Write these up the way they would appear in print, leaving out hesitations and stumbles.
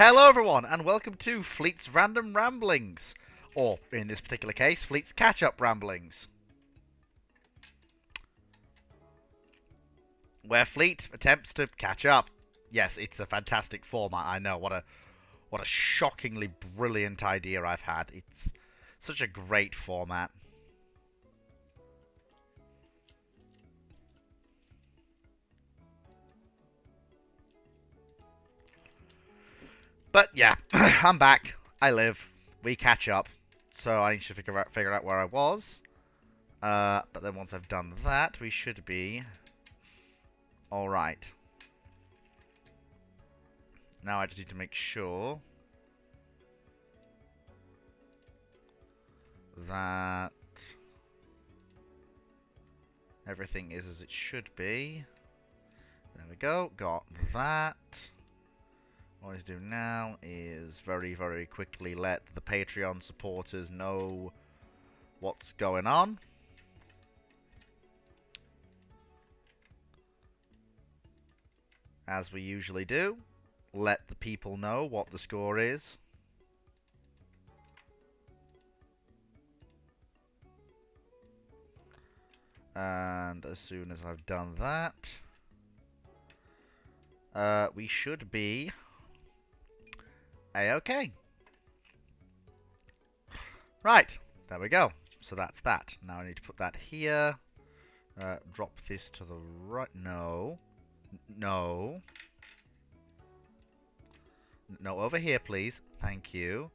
Hello everyone, and welcome to Fleet's Random Ramblings. Or, in this particular case, Fleet's Catch-Up Ramblings. Where Fleet attempts to catch up. Yes, it's a fantastic format, I know. What a shockingly brilliant idea I've had. It's such a great format. But yeah, I'm back. I live. We catch up. So I need to figure out where I was. But then once I've done that, we should be alright. Now I just need to make sure that everything is as it should be. There we go. Got that. What I need to do now is very, very quickly let the Patreon supporters know what's going on. As we usually do, let the people know what the score is. And as soon as I've done that, we should be A-okay. Right, there we go. So that's that. Now I need to put that here. Drop this to the right. No. No. No, over here, please. Thank you.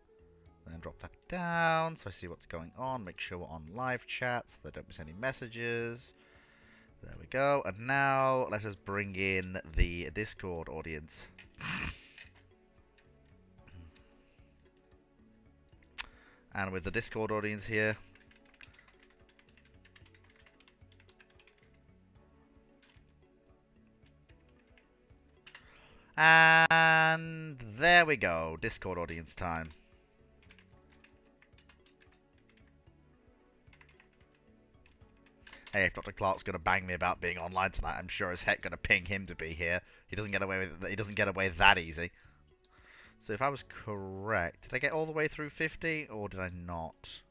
Then drop that down so I see what's going on. Make sure we're on live chat so that I don't miss any messages. There we go. And now let us bring in the Discord audience. And with the Discord audience here, and there we go, Discord audience time. Hey, if Dr. Clark's gonna bang me about being online tonight, I'm sure as heck gonna ping him to be here. He doesn't get away with it. He doesn't get away that easy. So if I was correct, did I get all the way through 50 or did I not?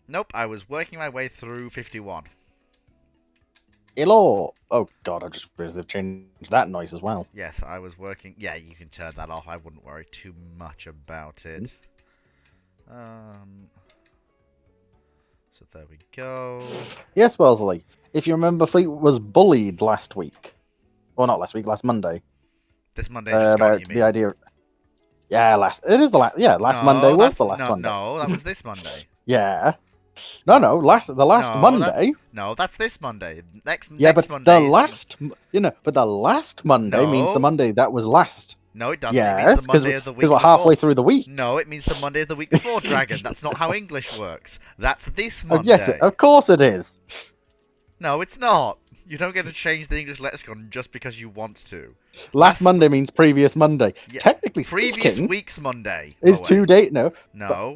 Nope, I was working my way through 51. Hello! Oh god, I just realized they've changed that noise as well. Yes, I was working... Yeah, you can turn that off. I wouldn't worry too much about it. So there we go. Yes, Wellesley. If you remember, Fleet was bullied last week. Well, not last week, last Monday. This Monday just got, about you mean? the idea... Yeah, last Monday was the last Monday. No, that was this Monday. Yeah. No, the last Monday. No, that's this Monday. Next but Monday. The last Monday means the Monday that was last. No, it doesn't. Yes, because we're halfway through the week. No, it means the Monday of the week before, Dragon. That's not how English works. That's this Monday. Yes, of course it is. No, it's not. You don't get to change the English lexicon just because you want to. Last Monday means previous Monday. Yeah, technically previous speaking, week's Monday is 2 days. No.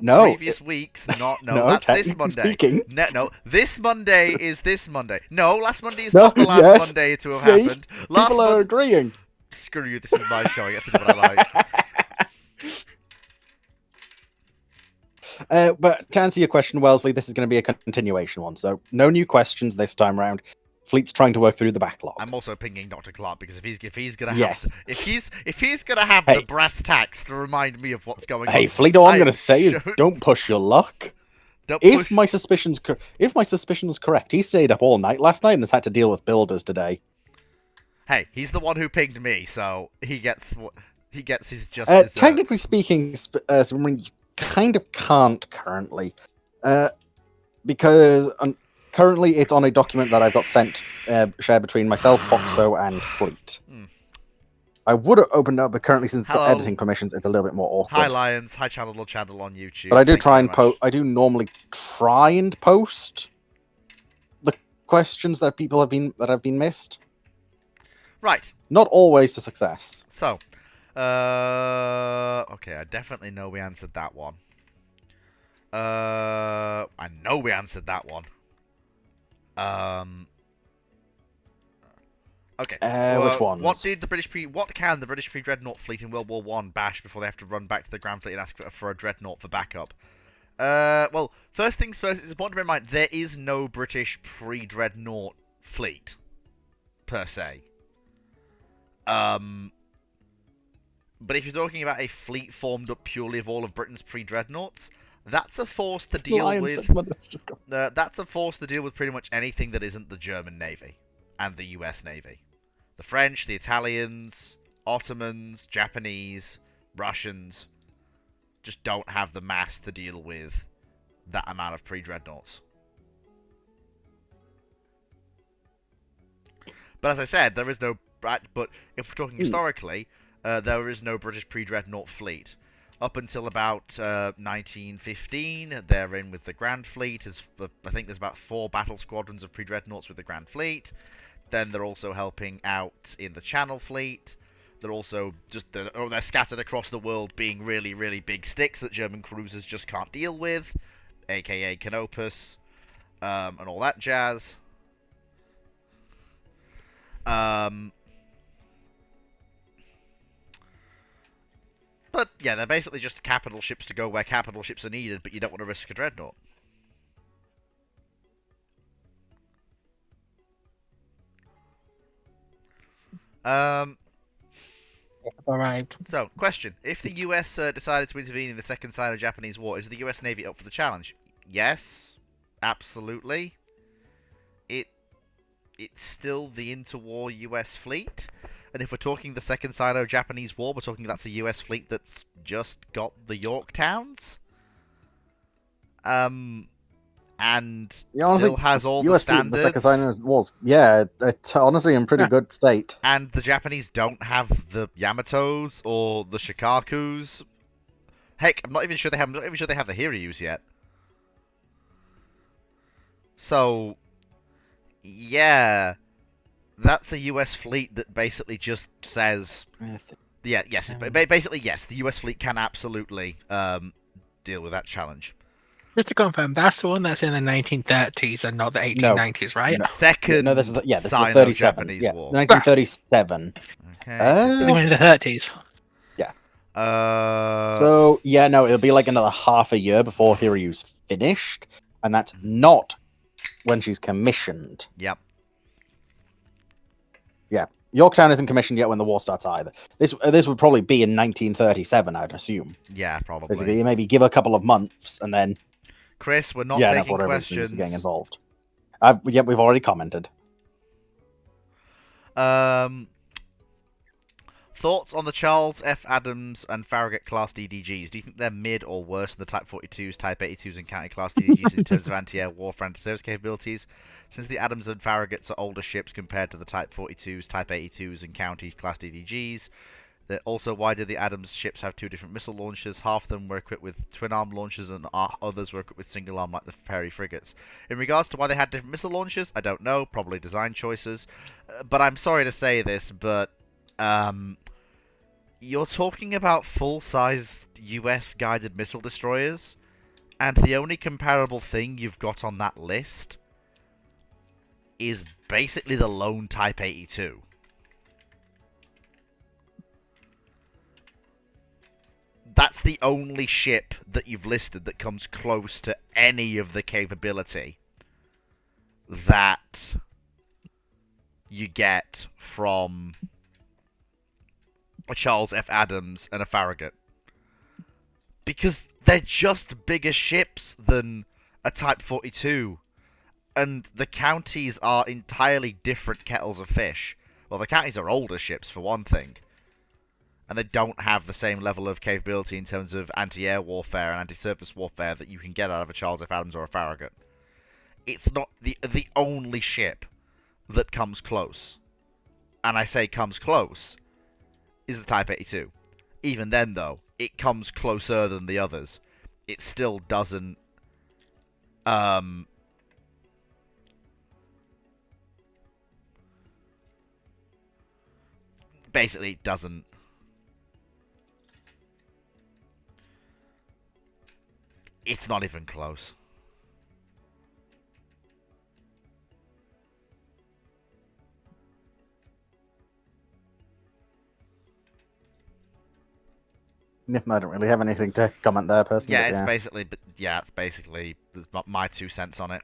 Previous week's not. No, that's this Monday. No, this Monday is this Monday. No, last Monday is not the last Monday to have happened. People are agreeing. Screw you. This is my show. I get to do what I like. But to answer your question, Wellesley, this is going to be a continuation one. So no new questions this time round. Fleet's trying to work through the backlog. I'm also pinging Dr. Clark because if he's gonna have if he's gonna have the brass tacks to remind me of what's going on. Hey, Fleet, all I'm gonna say is don't push your luck. If my suspicion's correct, he stayed up all night last night and has had to deal with builders today. Hey, he's the one who pinged me, so he gets his just. Technically speaking, you kind of can't currently, because. Currently, it's on a document that I've got sent, shared between myself, Foxo, and Fleet. I would have opened it up, but currently, since it's got editing permissions, it's a little bit more awkward. Hi, Lions. Hi, channel on YouTube. But I do try and post. I do normally try and post the questions that people have been missed. Right. Not always to success. So, okay, I definitely know we answered that one. I know we answered that one. Okay. Which ones? What can the British pre-dreadnought fleet in World War One bash before they have to run back to the Grand Fleet and ask for a dreadnought for backup? Well, first things first, it's important to bear in mind there is no British pre-dreadnought fleet per se. But if you're talking about a fleet formed up purely of all of Britain's pre-dreadnoughts, that's a force to deal with. That's a force to deal with pretty much anything that isn't the German Navy and the US Navy. The French, the Italians, Ottomans, Japanese, Russians just don't have the mass to deal with that amount of pre-dreadnoughts. But as I said, there is no... But if we're talking historically, there is no British pre-dreadnought fleet. Up until about 1915, they're in with the Grand Fleet. I think there's about 4 battle squadrons of pre-dreadnoughts with the Grand Fleet. Then they're also helping out in the Channel Fleet. They're also they're scattered across the world, being really, really big sticks that German cruisers just can't deal with, aka Canopus, and all that jazz. But yeah, they're basically just capital ships to go where capital ships are needed, but you don't want to risk a dreadnought. Arrived. So, question. If the US decided to intervene in the Second Sino-Japanese War, is the US Navy up for the challenge? Yes. Absolutely. It's still the interwar US fleet. And if we're talking the Second Sino-Japanese War, we're talking that's a US fleet that's just got the Yorktowns. And still has all US the standards. The Second Sino Wars, yeah, it's honestly in pretty good state. And the Japanese don't have the Yamatos or the Shikakus. Heck, I'm not even sure they have the Hiryus yet. So, yeah, that's a US fleet that basically just says, basically yes, the US fleet can absolutely deal with that challenge. Just to confirm, that's the one that's in the 1930s and not the 1890s, right? No. Second, no, this is the 37. Sino-Japanese Yeah, War. 1937. Okay. In the 30s. Yeah. So yeah, no, it'll be like another half a year before Hiryu's finished, and that's not when she's commissioned. Yep. Yeah, Yorktown isn't commissioned yet when the war starts either. This would probably be in 1937, I'd assume. Yeah, probably. Basically, you maybe give a couple of months and then. Chris, we're not taking questions. Getting involved. Yeah, we've already commented. Thoughts on the Charles F. Adams and Farragut class DDGs? Do you think they're mid or worse than the Type 42s, Type 82s, and County class DDGs in terms of anti-air warfare and anti-service capabilities? Since the Adams and Farraguts are older ships compared to the Type 42s, Type 82s, and County class DDGs. Also, why did the Adams ships have 2 different missile launchers? Half of them were equipped with twin-arm launchers and others were equipped with single-arm like the Perry frigates. In regards to why they had different missile launchers, I don't know. Probably design choices. But I'm sorry to say this, but you're talking about full-size US guided missile destroyers, and the only comparable thing you've got on that list is basically the lone Type 82. That's the only ship that you've listed that comes close to any of the capability that you get from a Charles F. Adams and a Farragut. Because they're just bigger ships than a Type 42. And the counties are entirely different kettles of fish. Well, the counties are older ships, for one thing. And they don't have the same level of capability in terms of anti-air warfare and anti-surface warfare that you can get out of a Charles F. Adams or a Farragut. It's not the only ship that comes close. And I say comes close is the Type 82. Even then, though, it comes closer than the others. It still doesn't... basically, it doesn't... It's not even close. I don't really have anything to comment there, personally. Yeah, but it's basically, that's my 2 cents on it.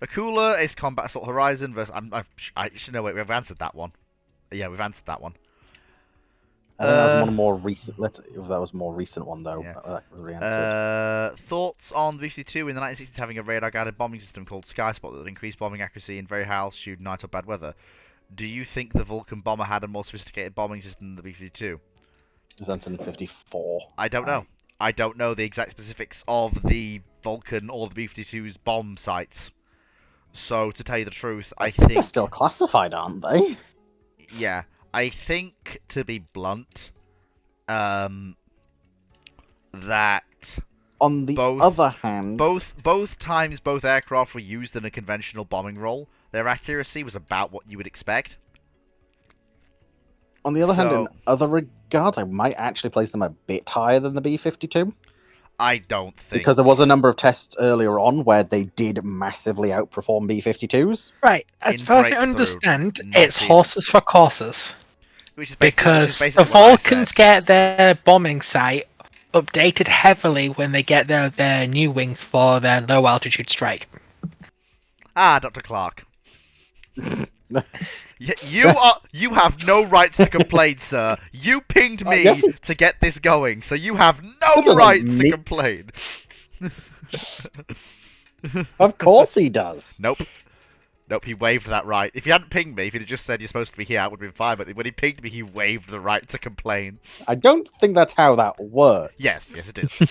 Akula, Ace Combat Assault Horizon versus. I should know. Wait, we've answered that one. Yeah, we've answered that one. I think that was one more recent. If that was a more recent one, though. Yeah. That was re-answered. Thoughts on the B-52 in the 1960s having a radar-guided bombing system called Sky Spot that increased bombing accuracy in very high altitude, night or bad weather? Do you think the Vulcan bomber had a more sophisticated bombing system than the B-52? It was answered in 54. I don't know. I don't know the exact specifics of the Vulcan or the B-52's bomb sites. So, to tell you the truth, I think they're still classified, aren't they? Yeah, I think, to be blunt, that on the other hand, both times both aircraft were used in a conventional bombing role, their accuracy was about what you would expect. On the other hand, in other regards, I might actually place them a bit higher than the B-52. I don't think. Because there was a number of tests earlier on where they did massively outperform B-52s. Right, as far as I understand, it's horses for courses. Because the Vulcans get their bombing site updated heavily when they get their new wings for their low altitude strike. Ah, Dr. Clark. You have no right to complain, sir. You pinged me to get this going, so you have no right to complain. Of course he does. Nope, he waived that right. If he hadn't pinged me, if he'd have just said you're supposed to be here, I would have been fine. But when he pinged me, he waived the right to complain. I don't think that's how that works. Yes, it is.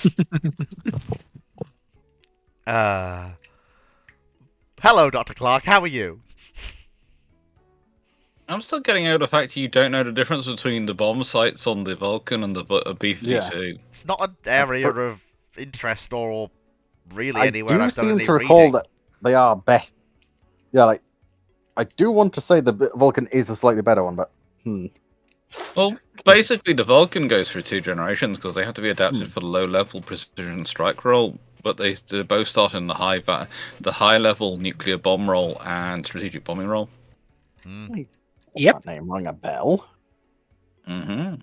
Hello, Dr. Clark. How are you? I'm still getting out of the fact you don't know the difference between the bomb sites on the Vulcan and the B-52. Yeah. It's not an area of interest or really anywhere I've done any seem to recall that they are best. Yeah, like, I do want to say the Vulcan is a slightly better one, but Well, basically the Vulcan goes through 2 generations because they have to be adapted for the low-level precision strike role, but they both start in the high-level nuclear bomb role and strategic bombing role. That name rang a bell. But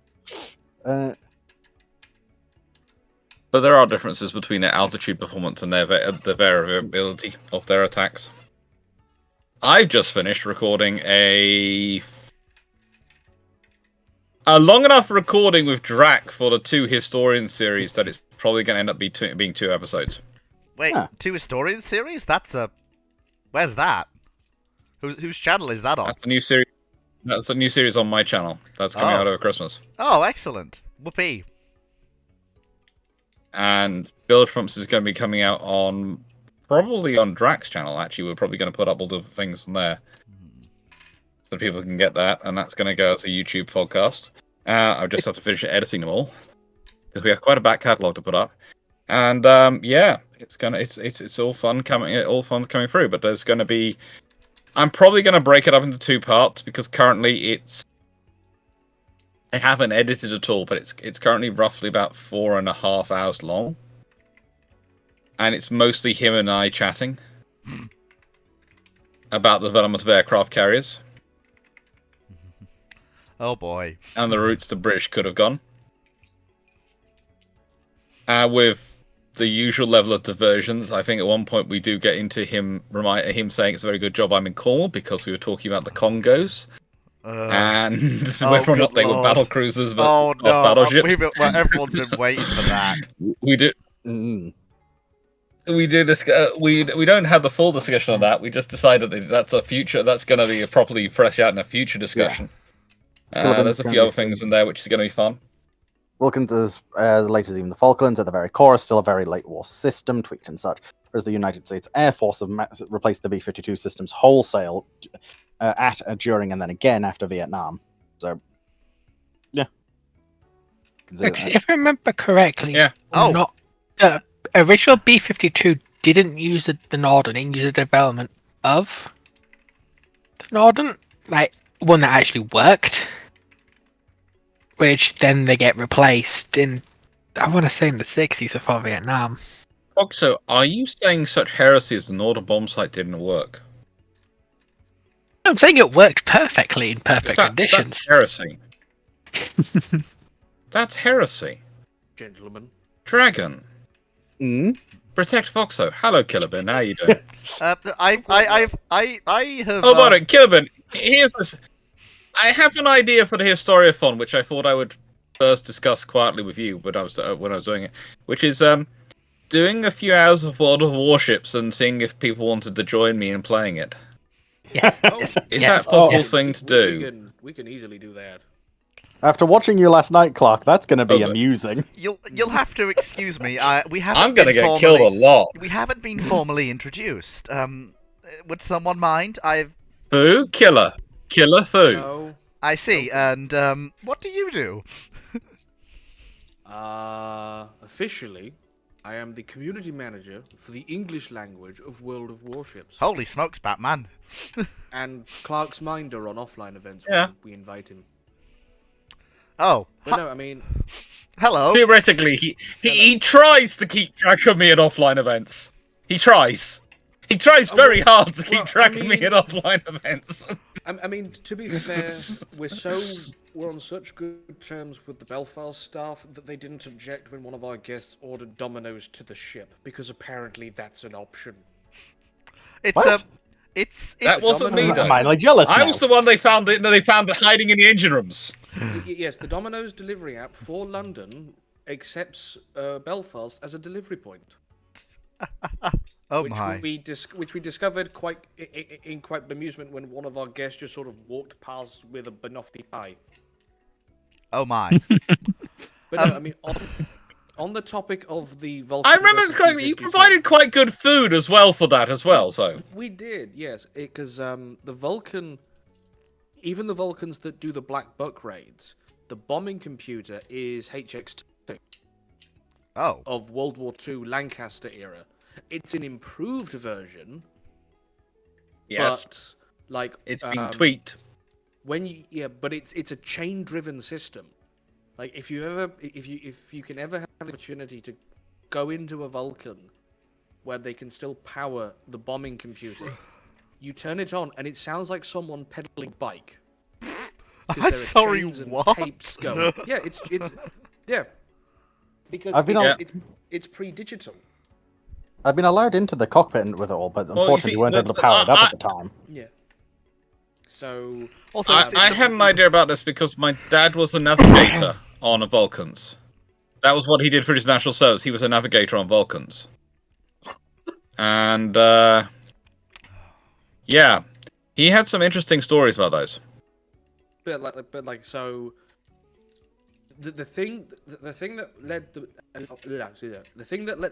there are differences between their altitude performance and the variability of their attacks. I've just finished recording a long enough recording with Drac for the 2 Historian series that it's probably going to end up being 2 episodes. Wait, 2 Historian series? Where's that? Whose channel is that on? That's the new series. That's a new series on my channel. That's coming out over Christmas. Oh, excellent. Whoopee. And Build Trumps is going to be coming out probably on Drac's channel, actually. We're probably going to put up all the things on there. So people can get that. And that's going to go as a YouTube podcast. I just have to finish editing them all. Because we have quite a back catalogue to put up. And it's all fun coming through. But there's going to be... I'm probably going to break it up into 2 parts because currently I haven't edited at all, but it's currently roughly about 4.5 hours long, and it's mostly him and I chatting about the development of aircraft carriers. Oh boy! And the routes the British could have gone, with the usual level of diversions. I think at one point we do get into him saying it's a very good job I'm in Cornwall because we were talking about the Congos. And whether or not they were battle cruisers versus battleships. Everyone's been waiting for that. We do. We do this. We don't have the full discussion on that. We just decided that that's going to be properly fresh out in a future discussion. Yeah. There's a few other things in there which is going to be fun. Vulcans, as late as even the Falklands, at the very core, is still a very late war system, tweaked and such. Whereas the United States Air Force have replaced the B-52 systems wholesale during, and then again after Vietnam. So, yeah. If I remember correctly, yeah. The original B-52 didn't use the Norden, it used the development of the Norden, like one that actually worked. Which then they get replaced in, I want to say in the 60s before Vietnam. So, are you saying such heresy as the Norden bomb site didn't work? I'm saying it worked perfectly in perfect conditions. That's heresy. That's heresy. Gentlemen. Dragon. Protect Foxo. Hello, Killerben. How you doing? I have. Oh, but Killerben, here's this. I have an idea for the Historiathon, which I thought I would first discuss quietly with you when I was doing it, which is doing a few hours of World of Warships and seeing if people wanted to join me in playing it. Yes. Is that a possible thing to do? We can easily do that. After watching you last night, Clark, that's going to be amusing. You'll have to excuse me. We haven't. I'm gonna get killed a lot. We haven't been formally introduced. Would someone mind? Foo Killer Foo. No. I see. And what do you do? Officially, I am the community manager for the English language of World of Warships. Holy smokes, Batman! And Clark's minder on offline events Yeah. when we invite him. Oh, But no, I mean, hello. Theoretically, he tries to keep track of me at offline events. He tries. He tries very hard to keep track of me at offline events. I mean, to be fair, we're on such good terms with the Belfast staff that they didn't object when one of our guests ordered Domino's to the ship, because apparently that's an option. It's that wasn't me, though. I'm mildly jealous. I was the one they found hiding in the engine rooms. Yes, the Domino's delivery app for London accepts Belfast as a delivery point. Oh which my! Which we discovered quite bemusement when one of our guests just sort of walked past with a banoffee pie. Oh my! But no, I mean, on the topic of the Vulcan, I remember correctly. You provided quite good food as well for that as well. So we did, yes, because the Vulcan, even the Vulcans that do the Black Buck raids, the bombing computer is HX2. Oh. Of World War II Lancaster era. It's an improved version. yes, But like it's been tweaked. But it's a chain-driven system. Like if you can ever have the opportunity to go into a Vulcan where they can still power the bombing computer, you turn it on and it sounds like someone pedaling a bike. I'm sorry, what? Tapes going. Yeah, it's yeah. Because it's pre-digital. I've been allowed into the cockpit with it all, but unfortunately weren't able to power it up at the time. Yeah. So also, I had an idea about this because my dad was a navigator on Vulcans. That was what he did for his national service. He was a navigator on Vulcans. And yeah, he had some interesting stories about those. So the thing that led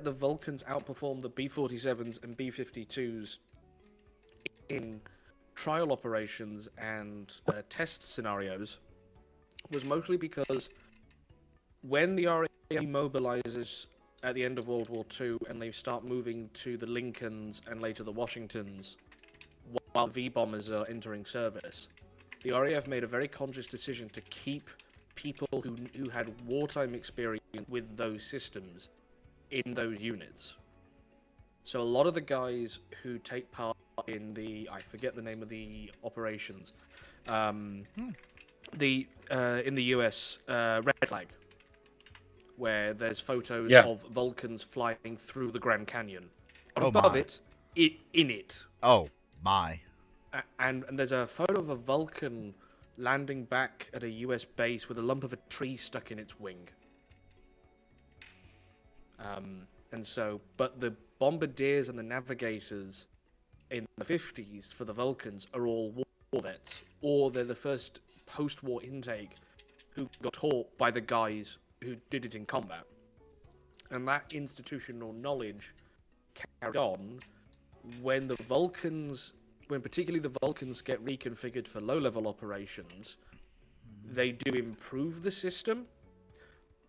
the Vulcans outperform the B-47s and B-52s in trial operations and test scenarios was mostly because when the RAF mobilizes at the end of World War II and they start moving to the Lincolns and later the Washingtons while V-bombers are entering service, the RAF made a very conscious decision to keep people who had wartime experience with those systems in those units. So a lot of the guys who take part in I forget the name of the operations, in the US, Red Flag, where there's photos of Vulcans flying through the Grand Canyon. Above it, in it. Oh my! And there's a photo of a Vulcan landing back at a US base with a lump of a tree stuck in its wing. But the bombardiers and the navigators in the 50s for the Vulcans are all war vets, or they're the first post-war intake who got taught by the guys who did it in combat. And that institutional knowledge carried on when particularly the Vulcans get reconfigured for low-level operations. They do improve the system,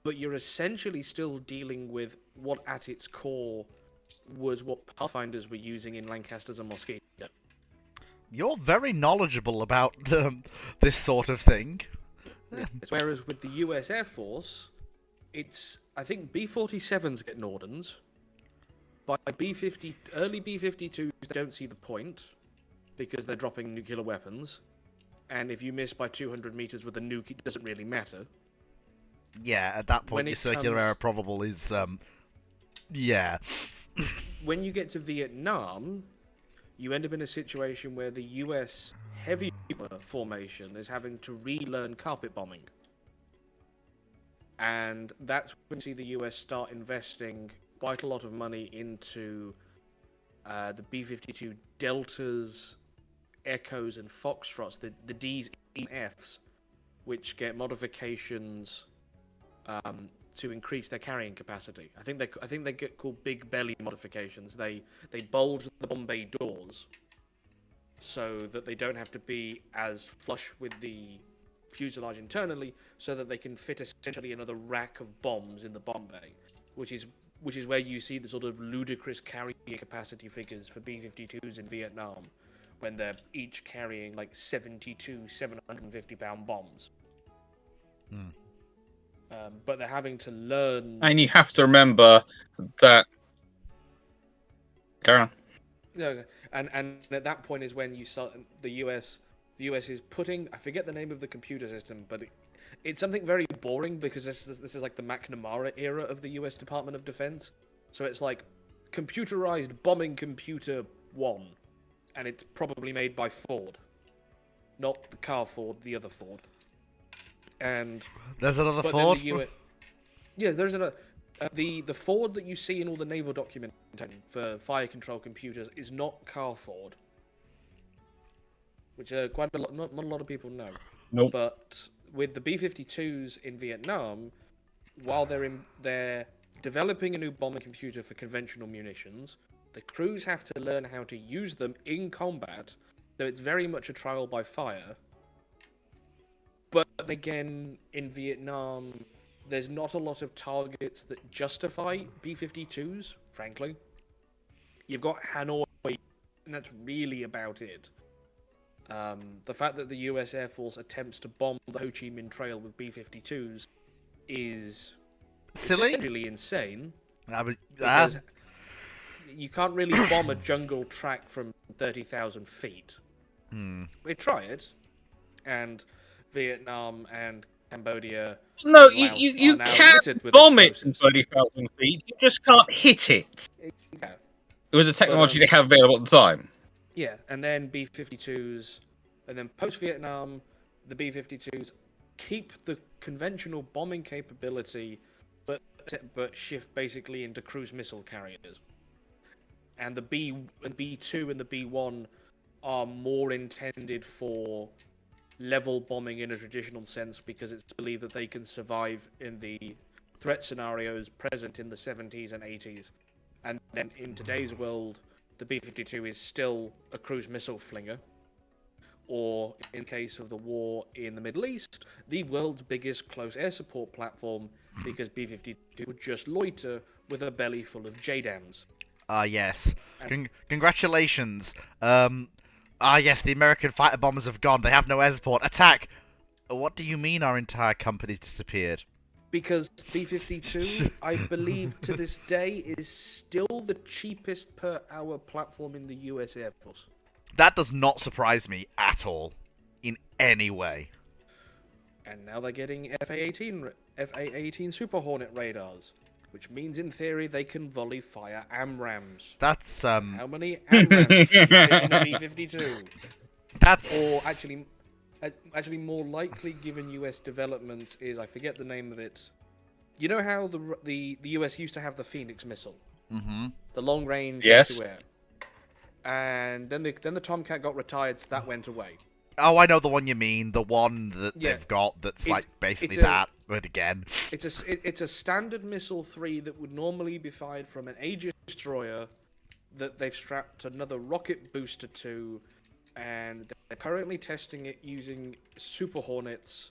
but you're essentially still dealing with what at its core was what Pathfinders were using in Lancasters and Mosquito. You're very knowledgeable about this sort of thing. Yes. Whereas with the US Air Force, I think B-47s get Nordens. By early B-52s, they don't see the point. because they're dropping nuclear weapons. And if you miss by 200 meters with a nuke, it doesn't really matter. Yeah, at that point, When your it circular comes- error probable is, yeah. When you get to Vietnam, you end up in a situation where the US heavy bomber formation is having to relearn carpet bombing. And that's when you see the US start investing quite a lot of money into the B-52 Deltas, Echoes, and Foxtrots, the Ds and Fs, which get modifications to increase their carrying capacity. I think they get called big belly modifications. They bulge the bomb bay doors so that they don't have to be as flush with the fuselage internally, so that they can fit essentially another rack of bombs in the bomb bay, which is where you see the sort of ludicrous carrying capacity figures for B-52s in Vietnam, when they're each carrying like 72 750-pound bombs. But they're having to learn. And you have to remember that. Carry on. No, and at that point is when you start the US is putting, I forget the name of the computer system, but it's something very boring because this is like the McNamara era of the US Department of Defense. So it's like computerized bombing computer 1, and it's probably made by Ford, not the car Ford, the other Ford. And There's another but Ford? then the US, yeah, there's another. The Ford that you see in all the naval documentation for fire control computers is not car Ford, which quite a lot, not a lot of people know. Nope. But with the B-52s in Vietnam, while they're developing a new bombing computer for conventional munitions, the crews have to learn how to use them in combat. So it's very much a trial by fire. But again, in Vietnam, there's not a lot of targets that justify B-52s, frankly. You've got Hanoi, and that's really about it. The fact that the US Air Force attempts to bomb the Ho Chi Minh Trail with B-52s is Silly? essentially insane. Because Because you can't really bomb a jungle track from 30,000 feet. They try it, and Vietnam and Cambodia. No, Laos you are now can littered with bomb it from explosives. 30,000 feet. You just can't hit it. Yeah. With the technology they have available at the time. Yeah, and then B-52s, and then post-Vietnam, the B-52s keep the conventional bombing capability, but shift basically into cruise missile carriers. And the B-2 and the B-1 are more intended for level bombing in a traditional sense, because it's believed that they can survive in the threat scenarios present in the 70s and 80s. And then in today's world, the B-52 is still a cruise missile flinger, or in case of the war in the Middle East, the world's biggest close air support platform, because B-52 would just loiter with a belly full of JDAMs. yes. Congratulations. Yes, the American fighter bombers have gone. They have no air support. Attack! What do you mean our entire company's disappeared? Because B-52, I believe to this day, is still the cheapest per hour platform in the US Air Force. That does not surprise me at all. In any way. And now they're getting FA-18 Super Hornet radars, which means in theory they can volley fire AMRAAMs. That's, How many AMRAAMs can you fit in a B-52? That's... Or actually more likely, given US developments, is, I forget the name of it. You know how the US used to have the Phoenix missile? Mm-hmm. The long range Yes. air-to-air. And then the Tomcat got retired, so that went away. Oh, I know the one you mean. The one that Yeah. they've got that's It's- like basically it's a- that, but again. It's a standard missile 3 that would normally be fired from an Aegis destroyer that they've strapped another rocket booster to, and they're currently testing it using Super Hornets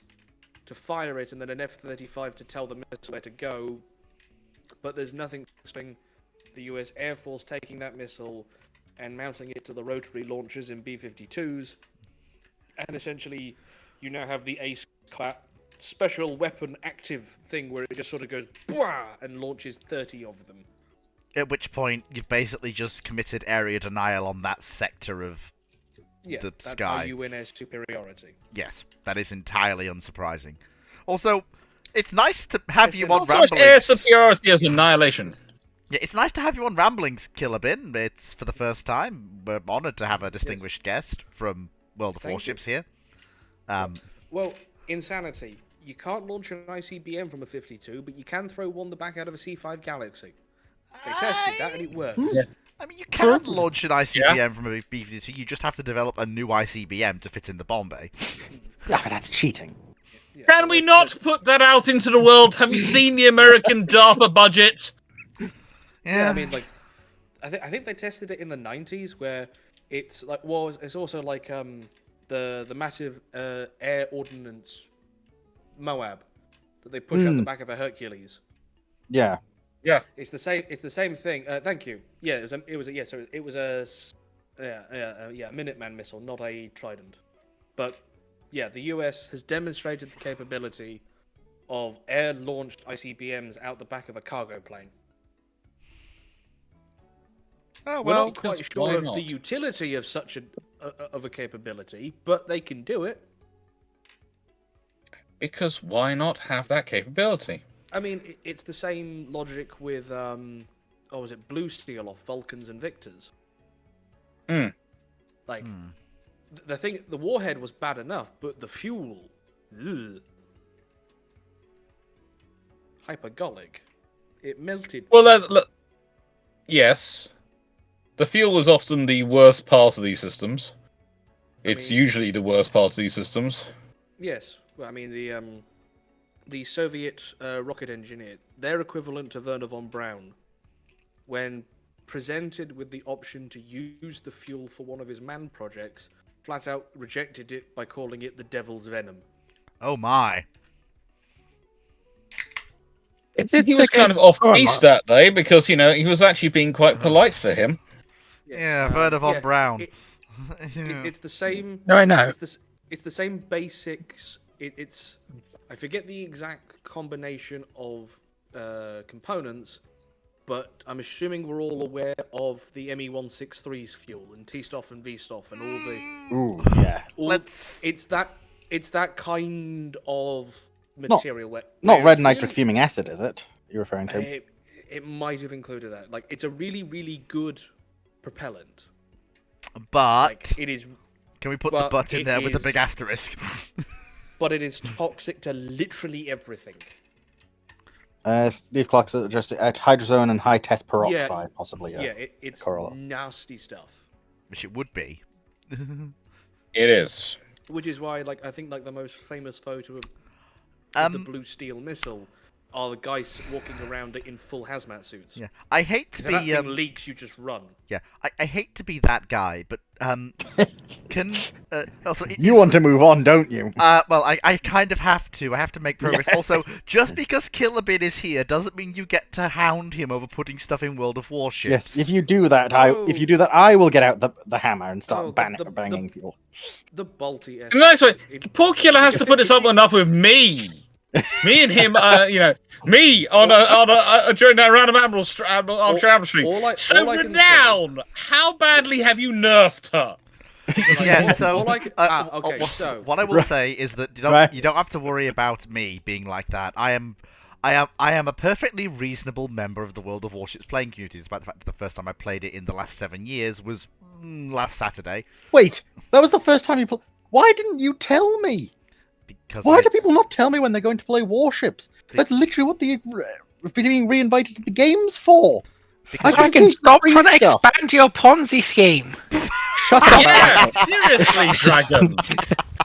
to fire it, and then an F-35 to tell the missile where to go. But there's nothing stopping the US Air Force taking that missile and mounting it to the rotary launchers in B-52s, and essentially you now have the ACE-clap special weapon active thing where it just sort of goes "Bwah!" and launches 30 of them. At which point, you've basically just committed area denial on that sector of Yeah, the that's sky. how you win air superiority. Yes, that is entirely unsurprising. Also, it's nice to have you on Not so much ramblings. air superiority as annihilation. Yeah, it's nice to have you on ramblings, Killer Bin. It's for the first time. We're honoured to have a distinguished guest from World of Thank Warships here. Well, insanity. You can't launch an ICBM from a 52, but you can throw one the back out of a C5 Galaxy. They tested that and it works. Yeah. I mean, you can launch an ICBM from a B-52. You just have to develop a new ICBM to fit in the bomb bay. Yeah, but that's cheating. Yeah, Can we not put that out into the world? Have you seen the American DARPA budget? Yeah, I mean, like, I think they tested it in the 90s, where it's like, well, it's also like the massive air ordnance Moab that they push out the back of a Hercules. Yeah. Yeah. It's the same. It's the same thing. Thank you. Yeah, it was a Minuteman missile, not a Trident. But yeah, the US has demonstrated the capability of air-launched ICBMs out the back of a cargo plane. Oh, We're well, not quite because sure why of not? the utility of such a capability, but they can do it. Because why not have that capability? I mean, it's the same logic with was it Blue Steel off Vulcans and Victors? Like, the thing, the warhead was bad enough, but the fuel, ugh. Hypergolic, it melted. Well, yes. The fuel is often the worst part of these systems. It's usually the worst part of these systems. Yes, well, I mean the Soviet rocket engineer, their equivalent to Werner von Braun, when presented with the option to use the fuel for one of his manned projects, flat out rejected it by calling it the devil's venom. Oh my. He was kind of off-piece that day because, he was actually being quite polite for him. Yes, Yeah, Werner von Braun. It's the same. No, I know. It's the same basics. It's I forget the exact combination of components, but I'm assuming we're all aware of the ME-163's fuel and T-Stoff and V-Stoff and all the. Ooh, yeah. It's that kind of material. Not red nitric fuming acid, is it? You're referring to? It might have included that. Like, it's a really, really good propellant. But Like, it is. can we put the but in there with a is- big asterisk? But it is toxic to literally everything. Steve Clark suggested at hydrazone and high test peroxide, possibly. Yeah, it's correlate. nasty stuff. Which it would be. It is. Which is why, like, I think like the most famous photo of the blue steel missile are the guys walking around it in full hazmat suits. Yeah, I hate to If that be. thing leaks, you just run. Yeah, I hate to be that guy, but can also You want to move on, don't you? well, I kind of have to. I have to make progress. Also, just because Killer Bin is here doesn't mean you get to hound him over putting stuff in World of Warships. Yes, if you do that, I will get out the hammer and start banging people. The Balti. Nice way. Poor Killer has to put this up enough with me. Me and him, me on a during that round of Archer Admiral Street. So Renown, how badly have you nerfed her? Yeah, so okay, so what I will say is that you don't have to worry about me being like that. I am a perfectly reasonable member of the World of Warships playing community, despite the fact that the first time I played it in the last 7 years was last Saturday. Wait, that was the first time you played. Why didn't you tell me? Because Why do people not tell me when they're going to play Warships? That's literally what they're being reinvited to the games for. I can stop trying to expand your Ponzi scheme. Shut up. Yeah, seriously, Dragon.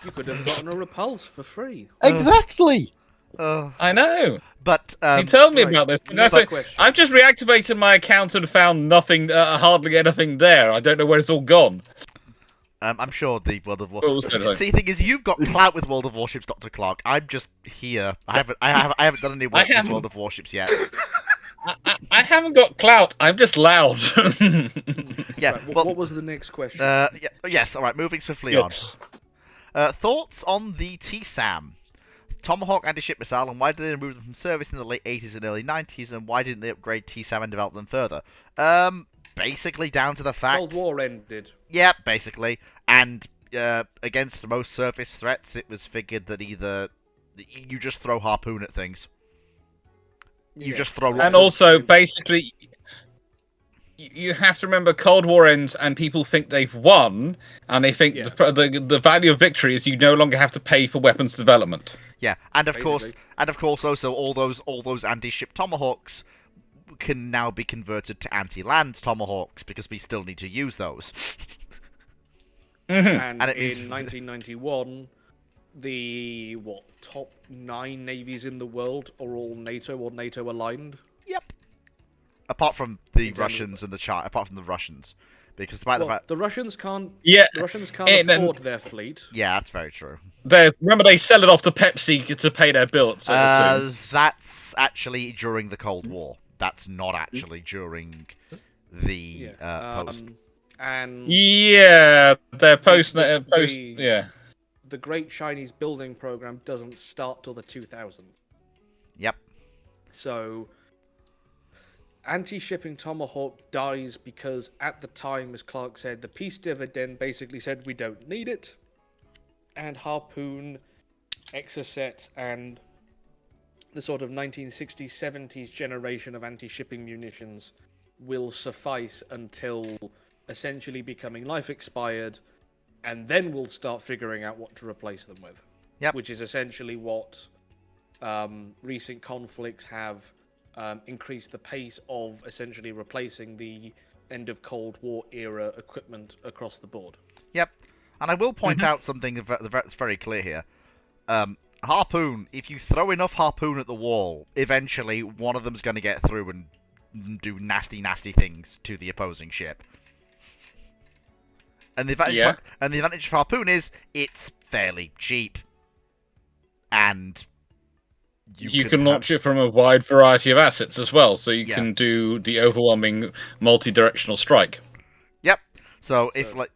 you could have gotten a repulse for free. Exactly. I know. But He told me about this. Next question. I've just reactivated my account and found nothing, hardly anything there. I don't know where it's all gone. I'm sure the World of Warships. See, the thing is, you've got clout with World of Warships, Dr. Clark. I'm just here. I haven't done any work with World of Warships yet. I haven't got clout. I'm just loud. Yeah. Right, Well, what was the next question? yes. All right. Moving swiftly on. Thoughts on the TSAM, Tomahawk anti-ship missile, and why did they remove them from service in the late 80s and early 90s, and why didn't they upgrade TSAM and develop them further? Basically down to the fact. Cold War ended. Yeah, basically. And against most surface threats, it was figured that either you just throw harpoon at things. You just throw. And also, basically, you have to remember Cold War ends and people think they've won, and they think the value of victory is you no longer have to pay for weapons development. Yeah, and of course, also all those anti-ship tomahawks can now be converted to anti-land tomahawks because we still need to use those. And in 1991, the top 9 navies in the world are all NATO or NATO aligned. Yep. Apart from the Russians and apart from the Russians, because the Russians can't. Yeah, the Russians can't afford their fleet. Yeah, that's very true. Remember, they sell it off to Pepsi to pay their bills. That's actually during the Cold War. That's not actually during the post. And their post. The Great Chinese Building Program doesn't start till the 2000s. Yep. So, anti-shipping Tomahawk dies because at the time, as Clark said, the peace dividend basically said we don't need it, and Harpoon, Exocet, and the sort of 1960s, 70s generation of anti-shipping munitions will suffice until essentially becoming life expired, and then we'll start figuring out what to replace them with. Yep. Which is essentially what recent conflicts have increased the pace of essentially replacing the end of Cold War era equipment across the board. Yep. And I will point out something that's very clear here. Harpoon, if you throw enough harpoon at the wall, eventually one of them's going to get through and do nasty, nasty things to the opposing ship. And the advantage of harpoon is it's fairly cheap, and you can launch it from a wide variety of assets as well, so you can do the overwhelming multi-directional strike. Yep. So if like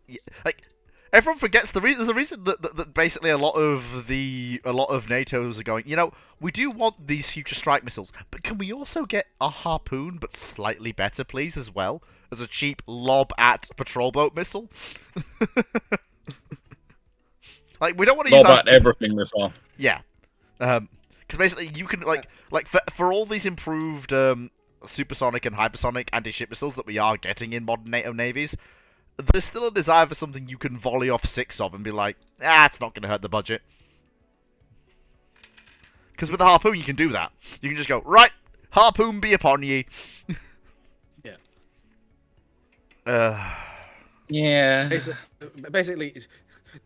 everyone forgets there's a reason that basically a lot of NATOs are going, we do want these future strike missiles, but can we also get a harpoon but slightly better, please, as well? As a cheap lob at patrol boat missile. We don't want to use lob at everything missile. Yeah, because basically you can for all these improved supersonic and hypersonic anti-ship missiles that we are getting in modern NATO navies, there's still a desire for something you can volley off 6 of and be like, it's not going to hurt the budget. Because with the harpoon you can do that. You can just go, right, harpoon be upon ye. Yeah. Basically,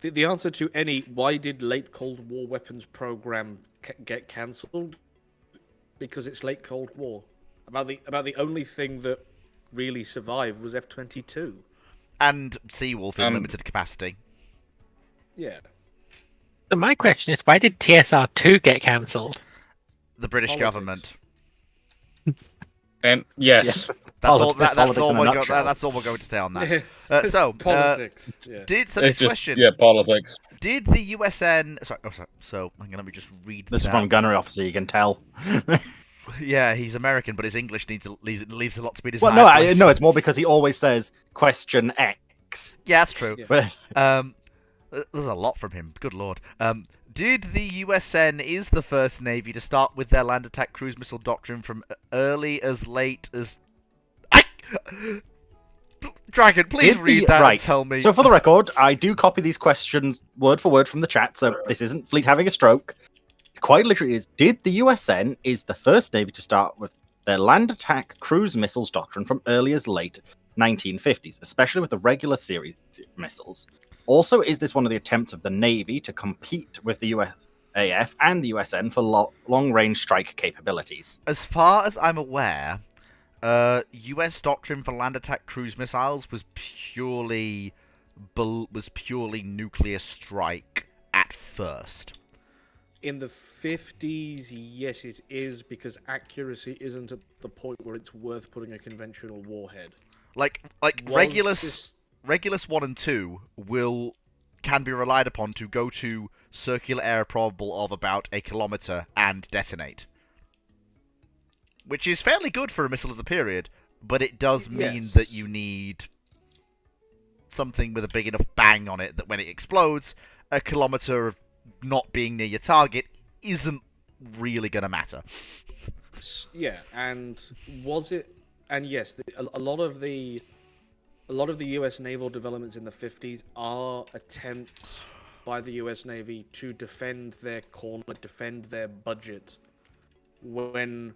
the answer to any why did late Cold War weapons program get cancelled? Because it's late Cold War. About the only thing that really survived was F-22. And Seawolf in limited capacity. Yeah. So my question is, why did TSR-2 get cancelled? The British government. And yes. Yeah. That's all we're going to say on that. Politics. Next question. Yeah, politics. Did the USN... Sorry. So, hang on, let me just read this. This is from Gunnery Officer, you can tell. Yeah, he's American, but his English leaves a lot to be desired. Well, no, it's more because he always says, question X. Yeah, that's true. Yeah. There's a lot from him. Good lord. Did the USN is the first navy to start with their land attack cruise missile doctrine from early as late as... Dragon, please read that and tell me. So for the record, I do copy these questions word for word from the chat, so this isn't Fleet having a stroke. Quite literally is, did the USN is the first navy to start with their land attack cruise missiles doctrine from early as late 1950s, especially with the regular series missiles? Also, is this one of the attempts of the Navy to compete with the USAF and the USN for long-range strike capabilities? As far as I'm aware, US doctrine for land attack cruise missiles was purely nuclear strike at first. In the 50s, yes, it is, because accuracy isn't at the point where it's worth putting a conventional warhead. Regulus 1 and 2 can be relied upon to go to circular area probable of about 1 kilometer and detonate. Which is fairly good for a missile of the period, but it does mean that you need something with a big enough bang on it that when it explodes, a kilometer of not being near your target isn't really going to matter. Yeah, and was it? And yes, a lot of the U.S. naval developments in the 50s are attempts by the U.S. Navy to defend their corner, defend their budget when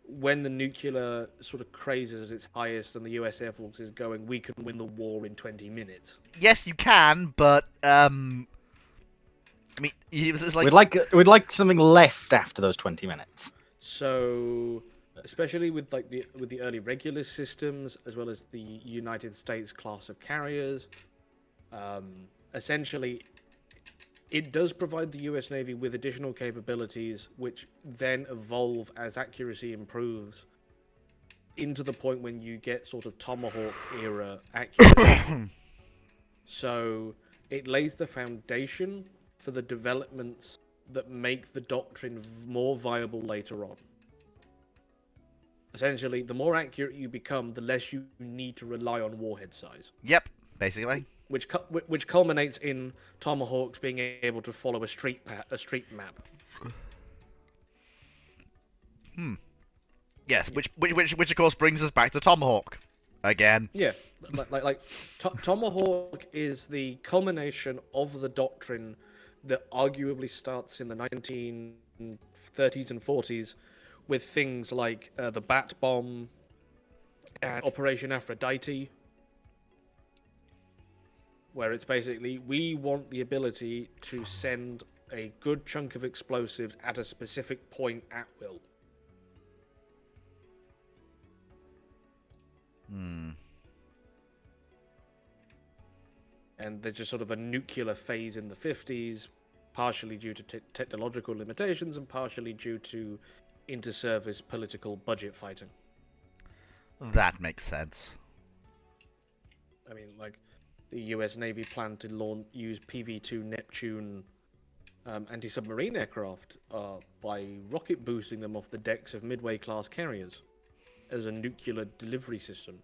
the nuclear sort of craze is at its highest and the U.S. Air Force is going, we can win the war in 20 minutes. Yes, you can, but I mean, it's like we'd like something left after those 20 minutes. So, especially with the early Regulus systems, as well as the United States class of carriers, essentially, it does provide the U.S. Navy with additional capabilities, which then evolve as accuracy improves, into the point when you get sort of Tomahawk era accuracy. So it lays the foundation for the developments that make the doctrine more viable later on. Essentially, the more accurate you become, the less you need to rely on warhead size. Yep, basically. Which culminates in Tomahawks being able to follow a street map. Yes, which of course brings us back to Tomahawk again. Yeah, Tomahawk is the culmination of the doctrine that arguably starts in the 1930s and 40s with things like the Bat Bomb and Operation Aphrodite, where it's basically, we want the ability to send a good chunk of explosives at a specific point at will. And there's just sort of a nuclear phase in the 50s, partially due to technological limitations and partially due to inter-service political budget fighting. That makes sense. I mean, like, the US Navy planned to use PV-2 Neptune anti-submarine aircraft by rocket boosting them off the decks of Midway-class carriers as a nuclear delivery system.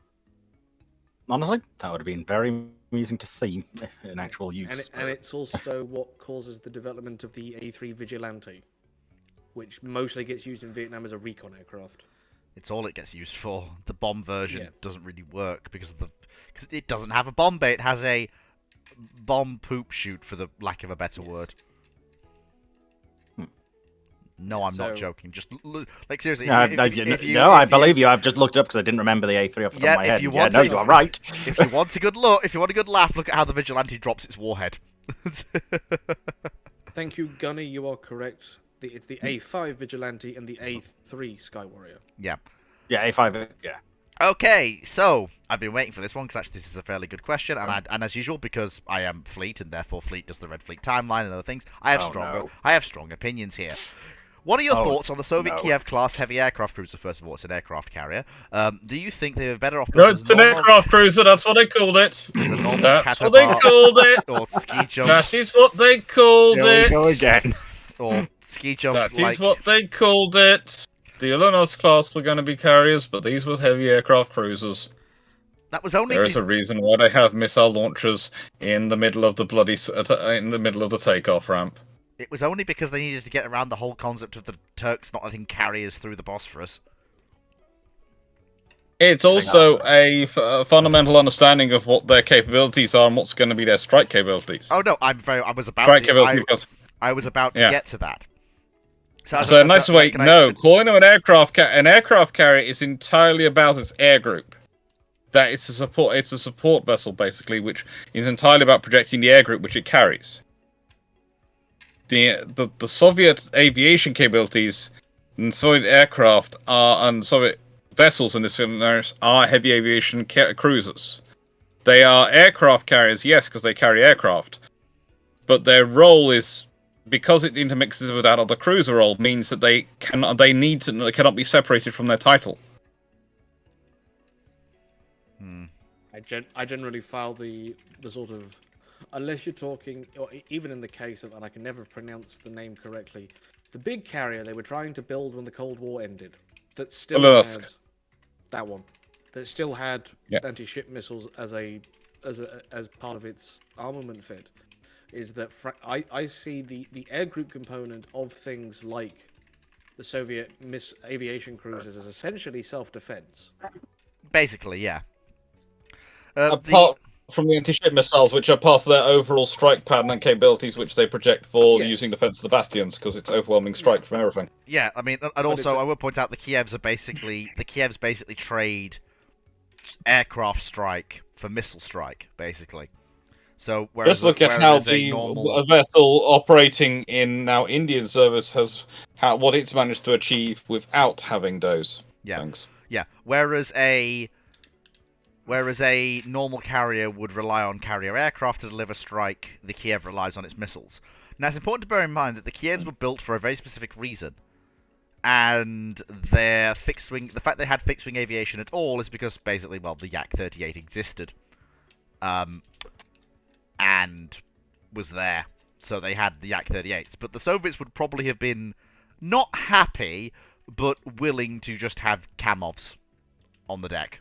Honestly, that would have been very amusing to see in actual use. And it's also what causes the development of the A3 Vigilante, which mostly gets used in Vietnam as a recon aircraft. It's all it gets used for. The bomb version doesn't really work because it doesn't have a bomb bay. It has a bomb poop chute, for the lack of a better word. No, I'm not joking. Just like seriously. No, I believe you. I've just looked up because I didn't remember the A3 off the top of my head. You are right. If you want a good look, if you want a good laugh, look at how the Vigilante drops its warhead. Thank you, Gunny. You are correct. It's the A5 Vigilante and the A3 Sky Warrior. Yeah. Yeah, A5. Yeah. Okay, so I've been waiting for this one because actually this is a fairly good question, and as usual, because I am Fleet and therefore Fleet does the Red Fleet timeline and other things, I have strong opinions here. What are your thoughts on the Soviet Kiev-class heavy aircraft cruiser? First of all, it's an aircraft carrier. Do you think they were better off? No, it's an aircraft cruiser. That's what they called it. That's what they called it. Or ski jump. That is what they called it. Go again. Or ski jump. That is what they called it. The Ulanos class were going to be carriers, but these were heavy aircraft cruisers. That was only. There is a reason why they have missile launchers in the middle of the takeoff ramp. It was only because they needed to get around the whole concept of the Turks not letting carriers through the Bosphorus. It's also a fundamental understanding of what their capabilities are and what's going to be their strike capabilities. Oh no, I was about to get to that. So nice way. No, calling them an aircraft carrier is entirely about its air group. That it's a support vessel basically, which is entirely about projecting the air group which it carries. The Soviet aviation capabilities and Soviet aircraft and Soviet vessels in this universe are heavy aviation cruisers. They are aircraft carriers, yes, because they carry aircraft, but their role is, because it intermixes with that other cruiser role, means that they cannot be separated from their title. I generally file the sort of, unless you're talking, or even in the case of, and I can never pronounce the name correctly, the big carrier they were trying to build when the Cold War ended, that still had that one, that still had anti-ship missiles as a as part of its armament fit, is that I see the air group component of things like the Soviet aviation cruisers as essentially self-defense. Basically, yeah. Apart from the anti-ship missiles, which are part of their overall strike pattern and capabilities, which they project for using defense of the bastions, because it's overwhelming strike from everything. Yeah, I mean, and also I will point out the Kievs basically trade aircraft strike for missile strike, basically. So just look at how a vessel operating in now Indian service has what it's managed to achieve without having those things. Yeah, whereas a normal carrier would rely on carrier aircraft to deliver strike, the Kiev relies on its missiles. Now it's important to bear in mind that the Kievs were built for a very specific reason, and the fact they had fixed-wing aviation at all is because basically, well, the Yak-38 existed. And was there. So they had the Yak-38s. But the Soviets would probably have been not happy, but willing to just have Kamovs on the deck.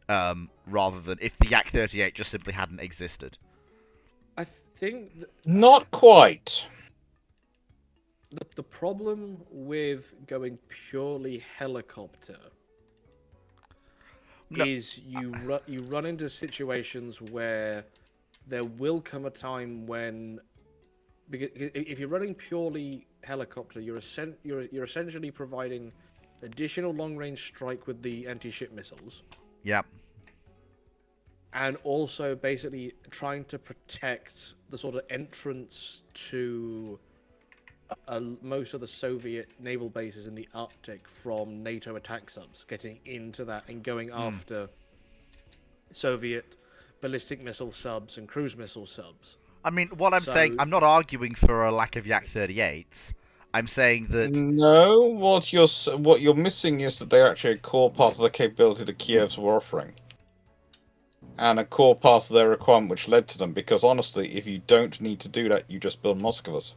Rather than if the Yak-38 just simply hadn't existed. I think... Not quite. The problem with going purely helicopter is you run into situations where there will come a time when, because if you're running purely helicopter, you're essentially providing additional long-range strike with the anti-ship missiles. Yep. And also basically trying to protect the sort of entrance to most of the Soviet naval bases in the Arctic from NATO attack subs, getting into that and going after Soviet ballistic missile subs and cruise missile subs. I mean, what I'm saying, I'm not arguing for a lack of Yak-38s. I'm saying that... No, what you're missing is that they're actually a core part of the capability the Kievs were offering. And a core part of their requirement which led to them, because honestly, if you don't need to do that, you just build Moskvas.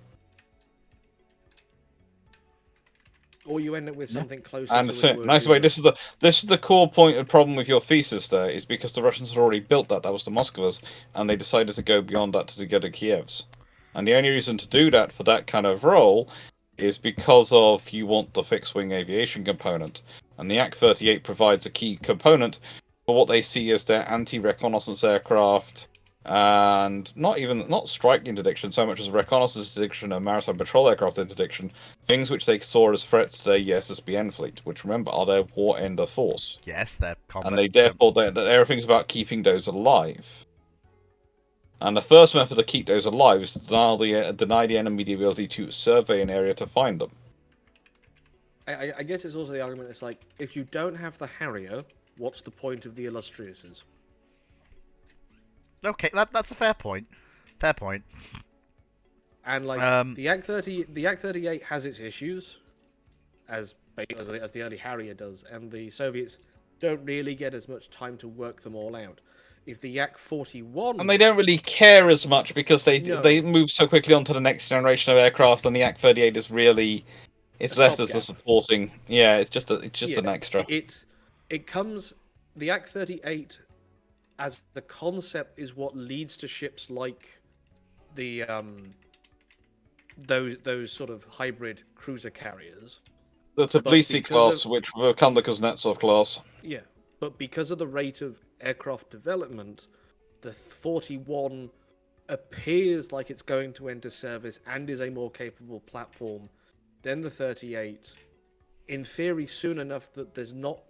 Or you end up with something closer and to nice way. This is the core point of problem with your thesis. There is because the Russians had already built that. That was the Moskvas, and they decided to go beyond that to get the Kievs. And the only reason to do that for that kind of role is because of you want the fixed-wing aviation component, and the Yak-38 provides a key component for what they see as their anti-reconnaissance aircraft. And not strike interdiction so much as reconnaissance interdiction and maritime patrol aircraft interdiction, things which they saw as threats to their USSBN fleet, which remember are their war ender force. Yes, they're combat. And everything's about keeping those alive. And the first method to keep those alive is to deny the enemy the ability to survey an area to find them. I guess it's also the argument. It's like if you don't have the Harrier, what's the point of the Illustriouses? Okay, that's a fair point. Fair point. And like the Yak-38 has its issues, as the early Harrier does, and the Soviets don't really get as much time to work them all out. If the Yak-41... And they don't really care as much because they move so quickly onto the next generation of aircraft, and the Yak-38 is really... It's left as a supporting... Yeah, it's just an extra. It comes... The Yak-38... as the concept is what leads to ships like the those sort of hybrid cruiser carriers. The Tbilisi class, which will become the Kuznetsov class. Yeah, but because of the rate of aircraft development, the 41 appears like it's going to enter service and is a more capable platform than the 38. In theory, soon enough that it's not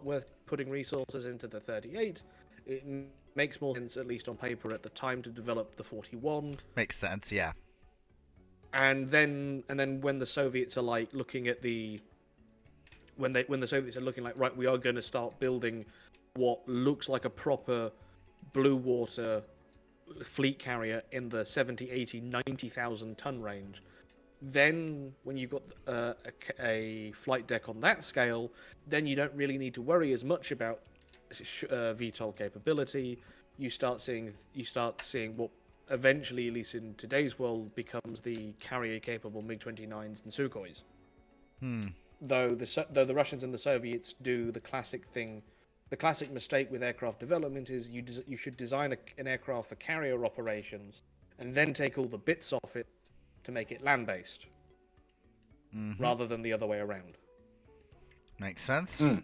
worth putting resources into the 38. It makes more sense, at least on paper, at the time to develop the 41. Makes sense, yeah. And then when the Soviets are like looking at when the Soviets are looking like, right, we are going to start building what looks like a proper blue water fleet carrier in the 70, 80, 90,000 ton range. Then when you've got a flight deck on that scale, then you don't really need to worry as much about VTOL capability. You start seeing what eventually, at least in today's world, becomes the carrier-capable MiG-29s and Sukhois. Though the Russians and the Soviets do the classic thing the classic mistake with aircraft development is you should design an aircraft for carrier operations and then take all the bits off it to make it land-based, rather than the other way around. Makes sense. Mm.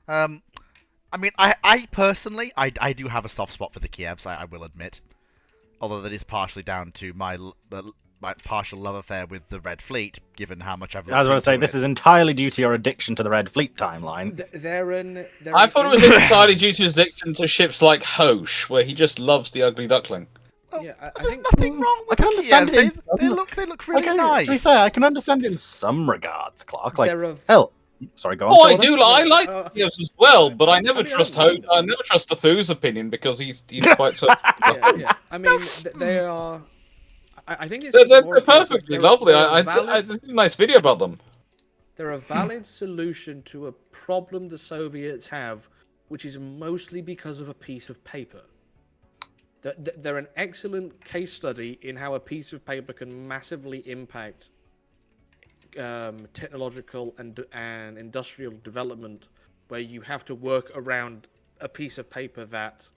I mean, I personally, I do have a soft spot for the Kievs, I will admit. Although that is partially down to my partial love affair with the Red Fleet, given how much I've. I was going to say this is entirely due to your addiction to the Red Fleet timeline. I thought it was entirely due to his addiction to ships like Hosh, where he just loves the ugly duckling. Yeah, I There's think nothing wrong with I can the understand Kievs. it. They look really Okay, nice. to be fair, I can understand it in some regards, Clark. Like, they're of hell, sorry, go on. Oh, I Jordan. do. I like Kievs as well, but I never I mean, trust I don't mind I never trust Thu's opinion because he's quite so. yeah. I mean, they are. I think it's They're more a case of perfectly they're- lovely. they're a I valid- did a nice video about them. They're a valid solution to a problem the Soviets have, which is mostly because of a piece of paper. They're an excellent case study in how a piece of paper can massively impact technological and industrial development, where you have to work around a piece of paper that,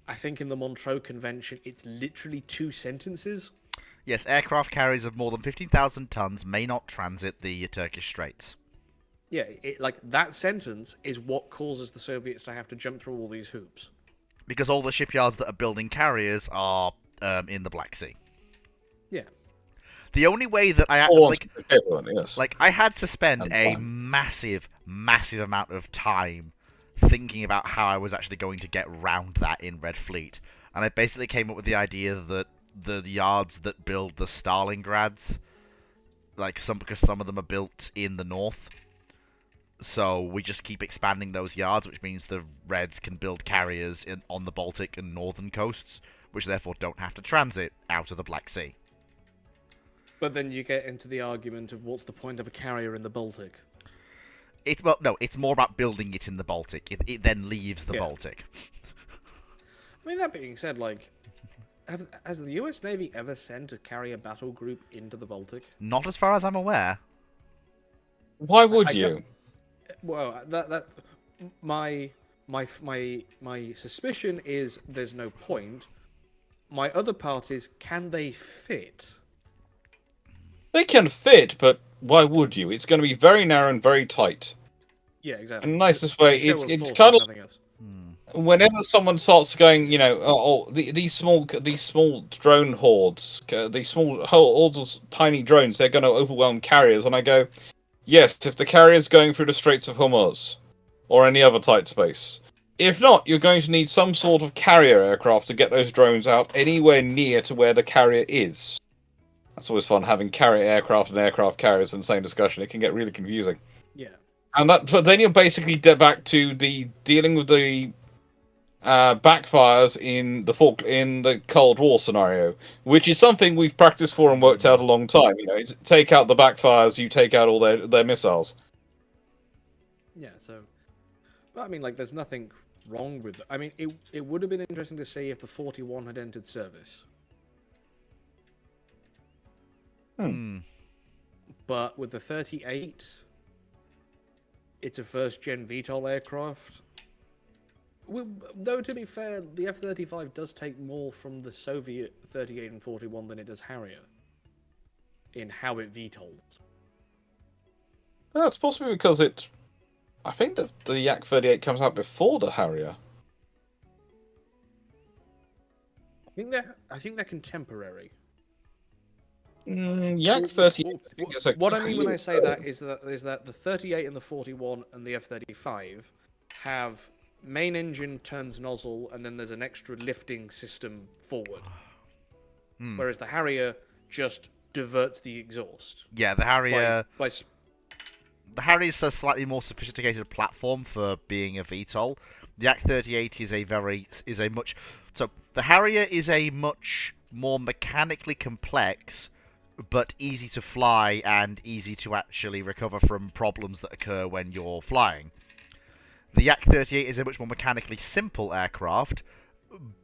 I think in the Montreux Convention, it's literally 2 sentences. Yes, aircraft carriers of more than 15,000 tons may not transit the Turkish Straits. Yeah, like that sentence is what causes the Soviets to have to jump through all these hoops. Because all the shipyards that are building carriers are in the Black Sea. Yeah. The only way that I Yes. like I had to spend And a fun. massive amount of time thinking about how I was actually going to get round that in Red Fleet, and I basically came up with the idea that the yards that build the Stalingrads, because some of them are built in the north, so we just keep expanding those yards, which means the Reds can build carriers on the Baltic and northern coasts, which therefore don't have to transit out of the Black Sea. But then you get into the argument of what's the point of a carrier in the Baltic? It's more about building it in the Baltic. It then leaves the Yeah. Baltic. I mean, that being said, like, has the US Navy ever sent a carrier battle group into the Baltic? Not as far as I'm aware. Why would I you? don't- Well, my suspicion is there's no point. My other part is, can they fit? They can fit, but why would you? It's going to be very narrow and very tight. Yeah, exactly. And the nicest way, Show it's of force kind and of nothing else. whenever someone starts going, these small drone hordes, these small hordes of tiny drones, they're going to overwhelm carriers. And I go, yes, if the carrier's going through the Straits of Hormuz or any other tight space. If not, you're going to need some sort of carrier aircraft to get those drones out anywhere near to where the carrier is. That's always fun, having carrier aircraft and aircraft carriers in the same discussion. It can get really confusing. Yeah. But then you're basically back to the dealing with the backfires in the Cold War scenario, which is something we've practiced for and worked out a long time. It's take out the backfires, you take out all their missiles. Yeah, so... But I mean, like, there's nothing wrong with... I mean, it would have been interesting to see if the 41 had entered service. But with the 38, it's a first-gen VTOL aircraft. Though, to be fair, the F-35 does take more from the Soviet 38 and 41 than it does Harrier in how it VTOLs. That's possibly because I think that the Yak-38 comes out before the Harrier. I think they're contemporary. Yak-38. What I mean when I say that is that the 38 and the 41 and the F-35 have main engine turns nozzle, and then there's an extra lifting system forward. Whereas the Harrier just diverts the exhaust. Yeah, the Harrier. The Harrier is a slightly more sophisticated platform for being a VTOL. The Yak-38 the Harrier is a much more mechanically complex, but easy to fly and easy to actually recover from problems that occur when you're flying. The Yak-38 is a much more mechanically simple aircraft,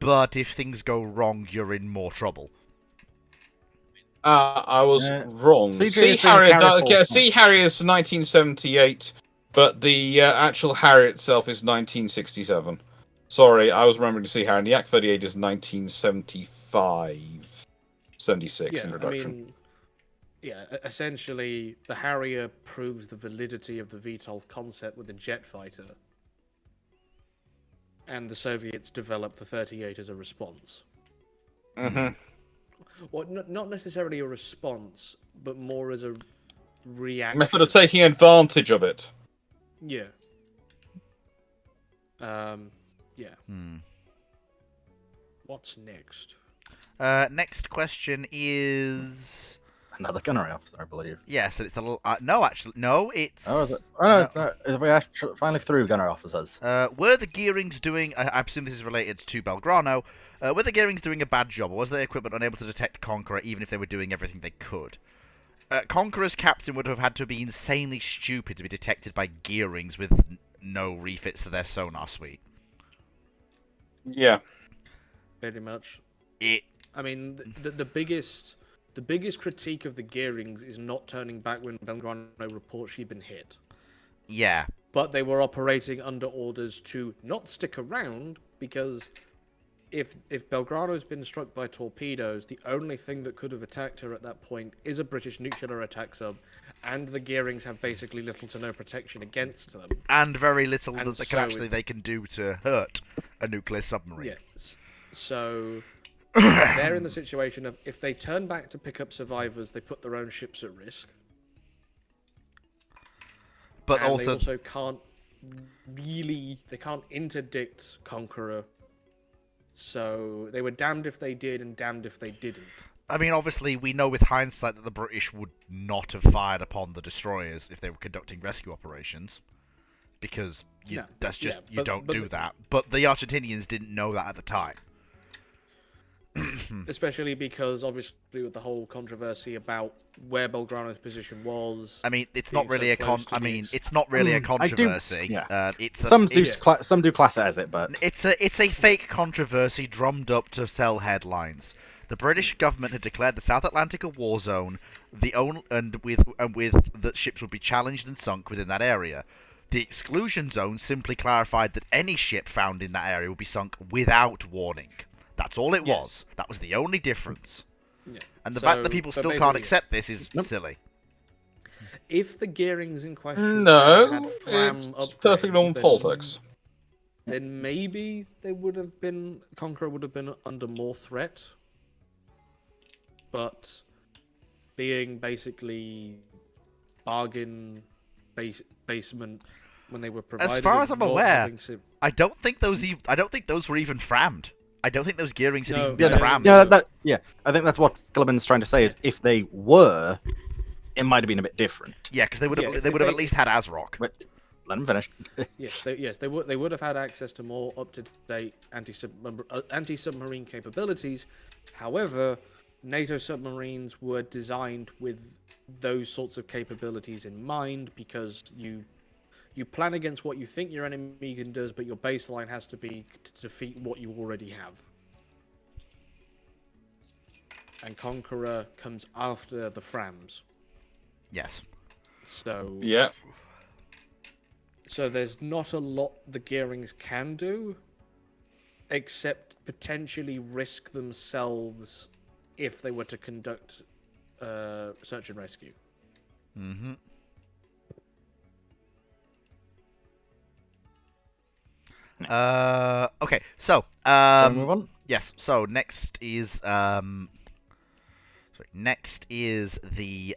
but if things go wrong, you're in more trouble. I was wrong. CJ Sea Harrier's 1978, But the actual Harrier itself is 1967. Sorry, I was remembering to see Harrier. The Yak 38 is 1975, 76 in production. Essentially, the Harrier proves the validity of the VTOL concept with the jet fighter, and the Soviets developed the 38 as a response. Mm-hmm. Well, not necessarily a response, but more as a reaction. Method of taking advantage of it. Yeah. Yeah. What's next? Next question is Another gunnery officer, I believe. yes, it's a little. No, actually, no. It's. Oh, is it? Oh, no. We actually finally through gunnery officers. Were the gearings doing? I presume this is related to Belgrano. Were the gearings doing a bad job, or was their equipment unable to detect Conqueror, even if they were doing everything they could? Conqueror's captain would have had to be insanely stupid to be detected by gearings with no refits to their sonar suite. Yeah. Pretty much. It. I mean, the biggest critique of the gearings is not turning back when Belgrano reports she'd been hit. Yeah. But they were operating under orders to not stick around, because if Belgrano's been struck by torpedoes, the only thing that could have attacked her at that point is a British nuclear attack sub, and the gearings have basically little to no protection against them. And very little And that they can do to hurt a nuclear submarine. Yes. So they're in the situation of, if they turn back to pick up survivors, they put their own ships at risk. But and also, they also can't interdict Conqueror. So they were damned if they did and damned if they didn't. I mean, obviously, we know with hindsight that the British would not have fired upon the destroyers if they were conducting rescue operations, because you don't do that. But the Argentinians didn't know that at the time. Especially because, obviously, with the whole controversy about where Belgrano's position was. I mean, it's not really it's not really a controversy. Some do class it as it, but it's a fake controversy drummed up to sell headlines. The British government had declared the South Atlantic a war zone, with that ships would be challenged and sunk within that area. The exclusion zone simply clarified that any ship found in that area would be sunk without warning. That's all it was. That was the only difference. Yeah. And the fact that people still can't accept this is silly. If the gearings in question had it's perfect normal politics, then maybe Conqueror would have been under more threat. But being basically bargain basement when they were provided, as far as I'm aware, I don't think those were even frammed. I don't think those gearings had even been frammed. I think that's what Gilliman's trying to say, is if they were, it might have been a bit different. Yeah, because they would have at least had ASROC. But let him finish. They would have had access to more up-to-date anti-submarine capabilities. However, NATO submarines were designed with those sorts of capabilities in mind, because you plan against what you think your enemy can do, but your baseline has to be to defeat what you already have. And Conqueror comes after the Frams. Yes. So yeah. So there's not a lot the gearings can do, except potentially risk themselves if they were to conduct search and rescue. Mm-hmm. Okay, so Shall we move on? Yes. So next is the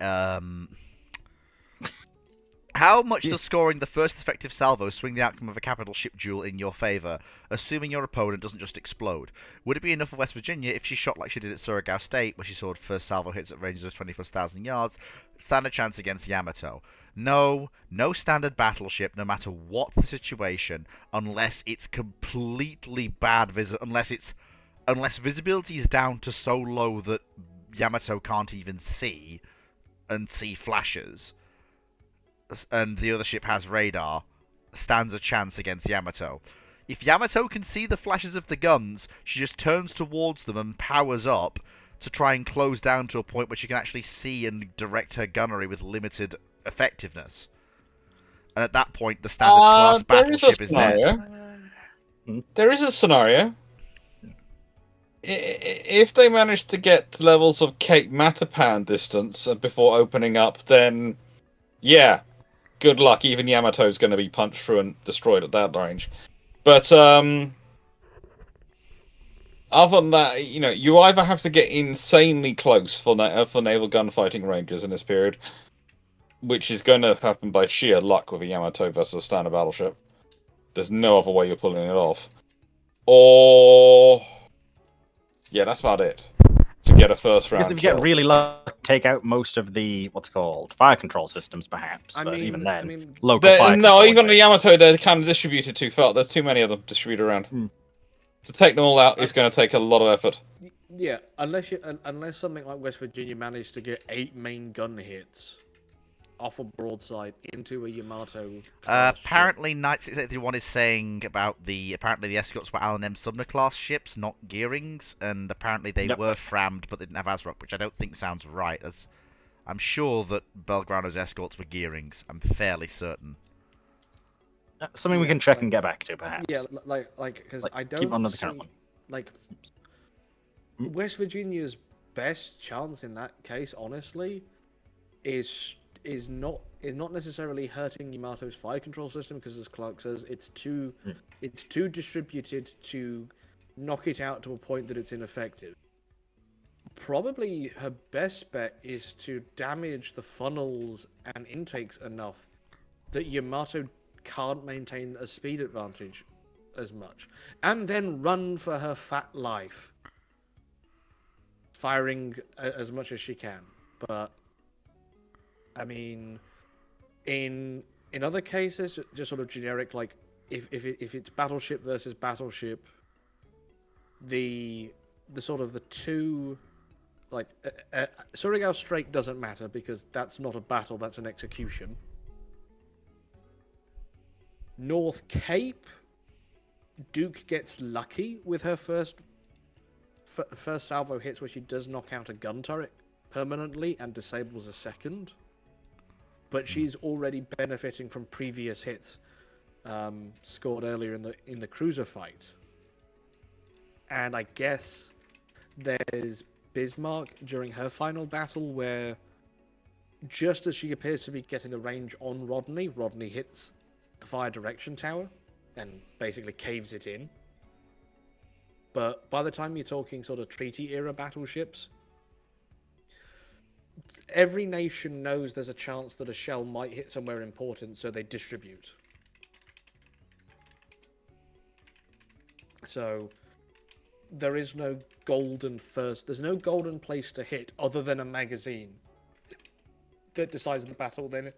how much does scoring the first effective salvo swing the outcome of a capital ship duel in your favor, assuming your opponent doesn't just explode? Would it be enough for West Virginia if she shot like she did at Surigao State, where she scored first salvo hits at ranges of 20,000+ yards? Standard chance against Yamato. No standard battleship, no matter what the situation, unless it's completely bad unless visibility is down to so low that Yamato can't even see, and see flashes, and the other ship has radar, stands a chance against Yamato. If Yamato can see the flashes of the guns, she just turns towards them and powers up to try and close down to a point where she can actually see and direct her gunnery with limited effectiveness. And at that point, the standard class battleship is dead. There is a scenario. If they manage to get to levels of Cape Matapan distance before opening up, then yeah, good luck. Even Yamato's going to be punched through and destroyed at that range. But other than that, you either have to get insanely close for naval gunfighting ranges in this period, which is going to happen by sheer luck with a Yamato versus a standard battleship. There's no other way you're pulling it off. Or yeah, that's about it. To get a first round. Because if you get really lucky, take out most of the fire control systems, perhaps. But even then, local fire. No, even the Yamato, they're kind of distributed too far. There's too many of them distributed around. To take them all out is going to take a lot of effort. Yeah, unless something like West Virginia managed to get 8 main gun hits off a broadside into a Yamato. Apparently, Knight 681 is saying about apparently the escorts were Allen M. Sumner class ships, not Gearings, and apparently they were frammed, but they didn't have ASROC, which I don't think sounds right. As I'm sure that Belgrano's escorts were Gearings. I'm fairly certain. Something we can check and get back to, perhaps. Yeah, because I don't keep on with the current one. West Virginia's best chance in that case, honestly, is not necessarily hurting Yamato's fire control system, because as Clark says, it's too distributed to knock it out to a point that it's ineffective. Probably her best bet is to damage the funnels and intakes enough that Yamato can't maintain a speed advantage as much, and then run for her fat life, firing as much as she can. But I mean, in other cases, just sort of generic, like if it's battleship versus battleship, the sort of the two, like Surigao Strait doesn't matter because that's not a battle, that's an execution. North Cape, Duke gets lucky with her first salvo hits, where she does knock out a gun turret permanently and disables a second. But she's already benefiting from previous hits scored earlier in the cruiser fight. And I guess there's Bismarck during her final battle, where just as she appears to be getting the range on Rodney hits the fire direction tower and basically caves it in. But by the time you're talking sort of treaty era battleships, every nation knows there's a chance that a shell might hit somewhere important, so they distribute. So there is no there's no golden place to hit other than a magazine that decides the battle then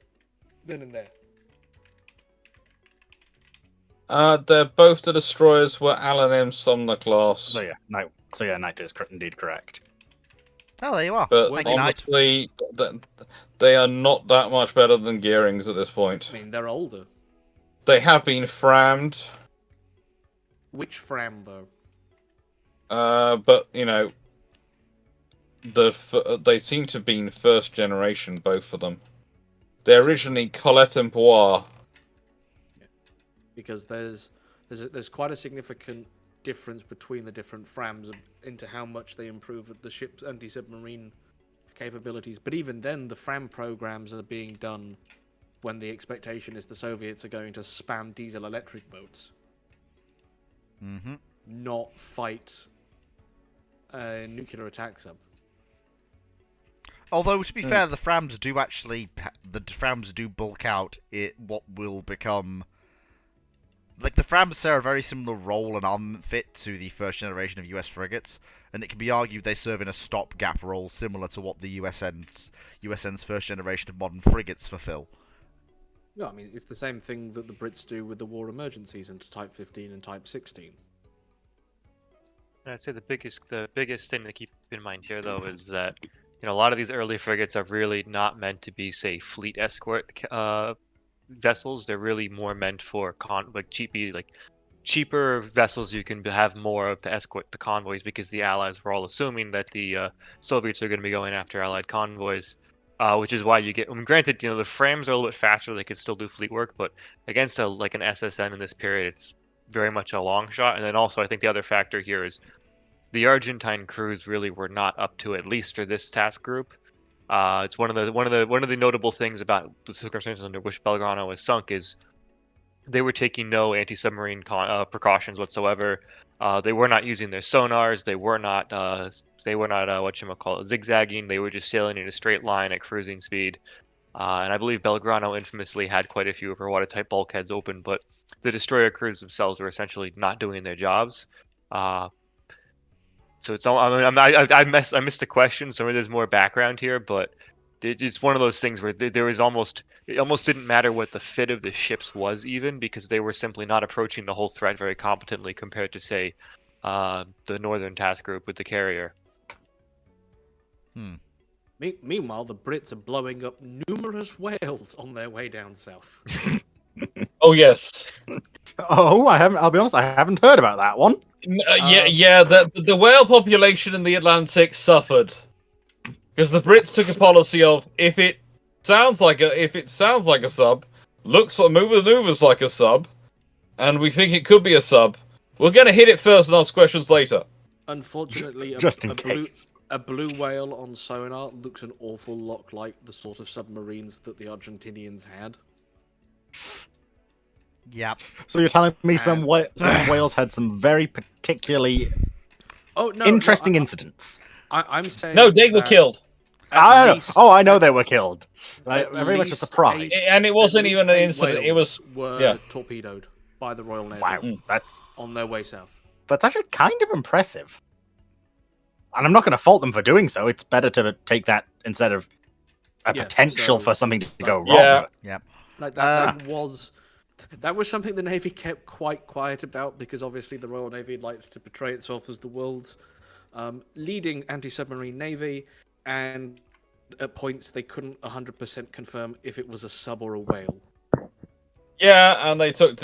and there. They're both the destroyers were Allen M. Sumner class. So yeah, Knight is indeed correct. Oh, there you are. But honestly, they are not that much better than Gearings at this point. I mean, they're older. They have been frammed. Which fram, though? But, they seem to have been first generation, both of them. They're originally Colette and Poir. Because there's quite a significant difference between the different frams into how much they improve the ship's anti-submarine capabilities. But even then, the fram programs are being done when the expectation is the Soviets are going to spam diesel-electric boats. Mm-hmm. Not fight a nuclear attack sub. Although, to be fair, the frams do bulk out what will become... Like, the frams serve a very similar role and armament fit to the first generation of US frigates, and it can be argued they serve in a stopgap role similar to what the USN's first generation of modern frigates fulfill. Yeah, I mean, it's the same thing that the Brits do with the war emergencies into Type 15 and Type 16. I'd say the biggest thing to keep in mind here, though, is that a lot of these early frigates are really not meant to be, say, fleet escort vessels. They're really more meant for cheaper vessels. You can have more of to escort the convoys, because the Allies were all assuming that the Soviets are going to be going after Allied convoys. which is why you get. I mean, granted, the frames are a little bit faster; they could still do fleet work, but against like an SSN in this period, it's very much a long shot. And then also, I think the other factor here is the Argentine crews really were not up to, at least for this task group. It's one of the notable things about the circumstances under which Belgrano was sunk is they were taking no anti-submarine precautions whatsoever. They were not using their sonars. They were not zigzagging. They were just sailing in a straight line at cruising speed. And I believe Belgrano infamously had quite a few of her watertight bulkheads open, but the destroyer crews themselves were essentially not doing their jobs. So it's all. I missed the question. So there's more background here, but it's one of those things where there was it almost didn't matter what the fit of the ships was, even because they were simply not approaching the whole threat very competently compared to, say, the Northern Task Group with the carrier. Meanwhile, the Brits are blowing up numerous whales on their way down south. Oh yes. Oh, I haven't. I'll be honest, I haven't heard about that one. Yeah. The whale population in the Atlantic suffered because the Brits took a policy of if it sounds like a sub, moves like a sub, and we think it could be a sub, we're gonna hit it first and ask questions later. Unfortunately, Just in case. A blue whale on sonar looks an awful lot like the sort of submarines that the Argentinians had. Yep. So you're telling me some whales had some very particularly interesting incidents? I'm saying No, they were killed. I know they were killed. Very much a surprise. And it wasn't even an incident. It was torpedoed by the Royal Navy. Wow, that's on their way south. That's actually kind of impressive. And I'm not going to fault them for doing so. It's better to take that instead of a potential for something to go wrong. Yeah. Like that was something the Navy kept quite quiet about because obviously the Royal Navy liked to portray itself as the world's leading anti-submarine navy, and at points they couldn't 100% confirm if it was a sub or a whale. Yeah, and they took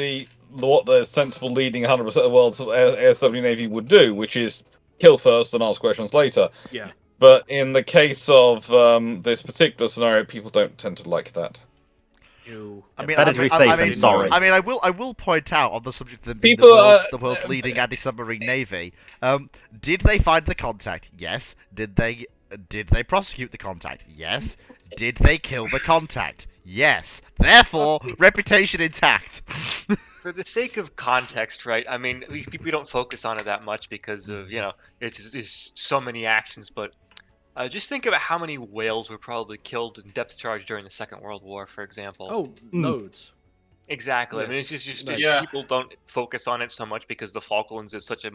what the sensible leading 100% of the world's air submarine navy would do, which is kill first and ask questions later. Yeah. But in the case of this particular scenario, people don't tend to like that. Better to be safe than sorry. I mean, I will point out on the subject of the world's leading anti-submarine navy. Did they find the contact? Yes. Did they prosecute the contact? Yes. Did they kill the contact? Yes. Therefore, reputation intact. For the sake of context, right? I mean, we don't focus on it that much because of it's so many actions, but. Just think about how many whales were probably killed in depth charge during the Second World War, for example. Oh, loads. Exactly. Yes. I mean, it's just people don't focus on it so much because the Falklands is such a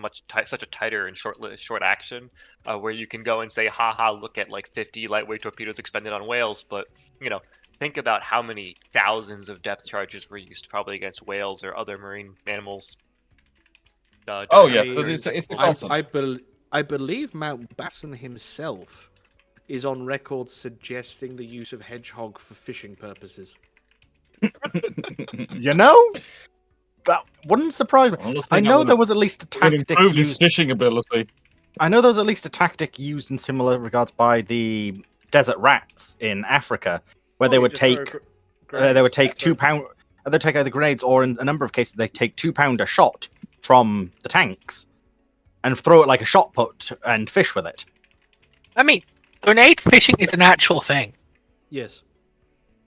tighter and short action, where you can go and say, "Ha, look at like 50 lightweight torpedoes expended on whales," but think about how many thousands of depth charges were used probably against whales or other marine animals. It's a constant. I believe Mountbatten himself is on record suggesting the use of hedgehog for fishing purposes. That wouldn't surprise me. I know there was at least a tactic improve his fishing ability. I know there was at least a tactic used in similar regards by the desert rats in Africa, where they would take 2 pound. They take either grenades or, in a number of cases, they take 2 pounder shot from the tanks and throw it like a shot put and fish with it. I mean, grenade fishing is an actual thing. Yes.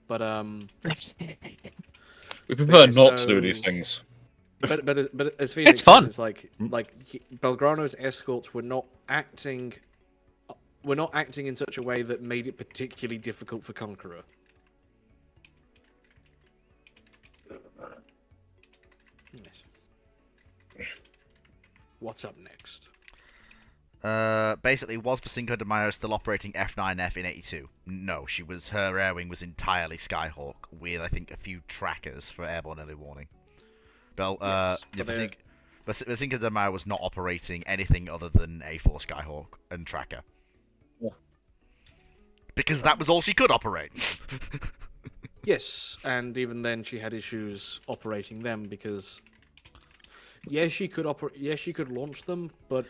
But we prefer not to do these things. But as Phoenix it's fun. Says, like Belgrano's escorts were not acting in such a way that made it particularly difficult for Conqueror. Yes. What's up next? Basically, was Cinco de Mayo still operating F9F in 82? No, her air wing was entirely Skyhawk, with I think a few trackers for airborne early warning. Cinco de Mayo was not operating anything other than A4 Skyhawk and tracker. Yeah. Because that was all she could operate. Yes, and even then she had issues operating them because she could launch them, but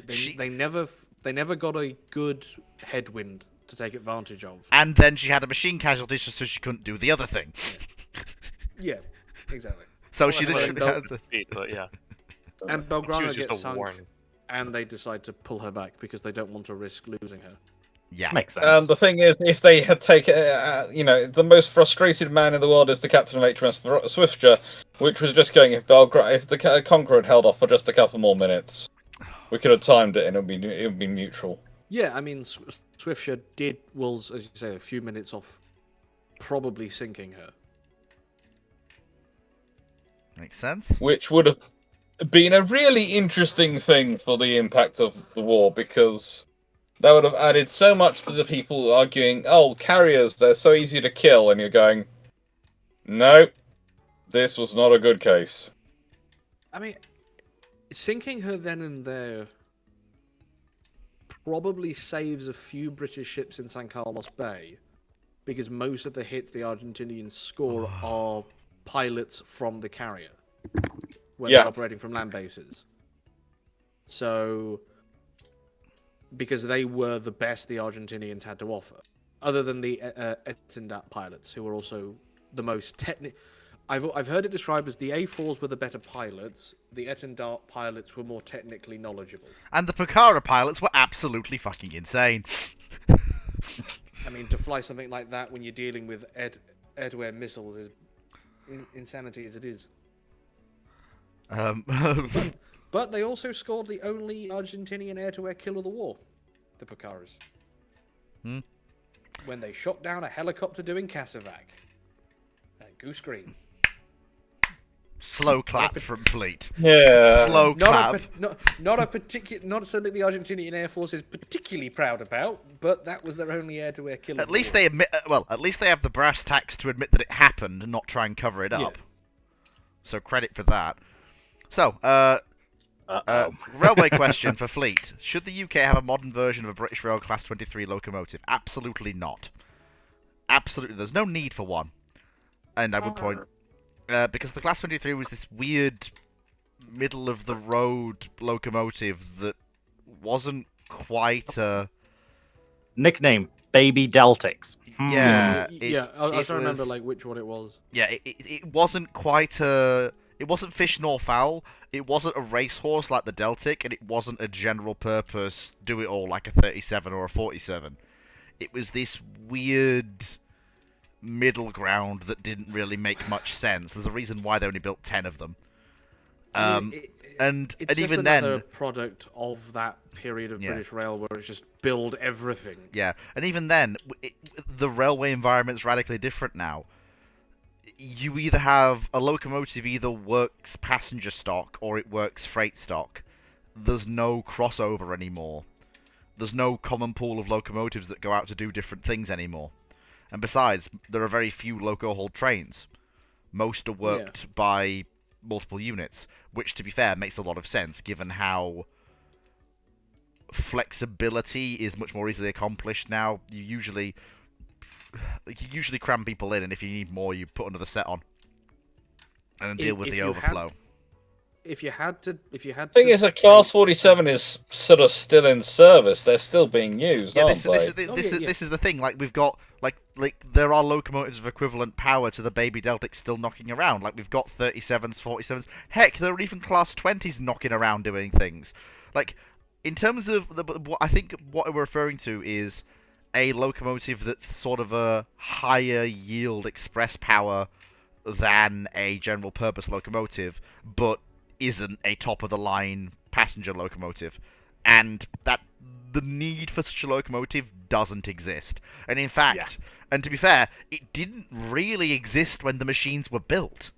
they never got a good headwind to take advantage of. And then she had a machine casualty just so she couldn't do the other thing. Yeah, exactly. So Well, she that's literally what had the... But yeah, And she Belgrano was just gets a sunk, warning. and they decide to pull her back because they don't want to risk losing her. Yeah. Makes sense. And the thing is, if they had taken, the most frustrated man in the world is the captain of HMS Swifter, which was just going, if the Conqueror had held off for just a couple more minutes, we could have timed it and it would be neutral. Yeah, I mean, Swiftsure was, as you say, a few minutes off probably sinking her. Makes sense. Which would have been a really interesting thing for the impact of the war, because that would have added so much to the people arguing, oh, carriers, they're so easy to kill, and you're going, no, this was not a good case. I mean, sinking her then and there probably saves a few British ships in San Carlos Bay, because most of the hits the Argentinians score are pilots from the carrier when they're operating from land bases. So, because they were the best the Argentinians had to offer, other than the Etendat pilots, who were also the most technical. I've heard it described as the A4s were the better pilots, the Etendat pilots were more technically knowledgeable. And the Pucara pilots were absolutely fucking insane. I mean, to fly something like that when you're dealing with air-to-air missiles is insanity as it is. But they also scored the only Argentinian air-to-air kill of the war, the Pucaras. When they shot down a helicopter doing Cassavac. And goose green. Slow clap from Fleet. Yeah. Slow clap. Not something the Argentinian Air Force is particularly proud about, but that was their only air-to-air kill. At least they admit. At least they have the brass tacks to admit that it happened and not try and cover it up. Yeah. So credit for that. So, railway question for Fleet: should the UK have a modern version of a British Rail Class 23 locomotive? Absolutely not. Absolutely, there's no need for one. And I would point. Because the Class 23 was this weird, middle-of-the-road locomotive that wasn't quite a... Nickname, Baby Deltics. Yeah. I was trying to remember which one it was. Yeah, it wasn't quite a... It wasn't fish nor fowl, it wasn't a racehorse like the Deltic, and it wasn't a general-purpose do-it-all like a 37 or a 47. It was this weird... middle ground that didn't really make much sense. There's a reason why they only built 10 of them. And just even another then, product of that period of British Rail where it's just build everything. Yeah, and even then, the railway environment's radically different now. You either have a locomotive either works passenger stock or it works freight stock. There's no crossover anymore. There's no common pool of locomotives that go out to do different things anymore. And besides, there are very few loco-hauled trains. Most are worked by multiple units, which, to be fair, makes a lot of sense, given how flexibility is much more easily accomplished now. You usually cram people in, and if you need more, you put another set on, and then deal with the overflow. If you had to, the thing is that Class 47 is sort of still in service. They're still being used, aren't they? This is the thing. We've got there are locomotives of equivalent power to the Baby Deltic still knocking around. We've got 37s, 47s. Heck, there are even Class 20s knocking around doing things. In terms of I think what we're referring to is a locomotive that's sort of a higher yield express power than a general purpose locomotive, but isn't a top-of-the-line passenger locomotive, and that the need for such a locomotive doesn't exist. And in fact, and to be fair, it didn't really exist when the machines were built.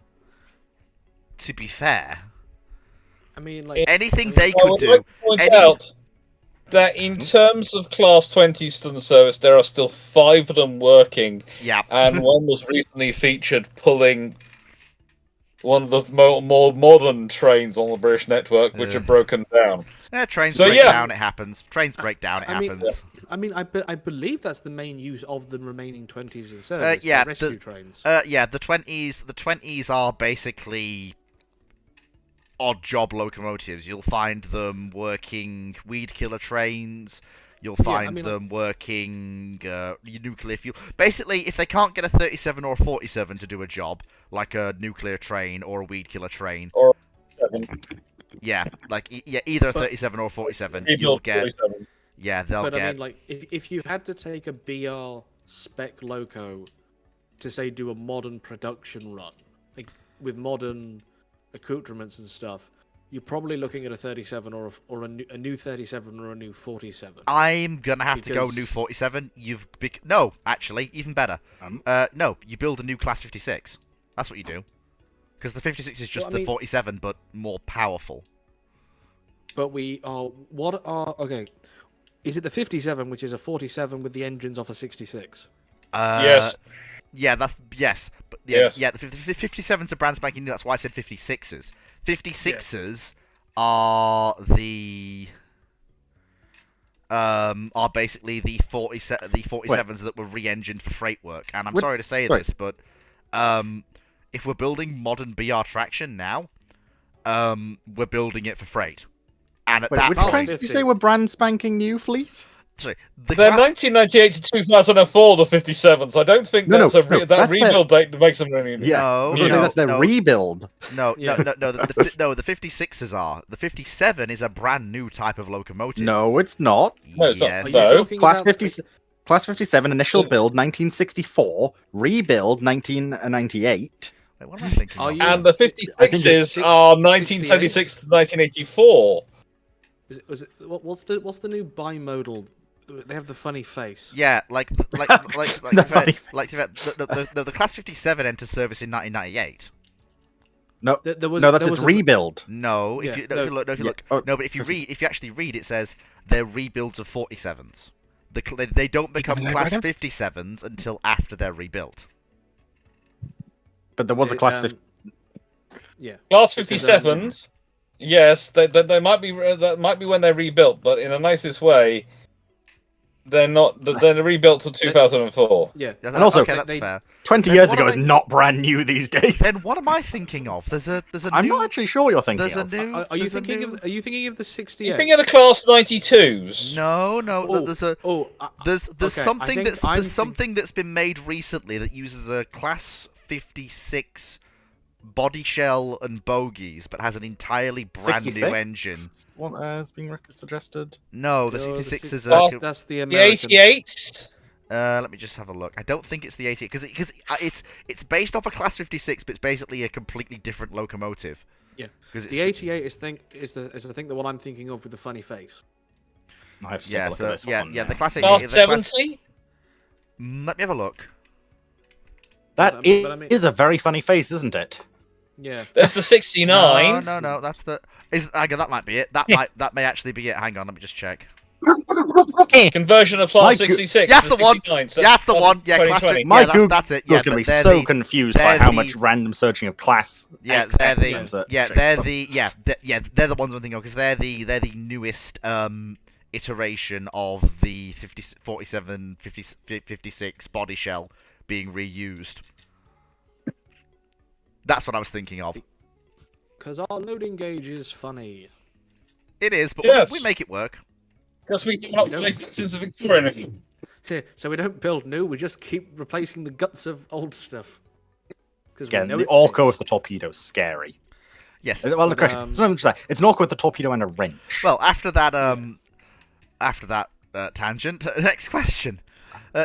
To be fair. I mean, anything they could do... point out that in terms of Class 20s still in service, there are still 5 of them working, and one was recently featured pulling... one of the more modern trains on the British network, which are broken down. Trains break down, it happens. Trains break down, it happens. I believe that's the main use of the remaining 20s in service. Rescue trains. The 20s are basically odd job locomotives. You'll find them working weed killer trains. You'll Yeah, find I mean, them working nuclear fuel. Basically, if they can't get a 37 or a 47 to do a job, like a nuclear train or a weed killer train, Or 7. yeah, like either a But- 37 or a 47, Rebuild you'll get. 47s. Yeah, they'll But get. I mean, like, if you had to take a BR spec loco to say do a modern production run, like with modern accoutrements and stuff, you're probably looking at a 37 or a new 37 or a new 47. I'm gonna have to go new Because- 47. No, actually, even better. Um? No, you build a new class 56. That's what you do. Because the 56 is just Well, I the mean- 47, but more powerful. But okay? Is it the 57, which is a 47 with the engines off a 66? Yes. Yeah, yes. But Yes. yeah, the 57s are brand spanking new. That's why I said 56s. 56s are are basically the 47s that were re-engined for freight work. And I'm sorry to say this, but if we're building modern BR traction now, we're building it for freight. And at Wait, that which point, trains did you say were brand spanking new, Fleet? sorry, They're 1998 to 2004, the 57s. I don't think No, that's no, that no, that's rebuild date makes them really new. Yeah, No, because no, that's their no. rebuild. No, Yeah. no. The 56s are. The 57 is a brand new type of locomotive. No, it's not. No, it's not. Yes. Are you No. talking Class about 50, Class 57 initial build 1964, rebuild 1998. Wait, what am I thinking Are of? you- And the I think 56s it's are 1976 to 1984. What's the new bimodal? They have the funny face. Yeah, like The funny the Class 57 entered service in 1998. No, There was, no, that's there its was a- rebuild. No, Yeah, if you no. look, Oh, no, but if you 50 actually read, it says they're rebuilds of 47s. They don't become can I Class read 57s until after they're rebuilt. But there was a Class 50. Yeah. Class Because, 57s, yes, they might be that might be when they're rebuilt, but in the nicest way, they're not. They're rebuilt to 2004. Yeah. And also- okay, that's they- fair. 20 Then years what ago am is I- not brand new these days. Then what am I thinking of? There's a I'm new. not actually sure you're thinking There's a of. new. Are you there's a thinking new- of? Are you thinking of the 68? You think of the Class 92s? No, no. Oh, There's a. oh, There's okay, I something think that's I'm there's think- something that's been made recently that uses a Class 56 body shell and bogies, but has an entirely brand 66? new engine. What is being suggested? No, the No, 66 is Well, a. That's the The American. 88s? Let me just have a look. I don't think it's the 88 because it's based off a Class 56, but it's basically a completely different locomotive. Yeah. 'Cause it's, The 88 is I think the one I'm thinking of with the funny face. I have to take Yeah, a look so at this yeah, one yeah. now. The Class Class 88. 70? Let me have a look. That But is I mean- a very funny face, isn't it? Yeah. There's the 69. No. That's the. Hang on, that might be it. That may actually be it. Hang on, let me just check. Conversion of My Class go- 66. That's to the one. 69, so That's the one. Yeah, Class 2020. 50. My Yeah, that's it. I Yeah, was going to be but they're so the- confused by they're how the- much random searching of class. Yeah, X, they're X, the I'm searching. they're the ones I'm thinking of because they're the newest iteration of the 47 56 body shell being reused. That's what I was thinking of. Because our loading gauge is funny. It is, but Yes. we make it work. Because we cannot place it since the Victorian. So we don't build new, we just keep replacing the guts of old stuff. Because Again, the Orco with the torpedo is scary. Yes. Well, But, the question. Sometimes it's an Orco with the torpedo and a wrench. Well, after that tangent, next question.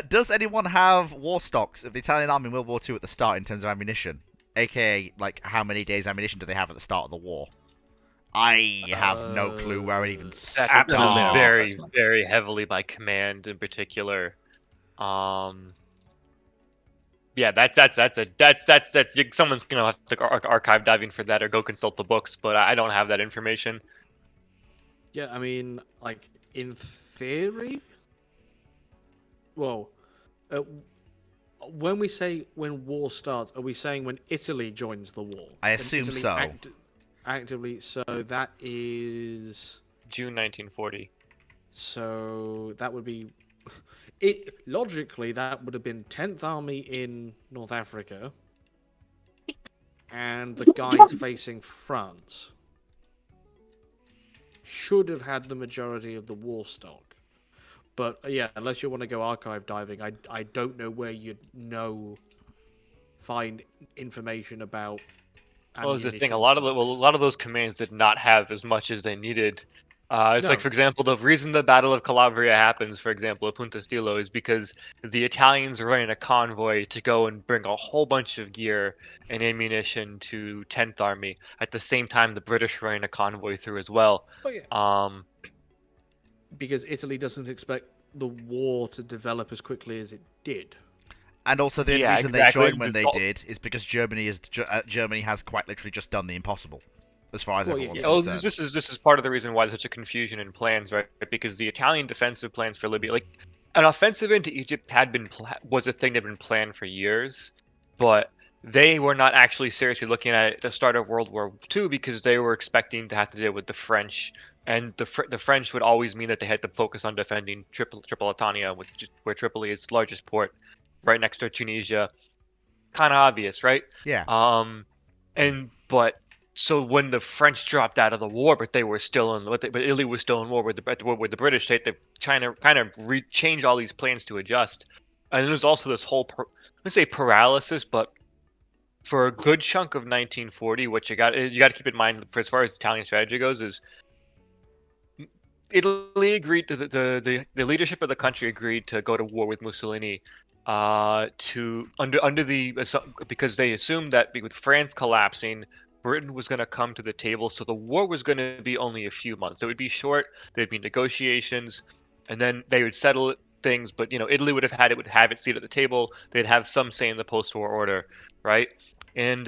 Does anyone have war stocks of the Italian army in World War II at the start in terms of ammunition? AKA, like, how many days ammunition do they have at the start of the war? I have no clue where it even That's Absolutely starts. not. very, very heavily by command in particular. Yeah, that's someone's gonna have to archive diving for that or go consult the books, but I don't have that information. Yeah, I mean, like, in theory? Well, when we say when war starts, are we saying when Italy joins the war? I When assume Italy so. Actively, so that is... June 1940. So that would be... Logically, that would have been 10th Army in North Africa, and the guys facing France should have had the majority of the war stock. But yeah, unless you want to go archive diving, I don't know where you'd find information about. Well, was the thing. A ammunition lot of a stocks. lot of those commands did not have as much as they needed. It's like, No. for example, the reason the Battle of Calabria happens, for example, at Punta Stilo, is because the Italians are running a convoy to go and bring a whole bunch of gear and ammunition to 10th Army. At the same time, the British are running a convoy through as well. Oh yeah. Because Italy doesn't expect the war to develop as quickly as it did. And also, the Yeah, reason exactly. they joined when they did is because Germany has quite literally just done the impossible, as far as Well, everyone's yeah. Oh, concerned. this is part of the reason why there's such a confusion in plans, right? Because the Italian defensive plans for Libya, like an offensive into Egypt, was a thing that had been planned for years, but they were not actually seriously looking at it at the start of World War II because they were expecting to have to deal with the French, and the French would always mean that they had to focus on defending Tripolitania, where Tripoli is the largest port, right next to Tunisia. Kind of obvious, right? Yeah. But so when the French dropped out of the war, but they were still in, but Italy was still in war with the British. They trying to kind of change all these plans to adjust, and there's also this whole, let's say paralysis, but for a good chunk of 1940, what you got to keep in mind for as far as Italian strategy goes is Italy agreed to the leadership of the country agreed to go to war with Mussolini because they assumed that with France collapsing, Britain was going to come to the table, so the war was going to be only a few months. It would be short. There'd be negotiations, and then they would settle things. But Italy would have its seat at the table. They'd have some say in the post-war order, right? And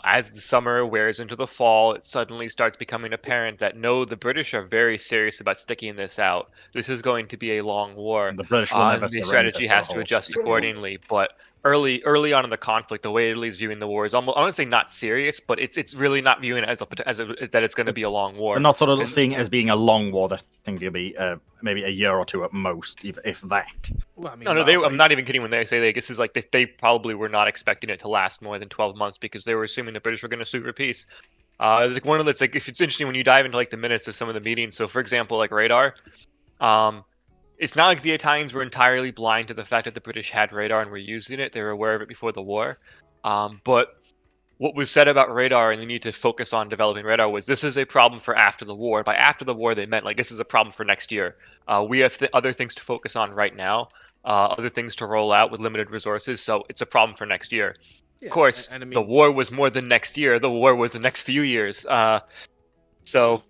as the summer wears into the fall, it suddenly starts becoming apparent that no, the British are very serious about sticking this out. This is going to be a long war, And the British will never and the surrender strategy to a has to horse. adjust accordingly. But early on in the conflict, the way Italy's viewing the war is almost, I wouldn't say not serious, but it's really not viewing it as that it's going to be a long war. They're not sort of seeing it as being a long war. They think it'll be maybe a year or two at most, if that. Well, I mean, No, I'm not even kidding when they say this is like they probably were not expecting it to last more than 12 months because they were assuming the British were going to sue for peace. It's like one of the, it's like, if it's interesting when you dive into like the minutes of some of the meetings. So for example, like radar, it's not like the Italians were entirely blind to the fact that the British had radar and were using it. They were aware of it before the war. But what was said about radar and the need to focus on developing radar was this is a problem for after the war. By after the war, they meant like this is a problem for next year. We have other things to focus on right now, other things to roll out with limited resources. So it's a problem for next year. yeah, Of course, and I mean, the war was more than next year. The war was the next few years. So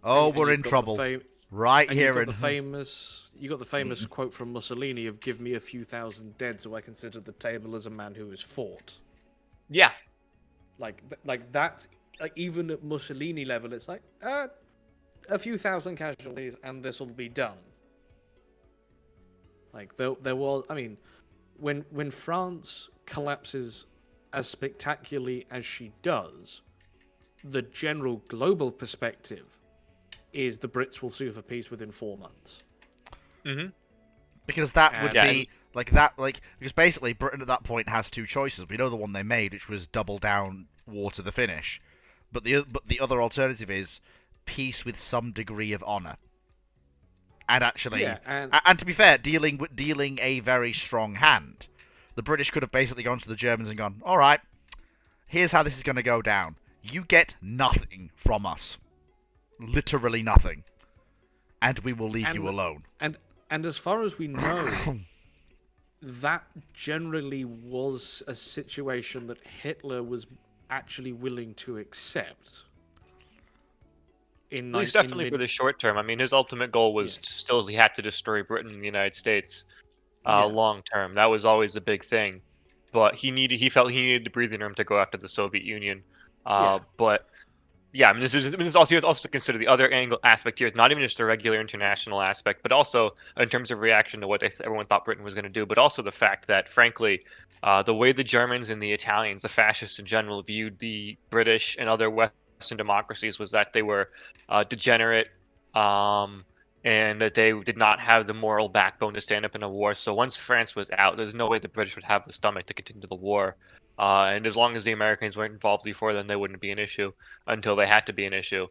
Oh, and we're you've in got the trouble. Right and here you in. got the famous quote from Mussolini of "Give me a few thousand dead, so I consider the table as a man who has fought." yeah, Like that. Like even at Mussolini level, it's like a few thousand casualties, and this will be done. Like there was, I mean, when France collapses as spectacularly as she does, the general global perspective is the Brits will sue for peace within 4 months. mm-hmm. Because that would And- be because basically Britain at that point has two choices. We know the one they made, which was double down war to the finish, but the other alternative is peace with some degree of honor. And actually, Yeah, and to be fair, dealing a very strong hand. The British could have basically gone to the Germans and gone, "All right, here's how this is going to go down. You get nothing from us, literally nothing, and we will leave you alone." And as far as we know, that generally was a situation that Hitler was actually willing to accept. At least definitely for the short term. I mean, his ultimate goal was still he had to destroy Britain and the United States long term. That was always the big thing. But he felt he needed the breathing room to go after the Soviet Union. But yeah, I mean, it's also you have to also consider the other aspect here is not even just the regular international aspect, but also in terms of reaction to what everyone thought Britain was going to do, but also the fact that, frankly, the way the Germans and the Italians, the fascists in general, viewed the British and other Western democracies was that they were degenerate and that they did not have the moral backbone to stand up in a war. So once France was out, there's no way the British would have the stomach to continue the war. And as long as the Americans weren't involved before then, they wouldn't be an issue until they had to be an issue.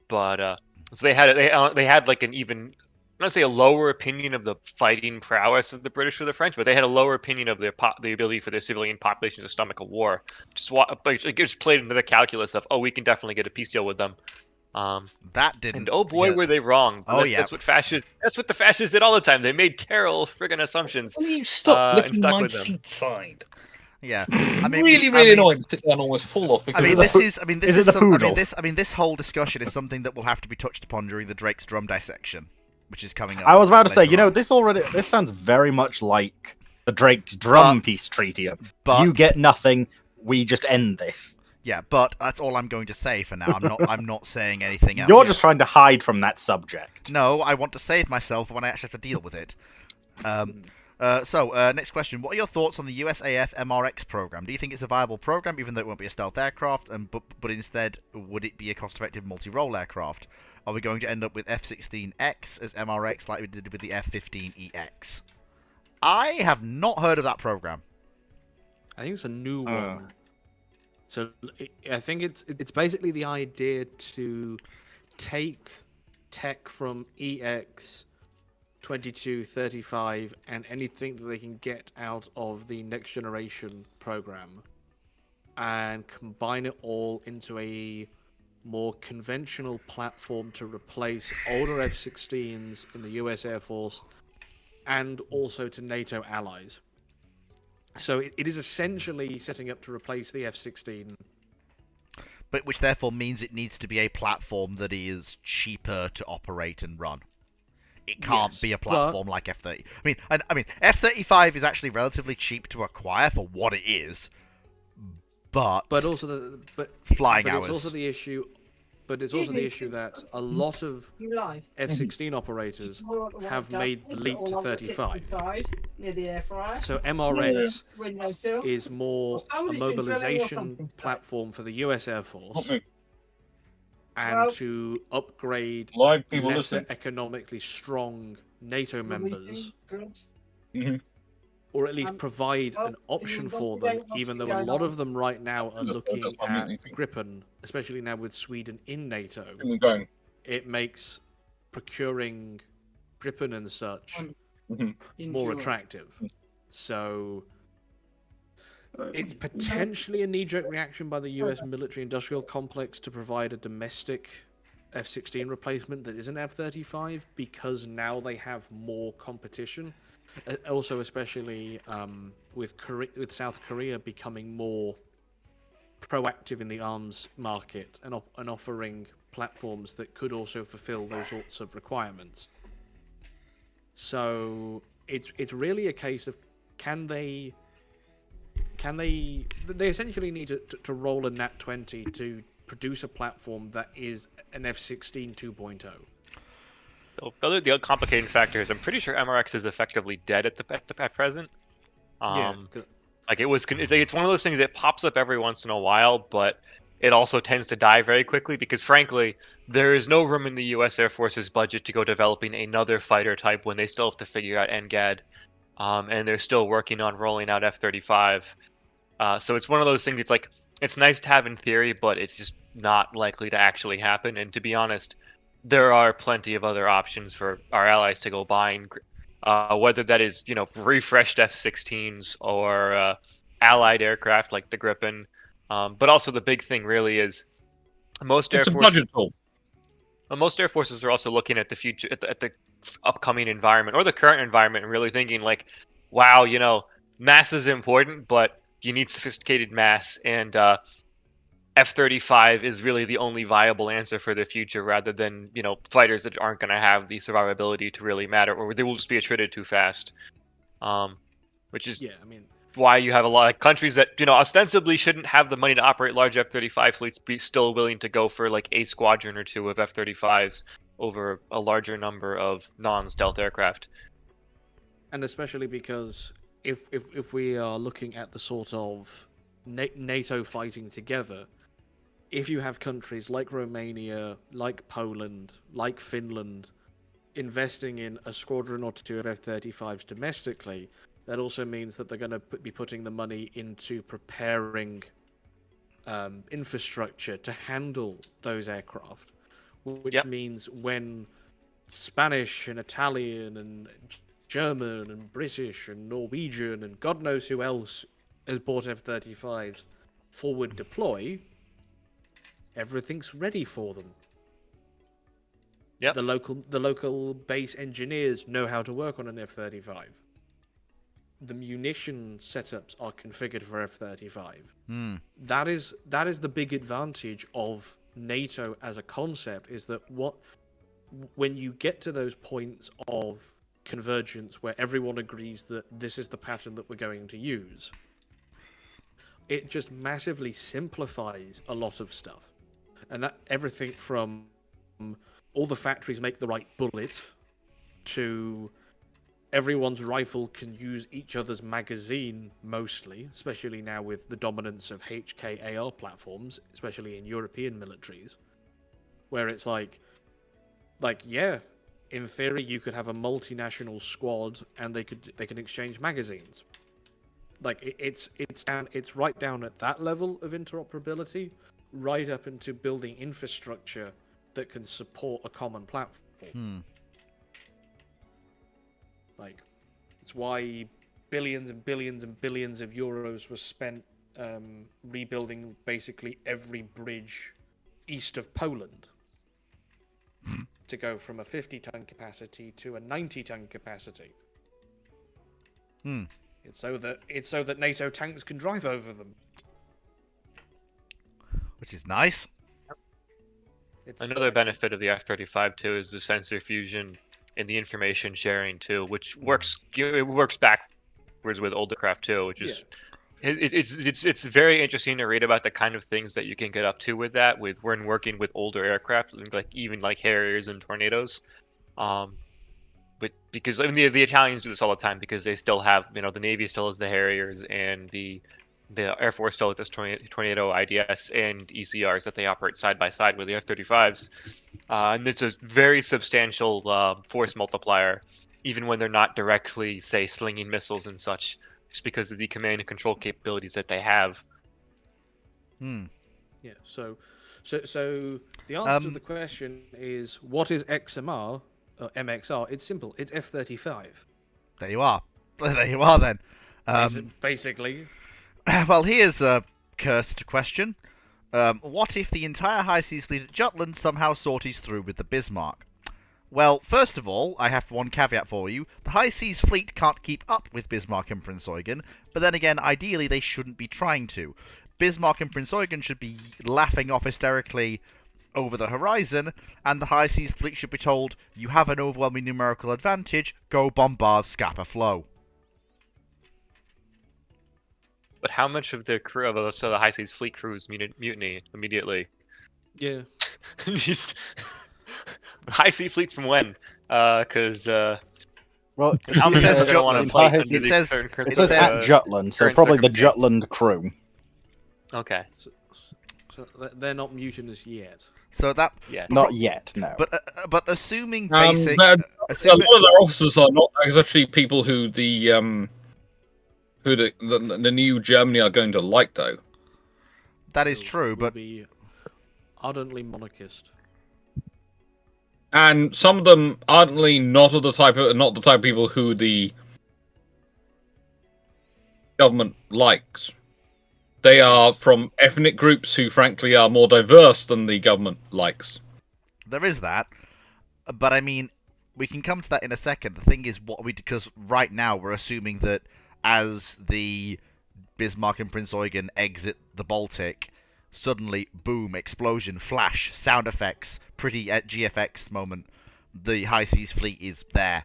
But so they had like an even not say a lower opinion of the fighting prowess of the British or the French, but they had a lower opinion of the ability for their civilian population to stomach a war. It just played into the calculus of, we can definitely get a peace deal with them. That didn't. And oh boy, were they wrong. That's what the fascists did all the time. They made terrible friggin' assumptions. Will you stop licking stuck my with them. seat side? Yeah, I mean, really annoying to sit there and almost fall off. Because this whole discussion is something that will have to be touched upon during the Drake's drum dissection, which is coming up. I was about to say, this sounds very much like the Drake's drum peace treaty. But you get nothing, we just end this. Yeah, but that's all I'm going to say for now. I'm not saying anything else. You're just trying to hide from that subject. No, I want to save myself when I actually have to deal with it. Next question. What are your thoughts on the USAF MRX program? Do you think it's a viable program, even though it won't be a stealth aircraft, but instead, would it be a cost-effective multi-role aircraft? Are we going to end up with F-16X as MRX like we did with the F-15EX? I have not heard of that program. I think it's a new one. So I think it's basically the idea to take tech from EX, 22, 35, and anything that they can get out of the next generation program, and combine it all into a more conventional platform to replace older F-16s in the US Air Force, and also to NATO allies. So it is essentially setting up to replace the F-16. But which therefore means it needs to be a platform that is cheaper to operate and run. It can't be a platform like F-30. I mean, F-35 is actually relatively cheap to acquire for what it is, but also flying hours. It's also the issue. But it's also the issue that a lot of F-16 operators have made the leap to 35. So MRX is more a mobilization platform for the US Air Force and to upgrade lesser economically strong NATO members. Or at least provide an option for them, even though a lot of them right now are looking at Gripen, especially now with Sweden in NATO. It makes procuring Gripen and such more attractive. So it's potentially a knee-jerk reaction by the US military-industrial complex to provide a domestic F-16 replacement that isn't F-35, because now they have more competition. Also, especially with South Korea becoming more proactive in the arms market and offering platforms that could also fulfill those sorts of requirements. So it's really a case of can they essentially need to roll a NAT-20 to produce a platform that is an F-16 2.0. The other complicating factor is I'm pretty sure MRX is effectively dead at present. It's one of those things that pops up every once in a while, but it also tends to die very quickly because, frankly, there is no room in the U.S. Air Force's budget to go developing another fighter type when they still have to figure out NGAD, and they're still working on rolling out F-35. So it's one of those things. It's like it's nice to have in theory, but it's just not likely to actually happen. And to be honest, there are plenty of other options for our allies to go buying, whether that is, refreshed F-16s or allied aircraft like the Gripen. But also the big thing really is most air forces are also looking at the future, at the upcoming environment or the current environment, and really thinking like, wow, mass is important, but you need sophisticated mass, and F-35 is really the only viable answer for the future, rather than fighters that aren't going to have the survivability to really matter, or they will just be attrited too fast. Which is why you have a lot of countries that ostensibly shouldn't have the money to operate large F-35 fleets, be still willing to go for like a squadron or two of F-35s over a larger number of non-stealth aircraft. And especially because if we are looking at the sort of NATO fighting together, if you have countries like Romania, like Poland, like Finland, investing in a squadron or two of F-35s domestically, that also means that they're going to be putting the money into preparing infrastructure to handle those aircraft, which means when Spanish and Italian and German and British and Norwegian and God knows who else has bought F-35s forward deploy, everything's ready for them. Yep. The local base engineers know how to work on an F-35. The munition setups are configured for F-35. That is the big advantage of NATO as a concept, is that when you get to those points of convergence where everyone agrees that this is the pattern that we're going to use, it just massively simplifies a lot of stuff. And that everything from all the factories make the right bullet to everyone's rifle can use each other's magazine mostly, especially now with the dominance of HK-AR platforms, especially in European militaries, where it's like, yeah, in theory you could have a multinational squad and they can exchange magazines. Like it's right down at that level of interoperability, right up into building infrastructure that can support a common platform. Like, it's why billions and billions and billions of euros was spent rebuilding basically every bridge east of Poland to go from a 50-ton capacity to a 90-ton capacity. It's so that NATO tanks can drive over them. Which is nice. Another benefit of the F-35 too is the sensor fusion and the information sharing too, which works. It works backwards with older craft too, which is it's very interesting to read about the kind of things that you can get up to with that. When working with older aircraft, even like Harriers and Tornadoes. But because the Italians do this all the time because they still have, the Navy still has the Harriers and the Air Force still has Tornado IDS and ECRs that they operate side by side with the F-35s. And it's a very substantial force multiplier, even when they're not directly, say, slinging missiles and such, just because of the command and control capabilities that they have. Yeah, so the answer to the question is, what is XMR? MXR, it's simple. It's F-35. There you are. There you are, then. Basically. Well, here's a cursed question. What if the entire High Seas fleet at Jutland somehow sorties through with the Bismarck? Well, first of all, I have one caveat for you. The High Seas fleet can't keep up with Bismarck and Prince Eugen, but then again, ideally they shouldn't be trying to. Bismarck and Prince Eugen should be laughing off hysterically over the horizon, and the High Seas fleet should be told, you have an overwhelming numerical advantage, go bombard Scapa Flow. But how much of the crew of the High Seas fleet crews mutiny immediately? Yeah. High Sea fleets from when? Because well, how many people are going to want to fight under it the says at Jutland, so probably the Jutland crew. Okay. So they're not mutinous yet. So that not yet, no. But assuming basic, a lot of their officers are not actually people who the new Germany are going to like, though. That is true, but be ardently monarchist. And some of them ardently not the type of people who the government likes. They are from ethnic groups who, frankly, are more diverse than the government likes. There is that, but I mean, we can come to that in a second. The thing is, because right now we're assuming that as the Bismarck and Prince Eugen exit the Baltic, suddenly, boom, explosion, flash, sound effects, pretty GFX moment, the High Seas fleet is there.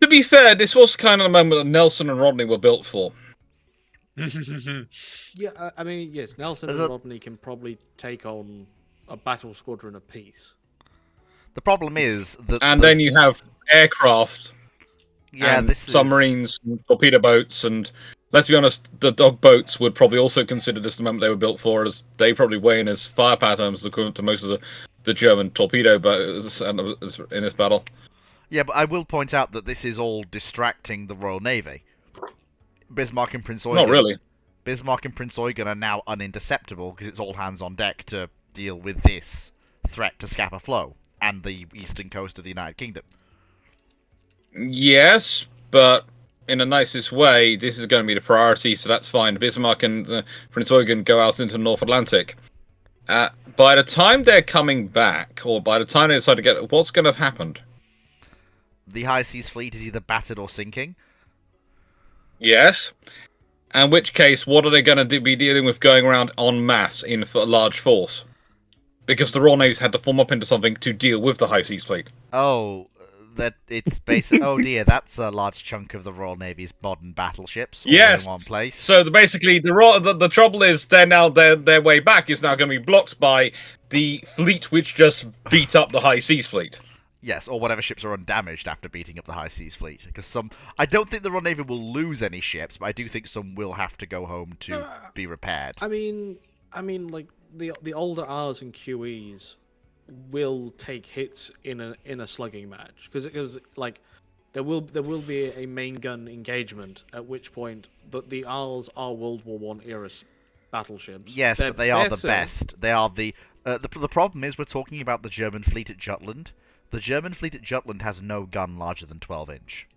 To be fair, this was kind of the moment that Nelson and Rodney were built for. Yeah, I mean, yes, Nelson and Rodney can probably take on a battle squadron apiece. The problem is that... And then you have aircraft, and submarines, and torpedo boats, and let's be honest, the dog boats would probably also consider this the moment they were built for, as they probably weigh in as firepower terms equivalent to most of the German torpedo boats in this battle. Yeah, but I will point out that this is all distracting the Royal Navy. Bismarck and Prince Eugen. Not really. Bismarck and Prince Eugen are now uninterceptable because it's all hands on deck to deal with this threat to Scapa Flow. and the eastern coast of the United Kingdom. Yes, but in the nicest way, this is going to be the priority, so that's fine. Bismarck and Prince Eugen go out into the North Atlantic. By the time they're coming back, or by the time they decide to get, what's going to have happened? The High Seas Fleet is either battered or sinking. Yes. In which case, what are they going to be dealing with going around en masse in a large force? Because the Royal Navy's had to form up into something to deal with the High Seas Fleet. Oh, that it's basic. Oh dear, that's a large chunk of the Royal Navy's modern battleships. All Yes. in one place. So basically, the trouble is, their way back is now going to be blocked by the fleet which just beat up the High Seas Fleet. Yes, or whatever ships are undamaged after beating up the High Seas Fleet. Because I don't think the Royal Navy will lose any ships, but I do think some will have to go home to be repaired. I mean, like the older R's and QEs will take hits in a slugging match because like there will be a main gun engagement, at which point the R's are World War I era battleships. Yes, but they are the best. They are the problem is we're talking about the German fleet at Jutland. The German fleet at Jutland has no gun larger than 12-inch,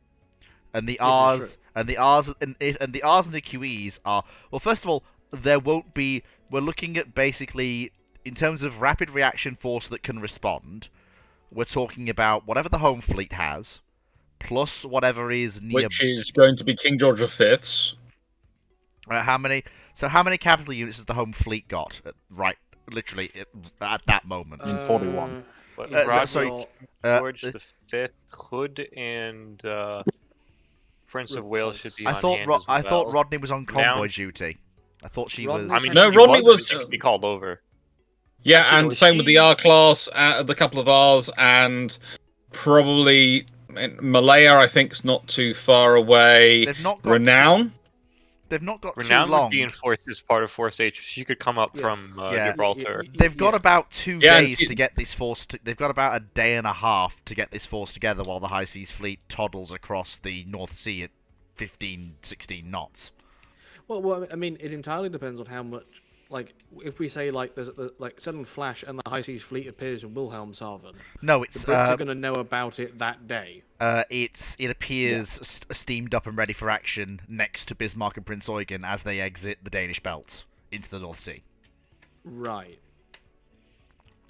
and the R's and the R's and the QEs are, well. First of all, there won't be. We're looking at basically in terms of rapid reaction force that can respond. We're talking about whatever the home fleet has, plus whatever is near. Which is going to be King George V's. How many capital units has the home fleet got? Literally at that moment. In 41. Sorry, George V, Hood, and Prince of Wales should be on hand as well. I thought Rodney was on convoy duty. I thought she was. I mean, no, Rodney was be called over. Yeah, and same with the R class, the couple of R's, and probably Malaya. I think is not too far away. They've not got Renown. They've not got Renown too long. would be enforced as part of Force H. She could come up from Gibraltar. They've got about 2 days to get this force. They've got about a day and a half to get this force together while the High Seas Fleet toddles across the North Sea at 15, 16 knots. Well, I mean, it entirely depends on how much. Like, if we say like there's like sudden flash and the High Seas Fleet appears in Wilhelmshaven. No, it's the Brits are going to know about it that day. It appears steamed up and ready for action next to Bismarck and Prince Eugen as they exit the Danish belt into the North Sea. Right.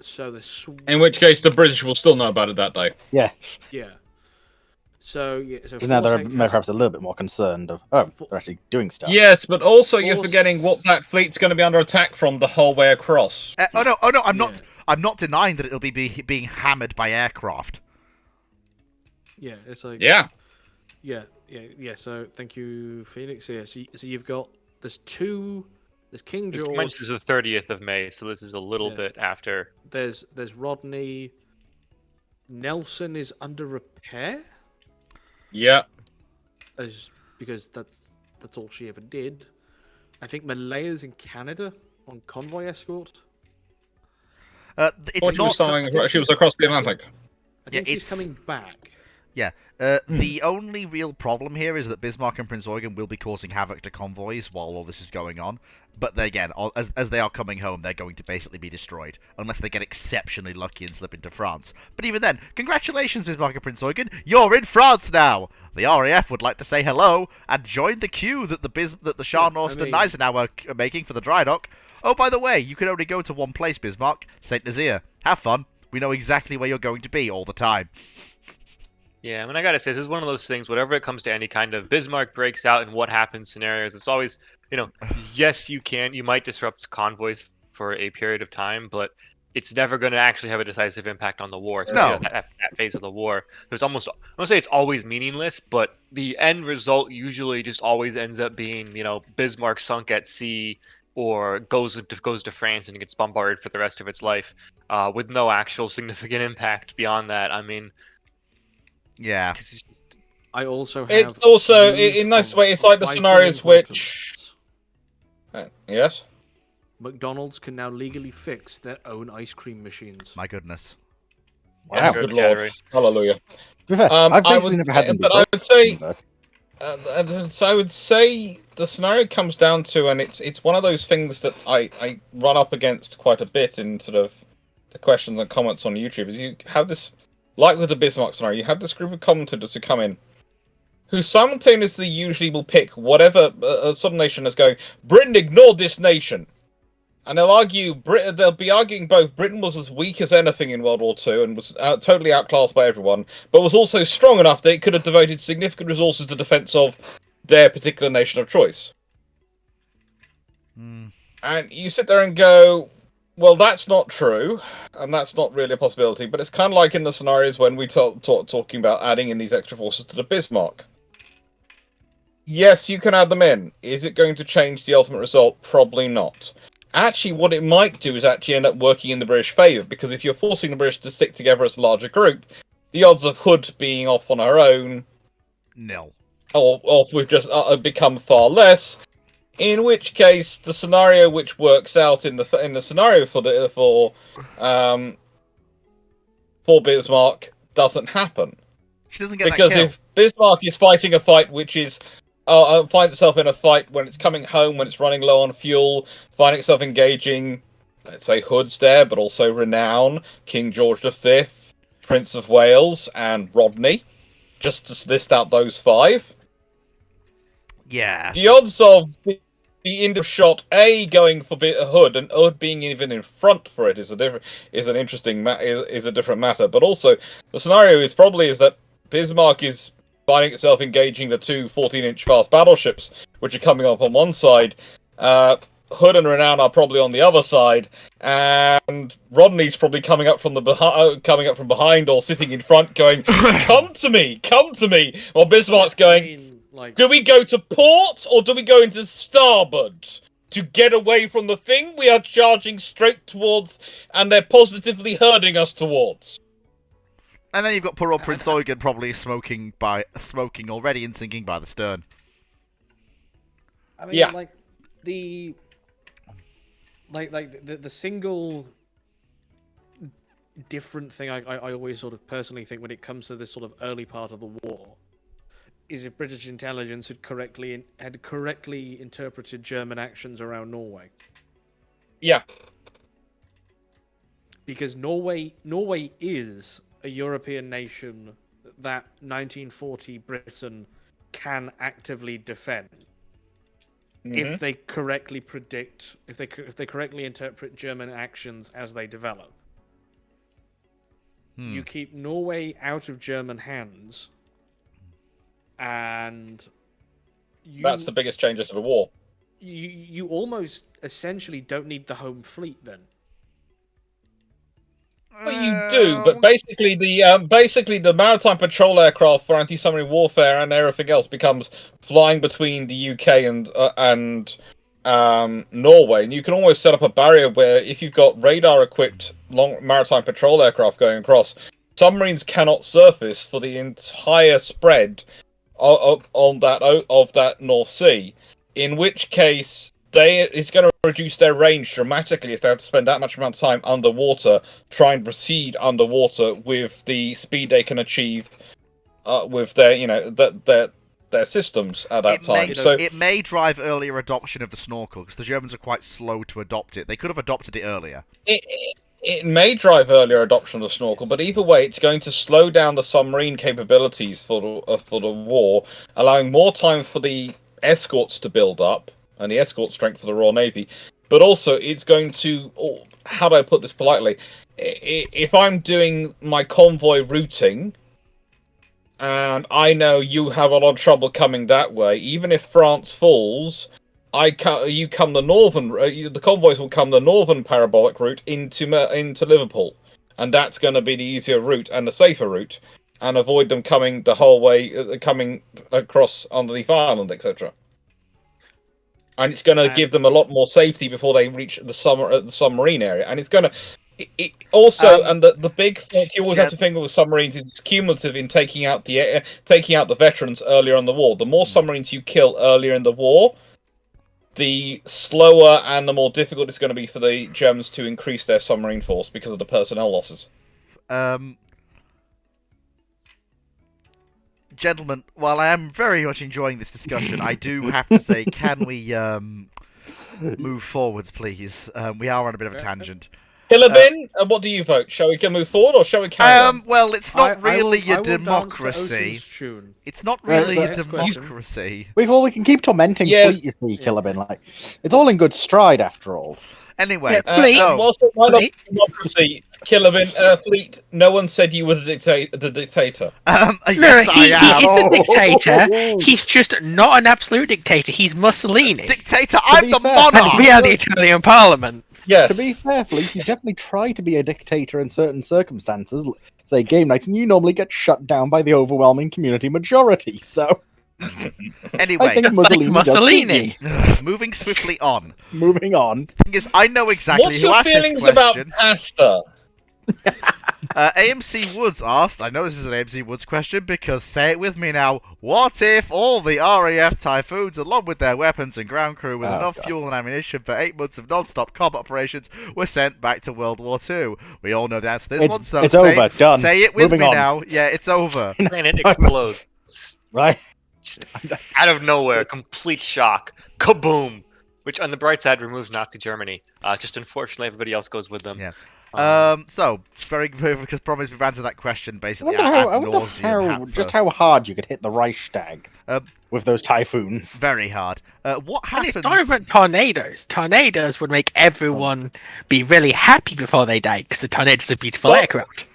So in which case, the British will still know about it that day. Yeah. Yeah. So now they're perhaps a little bit more concerned of they're actually doing stuff. Yes, but also you're forgetting what that fleet's going to be under attack from the whole way across. Oh no! I'm not denying that it'll be being hammered by aircraft. Yeah, it's like yeah. So thank you, Felix. Yeah, so you've got there's King George. This commences the 30th of May, so this is a little bit after. There's Rodney. Nelson is under repair. Yeah. Because that's all she ever did. I think Malaya's in Canada on convoy escort. She was across the Atlantic. I think she's coming back. Yeah. The only real problem here is that Bismarck and Prince Eugen will be causing havoc to convoys while all this is going on. But again, as they are coming home, they're going to basically be destroyed, unless they get exceptionally lucky and slip into France. But even then, congratulations, Bismarck and Prince Eugen, you're in France now! The RAF would like to say hello, and join the queue that the Shah Norst and Eisenhower are making for the dry dock. Oh, by the way, you can only go to one place, Bismarck, St. Nazaire. Have fun. We know exactly where you're going to be all the time. Yeah, I mean, I gotta say, this is one of those things, whenever it comes to any kind of Bismarck breaks out and what happens scenarios, it's always, yes, you might disrupt convoys for a period of time, but it's never going to actually have a decisive impact on the war. So no. That phase of the war. There's almost, I don't say it's always meaningless, but the end result usually just always ends up being, Bismarck sunk at sea or goes to France and gets bombarded for the rest of its life, with no actual significant impact beyond that. I mean, yeah. I also have. It's also in this way. It's like the scenarios which. Yes. McDonald's can now legally fix their own ice cream machines. My goodness. Wow, good Lord. Hallelujah. I've basically never had them. But I would say. So I would say the scenario comes down to, and it's one of those things that I run up against quite a bit in sort of the questions and comments on YouTube is you have this, like with the Bismarck scenario, you have this group of commentators who come in, who simultaneously usually will pick whatever some nation is going, Britain ignored this nation. And they'll be arguing both Britain was as weak as anything in World War II and was totally outclassed by everyone, but was also strong enough that it could have devoted significant resources to defense of their particular nation of choice. And you sit there and go, well, that's not true, and that's not really a possibility, but it's kind of like in the scenarios when we talking about adding in these extra forces to the Bismarck. Yes, you can add them in. Is it going to change the ultimate result? Probably not. Actually, what it might do is actually end up working in the British favour, because if you're forcing the British to stick together as a larger group, the odds of Hood being off on her own... nil. Or we've just become far less, in which case the scenario which works out in the scenario for Bismarck doesn't happen. She doesn't get because that kill. If Bismarck is fighting a fight which is finds itself in a fight when it's coming home, when it's running low on fuel, finding itself engaging, let's say, Hood's there, but also Renown, King George V, Prince of Wales, and Rodney, just to list out those 5. Yeah. The odds of the end of shot A going for Hood and Hood being even in front for it is a different matter. But also, the scenario is that Bismarck is finding itself engaging the 2 14-inch fast battleships, which are coming up on one side. Hood and Renown are probably on the other side, and Rodney's probably coming up from behind or sitting in front, going, "Come to me, come to me." While Bismarck's going, "Do we go to port or do we go into starboard to get away from the thing we are charging straight towards, and they're positively herding us towards?" And then you've got poor old Prince Eugen probably smoking already and sinking by the stern. I mean, yeah. the single different thing I always sort of personally think when it comes to this sort of early part of the war is if British intelligence had correctly interpreted German actions around Norway. Yeah. Because Norway is a European nation that 1940 Britain can actively defend if they correctly predict, if they correctly interpret German actions as they develop. You keep Norway out of German hands, and that's the biggest changes to the war. You almost essentially don't need the home fleet then. Well, you do, but basically the maritime patrol aircraft for anti-submarine warfare and everything else becomes flying between the UK and Norway, and you can always set up a barrier where if you've got radar-equipped long maritime patrol aircraft going across, submarines cannot surface for the entire spread of that North Sea. In which case, it's going to reduce their range dramatically if they have to spend that much amount of time underwater, trying to proceed underwater with the speed they can achieve with their systems at that time. So it may drive earlier adoption of the snorkel, because the Germans are quite slow to adopt it. They could have adopted it earlier. It may drive earlier adoption of the snorkel, but either way, it's going to slow down the submarine capabilities for the war, allowing more time for the escorts to build up and the escort strength for the Royal Navy. But also, it's going to... how do I put this politely? If I'm doing my convoy routing, and I know you have a lot of trouble coming that way, even if France falls, the convoys will come the northern parabolic route into Liverpool. And that's going to be the easier route and the safer route, and avoid them coming the whole way, coming across underneath Ireland, etc. And it's going to give them a lot more safety before they reach the submarine area. And it's going to... and the big thing you always have to think with submarines is it's cumulative in taking out the veterans earlier in the war. The more submarines you kill earlier in the war, the slower and the more difficult it's going to be for the Germans to increase their submarine force because of the personnel losses. Gentlemen, while I am very much enjoying this discussion, I do have to say, can we move forwards, please? We are on a bit of a tangent. Killer Bin, what do you vote? Shall we go move forward or shall we carry on? Well, it's not really I a will dance to democracy. Ocean's Tune. It's not Well, really a next question. democracy. We can keep tormenting Yes. Fleet, you see, Killer Bin. Like, it's all in good stride after all. Anyway, Yeah, Fleet. so Whilst it might not be Fleet. democracy, Killer Bin, Fleet, no one said you were the dictator. No, yes, he I am. is a dictator. He's just not an absolute dictator. He's Mussolini. Dictator, I'm be the fair, monarch! And we are the Italian Parliament. Yes. To be fair, Fleet, you definitely try to be a dictator in certain circumstances, say game nights, and you normally get shut down by the overwhelming community majority. So, Anyway, I think Mussolini. Like does suit Mussolini. moving swiftly on. you. Moving on. Thing is, I know exactly What's who your asked feelings this about question. pasta? AMC Woods asked, I know this is an AMC Woods question because, say it with me now, what if all the RAF Typhoons, along with their weapons and ground crew with Oh, enough God. fuel and ammunition for 8 months of non-stop combat operations, were sent back to World War II? We all know the answer to this one, so It's say, over. Done. say it with Moving me on. now. Yeah, it's over. Planet explodes. Right? Just out of nowhere, complete shock. Kaboom! Which, on the bright side, removes Nazi Germany. Just unfortunately, everybody else goes with them. Yeah. Um, So, very because promise we've answered that question I basically wonder, ad how, I wonder nauseam. just how hard you could hit the Reichstag with those typhoons. Very hard. What And happens? it's not even tornadoes. Tornadoes would make everyone be really happy before they die because the tornadoes are beautiful What? aircraft.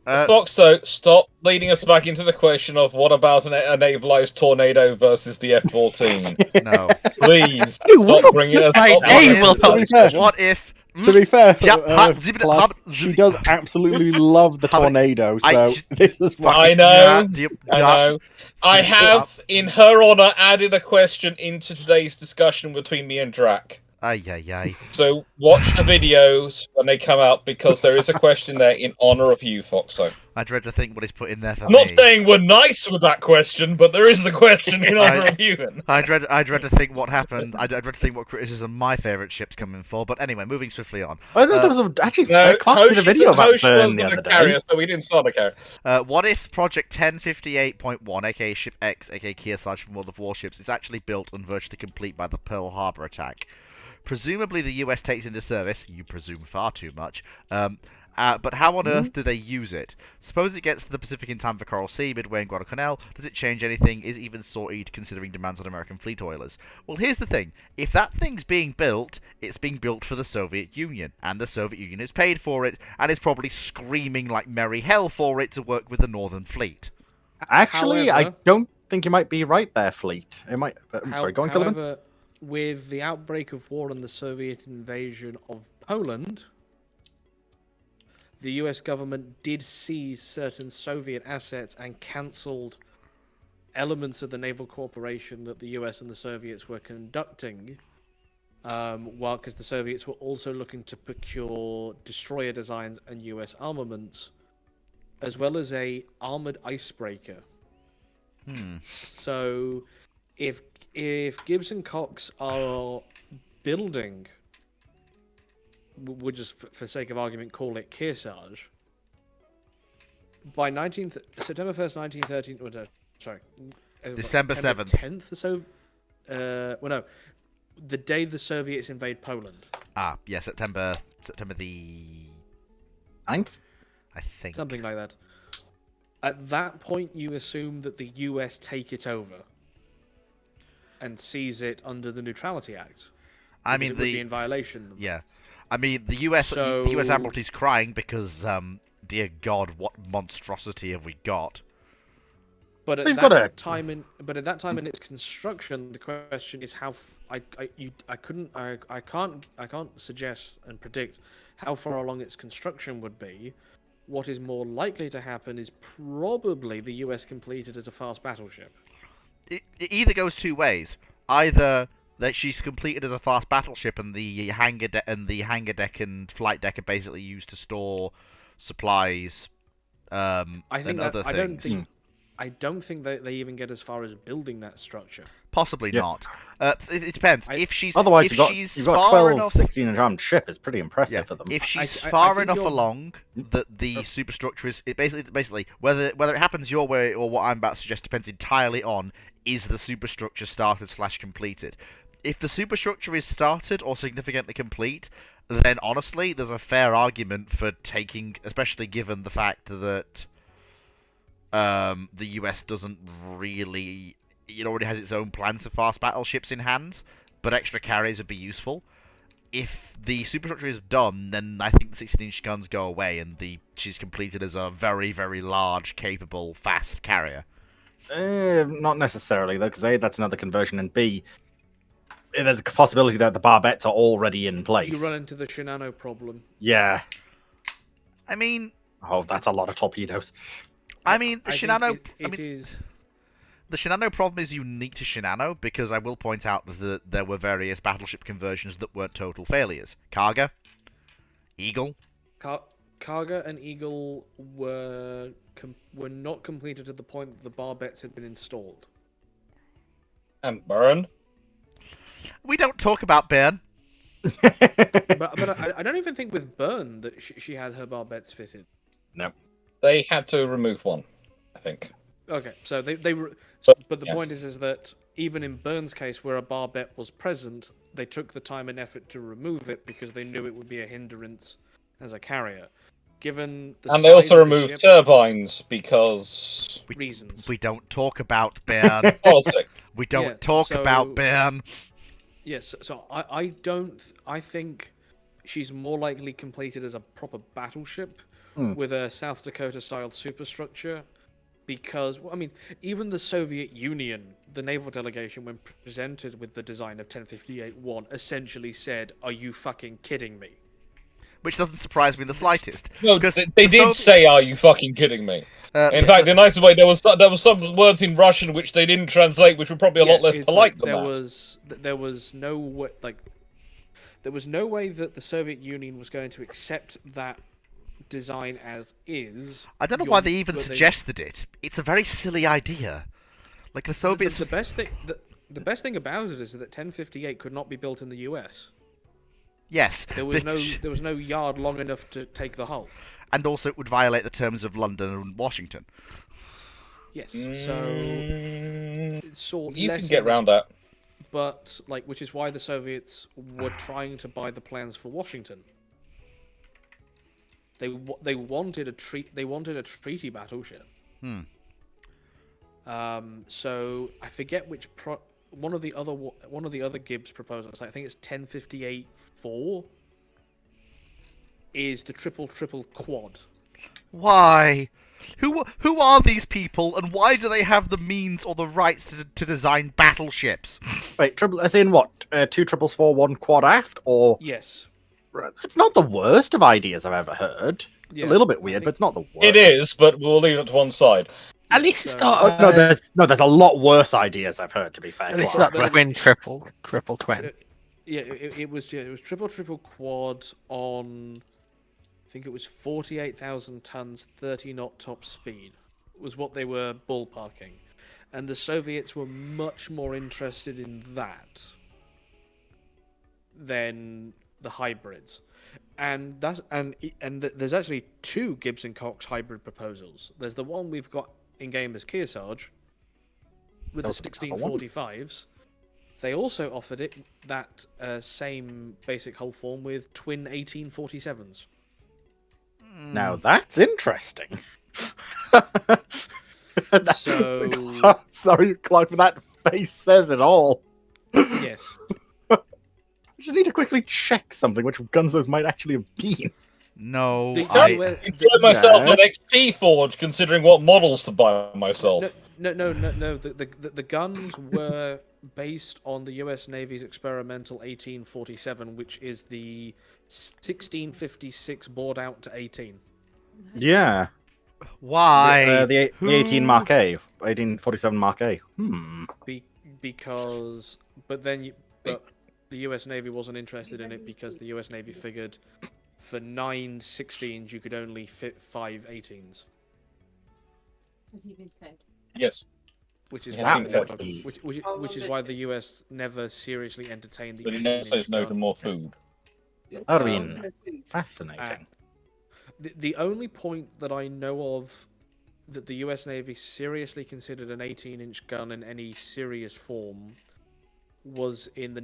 Fox, so stop leading us back into the question of what about a navalized tornado versus the F-14. No. Please Hey, stop what? bringing us. Right, stop hey, bringing us we'll into talk- this fair, question. What if? To be fair, Yep, Clark, she does absolutely love the tornado, so this is why. I know. Yep, I know. I have, in her honour, added a question into today's discussion between me and Drac. Ay, ay, ay. So watch the videos when they come out because there is a question there in honour of you, Foxo. I dread to think what he's put in there for I'm not me. saying we're nice with that question, but there is a question in honour of you. I dread to think what happened. I dread to think what criticism my favourite ship's coming for. But anyway, moving swiftly on. I thought there was actually No, Clark did a video about Hoshi Burn wasn't the a other day. carrier, so we didn't start a carrier. What if Project 1058.1, aka Ship X, aka Kearsarge from World of Warships, is actually built and virtually complete by the Pearl Harbor attack? Presumably the US takes into service, you presume far too much, but how on earth do they use it? Suppose it gets to the Pacific in time for Coral Sea, Midway and Guadalcanal. Does it change anything? Is it even sorted considering demands on American fleet oilers? Well, here's the thing. If that thing's being built, it's being built for the Soviet Union, and the Soviet Union is paid for it, and is probably screaming like merry hell for it to work with the Northern Fleet. Actually, I However- don't think you might be right there, Fleet. It might. Sorry, go on, Killerman. However, with the outbreak of war and the Soviet invasion of Poland, the US government did seize certain Soviet assets and cancelled elements of the naval cooperation that the US and the Soviets were conducting, because the Soviets were also looking to procure destroyer designs and US armaments, as well as a armored icebreaker. So, if Gibbs and Cox are building, we'll just for sake of argument call it Kearsarge, by September 1st, 1913. No, sorry, December 7th. 10th. So, well, no, the day the Soviets invade Poland. Ah, yeah, September the 9th? I think. Something like that. At that point, you assume that the US take it over and seize it under the Neutrality Act. I because mean it would be in violation. Yeah, I mean the US Admiralty's crying because dear God, what monstrosity have we got? But at They've that got a- time in its construction, the question is how I can't suggest and predict how far along its construction would be. What is more likely to happen is probably the US completed as a fast battleship. It either goes two ways. Either that she's completed as a fast battleship, and the hangar deck and flight deck are basically used to store supplies. I think and that other things. I don't think that they even get as far as building that structure. Possibly Yeah. not. It depends. If she's Otherwise, if you've she's got a far 12, enough, 16-inch armed ship. It's pretty impressive yeah, for them. if she's I far think enough you're- along that the superstructure is basically whether it happens your way or what I'm about to suggest depends entirely on is the superstructure started / completed. If the superstructure is started or significantly complete, then honestly, there's a fair argument for taking, especially given the fact that the US doesn't really, it already has its own plans for fast battleships in hand, but extra carriers would be useful. If the superstructure is done, then I think the 16-inch guns go away, and she's completed as a very, very large, capable, fast carrier. Not necessarily, though, because A, that's another conversion, and B, there's a possibility that the barbettes are already in place. You run into the Shinano problem. Yeah. I mean... Oh, that's a lot of torpedoes. I mean, the Shinano... The Shinano problem is unique to Shinano, because I will point out that there were various battleship conversions that weren't total failures. Kaga, Eagle. Kaga and Eagle were not completed to the point that the barbettes had been installed. And Burn. We don't talk about Burn. but I don't even think with Burn that she had her barbettes fitted. No. They had to remove one, I think. Okay, so but the point is that even in Burn's case, where a barbette was present, they took the time and effort to remove it because they knew it would be a hindrance as a carrier. Given the and they also removed turbines because reasons. We don't talk about Burn. Politics. We don't talk about Burn. Yes, so I think she's more likely completed as a proper battleship with a South Dakota-style superstructure. Because, I mean, even the Soviet Union, the naval delegation, when presented with the design of 1058-1, essentially said, "Are you fucking kidding me?" Which doesn't surprise me in the slightest. No, they did say, "Are you fucking kidding me?" In fact, the nicest way, there was some words in Russian which they didn't translate, which were probably a lot less polite than that. There was no way, there was no way that the Soviet Union was going to accept that design as is. I don't know why they even suggested it. It's a very silly idea. Like the Soviets. The best thing about it is that 1058 could not be built in the US. Yes. There was no yard long enough to take the hull. And also it would violate the terms of London and Washington. Yes. So you can get around that. But which is why the Soviets were trying to buy the plans for Washington. They wanted a treaty battleship. So I forget which one of the other Gibbs proposals. I think it's 1058-4. Is the triple quad. Why? Who are these people, and why do they have the means or the rights to design battleships? Wait, as in what? 2 triples 4, 1 quad aft, or? Yes. It's not the worst of ideas I've ever heard. It's a little bit weird, but it's not the worst. It is, but we'll leave it to one side. At least it's not. There's a lot worse ideas I've heard. To be fair, at least it's not twin triple twin. Yeah, it was triple quad on. I think it was 48,000 tons, 30 knot top speed, was what they were ballparking, and the Soviets were much more interested in that than the hybrids, and there's actually 2 Gibbs and Cox hybrid proposals. There's the one we've got in game as Kearsarge with the 1645s. They also offered that same basic hull form with twin 1847s. Now that's interesting. Sorry, Clive, for that face says it all. Yes. I just need to quickly check something, which guns those might actually have been. No, I enjoyed myself an XP Forge, considering what models to buy myself. No. The guns were based on the U.S. Navy's experimental 1847, which is the 1656 bored out to 18. Yeah. Why? The 18 Mark A, 1847 Mark A. Because, but the U.S. Navy wasn't interested in it because the U.S. Navy figured for 9 16s you could only fit 5 18s. Has he been fed? Yes. Which is which is why the US never seriously entertained the. But he never says no to more food. That would have been fascinating. The only point that I know of that the US Navy seriously considered an 18-inch gun in any serious form was in the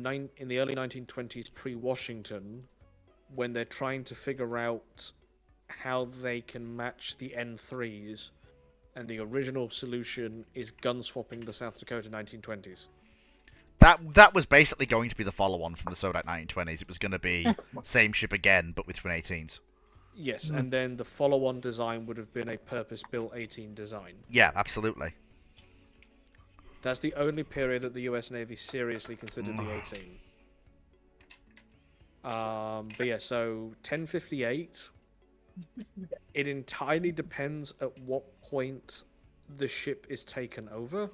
early 1920s pre-Washington, when they're trying to figure out how they can match the N3s, and the original solution is gun swapping the South Dakota 1920s. That was basically going to be the follow-on from the Sodak 1920s. It was going to be same ship again, but with twin 18s. Yes, and then the follow-on design would have been a purpose-built 18 design. Yeah, absolutely. That's the only period that the US Navy seriously considered the 18. But yeah, so 1058. It entirely depends at what point the ship is taken over.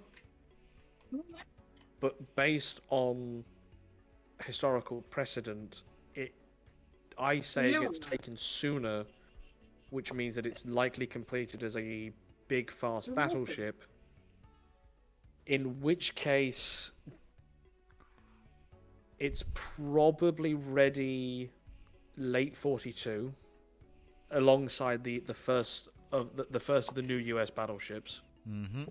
But based on historical precedent, I say it gets taken sooner, which means that it's likely completed as a big, fast battleship. In which case, it's probably ready late 42, alongside the first of the new US battleships. Mm-hmm.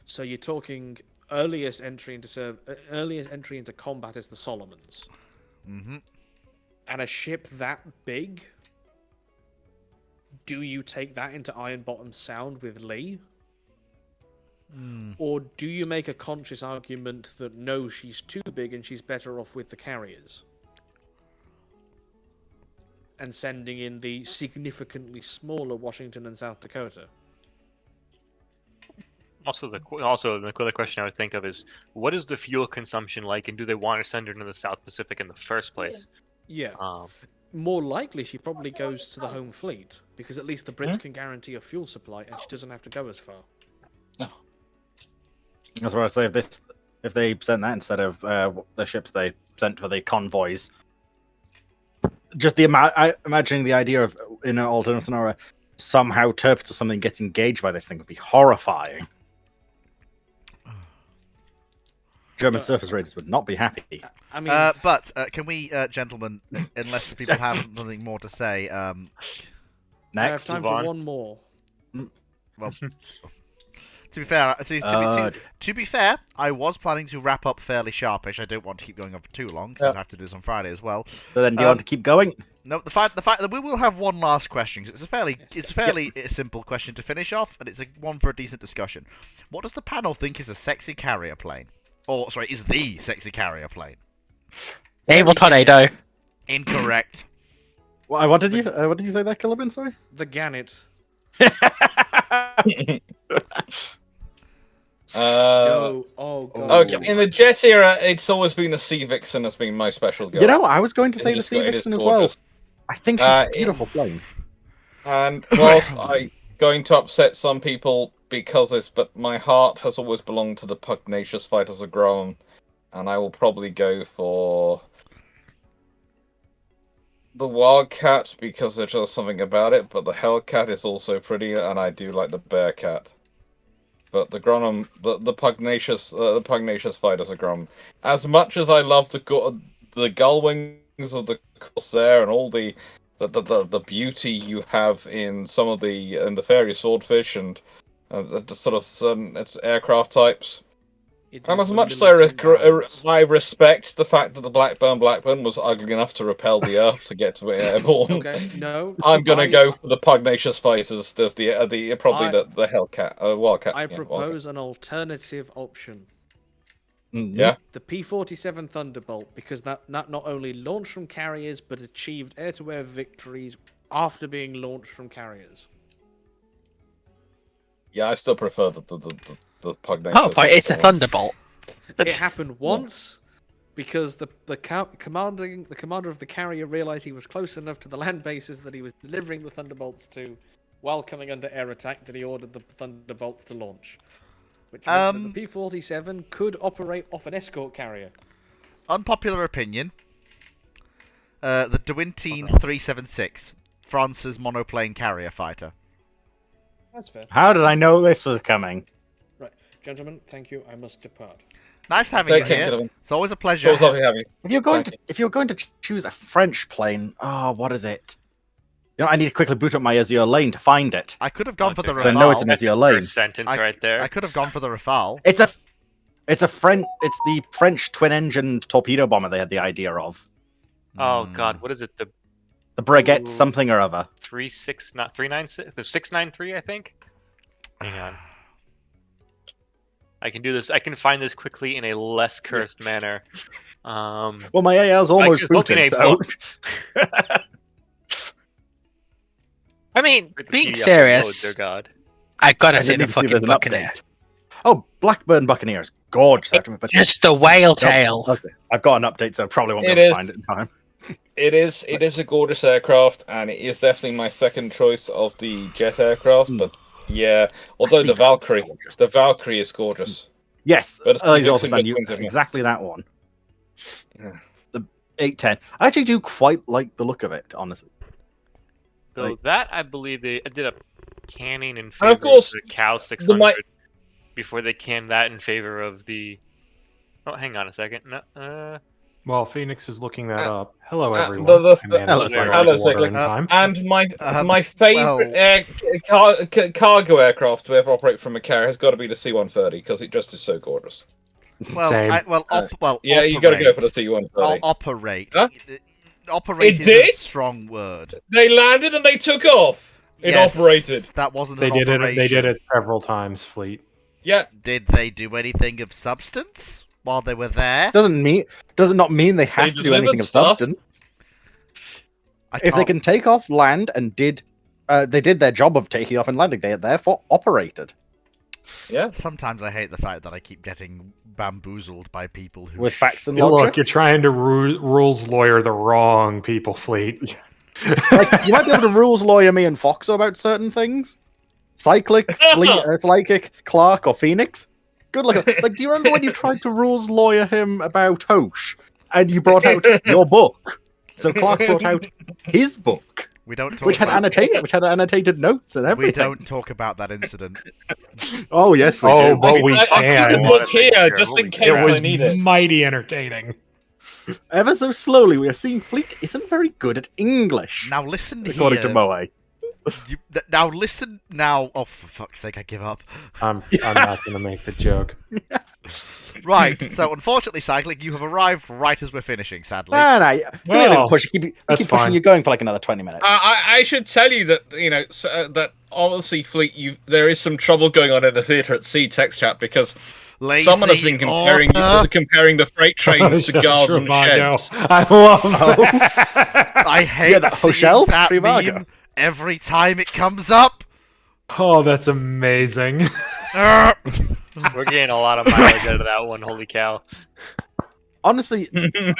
So you're talking earliest entry into combat is the Solomons. Mm-hmm. And a ship that big, do you take that into Iron Bottom Sound with Lee? Or do you make a conscious argument that no, she's too big and she's better off with the carriers? And sending in the significantly smaller Washington and South Dakota? Also, the other question I would think of is, what is the fuel consumption like, and do they want to send her into the South Pacific in the first place? Yeah. More likely, she probably goes to the home fleet, because at least the Brits can guarantee a fuel supply, and she doesn't have to go as far. That's what I say. If they sent that instead of the ships they sent for the convoys, just imagining the idea of, in an alternate scenario, somehow Turpitz or something gets engaged by this thing would be horrifying. German surface raiders would not be happy. I mean, but can we, gentlemen, unless the people have something more to say, Next, I have time for one more. Well, to be fair, to be fair, I was planning to wrap up fairly sharpish. I don't want to keep going on for too long because I have to do this on Friday as well. So then, do you want to keep going? No, the fact that we will have one last question. 'Cause it's a fairly simple question to finish off, and it's one for a decent discussion. What does the panel think is a sexy carrier plane? Or sorry, is the sexy carrier plane? Naval Tornado. Incorrect. What did you say there, Killabin? Sorry. The Gannet. Okay, in the jet era, it's always been the Sea Vixen has been my special girl. You know, I was going to say the Sea Vixen as well. I think she's a beautiful plane. And whilst I'm going to upset some people because but my heart has always belonged to the pugnacious fighters of Grown, and I will probably go for the Wildcat because there's just something about it, but the Hellcat is also pretty, and I do like the Bearcat. But the Gronum, the pugnacious fighters of Grom. As much as I love the gull wings of the Corsair and all the beauty you have in some of the fairy swordfish and the sort of certain aircraft types. And as much as I respect the fact that the Blackburn was ugly enough to repel the Earth to get to airborne, okay, no, I'm gonna go for the pugnacious fighters, the Hellcat, Wildcat. I propose an alternative option. Yeah. The P-47 Thunderbolt, because that not only launched from carriers but achieved air-to-air victories after being launched from carriers. Yeah, I still prefer the pugnacious. Oh, but it's a Thunderbolt. It happened once because the commander of the carrier realized he was close enough to the land bases that he was delivering the Thunderbolts to while coming under air attack that he ordered the Thunderbolts to launch. Which meant that the P-47 could operate off an escort carrier. Unpopular opinion. The Dewintine 376, France's monoplane carrier fighter. That's fair. How did I know this was coming? Right, gentlemen, thank you. I must depart. Nice having you here. It's always a pleasure. It's lovely having you. If you're going to choose a French plane, what is it? You know, I need to quickly boot up my Azure lane to find it. I could have gone for the So I Rafale. know it's an Azure lane. Sentence right there. I could have gone for the Rafale. It's the French twin-engine torpedo bomber they had the idea of. Oh God, what is it? The The Brigitte something or other. 396, the 693, I think. Hang on. I can do this. I can find this quickly in a less cursed manner. Well, my AR's I almost just looked in booted, a so... book. I mean, Wait, the being PDF serious, loads, dear God. I gotta I say just the need to see if fucking there's an Buccaneer. update. Oh, Blackburn Buccaneer is gorgeous. But Just the whale tail. okay. I've got an update, so I probably won't be It able to is. find it in time. It is a gorgeous aircraft, and it is definitely my second choice of the jet aircraft. But yeah, although see the this is Valkyrie, gorgeous. the Valkyrie is gorgeous. Yes, But it's Elijah also also good wings, exactly that one. Yeah. The 810. I actually do quite like the look of it, honestly. So Right. that I believe they did a canning in And favor of course, the Cow 600 mi- before they canned that in favor of the. Oh, hang on a second. No, While Phoenix is looking that up, hello the- everyone. the- I managed hello, to get hello, water Cyclic. in time. And my well- favorite cargo aircraft to ever operate from a carrier has got to be the C-130 because it just is so gorgeous. Well, Same. Yeah, you got to go for the C-130. Operate. Huh? Operate It is did? a strong word. They landed and they took off. It Yes, operated. That wasn't They an did operation. it. They did it several times, Fleet. Yeah, Did they do anything of substance while they were there? Does it not mean they have to do anything delivered of stuff. substance? I If they can't- can take off, land, and they did their job of taking off and landing. They therefore operated yeah. Sometimes I hate the fact that I keep getting bamboozled by people who. with facts and Look, logic. you're trying to rules lawyer the wrong people, Fleet. Like, you might be able to rules lawyer me and Foxo about certain things. Cyclic, Psychic, Clark, or Phoenix. Good luck. Like, do you remember when you tried to rules lawyer him about Hosh, and you brought out your book? So Clark brought out his book, We don't talk which had annotated notes and We everything. don't talk about that incident. Oh yes, we Oh, do. but we I keep the can. book here just Holy in crap. case It I was need it. mighty entertaining. Ever so slowly, we are seeing Fleet isn't very good at English, Now listen according here. to Moe. Now listen. Now, oh for fuck's sake, I give up. I'm not going to make the joke. Right. So unfortunately, Cyclic, you have arrived right as we're finishing. Sadly. No, Well, push. Keep that's pushing. fine. You're going for like another 20 minutes. I should tell you that that obviously Fleet, there is some trouble going on in the theatre at sea text chat because Lazy someone has been comparing author. the freight trains to Shut garden your mouth. sheds. I love that. I hate that seeing Hoshel that Trivago. meme every time it comes up. Oh, that's amazing. we're getting a lot of mileage out of that one. Holy cow! Honestly, there's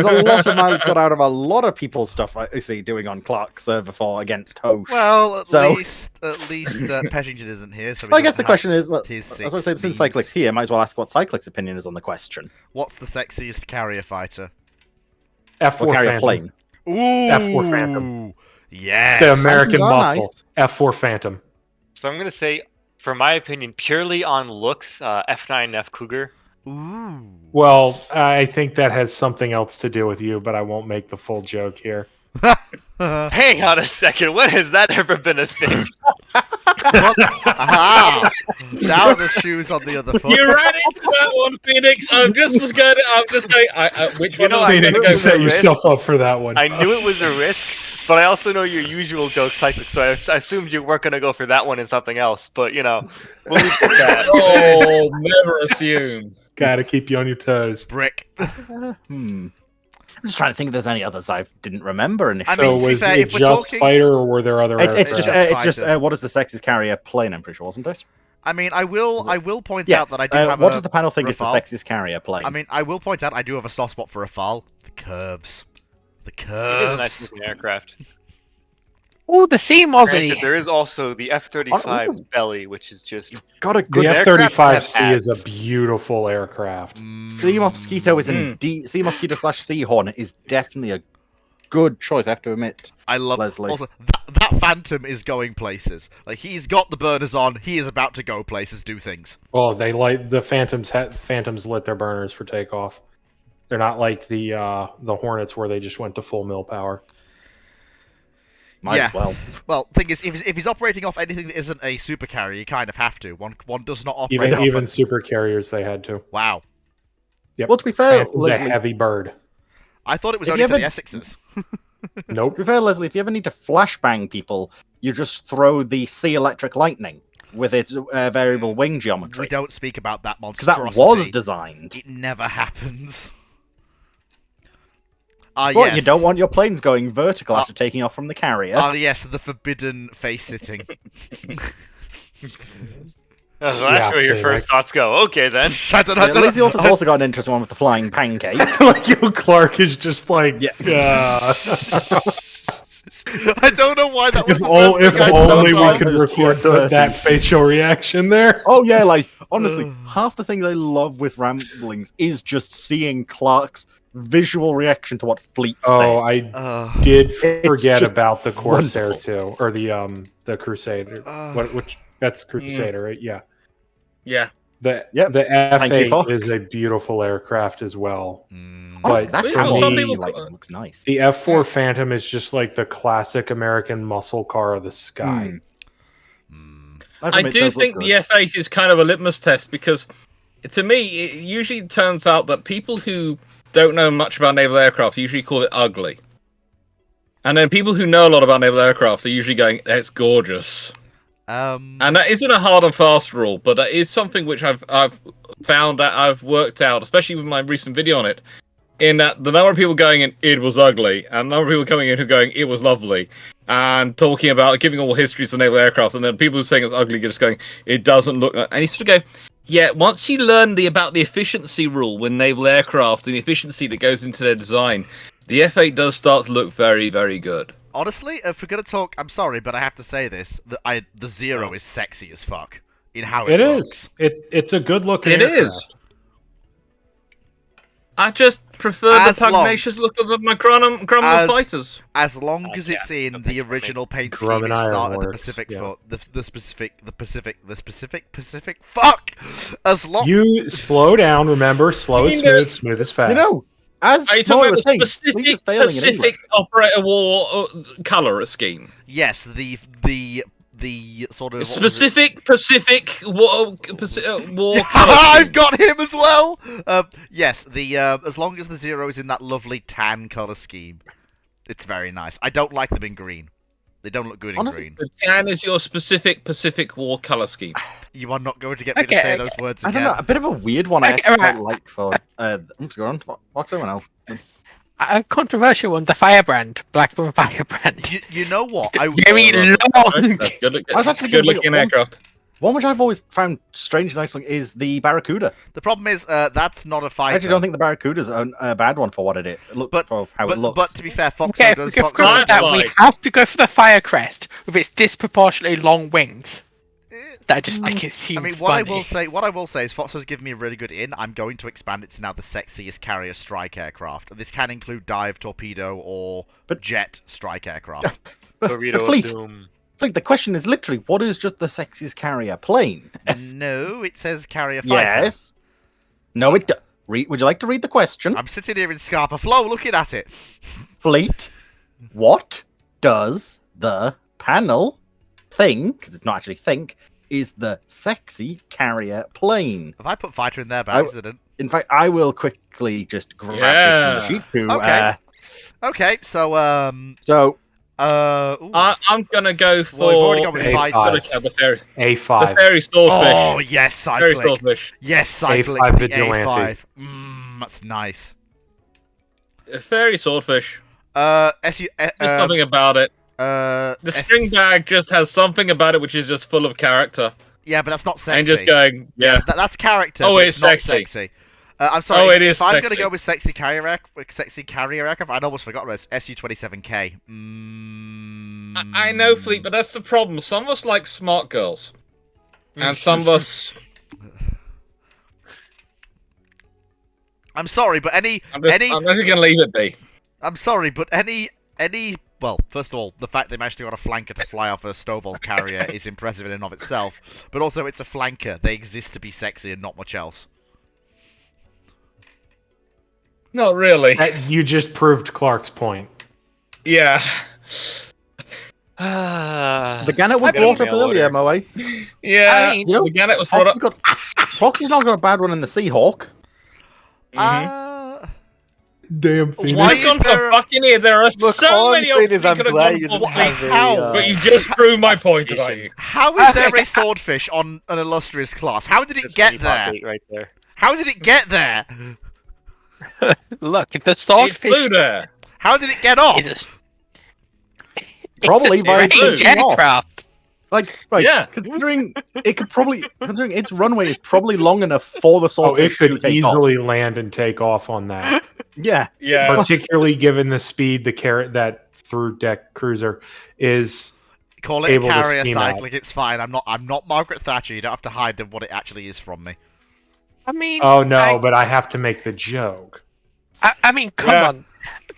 a lot of mileage got out of a lot of people's stuff I see doing on Clark's server for against Hosh. Well, at So- least Pettington isn't here, so I guess the question is, well, I his was going to say, since 60s. Cyclic's here, might as well ask what Cyclic's opinion is on the question. What's the sexiest carrier fighter? F4 Or carry a Phantom. plane. Ooh, F4 Phantom. Yeah. The American Phantoms are muscle. F4 Phantom. So I'm gonna say, for my opinion, purely on looks, F9F Cougar. Ooh. Well, I think that has something else to do with you, but I won't make the full joke here. Hang on a second. When has that ever been a thing? Aha! Now the shoes on the other foot. You ran into that one, Phoenix. I'm just going. Which one? know, am I I Phoenix, gonna you go set for? yourself up for that one. I knew it was a risk, but I also know your usual joke Cyclic, so I assumed you weren't gonna go for that one and something else. But we'll leave it at that. Oh, never assume. Gotta keep you on your toes. Brick. I'm just trying to think if there's any others I didn't remember initially. I mean, So to be was fair, it if we're just talking- fighter, or were there other? It's aircraft? just fighter. what is the sexiest carrier plane? I'm pretty sure, wasn't it? I mean, I will point Yeah. out that I do have What a. does the panel think is the Rafale? sexiest carrier plane? I mean, I will point out I do have a soft spot for Rafale. The curves. The It is a curves. nice looking aircraft. Oh, the sea Granted, mozzie. there is also the F-35 Oh. belly, which is just got a The good. aircraft F-35C have is abs. a beautiful aircraft. Sea Mosquito is indeed. Sea Mosquito / Seahorn is definitely a good choice. I have to admit. I love. Leslie. Also, that Phantom is going places. Like he's got the burners on. He is about to go places, do things. Well, they light the Phantoms lit their burners for takeoff. They're not like the Hornets where they just went to full mill power. Might Yeah. as well. Well, thing is, if he's operating off anything that isn't a super carrier, you kind of have to. One does not operate off. Even super carriers they had to. Wow. Yep. Well, to be fair, Phantom's a Leslie, heavy bird. I thought it was If only you for the ever- Essexes. Nope. To be fair, Leslie, if you ever need to flashbang people, you just throw the Sea Electric Lightning with its variable wing We geometry. don't speak about that Because monstrosity. that was designed. It never happens. But Yes. you don't want your planes going vertical after taking off from the carrier. Yes, the forbidden face sitting. That's Yeah, where your pretty first thoughts go. Okay, then. I don't know. Yeah, Lazy Author's also got an interesting one with the flying pancake. Like, yo, Clark is just like, Yeah. I don't know why that was if the first thing I only thought we of. could Those record TF30s. that facial reaction there. Oh yeah, like honestly, half the things I love with ramblings is just seeing Clark's visual reaction to what Fleet Oh, says. I did It's forget just about the Corsair wonderful. too, or the Crusader. Which that's Crusader, right? Yeah. Yeah. The Yep. the Thank you, F8 Fox. is a beautiful aircraft as well. Honestly, but that for Camel me- Sea Lightning looks nice. The F4 Phantom is just like the classic American muscle car of the sky. I do think the F8 is kind of a litmus test because, to me, it usually turns out that people who don't know much about naval aircraft usually call it ugly. And then people who know a lot about naval aircraft are usually going, "It's gorgeous." And that isn't a hard and fast rule, but that is something which I've found that I've worked out, especially with my recent video on it, in that the number of people going in, "It was ugly," and the number of people coming in who are going, "It was lovely," and talking about giving all histories of naval aircraft, and then people who are saying it's ugly just going, "It doesn't look," and you sort of go, yeah, once you learn about the efficiency rule with naval aircraft and the efficiency that goes into their design, the F8 does start to look very, very good. Honestly, if we're gonna talk, I'm sorry, but I have to say this: the Zero is sexy as fuck in how it It looks. is. It's a good looking. It is. I just prefer As the pugnacious look of my Grumman fighters. As long I as can't it's in think the of any original paint Grumman scheme, it Iron started the Works, Pacific yeah. Foot, the Pacific. Fuck! As long You slow down. Remember, slow is You know- smooth, smooth is fast. You know, as Are you Moy talking about was the saying, Fleet is failing in Pacific English. Operator War colour scheme? yes, the sort of Specific Pacific War colour I've scheme. got him as well. Yes, the as long as the Zero is in that lovely tan color scheme, it's very nice. I don't like them in green. They don't look good in Honestly, green. The tan is your specific Pacific War colour scheme. You are not going to get me to Okay, say okay. those words I again. don't know, a bit of a weird one I Okay, actually right. quite like for. Let's go on. What's someone else? A controversial one, the Firebrand, Blackburn Firebrand. You know what? I Very long. Good I was actually good gonna bring looking up aircraft. One which I've always found strange nice looking is the Barracuda. The problem is that's not a I fighter. actually don't think the Barracuda's a bad one for what it is. For how it looks. But to be fair, Fox Okay, if we does. go Fox for I'd that, like- we have to go for the Firecrest with its disproportionately long wings. That just make it seem I mean, funny. what I will say is Fox has given me a really good in. I'm going to expand it to now the sexiest carrier strike aircraft. This can include dive, torpedo, or jet strike aircraft. Torpedo But Fleet- Doom. Like, the question is literally, what is just the sexiest carrier plane? No, it says carrier fighter. Yes. No, it. Would you like to read the question? I'm sitting here in Scarpa Flow looking at it. Fleet. What does the panel think? Because it's not actually think. Is the sexy carrier plane? Have I put fighter in there by I- accident? In fact, I will quickly just grab Yeah. this from the sheet to. Okay. Okay, so So ooh. I'm gonna go for. Well, we've already gone with A5. fighter. The fairy, A5. the fairy swordfish. Oh yes, Fairy cyclic. swordfish. Yes, cyclic. A5 the Vigilante. A5. That's nice. A fairy swordfish. SU. There's something about it. The string bag just has something about it which is just full of character. Yeah, but that's not sexy. And just going, yeah. That's character. Oh, but it's not sexy. sexy. I'm sorry. Oh, it if is I'm sexy. gonna go with sexy carrier aircraft, I'd almost forgotten this. SU-27K. I know, Fleet, but that's the problem. Some of us like smart girls. And some of us... I'm sorry, but I'm just going to leave it be. I'm sorry, but any. Well, first of all, the fact they managed to get a flanker to fly off a Stovall carrier is impressive in and of itself. But also, it's a flanker. They exist to be sexy and not much else. Not really. You just proved Clark's point. Yeah. the Gannet was I brought mean- up earlier, Moe. Yeah. I mean- You know, the Gannet was brought Fox up. has not got a bad one in the Seahawk. Mhm. Damn Why Phoenix. is I've gone there- for fucking There are Look, so all I'm many saying options is you I'm could have glad gone you for, didn't have Fleet. a, How? But you just proved my point about you. How is there Okay. a swordfish on an illustrious class? How did it That's get honeypot there? bait right there. How did it get there? Look, the It swordfish flew there. How did it get off? is Probably by strange taking off. aircraft. Like, right, Yeah. considering its runway is probably long enough for the Oh, swordfish it to could take easily off. land and take off on that. Yeah. Yeah. Particularly given the speed the carrot that through deck cruiser is. Call it able a to carrier steam out. cyclic. It's fine. I'm not Margaret Thatcher. You don't have to hide what it actually is from me. I mean, Oh no, but I have to make the joke. I mean, come Yeah. on.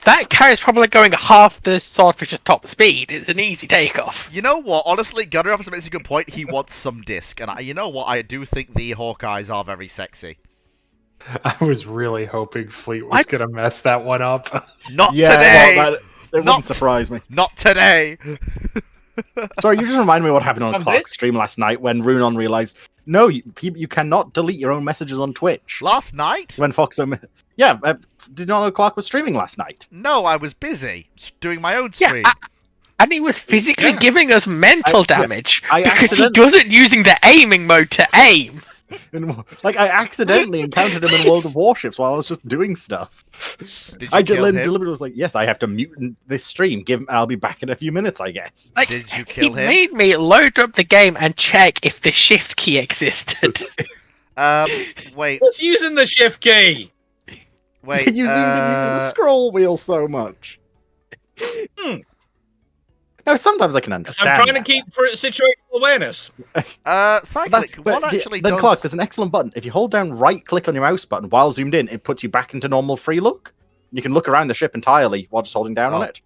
That carrier's probably going half the swordfish's top speed. It's an easy takeoff. You know what? Honestly, Gunner Officer makes a good point. He wants some disc, and you know what? I do think the Hawkeyes are very sexy. I was really hoping Fleet was What? gonna mess that one up. Not Yeah, today. well, it Not- wouldn't surprise me. Not today. Sorry, you just reminded me what happened on Of Clark's this? stream last night when Runon realized, no, you cannot delete your own messages on Twitch. Last night? When Fox, yeah, did you not know Clark was streaming last night? No, I was busy doing my own Yeah, stream. and he was physically Yeah. giving us mental yeah. damage I because he accident- wasn't using the aiming mode to aim. Like, I accidentally encountered him in World of Warships while I was just doing stuff. Did you I kill him? deliberately was like, yes, I have to mute this stream. I'll be back in a few minutes, I guess. Like, Did you he kill him? made me load up the game and check if the shift key existed. Wait, What's using the shift key? wait. you zoomed in using the scroll wheel so much. Now, sometimes I can understand. I'm trying to that. keep situational awareness. Cyclic. What actually then does? Clark, there's an excellent button. If you hold down right-click on your mouse button while zoomed in, it puts you back into normal free look. You can look around the ship entirely while just holding down on it.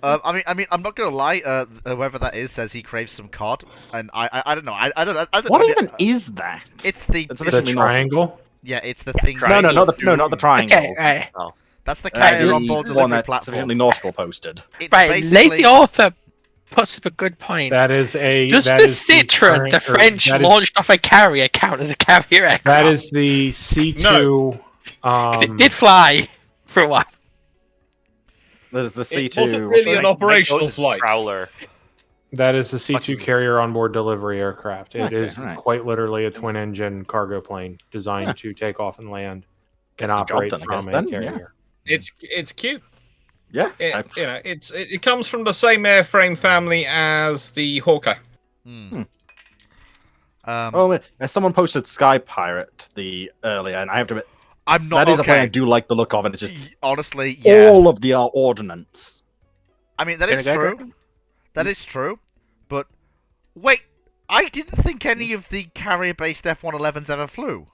I mean, I'm not gonna lie. Whoever that is says he craves some cod, and I don't know. I don't know. What even is that? It's the. It's The officially not- triangle. Yeah, it's the thing. No, not the triangle. Okay, right. That's the Uh, carrier the on board one delivery that's platform. sufficiently nautical posted. It's Right, basically. Lazy Author puts up a good point. That is a. Does that the is Citron, current- the or French that is- launched off a carrier, count as a carrier aircraft? That is the C2. It did fly for a while. There's the C2. It wasn't really an Like, operational Mike flight. Prowler. That is the C2 Fucking- carrier onboard delivery aircraft. It Okay, is alright. quite literally a twin-engine cargo plane designed to take off and land Gets and the job operate done, I from guess, a then, yeah. carrier. It's cute. Yeah. It comes from the same airframe family as the Hawkeye. Someone posted Sky Pirate earlier, and I have to admit, I'm not. that is a plane I okay. do like the look of, and it's just Honestly, yeah. all of the ordnance. I mean, that is Gonna go, true. That is true. But wait, I didn't think any of the carrier-based F-111s ever flew.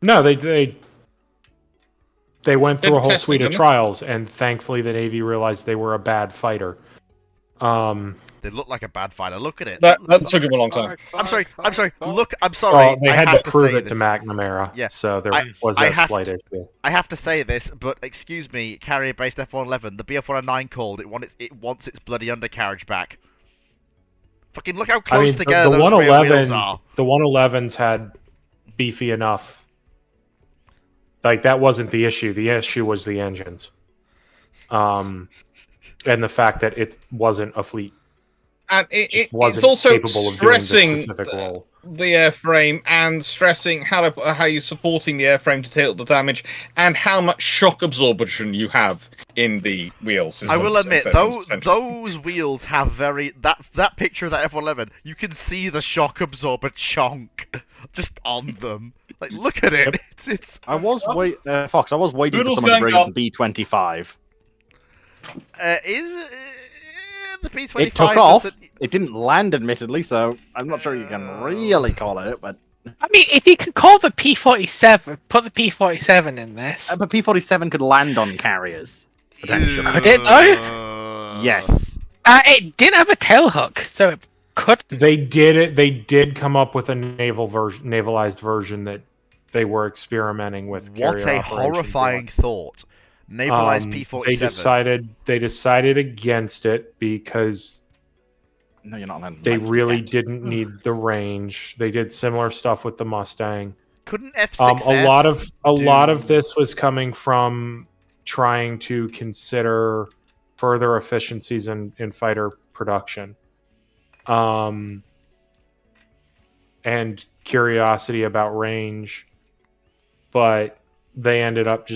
No, they went through They're a whole testing suite of them. trials, and thankfully the Navy realized they were a bad fighter. They look like a bad fighter. Look at it. That took him a long time. I'm sorry. Look, I'm sorry. Well, they I had have to prove say it to this. McNamara, Yeah, so there I- was I that have slight to- issue. I have to say this, but excuse me, carrier-based F-111, the BF-109 called it wants its bloody undercarriage back. Fucking look how close I mean, together the those rear 111, wheels are. the 111s had beefy enough. Like that wasn't the issue. The issue was the engines, and the fact that it wasn't a fleet. And Just wasn't it's also capable of doing the stressing specific role. the airframe and stressing how you're supporting the airframe to take the damage and how much shock absorption you have in the wheel system. I will admit, etc. those wheels have very that picture of that F-111. You can see the shock absorber chunk just on them. Like, look at it. It's I was Fox. I was waiting for Noodles someone to going bring up. up the B-25. The P-25. It took off. It didn't land, admittedly, so I'm not sure you can really call it. But I mean, if you can call the P-47, put the P-47 in this. but P-47 could land on carriers potentially. Could it, though? Yes. It didn't have a tail hook, so it could. They did it. They did come up with a navalized version that they were experimenting with. What carrier a operations horrifying on. thought. Navalized P-47. They decided against it because No, you're not allowed. they like, really yet. didn't need the range. They did similar stuff with the Mustang. Couldn't F6F A lot of this was coming from trying to consider further efficiencies in fighter production. And curiosity about range, but they ended up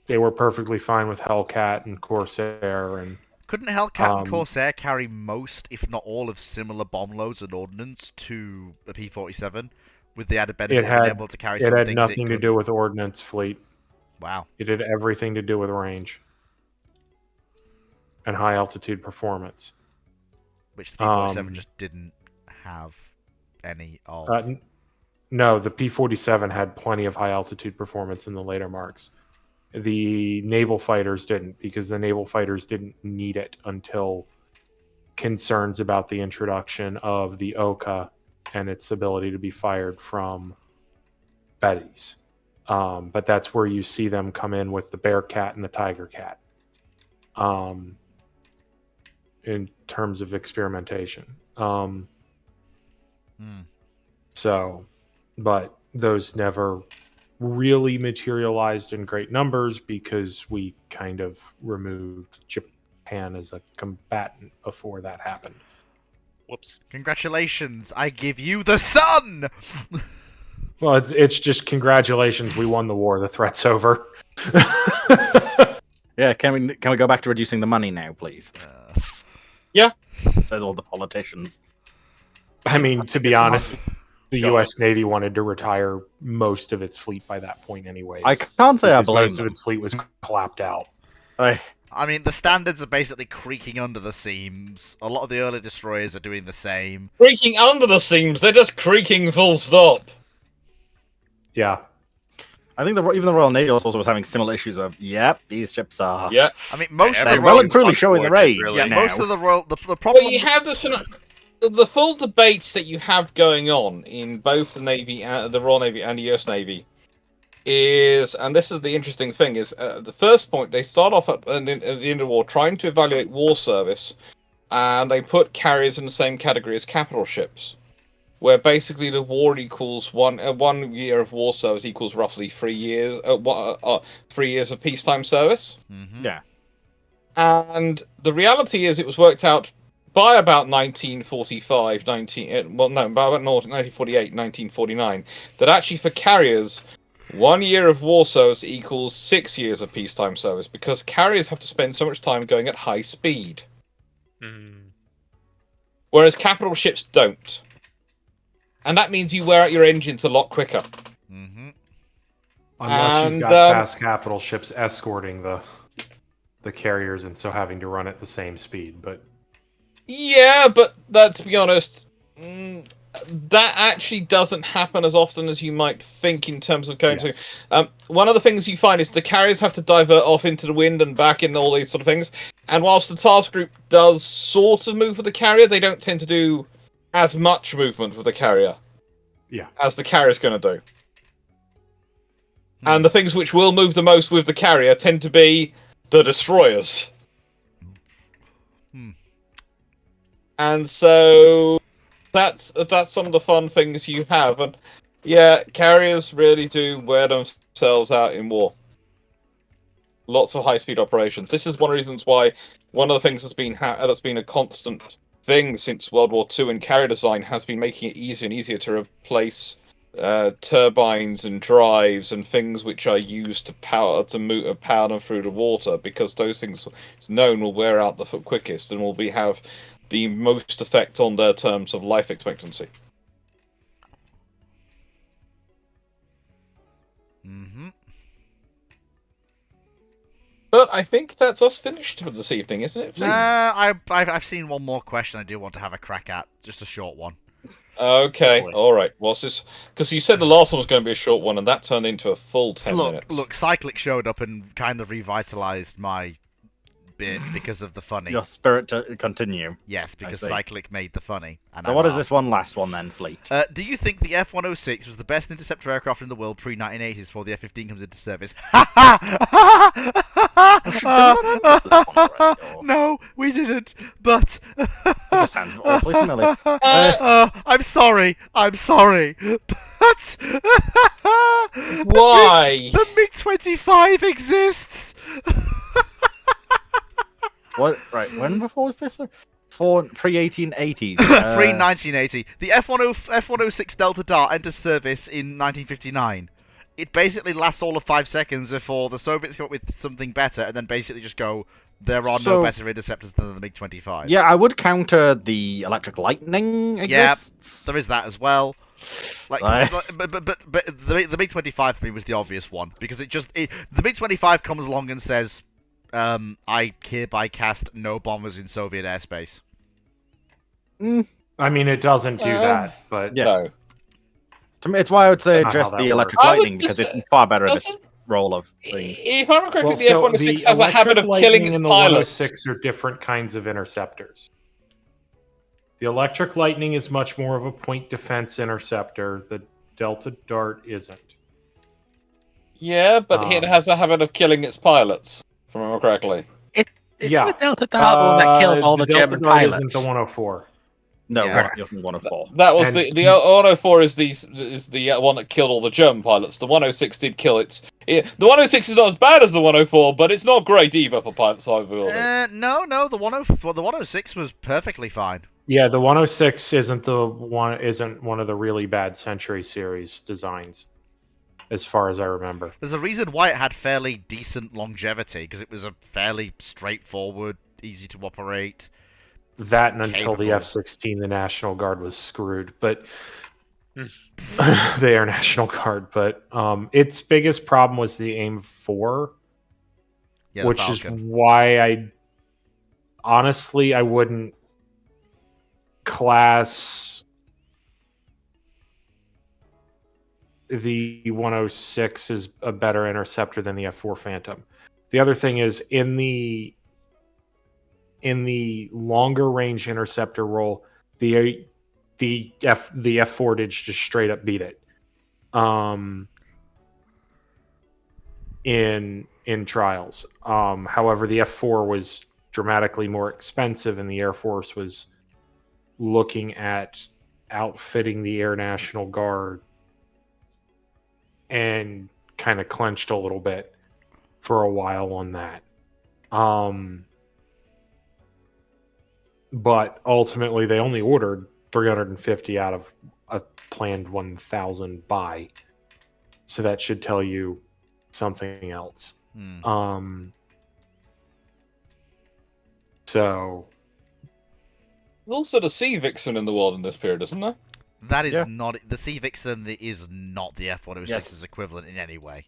they were perfectly fine with Hellcat and Corsair. And couldn't Hellcat and Corsair carry most, if not all, of similar bomb loads and ordnance to the P-47, with the added benefit of being able to carry some things it had nothing to do with ordnance fleet. Wow. It had everything to do with range and high altitude performance. Which the P-47 just didn't have any of. No, the P-47 had plenty of high altitude performance in the later marks. The naval fighters didn't, because the naval fighters didn't need it until concerns about the introduction of the Oka and its ability to be fired from Bettys. But that's where you see them come in with the Bearcat and the Tiger Cat in terms of experimentation. So, but those never really materialized in great numbers because we kind of removed Japan as a combatant before that happened. Whoops. Congratulations, I give you the sun! Well, it's just congratulations, we won the war, the threat's over. Yeah, can we go back to reducing the money now, please? Yeah. Says all the politicians. I mean, to be honest, the U.S. Navy wanted to retire most of its fleet by that point anyways. I can't say I blame most of its fleet was clapped out. I mean, the standards are basically creaking under the seams. A lot of the early destroyers are doing the same. Creaking under the seams, they're just creaking full stop. Yeah. I think even the Royal Navy also was having similar issues of, yep, these ships are... Yeah. I mean, most of they're the well Royal... and truly showing the rage Yeah, now. most of the Royal... The problem... Well, you have the full debate that you have going on in both the Navy, the Royal Navy and the US Navy is, and this is the interesting thing, is the first point, they start off at the end of the war trying to evaluate war service, and they put carriers in the same category as capital ships, where basically the war equals one year of war service equals roughly 3 years, 3 years of peacetime service. Mm-hmm. Yeah. And the reality is it was worked out by about 1948, 1949, that actually for carriers, 1 year of war service equals 6 years of peacetime service, because carriers have to spend so much time going at high speed. Whereas capital ships don't. And that means you wear out your engines a lot quicker. Mm-hmm. Unless you've got fast capital ships escorting the carriers and so having to run at the same speed, but... Yeah, but let's be honest, that actually doesn't happen as often as you might think in terms of going to... one of the things you find is the carriers have to divert off into the wind and back and all these sort of things, and whilst the task group does sort of move with the carrier, they don't tend to do as much movement with the carrier as the carrier's going to do. And the things which will move the most with the carrier tend to be the destroyers. And so that's some of the fun things you have, and yeah, carriers really do wear themselves out in war. Lots of high-speed operations. This is one of the reasons why one of the things that's been a constant thing since World War II in carrier design has been making it easier and easier to replace turbines and drives and things which are used to power them through the water, because those things, it's known, will wear out the quickest and will have the most effect on their terms of life expectancy. Mm-hmm. But I think that's us finished for this evening, isn't it? I've seen one more question I do want to have a crack at. Just a short one. Okay, alright. What's this? Because you said the last one was going to be a short one, and that turned into a full 10 minutes. Look, Cyclic showed up and kind of revitalized my bit because of the funny. Your spirit to continue. Yes, because Cyclic made the funny. And so what is this one last one then, Fleet? Do you think the F-106 was the best interceptor aircraft in the world pre-1980s before the F-15 comes into service? No, we didn't, but... It just sounds awfully familiar. I'm sorry, but... Why? The MiG-25 exists. What? Right. When before was this? Sir? Pre-1880s. Pre-1980. The F-106 Delta Dart enters service in 1959. It basically lasts all of 5 seconds before the Soviets come up with something better, and then basically just go, there are no better interceptors than the MiG-25. Yeah, I would counter the Electric Lightning exists. There is that as well. But the MiG-25 for me was the obvious one, because the MiG-25 comes along and says, I hereby cast no bombers in Soviet airspace. I mean, it doesn't do that, but yeah. No. To me, it's why I would say Not just how the that Electric works. Lightning, because it's far better at its role of things. If I'm correct, well, the F-106 has a habit of killing its and the pilots. 106 are different kinds of interceptors. The Electric Lightning is much more of a point defense interceptor. The Delta Dart isn't. Yeah, but it has a habit of killing its pilots, if I remember correctly. It's the Delta Dart the one that killed all the Delta German Dart pilots. Isn't the 104. No, Yeah. you're from 104. That was And- the 104 is the one that killed all the German pilots. The 106 did kill its. The 106 is not as bad as the 104, but it's not great either for pilots either. No, the 106 was perfectly fine. Yeah, the 106 isn't one of the really bad Century series designs, as far as I remember. There's a reason why it had fairly decent longevity, because it was a fairly straightforward, easy to operate. That and until the Capable. F-16, the National Guard was screwed, but the Air National Guard. But its biggest problem was the AIM-4, Yeah, the which is Falcon. why I wouldn't class the 106 as a better interceptor than the F-4 Phantom. The other thing is in the longer range interceptor role, the F-4 did just straight up beat it. In trials. However, the F-4 was dramatically more expensive, and the Air Force was looking at outfitting the Air National Guard and kind of clenched a little bit for a while on that. But ultimately, they only ordered 350 out of a planned 1,000 buy. So that should tell you something else. So Also, the Sea Vixen in the world in this period, isn't there? That is Yeah. not the Sea Vixen. Is not the F-106's Yes. equivalent in any way.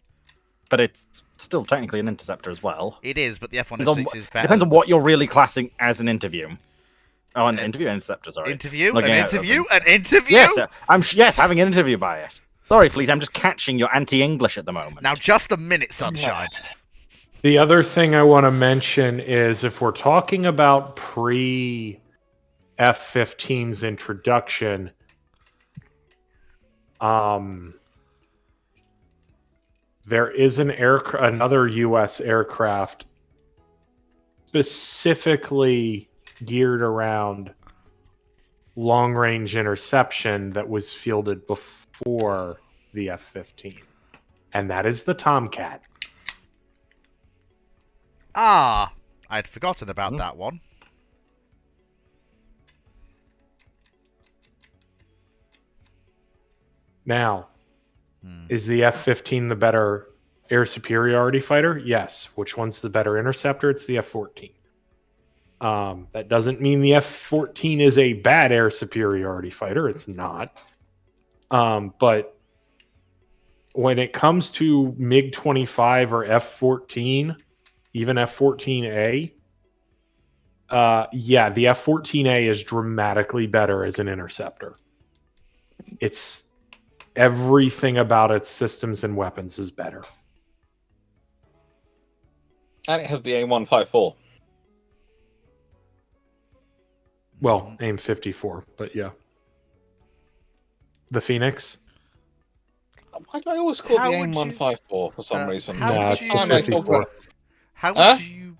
But it's still technically an interceptor as well. It is, but the Depends on, F-106 is better. depends on than what the you're really classing as an interview. Oh, an interceptor, sorry. interview. Looking An at other interview. things. An interview. Yes, yes, having an interview by it. Sorry, Fleet, I'm just catching your anti-English at the moment. Now, just a minute, sunshine. the other thing I want to mention is if we're talking about pre-F-15's introduction, there is another U.S. aircraft specifically geared around long-range interception that was fielded before the F-15, and that is the Tomcat. Ah, I'd forgotten about that one. Now, is the F-15 the better air superiority fighter? Yes. Which one's the better interceptor? It's the F-14. That doesn't mean the F-14 is a bad air superiority fighter. It's not. But when it comes to MiG-25 or F-14, even F-14A, yeah, the F-14A is dramatically better as an interceptor. It's everything about its systems and weapons is better. And it has the AIM-154. Well, AIM-54, but yeah. The Phoenix? Why do I always call How it the would you- AIM-154 for some reason? how Nah, would it's you- the Time I talk 54. about- How Huh? would you?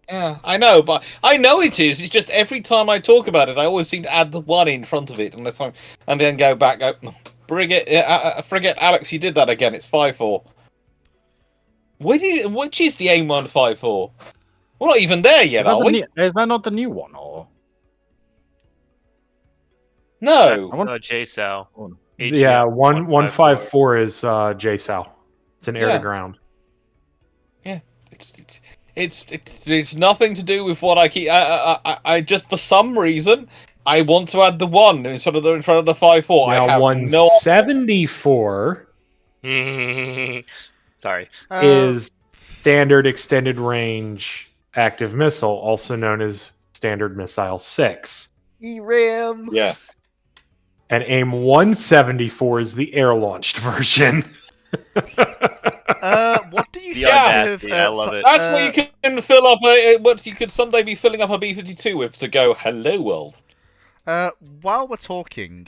Yeah, I know, but I know it is. It's just every time I talk about it, I always seem to add the one in front of it, and then go back. Frigate Alex, you did that again. It's 5-4. Which is the AIM-154? We're not even there yet, are we? Is that not the new one, or? No. JSOW. Yeah, 154 is JSOW. It's an air to ground. Yeah, it's nothing to do with what I keep. I just for some reason I want to add the 1 instead of in front of the 5-4. Now I have 174 Sorry. is standard extended range active missile, also known as Standard Missile 6. ERAM. Yeah. And AIM 174 is the air launched version. What do you The think audacity, of? I love it. That's what you can fill up what you could someday be filling up a B-52 with to go hello world. While we're talking,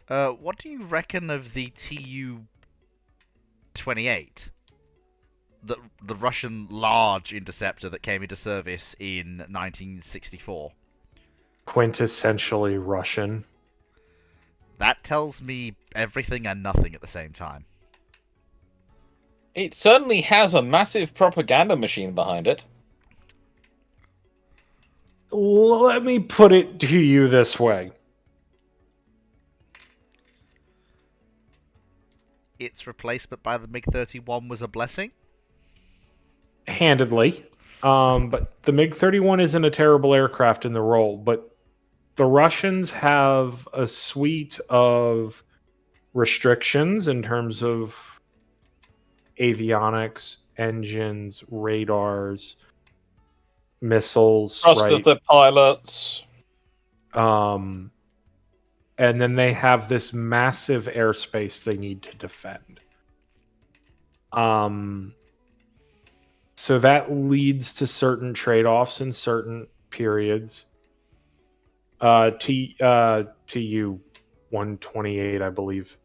what do you reckon of the Tu-28? The Russian large interceptor that came into service in 1964. Quintessentially Russian. That tells me everything and nothing at the same time. It certainly has a massive propaganda machine behind it. Let me put it to you this way. Its replacement by the MiG-31 was a blessing? Handedly. But the MiG-31 isn't a terrible aircraft in the role, but the Russians have a suite of restrictions in terms of avionics, engines, radars, missiles, Trust right? of the pilots. And then they have this massive airspace they need to defend. So that leads to certain trade-offs in certain periods. Tu-128, I believe.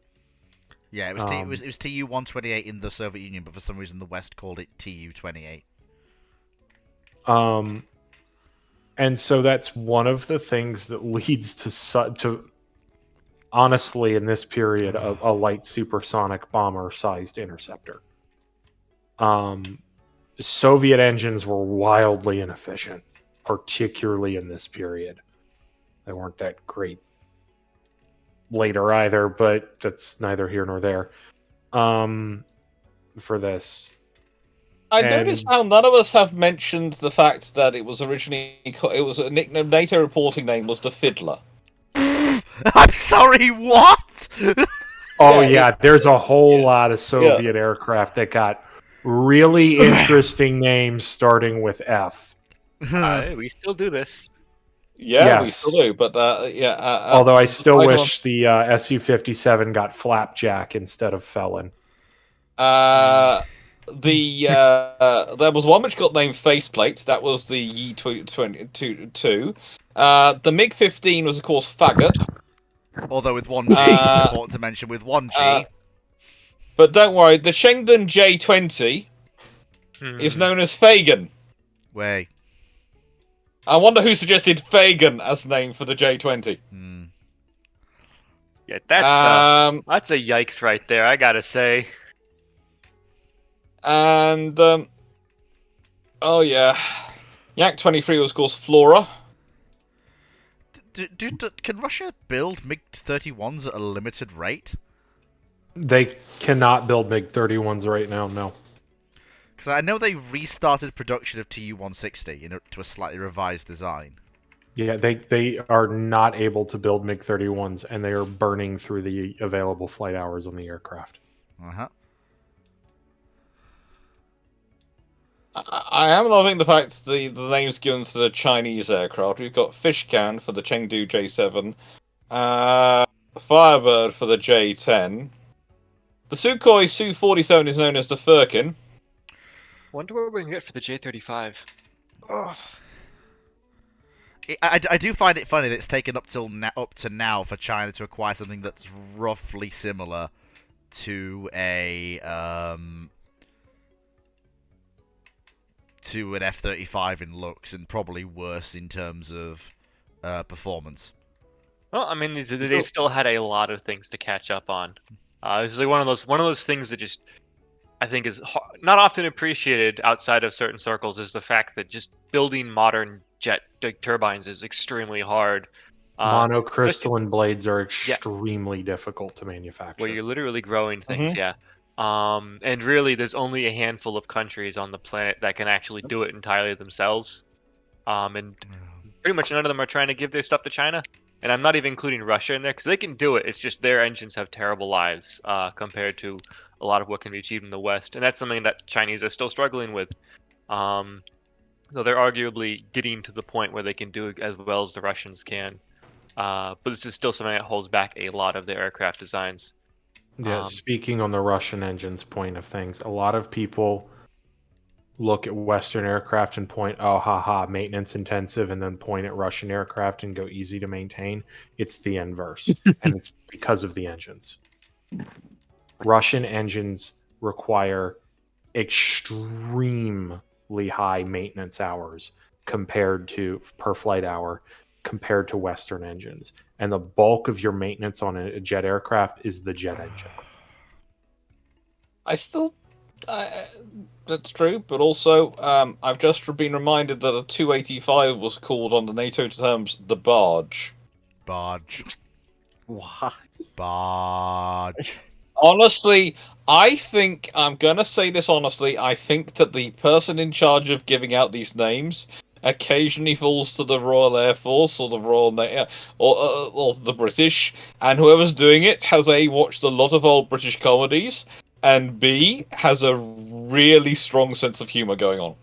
Yeah, it was Tu-128 in the Soviet Union, but for some reason the West called it Tu-28. And so that's one of the things that leads to honestly, in this period, a light supersonic bomber-sized interceptor. Soviet engines were wildly inefficient, particularly in this period. They weren't that great later either, but that's neither here nor there. For this. I noticed how none of us have mentioned the fact that it was originally it was a nickname. NATO reporting name was the Fiddler. I'm sorry, what? Oh yeah, there's a whole lot of Soviet aircraft that got really interesting names starting with F. We still do this. Yeah, Yes. we still do, but although I still wish the Su-57 got Flapjack instead of Felon. There was one which got named Faceplate. That was the Yi-22. The MiG-15 was, of course, Faggot. Although with 1G, it's important to mention with 1G. But don't worry, the Shengdun J-20 is known as Fagan. Way. I wonder who suggested Fagan as name for the J-20. Yeah, that's a yikes right there, I gotta say. And, oh yeah, Yak-23 was, of course, Flora. Can Russia build MiG-31s at a limited rate? They cannot build MiG-31s right now, no. Because I know they restarted production of Tu-160 to a slightly revised design. Yeah, they are not able to build MiG-31s, and they are burning through the available flight hours on the aircraft. Uh-huh. I am loving the fact the names given to the Chinese aircraft. We've got Fishcan for the Chengdu J7, Firebird for the J10. The Sukhoi Su-47 is known as the Firkin. Wonder what we can get for the J-35. Oh. I do find it funny that it's taken up to now for China to acquire something that's roughly similar to an F-35 in looks, and probably worse in terms of performance. Well, I mean, they've still had a lot of things to catch up on. It's like one of those things that just I think is not often appreciated outside of certain circles is the fact that just building modern jet turbines is extremely hard. Monocrystalline blades are extremely difficult to manufacture. Where you're literally growing things, and really, there's only a handful of countries on the planet that can actually do it entirely themselves. And pretty much none of them are trying to give their stuff to China. And I'm not even including Russia in there because they can do it. It's just their engines have terrible lives compared to a lot of what can be achieved in the West. And that's something that Chinese are still struggling with. So they're arguably getting to the point where they can do it as well as the Russians can. But this is still something that holds back a lot of their aircraft designs. Yeah, speaking on the Russian engines point of things, a lot of people look at Western aircraft and point, oh, haha, maintenance intensive, and then point at Russian aircraft and go easy to maintain. It's the inverse, and it's because of the engines. Russian engines require extremely high maintenance hours compared to per flight hour compared to Western engines, and the bulk of your maintenance on a jet aircraft is the jet engine. That's true, but also I've just been reminded that a 285 was called on the NATO terms the barge. Barge. What? Barge. Honestly, I think, I'm gonna say this honestly, I think that the person in charge of giving out these names occasionally falls to the Royal Air Force or the Royal Navy or the British, and whoever's doing it has A, watched a lot of old British comedies, and B, has a really strong sense of humour going on.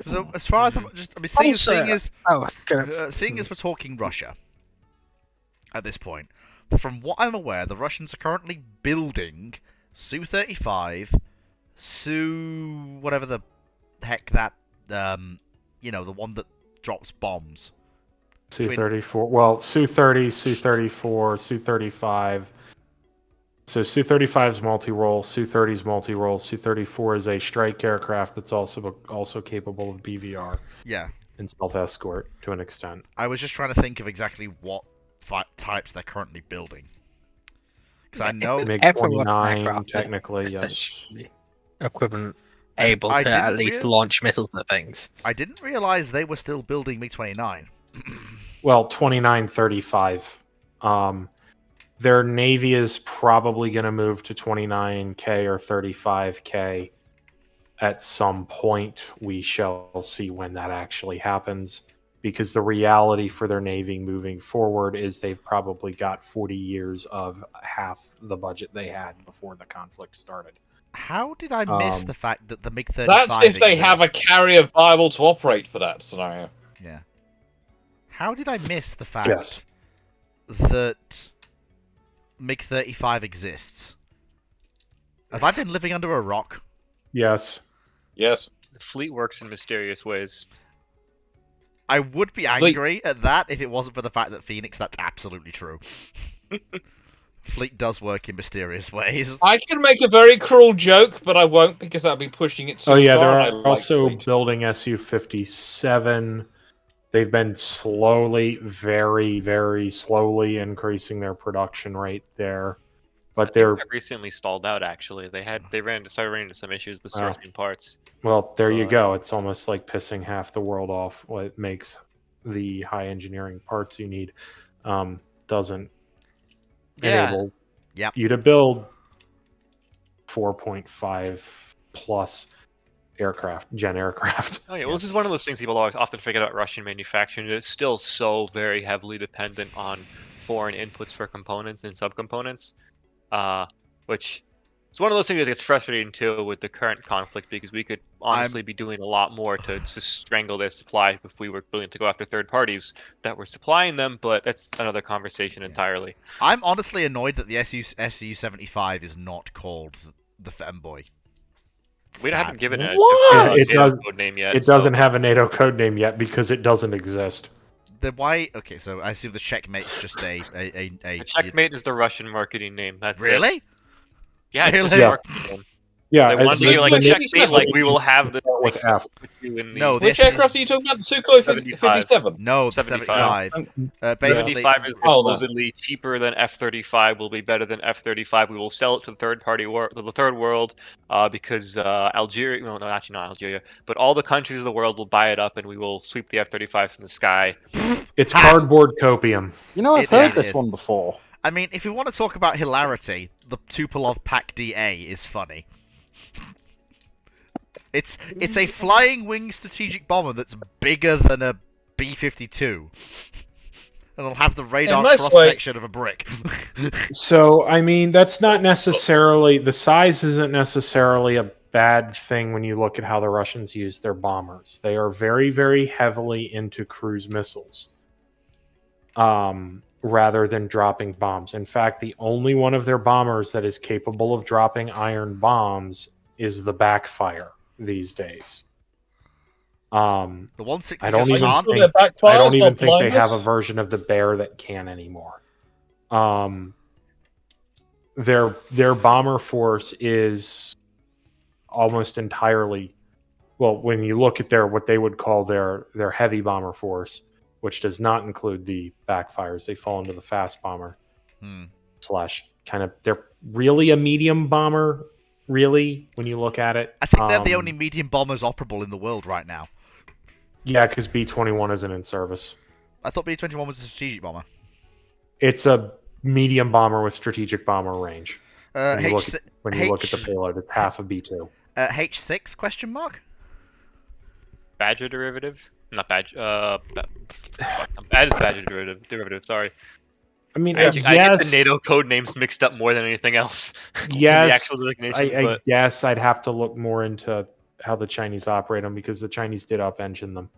So as far as seeing as we're talking Russia at this point, from what I'm aware, the Russians are currently building Su-35, whatever the heck that the one that drops bombs. Su-34. Well, Su-30, Su-34, Su-35. So Su-35 is multi-role, Su-30 is multi-role, Su-34 is a strike aircraft that's also capable of BVR. Yeah. And self-escort to an extent. I was just trying to think of exactly what types they're currently building. Because I know MiG-29 technically, yes. Equivalent able to at least launch missiles at things. I didn't realize they were still building MiG-29. Well, 2935. Their Navy is probably going to move to 29K or 35K at some point. We shall see when that actually happens. Because the reality for their Navy moving forward is they've probably got 40 years of half the budget they had before the conflict started. How did I miss the fact that the MiG-35... That's if they have a carrier viable to operate for that scenario. Yeah. How did I miss the fact that MiG-35 exists? Have I been living under a rock? Yes. Yes. The fleet works in mysterious ways. I would be angry at that if it wasn't for the fact that Phoenix, that's absolutely true. Fleet does work in mysterious ways. I can make a very cruel joke, but I won't because I'd be pushing it too far. Oh yeah, they're also building Su-57. They've been slowly, very, very slowly increasing their production rate there. But they're recently stalled out. Actually, started running into some issues with sourcing parts. Well, there you go. It's almost like pissing half the world off. What makes the high engineering parts you need doesn't enable you to build 4.5 plus gen aircraft. Oh yeah, well, this is one of those things people always often forget about Russian manufacturing. It's still so very heavily dependent on foreign inputs for components and subcomponents, which is one of those things that gets frustrating too with the current conflict, because we could honestly be doing a lot more to strangle their supply if we were willing to go after third parties that were supplying them, but that's another conversation entirely. I'm honestly annoyed that the Su-75 is not called the Femboy. We haven't given it a NATO code name yet. It doesn't have a NATO code name yet because it doesn't exist. Then why? Okay, so I assume the Checkmate's just a The Checkmate is the Russian marketing name. That's really? Yeah, it's Really? just a marketing name. Yeah, they wanted to be like a Checkmate, like we will have the start with F. No, Which aircraft are you talking about? The Sukhoi 57? No, the 75. 75. Basically, 75 is Oh, supposedly cheaper than F-35. Will be better than F-35. We will sell it to the third world, because Algeria. Well, no, actually not Algeria, but all the countries of the world will buy it up, and we will sweep the F-35 from the sky. It's cardboard copium. You know, I've heard this one before. I mean, if you want to talk about hilarity, the Tupolev PAC-DA is funny. It's a flying wing strategic bomber that's bigger than a B-52. And it'll have the radar cross-section of a brick. So, I mean, that's not necessarily... The size isn't necessarily a bad thing when you look at how the Russians use their bombers. They are very, very heavily into cruise missiles. Rather than dropping bombs. In fact, the only one of their bombers that is capable of dropping iron bombs is the backfire these days. The 160 I don't even think they have a version of the Bear that can anymore. Their bomber force is almost entirely, well, when you look at what they would call their heavy bomber force, which does not include the backfires. They fall into the fast bomber slash kind of. They're really a medium bomber, really, when you look at it. I think they're the only medium bombers operable in the world right now. Yeah, because B-21 isn't in service. I thought B-21 was a strategic bomber. It's a medium bomber with strategic bomber range. When you look at the payload, it's half of B-2. H6 question mark? Badger derivative? Not Badger. That is Badger derivative. Sorry. I mean, I get the NATO code names mixed up more than anything else. Yes, the actual designations, I guess I'd have to look more into how the Chinese operate them because the Chinese did up-engine them.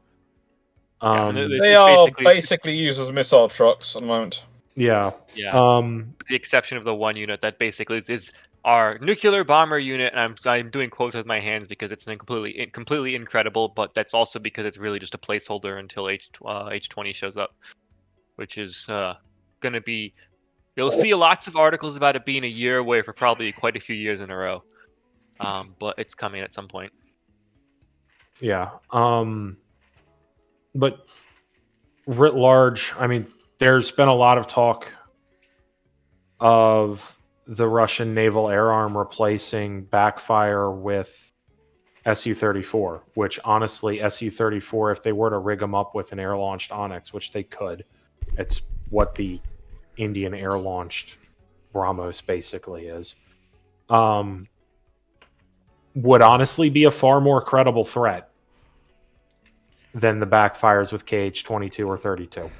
They are basically used as missile trucks at the moment. Yeah. Yeah. The exception of the one unit that basically is our nuclear bomber unit, and I'm doing quotes with my hands because it's completely incredible, but that's also because it's really just a placeholder until H20 shows up, which is going to be. You'll see lots of articles about it being a year away for probably quite a few years in a row, but it's coming at some point. Yeah. But writ large, I mean, there's been a lot of talk of the Russian naval air arm replacing backfire with Su-34, which honestly, Su-34, if they were to rig them up with an air-launched Onyx, which they could, it's what the Indian air-launched BrahMos basically is, would honestly be a far more credible threat than the backfires with KH-22 or 32.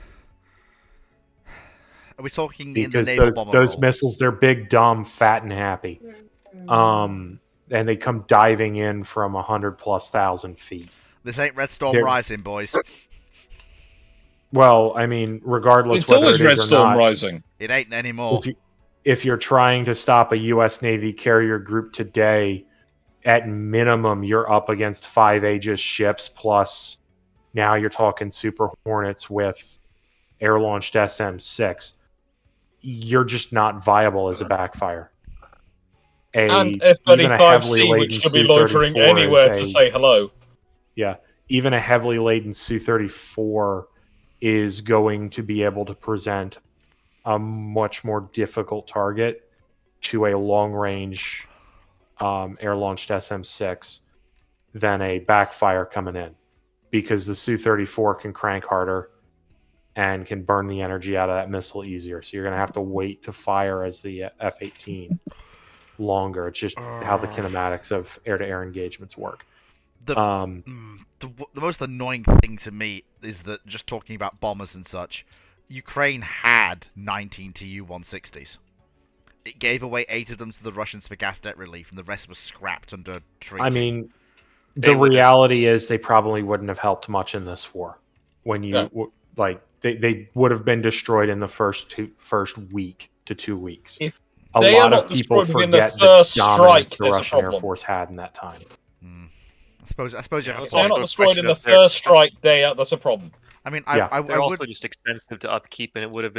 Are we talking because in the naval bomber those role? missiles, they're big, dumb, fat, and happy. And they come diving in from 100,000+ feet. This ain't Red Storm Rising, boys. Well, I mean, regardless it's whether always it Red is or Storm not, Rising. It ain't anymore. If you're trying to stop a U.S. Navy carrier group today, at minimum, you're up against 5 Aegis ships, plus now you're talking Super Hornets with air-launched SM-6. You're just not viable as a backfire. And F-35C, which could be loitering anywhere to say hello. Yeah, even a heavily laden Su-34 is going to be able to present a much more difficult target to a long-range air-launched SM-6 than a backfire coming in, because the Su-34 can crank harder and can burn the energy out of that missile easier. So you're going to have to wait to fire as the F-18 longer. It's just how the kinematics of air-to-air engagements work. The most annoying thing to me is that, just talking about bombers and such, Ukraine had 19 Tu-160s. It gave away 8 of them to the Russians for gas debt relief, and the rest was scrapped under treaty. I mean, the reality is they probably wouldn't have helped much in this war. When you they would have been destroyed in the first week to 2 weeks. If a lot of people forget the dominance the Russian Air Force had in that time. I suppose you have if they're not destroyed in the first strike, that's a problem. I mean, Yeah. I They're would. also just expensive to upkeep, and it would have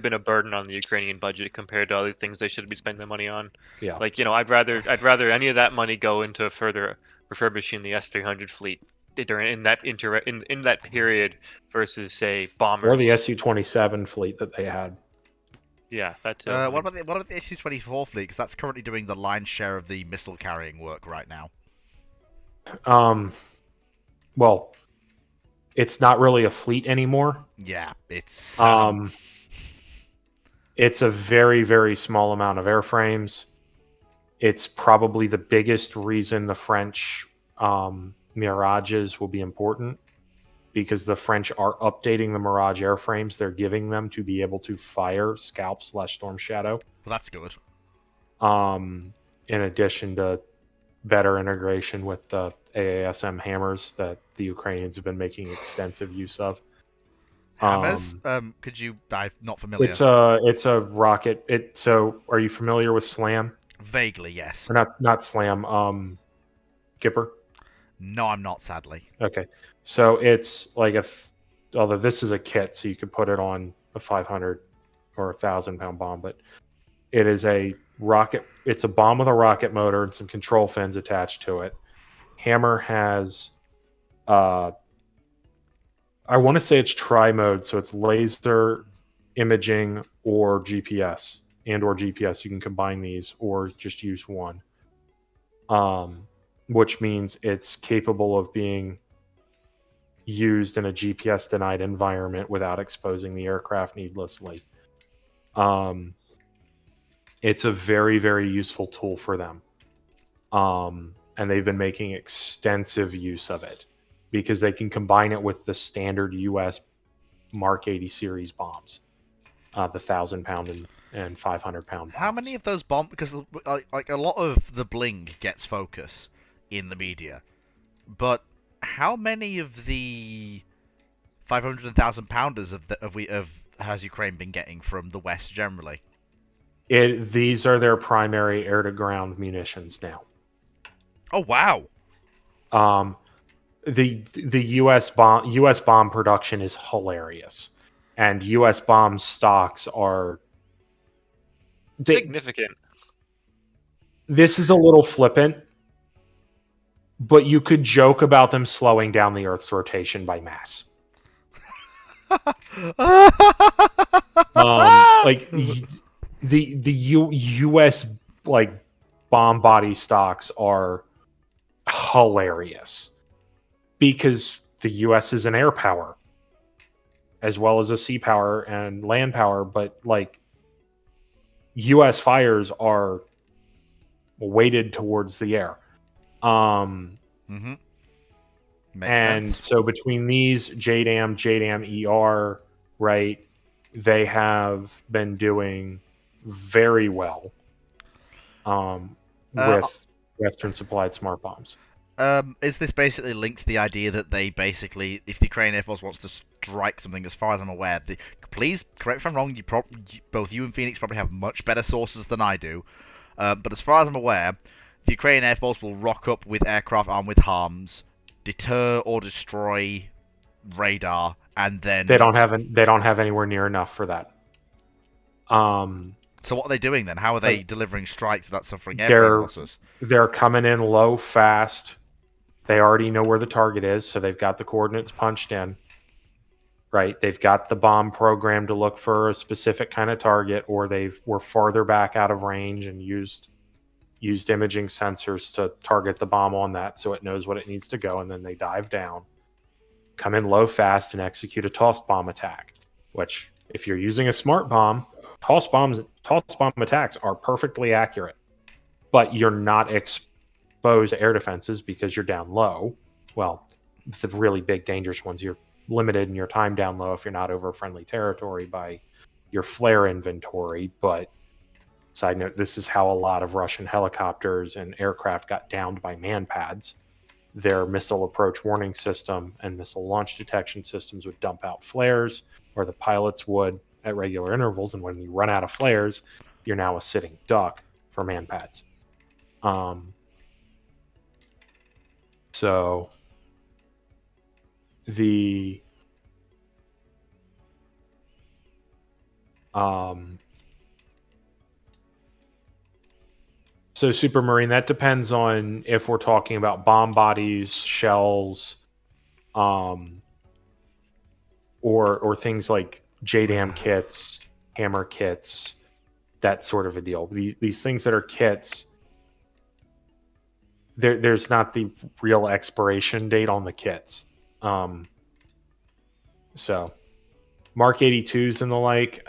been a burden on the Ukrainian budget compared to other things they should be spending their money on. Yeah. Like, I'd rather any of that money go into further refurbishing the S-300 fleet during in that period versus say bombers Or the Su-27 fleet that they had. Yeah, that too. What about the Su-24 fleet? Because that's currently doing the lion's share of the missile carrying work right now. Well, it's not really a fleet anymore. Yeah, it's it's a very, very small amount of airframes. It's probably the biggest reason the French Mirages will be important, because the French are updating the Mirage airframes they're giving them to be able to fire Scalp/Storm Shadow. Well, that's good. In addition to better integration with the AASM hammers that the Ukrainians have been making extensive use of. Hammers? Could you? I'm not familiar. It's a rocket. So are you familiar with SLAM? Vaguely, yes. Or not SLAM. Gipper. No, I'm not. Sadly. Okay, so it's like although this is a kit, so you could put it on a 500 or 1,000-pound bomb, but it is a rocket. It's a bomb with a rocket motor and some control fins attached to it. Hammer has, I want to say it's tri-mode, so it's laser, imaging, or GPS, or GPS. You can combine these or just use one. Which means it's capable of being used in a GPS-denied environment without exposing the aircraft needlessly. It's a very, very useful tool for them. And they've been making extensive use of it because they can combine it with the standard US Mark 80 series bombs, the 1,000-pound and 500-pound bombs. How many of those bombs? Because like a lot of the bling gets focus in the media, but how many of the 500 and 1,000 pounders has Ukraine been getting from the West generally? These are their primary air-to-ground munitions now. Oh wow! The U.S. bomb production is hilarious, and U.S. bomb stocks are significant. This is a little flippant, but you could joke about them slowing down the Earth's rotation by mass. Like the U.S. like bomb body stocks are hilarious because the U.S. is an air power as well as a sea power and land power, but like U.S. fires are weighted towards the air. Makes and sense. so between these JDAM ER, right, they have been doing very well with Western supplied smart bombs. Is this basically linked to the idea that they basically, if the Ukrainian Air Force wants to strike something, as far as I'm aware, please correct me if I'm wrong, both you and Phoenix probably have much better sources than I do, but as far as I'm aware, the Ukrainian Air Force will rock up with aircraft armed with harms, deter or destroy radar, and then they don't have anywhere near enough for that. So what are they doing then? How are they delivering strikes without suffering airframe losses? They're coming in low, fast. They already know where the target is, so they've got the coordinates punched in. Right? They've got the bomb programmed to look for a specific kind of target, or were farther back out of range and used imaging sensors to target the bomb on that so it knows what it needs to go, and then they dive down, come in low, fast, and execute a tossed bomb attack, which, if you're using a smart bomb, toss bomb attacks are perfectly accurate, but you're not exposed to air defenses because you're down low. Well, the really big dangerous ones, you're limited in your time down low if you're not over friendly territory by your flare inventory. But side note, this is how a lot of Russian helicopters and aircraft got downed by manpads. Their missile approach warning system and missile launch detection systems would dump out flares, or the pilots would at regular intervals, and when you run out of flares, you're now a sitting duck for manpads. So So Supermarine, that depends on if we're talking about bomb bodies, shells, or things like JDAM kits, hammer kits, that sort of a deal. These things that are kits, there's not the real expiration date on the kits. So Mark 82s and the like,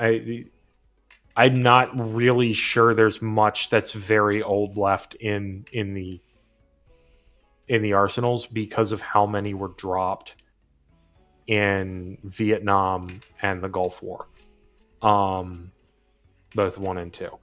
I'm not really sure there's much that's very old left in the arsenals because of how many were dropped in Vietnam and the Gulf War, both 1 and 2.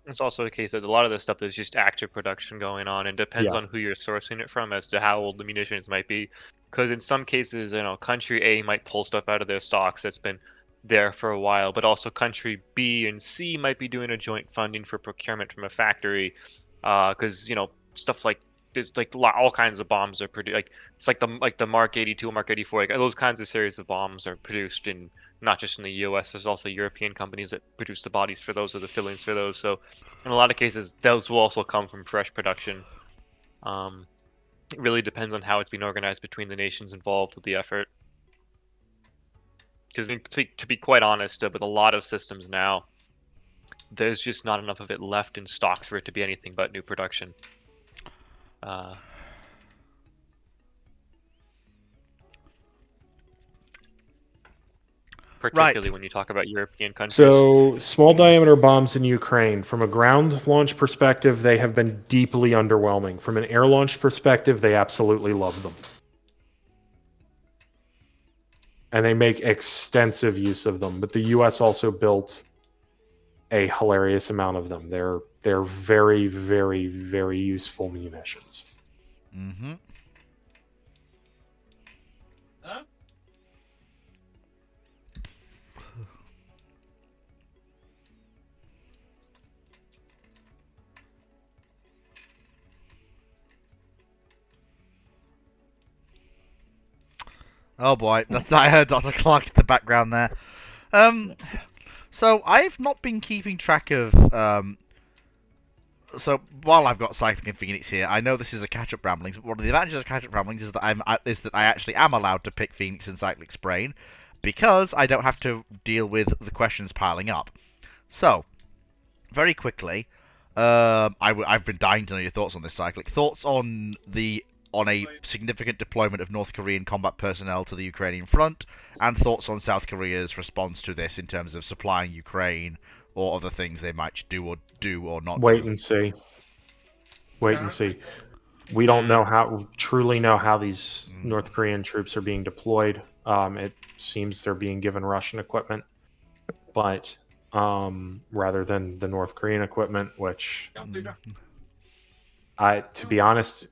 It's also the case that a lot of this stuff is just active production going on, and depends on who you're sourcing it from as to how old the munitions might be. Because in some cases, country A might pull stuff out of their stocks that's been there for a while, but also country B and C might be doing a joint funding for procurement from a factory, because stuff like there's like all kinds of bombs are produced. Like it's like the Mark 82, Mark 84, like those kinds of series of bombs are produced in not just in the U.S. There's also European companies that produce the bodies for those or the fillings for those. So in a lot of cases, those will also come from fresh production. It really depends on how it's being organized between the nations involved with the effort. Because to be quite honest, with a lot of systems now, there's just not enough of it left in stocks for it to be anything but new production. Particularly when you talk about European countries. So, small diameter bombs in Ukraine, from a ground launch perspective, they have been deeply underwhelming. From an air launch perspective, they absolutely love them. And they make extensive use of them. But the US also built a hilarious amount of them. They're very, very, very useful munitions. Mm-hmm. Oh boy, I heard Dr. Clark in the background there. So I've not been keeping track of. So while I've got Cycling in Phoenix here, I know this is a Catchup Ramblings. But one of the advantages of Catchup Ramblings is that I actually am allowed to pick Phoenix and Cyclic's brain, because I don't have to deal with the questions piling up. So, very quickly, I've been dying to know your thoughts on this, Cyclic. Thoughts on a significant deployment of North Korean combat personnel to the Ukrainian front, and thoughts on South Korea's response to this in terms of supplying Ukraine or other things they might do or not. Wait and see. Wait and see. We don't truly know how these North Korean troops are being deployed. It seems they're being given Russian equipment, but rather than the North Korean equipment, which to be honest,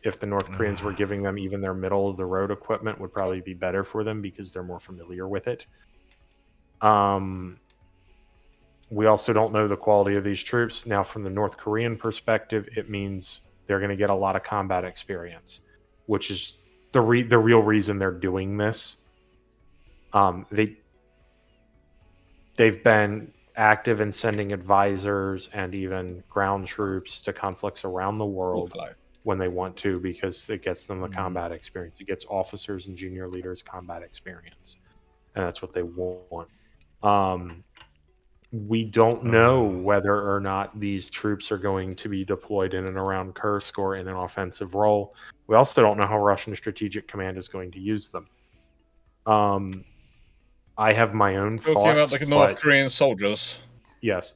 if the North Koreans were giving them even their middle of the road equipment, would probably be better for them because they're more familiar with it. We also don't know the quality of these troops. Now, from the North Korean perspective, it means they're going to get a lot of combat experience, which is the real reason they're doing this. They've been active in sending advisors and even ground troops to conflicts around the world when they want to, because it gets them the combat experience. It gets officers and junior leaders combat experience, and that's what they want. We don't know whether or not these troops are going to be deployed in and around Kursk or in an offensive role. We also don't know how Russian Strategic Command is going to use them. I have my own thoughts. Talking about the North Korean soldiers. Yes,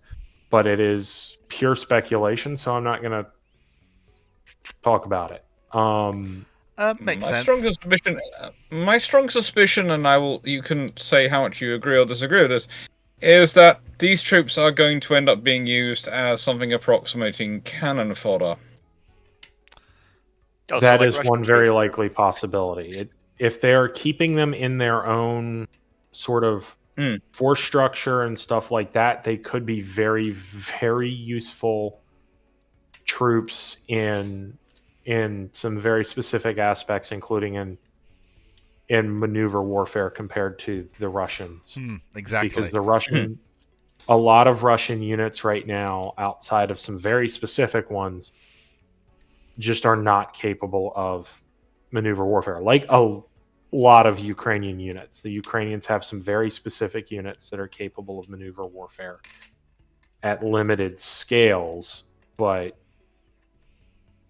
but it is pure speculation, so I'm not going to talk about it. Makes sense. My strong suspicion, and you can say how much you agree or disagree with this, is that these troops are going to end up being used as something approximating cannon fodder. That is one very likely possibility. If they're keeping them in their own sort of force structure and stuff like that, they could be very, very useful troops in some very specific aspects, including in in maneuver warfare compared to the Russians. Exactly. Because the Russian, a lot of Russian units right now, outside of some very specific ones, just are not capable of maneuver warfare. Like a lot of Ukrainian units. The Ukrainians have some very specific units that are capable of maneuver warfare at limited scales, but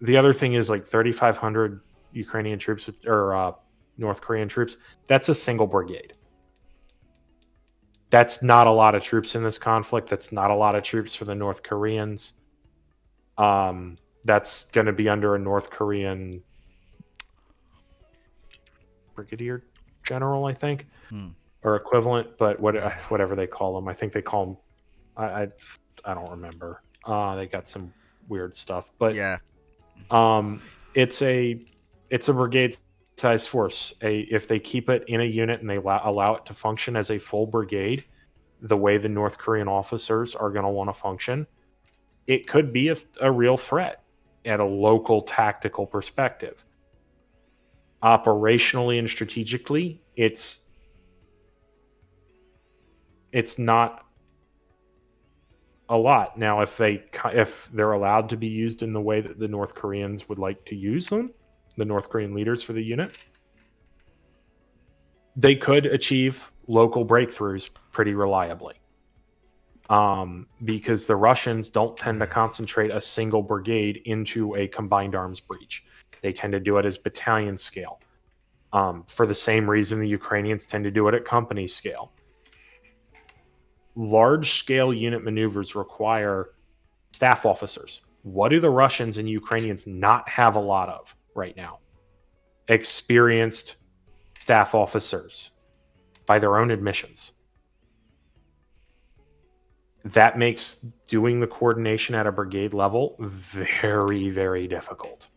the other thing is like 3,500 Ukrainian troops or North Korean troops, that's a single brigade. That's not a lot of troops in this conflict. That's not a lot of troops for the North Koreans. That's going to be under a North Korean brigadier general, I think, or equivalent, but whatever they call them. I think they call them. I don't remember. They got some weird stuff, but yeah, it's a brigade-sized force. If they keep it in a unit and they allow it to function as a full brigade, the way the North Korean officers are going to want to function, it could be a real threat at a local tactical perspective. Operationally and strategically, it's not a lot. Now, if they're allowed to be used in the way that the North Koreans would like to use them, the North Korean leaders for the unit, they could achieve local breakthroughs pretty reliably. Because the Russians don't tend to concentrate a single brigade into a combined arms breach. They tend to do it as battalion scale. For the same reason the Ukrainians tend to do it at company scale. Large-scale unit maneuvers require staff officers. What do the Russians and Ukrainians not have a lot of right now? Experienced staff officers, by their own admissions. That makes doing the coordination at a brigade level very, very difficult.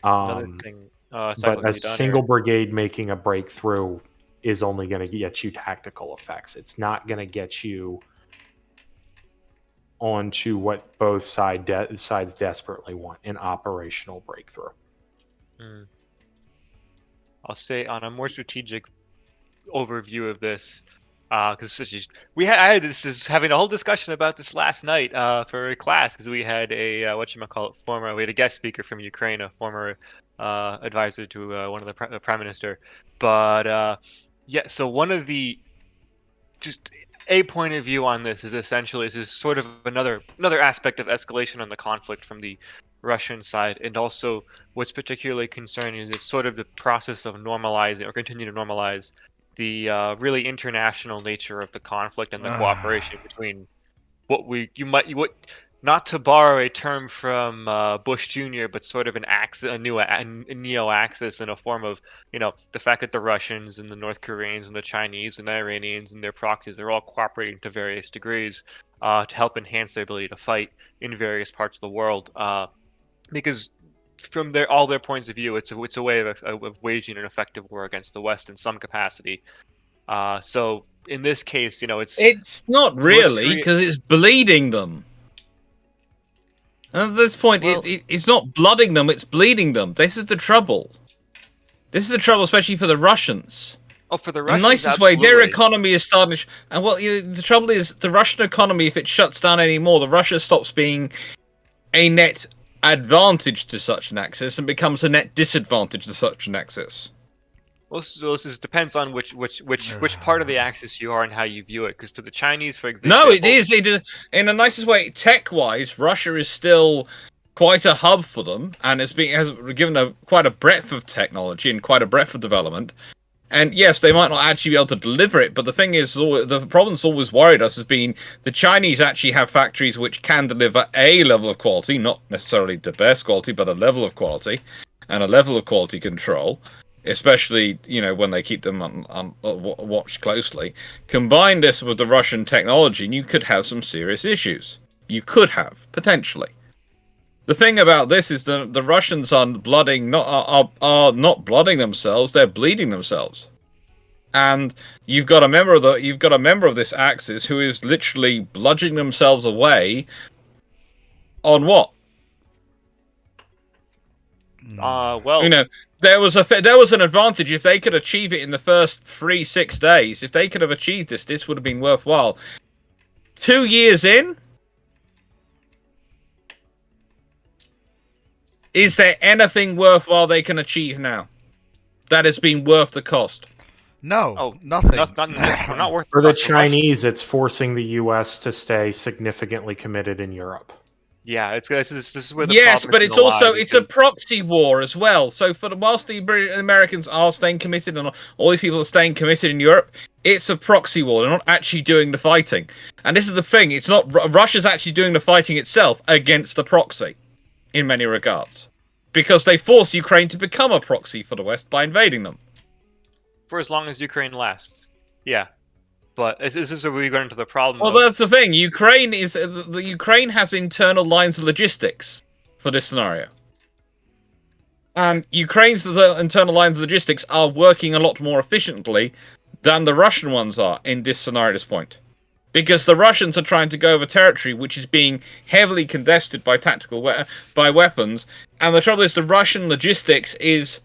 Another thing, but a single brigade making a breakthrough is only going to get you tactical effects. It's not going to get you onto what both sides desperately want, an operational breakthrough. I'll say on a more strategic overview of this, because I had having a whole discussion about this last night for a class, because we had a we had a guest speaker from Ukraine, a former advisor to one of the prime minister. But yeah, so one of the just a point of view on this is essentially this is sort of another aspect of escalation on the conflict from the Russian side, and also what's particularly concerning is it's sort of the process of normalizing or continue to normalize the really international nature of the conflict and the cooperation between not to borrow a term from Bush Jr., but sort of a neo-axis in a form of, the fact that the Russians and the North Koreans and the Chinese and the Iranians and their proxies are all cooperating to various degrees to help enhance their ability to fight in various parts of the world. Because from all their points of view, it's a way of waging an effective war against the West in some capacity. So in this case, it's not really, because it's bleeding them. And at this point, it's not blooding them; it's bleeding them. This is the trouble. This is the trouble, especially for the Russians. Oh, for the Russians, in the nicest absolutely. way, their economy is starting to... And the trouble is, the Russian economy, if it shuts down anymore, the Russia stops being a net advantage to such an axis and becomes a net disadvantage to such an axis. Well, so this depends on which part of the axis you are and how you view it. Because for the Chinese, for example... No, it is. In the nicest way, tech-wise, Russia is still quite a hub for them, and has given quite a breadth of technology and quite a breadth of development. And yes, they might not actually be able to deliver it, but the thing is, the problem that's always worried us has been the Chinese actually have factories which can deliver a level of quality, not necessarily the best quality, but a level of quality, and a level of quality control, especially, when they keep them watched closely. Combine this with the Russian technology, and you could have some serious issues. You could have, potentially. The thing about this is the Russians are not blooding themselves; they're bleeding themselves. And you've got a member of this axis who is literally bludgeoning themselves away. On what? Well, there was an advantage if they could achieve it in the first 3-6 days. If they could have achieved this would have been worthwhile. 2 years in, is there anything worthwhile they can achieve now that has been worth the cost? No, nothing. Not worth For the Chinese, it's forcing the U.S. to stay significantly committed in Europe. Yeah, this is where the yes, problem but is it's gonna lie, also it's a because- proxy war as well. So whilst the Americans are staying committed and all these people are staying committed in Europe, it's a proxy war. They're not actually doing the fighting. And this is the thing: it's not Russia's actually doing the fighting itself against the proxy, in many regards, because they force Ukraine to become a proxy for the West by invading them. for as long as Ukraine lasts. Yeah, but this is where we get into the problem. Well, that's the thing. Ukraine has internal lines of logistics for this scenario, and Ukraine's internal lines of logistics are working a lot more efficiently than the Russian ones are in this scenario at this point, because the Russians are trying to go over territory which is being heavily contested by by weapons, and the trouble is the Russian logistics is,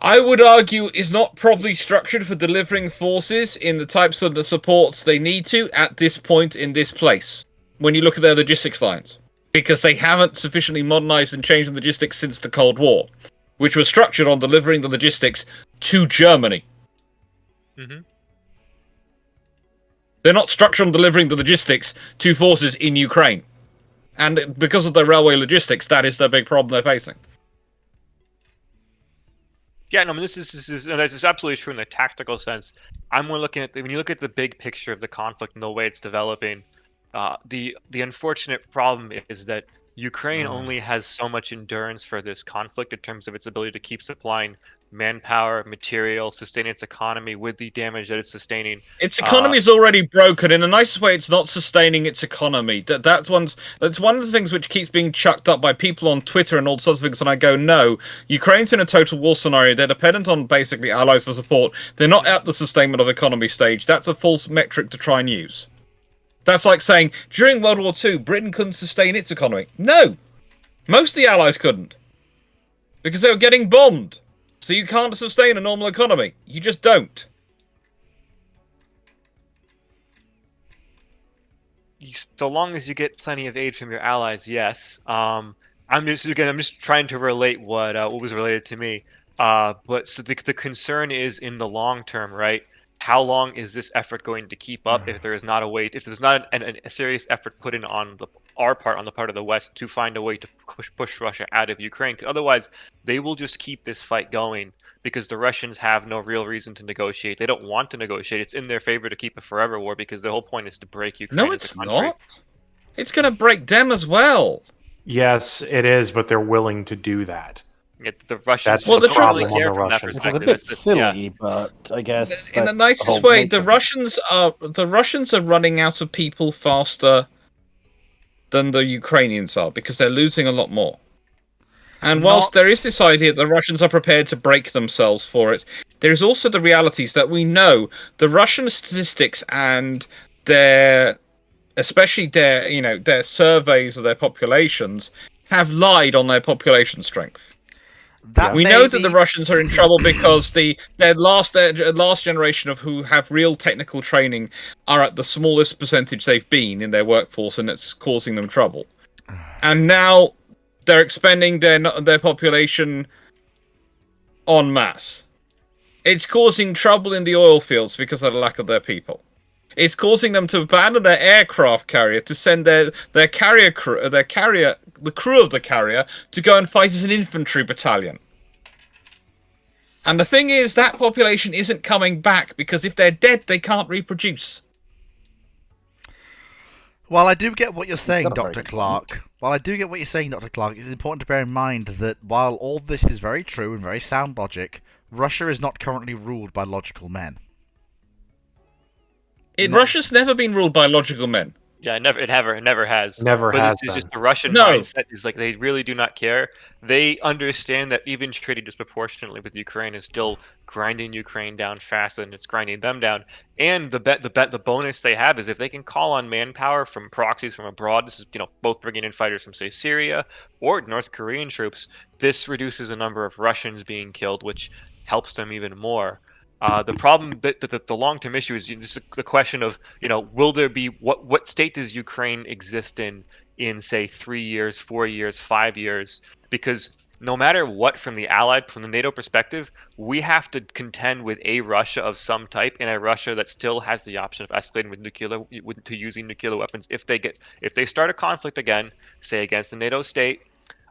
I would argue, is not properly structured for delivering forces in the types of the supports they need to at this point in this place, when you look at their logistics lines. Because they haven't sufficiently modernized and changed the logistics since the Cold War, which was structured on delivering the logistics to Germany. Mm-hmm. They're not structured on delivering the logistics to forces in Ukraine. And because of their railway logistics, that is the big problem they're facing. Yeah, no, I mean, this is absolutely true in the tactical sense. I'm more looking at when you look at the big picture of the conflict and the way it's developing. The unfortunate problem is that Ukraine only has so much endurance for this conflict in terms of its ability to keep supplying manpower, material, sustain its economy with the damage that it's sustaining. Its economy is already broken. In the nicest way, it's not sustaining its economy. That's one of the things which keeps being chucked up by people on Twitter and all sorts of things. And I go, no, Ukraine's in a total war scenario. They're dependent on basically allies for support. They're not at the sustainment of economy stage. That's a false metric to try and use. That's like saying during World War II, Britain couldn't sustain its economy. No, most of the allies couldn't, because they were getting bombed. So you can't sustain a normal economy. You just don't. So long as you get plenty of aid from your allies, yes. I'm just trying to relate what was related to me. But so the concern is in the long term, right? How long is this effort going to keep up if there is not a way, if there's not a serious effort put in on our part, on the part of the West, to find a way to push Russia out of Ukraine? Otherwise, they will just keep this fight going because the Russians have no real reason to negotiate. They don't want to negotiate. It's in their favor to keep a forever war because the whole point is to break Ukraine. No, it's not. It's going to break them as well. Yes, it is, but they're willing to do that. The Russians That's don't really on care the from that Russians. Which is a perspective. bit It's silly, but I guess In the that's nicest whole way, nature. the Russians are running out of people faster than the Ukrainians are because they're losing a lot more. And whilst there is this idea that the Russians are prepared to break themselves for it, there is also the realities that we know the Russian statistics and especially their surveys of their populations have lied on their population strength. We know that the Russians are in trouble because their last generation of who have real technical training are at the smallest percentage they've been in their workforce, and it's causing them trouble. And now they're expending their population en masse. It's causing trouble in the oil fields because of the lack of their people. It's causing them to abandon their aircraft carrier to send the crew of the carrier to go and fight as an infantry battalion. And the thing is, that population isn't coming back because if they're dead, they can't reproduce. While I do get what you're saying, Dr. Clark, it's important to bear in mind that while all this is very true and very sound logic, Russia is not currently ruled by logical men. Russia's never been ruled by logical men. Yeah, it never has. Never But has this is just been. the Russian No. mindset is like they really do not care. They understand that even trading disproportionately with Ukraine is still grinding Ukraine down faster than it's grinding them down. And the bonus they have is if they can call on manpower from proxies from abroad. This is both bringing in fighters from say Syria or North Korean troops. This reduces the number of Russians being killed, which helps them even more. The problem, the long-term issue is this is the question of, will there be what state does Ukraine exist in say 3 years, 4 years, 5 years? Because no matter what, from the NATO perspective, we have to contend with a Russia of some type, and a Russia that still has the option of escalating to using nuclear weapons if they start a conflict again, say against a NATO state,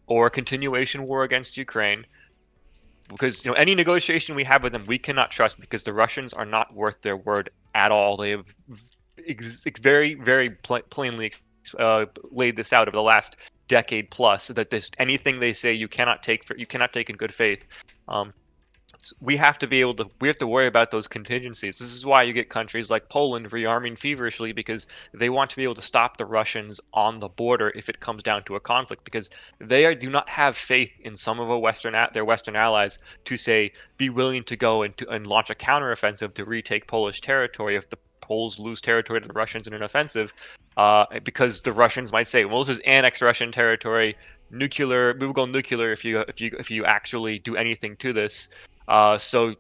or a continuation war against Ukraine. Because any negotiation we have with them, we cannot trust because the Russians are not worth their word at all. They have very, very plainly laid this out over the last decade plus that anything they say you cannot take in good faith. We have to worry about those contingencies. This is why you get countries like Poland rearming feverishly, because they want to be able to stop the Russians on the border if it comes down to a conflict, because they do not have faith in some of their Western allies to say be willing to go and launch a counteroffensive to retake Polish territory if the Poles lose territory to the Russians in an offensive, because the Russians might say, well, this is annexed Russian territory. We will go nuclear if you actually do anything to this. So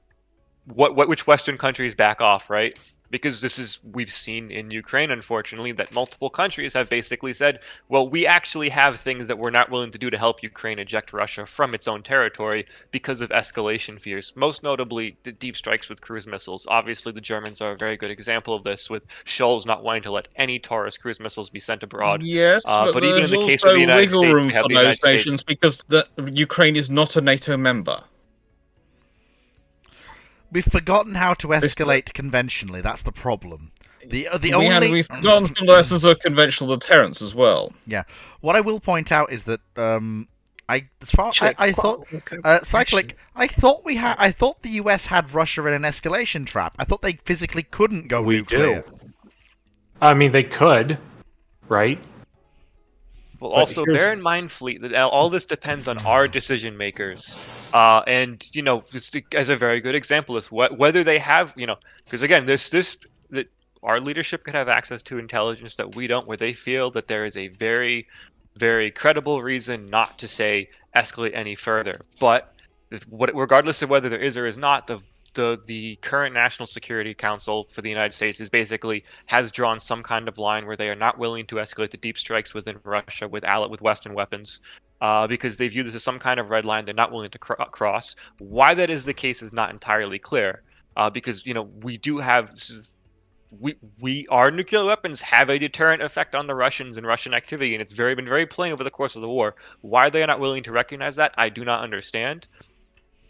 which Western countries back off, right? Because we've seen in Ukraine, unfortunately, that multiple countries have basically said, well, we actually have things that we're not willing to do to help Ukraine eject Russia from its own territory because of escalation fears, most notably the deep strikes with cruise missiles. Obviously, the Germans are a very good example of this, with Scholz not wanting to let any Taurus cruise missiles be sent abroad. Yes, but even in there's the case of the also United wiggle States, room we have for the United those States. nations because Ukraine is not a NATO member. We've forgotten how to escalate conventionally. That's the problem. We've forgotten some lessons of conventional deterrence as well. Yeah. What I will point out is that I thought Cyclic. I thought the US had Russia in an escalation trap. I thought they physically couldn't go nuclear. Do. I mean, they could, right? Well, also bear in mind, Fleet, that all this depends on our decision makers, and just as a very good example is whether they have, because again, that our leadership could have access to intelligence that we don't, where they feel that there is a very, very credible reason not to say escalate any further. But regardless of whether there is or is not, the current National Security Council for the United States has drawn some kind of line where they are not willing to escalate the deep strikes within Russia with Western weapons, because they view this as some kind of red line they're not willing to cross. Why that is the case is not entirely clear, because we do have our nuclear weapons have a deterrent effect on the Russians and Russian activity, and it's been very plain over the course of the war. Why they are not willing to recognize that, I do not understand.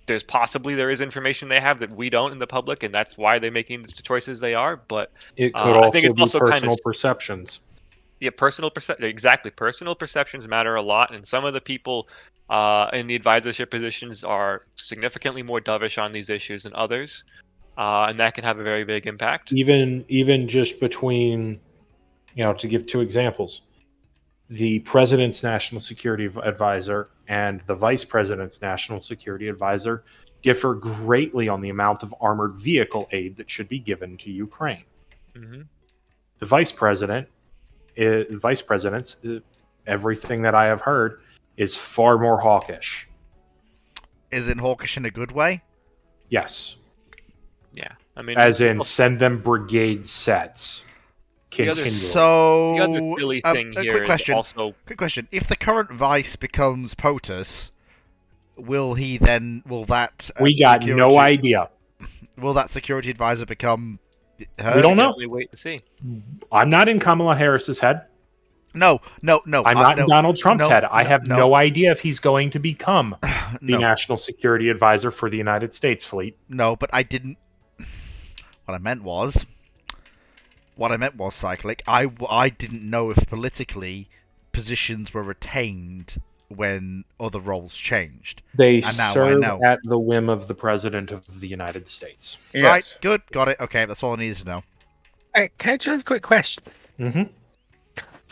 There is information they have that we don't in the public, and that's why they're making the choices they are. But it could also I think it's be also personal perceptions. Yeah, exactly. Personal perceptions matter a lot, and some of the people in the advisorship positions are significantly more dovish on these issues than others, and that can have a very big impact. Even just between, to give two examples, the president's national security advisor and the vice president's national security advisor differ greatly on the amount of armored vehicle aid that should be given to Ukraine. Mm-hmm. The vice president's, everything that I have heard, is far more hawkish. Is it hawkish in a good way? Yes. Yeah, I mean, as in send them brigade sets. The other silly thing here is also... Quick question. If the current vice becomes POTUS, will that... we got no idea. Will that security advisor become her? We don't know. Wait and see. I'm not in Kamala Harris's head. No. I'm not in Donald Trump's head. I have no idea if he's going to become the national security advisor for the United States fleet. No, but I didn't... What I meant was, Cyclic, I didn't know if politically positions were retained when other roles changed. They serve at the whim of the President of the United States. Yes. Right, good, got it. Okay, that's all I needed to know. Can I just ask a quick question? Mm-hmm.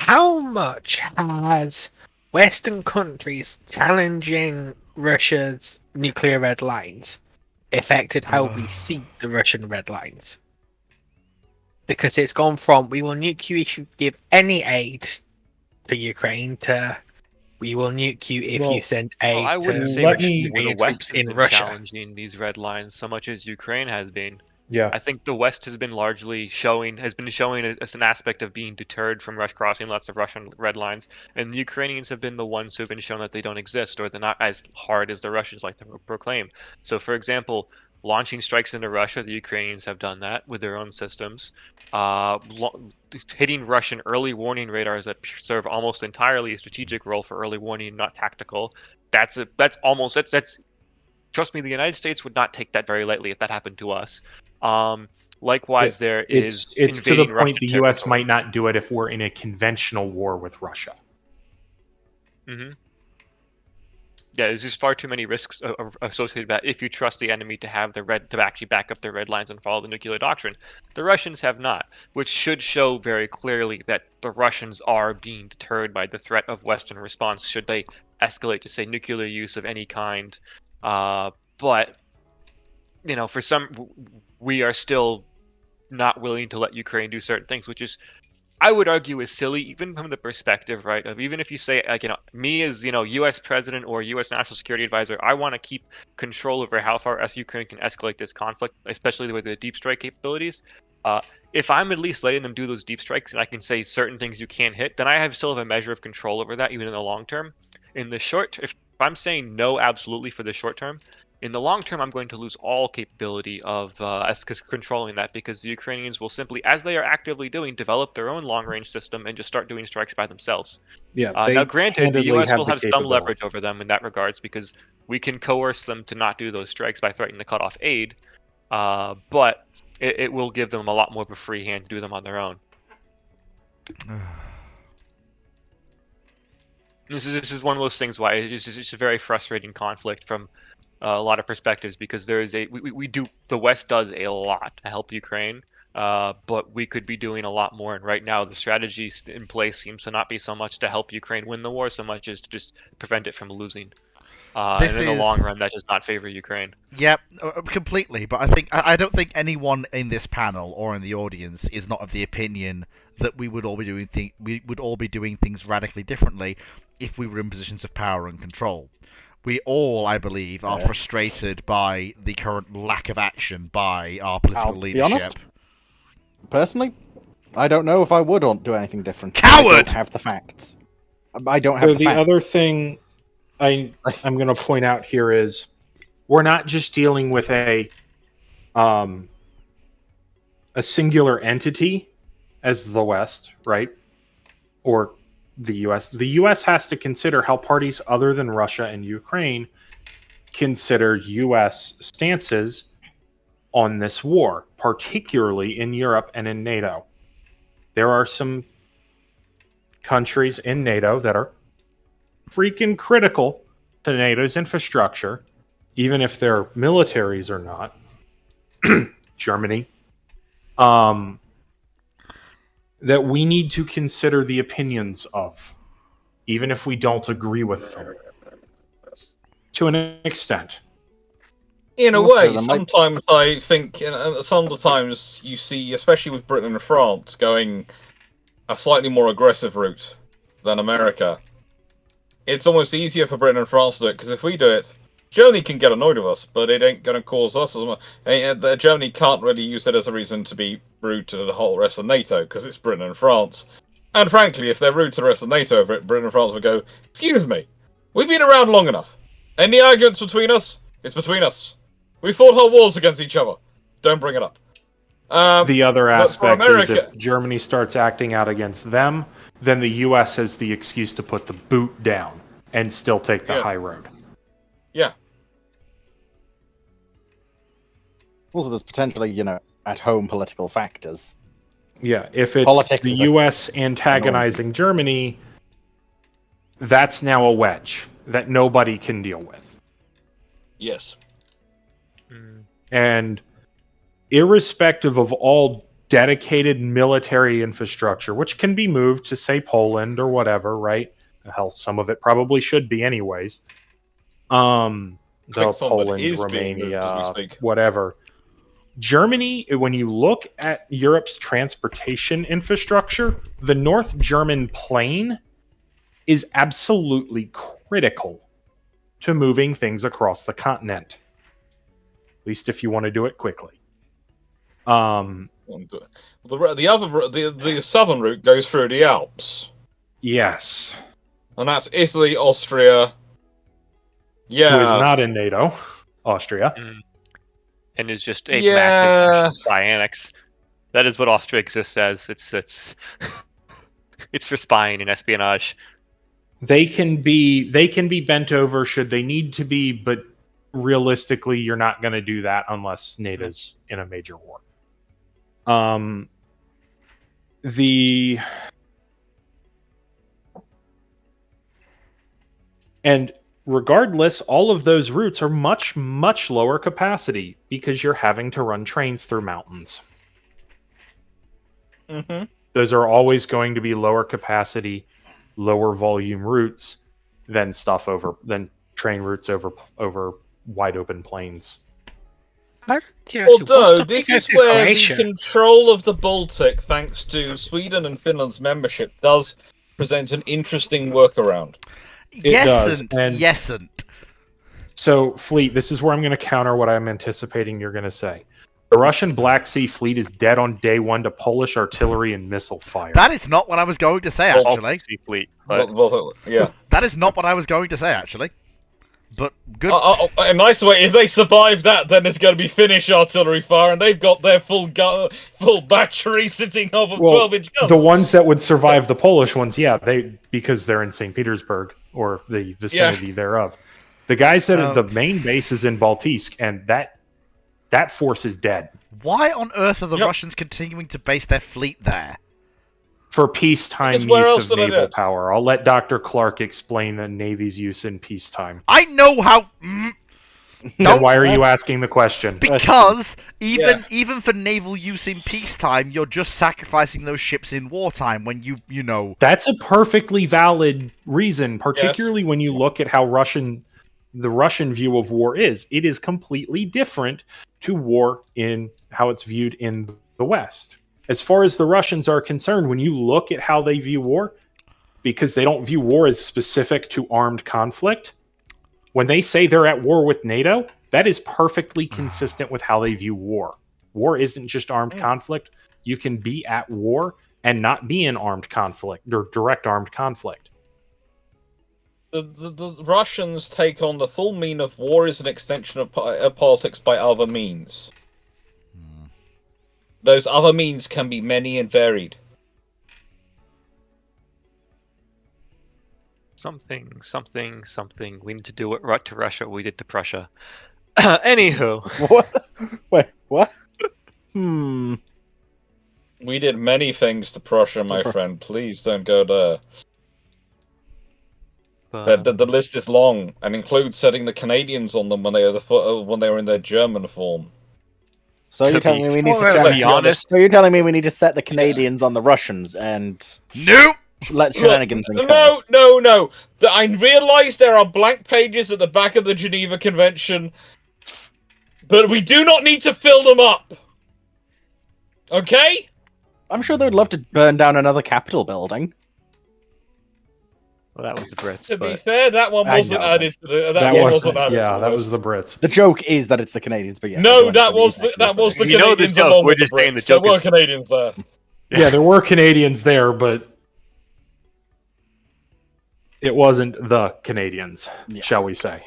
how much has Western countries challenging Russia's nuclear red lines affected how we see the Russian red lines? Because it's gone from we will nuke you if you give any aid to Ukraine to we will nuke you if you send aid I wouldn't to say Ukrainian the West troops has in been Russia. challenging these red lines so much as Ukraine has been. Yeah. I think the West has been largely showing it as an aspect of being deterred from crossing lots of Russian red lines, and the Ukrainians have been the ones who have been shown that they don't exist or they're not as hard as the Russians like to proclaim. So, for example, launching strikes into Russia, the Ukrainians have done that with their own systems. Hitting Russian early warning radars that serve almost entirely a strategic role for early warning, not tactical. That's trust me, the United States would not take that very lightly if that happened to us. Likewise, there is it's to the point Russian the U.S. territory. might not do it if we're in a conventional war with Russia. Mm-hmm. Yeah, there's just far too many risks associated with that if you trust the enemy to have to actually back up their red lines and follow the nuclear doctrine. The Russians have not, which should show very clearly that the Russians are being deterred by the threat of Western response should they escalate to, say, nuclear use of any kind. But we are still not willing to let Ukraine do certain things, which is, I would argue, is silly, even from the perspective, right, of even if you say, like, me as, U.S. president or U.S. national security advisor, I want to keep control over how far Ukraine can escalate this conflict, especially with the deep strike capabilities. If I'm at least letting them do those deep strikes and I can say certain things you can't hit, then I still have a measure of control over that, even in the long term. In the short, if I'm saying no absolutely for the short term, in the long term, I'm going to lose all capability of controlling that, because the Ukrainians will simply, as they are actively doing, develop their own long-range system and just start doing strikes by themselves. Yeah. Now, granted, the U.S. will have some capability. leverage over them in that regards, because we can coerce them to not do those strikes by threatening to cut off aid, but it will give them a lot more of a free hand to do them on their own. This is one of those things why it's a very frustrating conflict from a lot of perspectives, because there is the West does a lot to help Ukraine, but we could be doing a lot more. And right now, the strategy in place seems to not be so much to help Ukraine win the war, so much as to just prevent it from losing. And in the long run, that does not favor Ukraine. Yep, completely. But I don't think anyone in this panel or in the audience is not of the opinion that we would all be doing things radically differently if we were in positions of power and control. We all, I believe, are frustrated by the current lack of action by our political leadership. Be honest, personally, I don't know if I would do anything different. Coward! I don't have the facts. I don't have the facts. Other thing I'm going to point out here is we're not just dealing with a singular entity as the West, right? Or the U.S. The U.S. has to consider how parties other than Russia and Ukraine consider U.S. stances on this war, particularly in Europe and in NATO. There are some countries in NATO that are freaking critical to NATO's infrastructure, even if their militaries are not. Germany. That we need to consider the opinions of, even if we don't agree with them, to an extent. In a way, sometimes I think, some of the times you see, especially with Britain and France, going a slightly more aggressive route than America. It's almost easier for Britain and France to do it, because if we do it, Germany can get annoyed with us, but it ain't going to cause us as much. Germany can't really use it as a reason to be rude to the whole rest of NATO, because it's Britain and France. And frankly, if they're rude to the rest of NATO over it, Britain and France would go, excuse me, we've been around long enough. Any arguments between us? It's between us. We fought whole wars against each other. Don't bring it up. The other aspect is if Germany starts acting out against them, then the U.S. has the excuse to put the boot down and still take the high road. Yeah. Also, there's potentially, at-home political factors. Yeah, if it's the U.S. antagonizing Germany, that's now a wedge that nobody can deal with. Yes. And irrespective of all dedicated military infrastructure, which can be moved to, say, Poland or whatever, right? Hell, some of it probably should be anyways. Though Poland, Romania, whatever. Germany, when you look at Europe's transportation infrastructure, the North German plain is absolutely critical to moving things across the continent. At least if you want to do it quickly. The southern route goes through the Alps. Yes. And that's Italy, Austria. Yeah. Who is not in NATO. Austria. And is just a massive by annex. That is what Austria exists as. It's it's for spying and espionage. They can be bent over should they need to be, but realistically, you're not going to do that unless NATO's in a major war. And regardless, all of those routes are much, much lower capacity because you're having to run trains through mountains. Mm-hmm. Those are always going to be lower capacity, lower volume routes than train routes over wide open plains. Although this is where the control of the Baltic, thanks to Sweden and Finland's membership, does present an interesting workaround. Yesn't. So, Fleet, this is where I'm going to counter what I'm anticipating you're going to say. The Russian Black Sea Fleet is dead on day one to Polish artillery and missile fire. That is not what I was going to say, actually. Black Sea Fleet, yeah. That is not what I was going to say, actually. But good. A nice way. If they survive that, then there's going to be Finnish artillery fire, and they've got their full battery sitting over 12-inch guns. The ones that would survive the Polish ones, because they're in St. Petersburg or the vicinity thereof. The guys that are the main base is in Baltisk, and that force is dead. Why on earth are the Russians continuing to base their fleet there? For peacetime use of naval power. I'll let Dr. Clark explain the Navy's use in peacetime. I know how... Then why are you asking the question? Because even for naval use in peacetime, you're just sacrificing those ships in wartime when you know... That's a perfectly valid reason, particularly when you look at how the Russian view of war is. It is completely different to war in how it's viewed in the West. As far as the Russians are concerned, when you look at how they view war, because they don't view war as specific to armed conflict, when they say they're at war with NATO, that is perfectly consistent with how they view war. War isn't just armed conflict. You can be at war and not be in armed conflict or direct armed conflict. The Russians take on the full meaning of war as an extension of politics by other means. Those other means can be many and varied. Something. We need to do what to Russia we did to Prussia. Anywho. What? Wait, what? We did many things to Prussia, my friend. Please don't go there. The list is long and includes setting the Canadians on them when they were in their German form. So you're telling me we need to set the Canadians on the Russians and let shenanigans No. I realise there are blank pages at the back of the Geneva Convention, but we do not need to fill them up. Okay? I'm sure they would love to burn down another Capitol building. Well, that was the Brits. To be fair, that one wasn't added. That was the Brits. The joke is that it's the Canadians, but yeah. No, that was the Canadians. You know the joke. We're just saying the joke. There were Canadians there. Yeah, there were Canadians there, but it wasn't the Canadians, shall we say.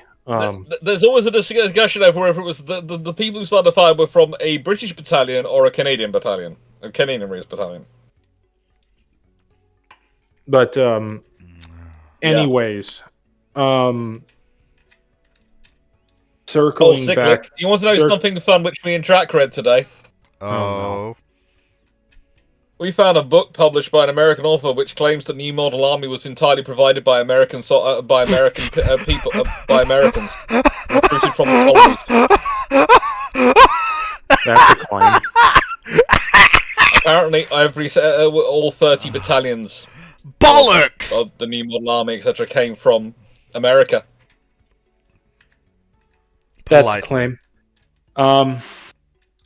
There's always a discussion over whether it was the people who started the fire were from a British battalion or a Canadian battalion. A Canadian raised battalion. But, anyways, circling back... You want to know something fun which me and Jack read today? Oh. We found a book published by an American author which claims that the new model army was entirely provided by Americans recruited from the colonies. That's a claim. apparently all 30 battalions Bollocks! of the new model army, etc., came from America. That's Polite. a claim.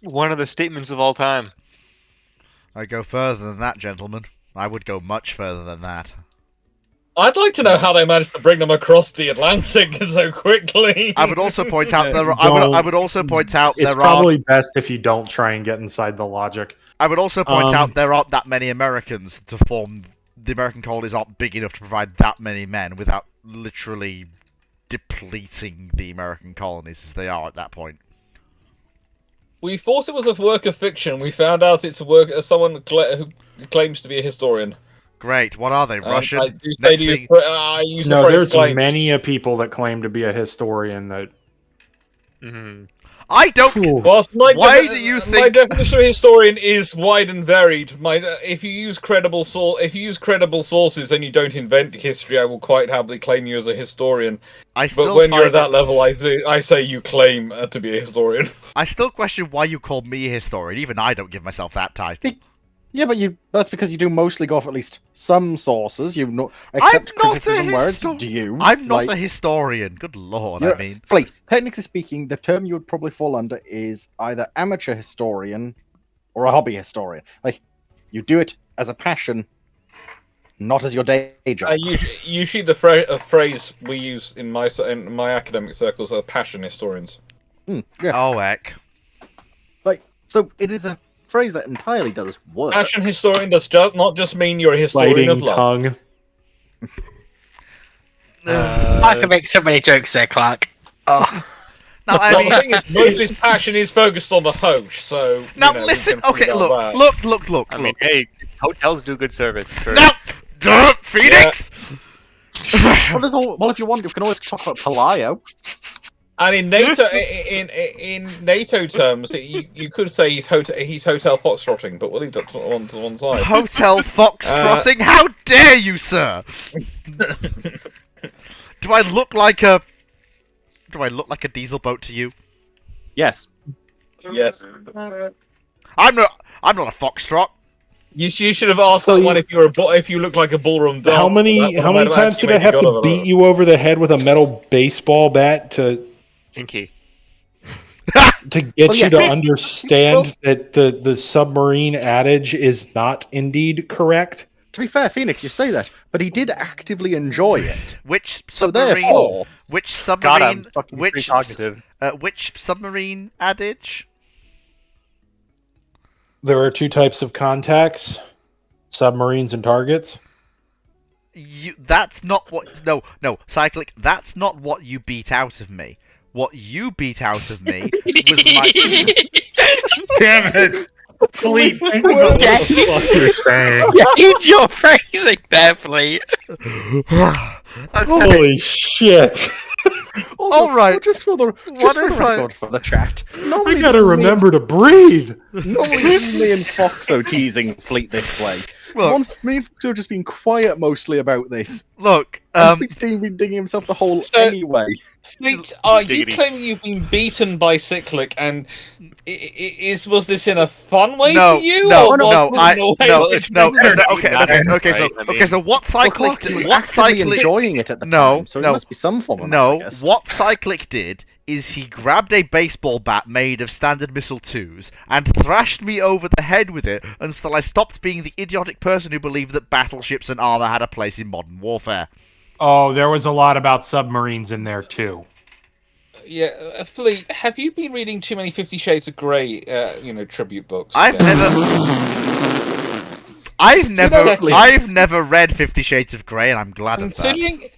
One of the statements of all time. I go further than that, gentlemen. I would go much further than that. I'd like to know how they managed to bring them across the Atlantic so quickly. I would also point out there. Don't- I would also point out It's there probably are. best if you don't try and get inside the logic. I would also point out there aren't that many Americans to form. The American colonies aren't big enough to provide that many men without literally depleting the American colonies as they are at that point. We thought it was a work of fiction. We found out it's a work of someone who claims to be a historian. Great. What are they? Russian? I do Next say thing- I use the No, phrase there's claim. many people that claim to be a historian that. I don't. Whilst Why do you my think- definition of historian is wide and varied. If you use credible sources and you don't invent history, I will quite happily claim you as a historian. But when you're at that level, I say you claim to be a historian. I still question why you call me a historian. Even I don't give myself that title. Yeah, but that's because you do mostly go off at least some sources. You accept criticism where it's due. I'm not a historian. Good lord, I mean. Fleet, technically speaking, the term you would probably fall under is either amateur historian or a hobby historian. Like, you do it as a passion, not as your day job. Usually the phrase we use in my academic circles are passion historians. Yeah. Oh, heck. Like, so it is a phrase that entirely does work. Passion historian does not just mean you're a historian Biting of love. tongue. I can make so many jokes there, Clark. Oh. Now, I Well, mean, the thing is, most of his passion is focused on the host, so... now we listen. can Okay, figure out look. that. I mean, hey, hotels do good service. For... No, Phoenix. Well, if you want, you can always talk about Palaio. And in NATO, in NATO terms, you could say he's hotel foxtrotting, but we'll leave that to one side. Hotel foxtrotting? How dare you, sir? Do I look like a diesel boat to you? Yes. Yes. I'm not a foxtrot. You should have asked that one if you look like a ballroom dancer. How many times did I have to beat you over the head with a metal baseball bat to Kinky. get you to understand that the submarine adage is not indeed correct? To be fair, Phoenix, you say that, but he did actively enjoy it. Which So submarine? therefore, Which God, submarine? I'm fucking Which precognitive. which submarine adage? There are two types of contacts: submarines and targets. That's not what. No, Cyclic. That's not what you beat out of me. What you beat out of me was my. Damn it! Fleet, think about what the fuck you're saying. Use your phrasing there, Fleet. Holy shit! All right. Just for the record, for the chat. I Normally gotta this is remember to breathe. Normally this is me and Foxo teasing Fleet this way. Look, Me and Foxo have just been quiet mostly about this. look. And Fleet's team been digging himself the hole anyway. Fleet, are you Diggity. claiming you've been beaten by Cyclic, and was this in a fun way No, for you? no, or no, was I, it in a way no, which no, makes sense? okay, so what Well, Cyclic Clark did, was what actively Cyclic, enjoying it at the No, time, so no. it must be some form of no, masochist. what Cyclic did is he grabbed a baseball bat made of standard missile 2s and thrashed me over the head with it until I stopped being the idiotic person who believed that battleships and armor had a place in modern warfare. Oh, there was a lot about submarines in there too. Yeah, Fleet, have you been reading too many 50 Shades of Grey, tribute books? I've never read 50 Shades of Grey, and I'm glad of that.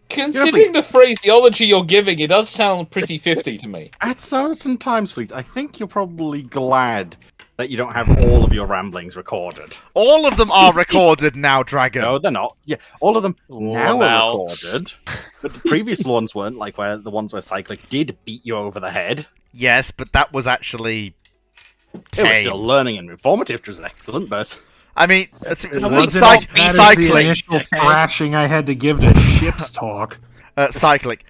Considering the phraseology you're giving, it does sound pretty 50 to me. At certain times, Fleet, I think you're probably glad that you don't have all of your ramblings recorded. All of them are recorded now, Dragon. No, they're not. Yeah, all of them now are Now. recorded. But the previous ones weren't, like the ones where Cyclic did beat you over the head. Yes, but that was actually It was tame. still learning and informative, which was excellent, but... I mean, It wasn't as bad as the Cyclic, initial thrashing I had to give to ship's talk. Cyclic,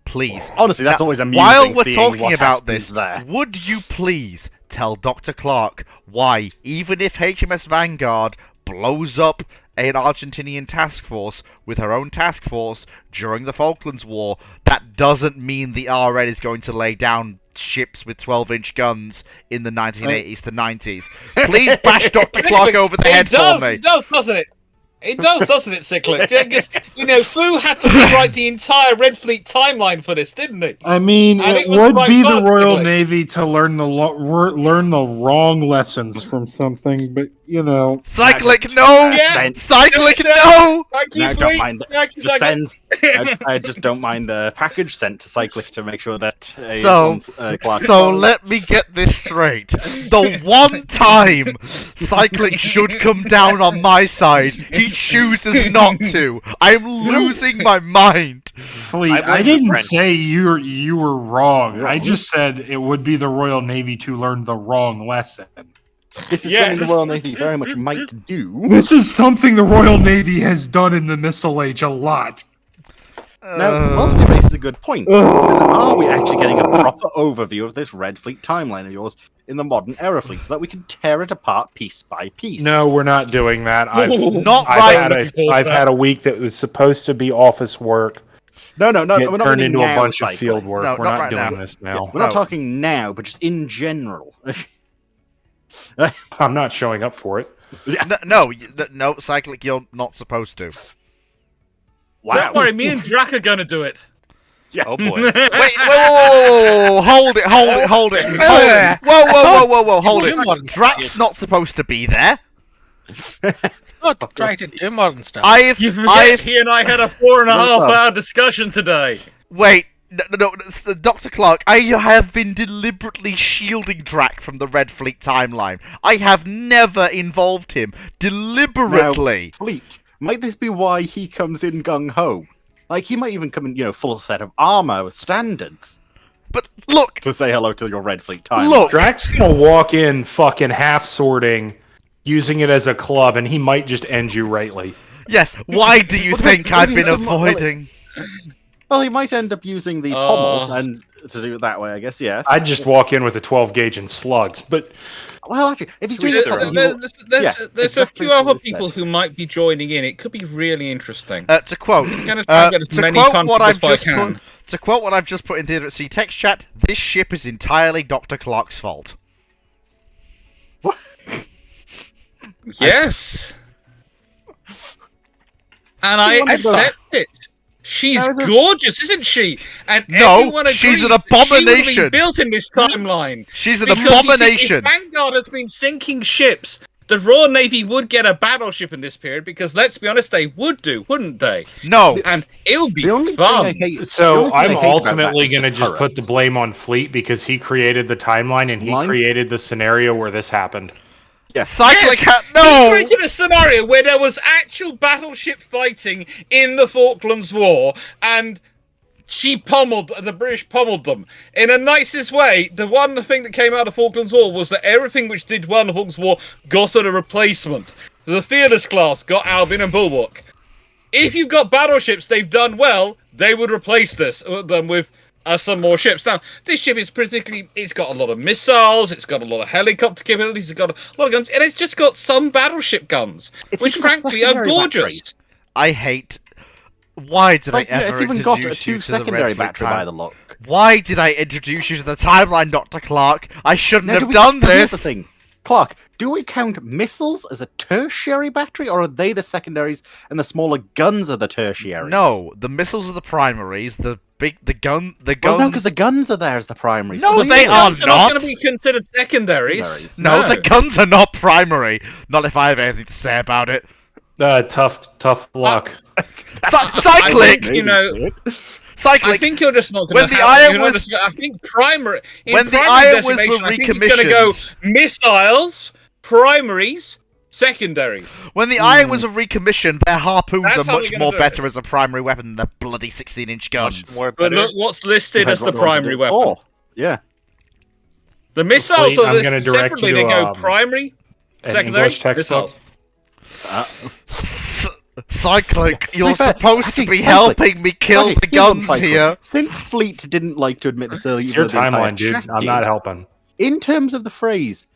please. Honestly, that's always amusing While we're seeing talking what about happens this, there. would you please tell Dr. Clark why, even if HMS Vanguard blows up an Argentinian task force with her own task force during the Falklands War, that doesn't mean the RN is going to lay down ships with 12-inch guns in the 1980s to 90s. Please bash Dr. Clark over the head for me. It does, doesn't it? It does, doesn't it, Cyclic? Because, Fu had to rewrite the entire Red Fleet timeline for this, didn't he? I mean, And it it was would quite be the fun, Royal Cyclic. Navy to learn the wrong lessons from something, but Cyclic, no! Yeah. Cyclic, Yeah. no! Thank you, No, Fleet. don't mind Thank you, the Cyclic. sends. I just don't mind the package sent to Cyclic to make sure that Clark's So let me get this straight. The one time Cyclic should come down on my side, he chooses not to. I'm losing my mind. Fleet, I blame I the didn't French. say you were wrong. I just said it would be the Royal Navy to learn the wrong lesson. This is Yes. something the Royal Navy very much might do. This is something the Royal Navy has done in the Missile Age a lot. Now, Mostly raises a good point. Are we actually getting a proper overview of this Red Fleet timeline of yours in the modern era fleet so that we can tear it apart piece by piece? No, we're not doing that. Not right. I've had a week that was supposed to be office work No, get we're not turned meaning into a now, bunch of Cyclic. field work. No, we're not not right doing now. this now. We're not No. talking now, but just in general. I'm not showing up for it. No, Cyclic, you're not supposed to. Don't worry, me and Drac are going to do it. Oh boy. Wait, whoa, hold it. Whoa, hold it. Drax's not supposed to be there. Not trying to do modern stuff. You forget he and I had a 4.5-hour discussion today. Wait, no, Dr. Clark, I have been deliberately shielding Drac from the Red Fleet timeline. I have never involved him deliberately. Now, Fleet, might this be why he comes in gung-ho? Like, he might even come in, full set of armor with standards But look, to say hello to your Red Fleet timeline. look. Drax gonna walk in fucking half sorting, using it as a club, and he might just end you rightly. Yes, why do you What think about- I've been what about- avoiding? Well, he might end up using the pommel and to do it that way, I guess, yes. I'd just walk in with a 12 gauge and slugs, but Well, actually, if he's doing There's- it correctly, There's exactly a few what other you people said. who might be joining in. It could be really interesting. To quote, I'm going to try and get as to many quote fun what people I've as I just can. put, to quote what I've just put in the Theatre at Sea text chat, this ship is entirely Dr. Clark's fault. Yes. And I Wonderful. accept it. She's That was a- gorgeous, isn't she? And No, everyone she's agrees an that she would have abomination. been built in this timeline. She's an Because, you see, abomination. if Vanguard has been sinking ships, the Royal Navy would get a battleship in this period because, let's be honest, they would do, wouldn't they? No, And it'll be The only fun. thing I hate, the so only thing I I'm hate about that ultimately is the going to just put the turrets. blame on Fleet because he created the timeline and he Line? created the scenario where this happened. Cyclic Yes, He no. created a scenario where there was actual battleship fighting in the Falklands War, and the British pummeled them. In a nicest way, the one thing that came out of the Falklands War was that everything which did well in the Falklands War got a replacement. The Fearless class got Albion and Bulwark. If you've got battleships, they've done well, they would replace them with some more ships. Now, this ship is it's got a lot of missiles, it's got a lot of helicopter capabilities, it's got a lot of guns, and it's just got some battleship guns, It's which even got frankly are secondary gorgeous. batteries. I I Why did I ever It's even got introduce two you to the secondary Red Fleet battery by the look. Why did I introduce you to the timeline, Dr. Clark? I shouldn't Now, have do we- done here's this. the thing. Clark, do we count missiles as a tertiary battery, or are they the secondaries and the smaller guns are the tertiaries? No, the missiles are the primaries. The guns. Well, no, because the guns are there as the primaries. No, Clearly. they The are guns are not not. going to be considered secondaries. Secondaries. No, the guns are not primary. Not if I have anything to say about it. Tough luck. Cyclic, You know, I Cyclic. think you're just not going When to the have. Iron You're not was- just, I think primary. In when the primary Iron was decimation, were I think it's going to go recommissioned- missiles, primaries, secondaries. When the Iron was recommissioned, their harpoons That's are how we're much gonna more do better it. as a primary weapon than their bloody 16-inch guns. Much more But better. look what's listed Depends as the what they want to primary do. weapon. Oh, yeah. The missiles Fleet, are I'm gonna listed direct separately. you They to, go um, primary, An secondary, English textbook. missiles. Cyclic, you're fair, supposed to actually, be Cyclic- helping me kill Actually, the here's one guns cycle. here. Since Fleet didn't like to admit this earlier, It's your the entire timeline, dude. chat I'm not did, helping. in terms of the phrase,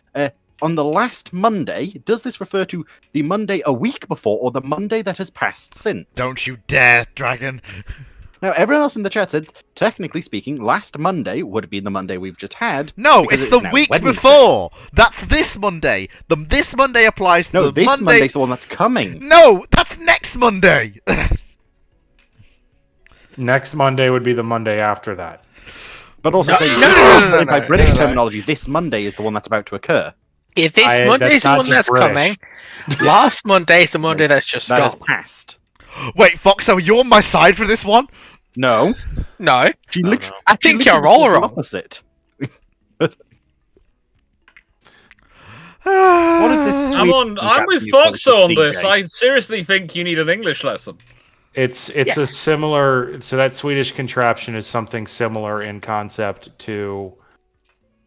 on the last Monday, does this refer to the Monday a week before or the Monday that has passed since? Don't you dare, Dragon. Now, everyone else in the chat said, technically speaking, last Monday would be the Monday we've just had. No, because it's it the is now week Wednesday. before. That's this Monday. This Monday applies to No, the this Monday... Monday's the one that's coming. No, that's next Monday. Next Monday would be the Monday after that. But also, by British terminology, this Monday is the one that's about to occur. If this Monday's the one that's coming, last Monday is the Monday that's just that gone. has passed. Wait, Fox, are you on my side for this one? No. No. She literally, I think you're all wrong. Opposite. What is this? I'm with Fox on this. I seriously think you need an English lesson. It's a similar. So that Swedish contraption is something similar in concept to.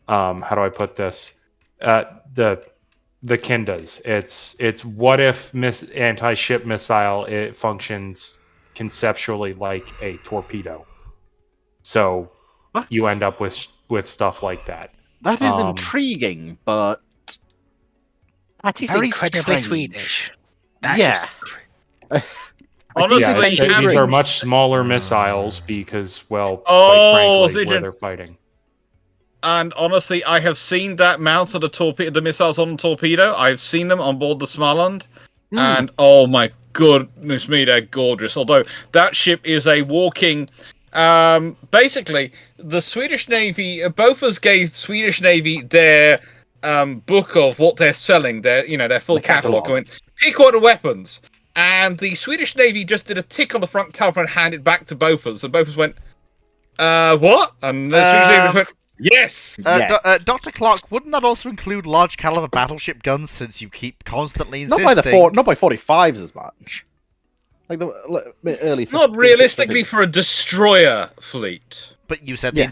How do I put this? The Kindas. It's what if anti-ship missile it functions conceptually like a torpedo. So you end up with stuff like that. That is intriguing, but that is very incredibly strange. Swedish. Honestly, these are much smaller missiles because, well, Oh, quite frankly, where they're fighting. And honestly, I have seen that mount on the missiles on the torpedo. I've seen them on board the Småland, and oh my goodness me, they're gorgeous. Although that ship is a walking. Basically, the Swedish Navy, both of us gave Swedish Navy their book of what they're selling, their full catalog. Going, pick what the weapons. And the Swedish Navy just did a tick on the front cover and handed it back to both of us. And both of us went, what? And the Swedish Navy went, yes! Dr. Clark, wouldn't that also include large caliber battleship guns, since you keep constantly insisting... Not by 45s as much. Like the early... Not realistically for a destroyer fleet. But you said the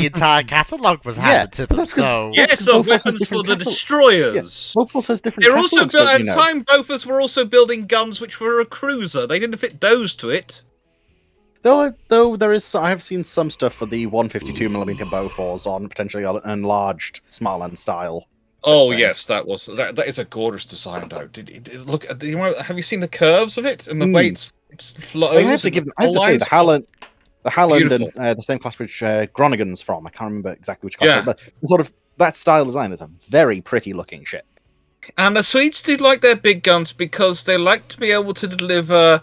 entire catalogue was handed to them, so... Yes, so weapons for the destroyers. Bofors has different They're also catalogs, at the time, Bofors were also building guns which were a cruiser. They didn't fit those to it. Though there is, I have seen some stuff for the 152mm Bofors on potentially enlarged Småland style. Oh yes, that is a gorgeous design though. Have you seen the curves of it and the way it flows? I have to say the Halland and the same class which Groningen's from. I can't remember exactly which class, but sort of that style design is a very pretty looking ship. And the Swedes do like their big guns because they like to be able to deliver.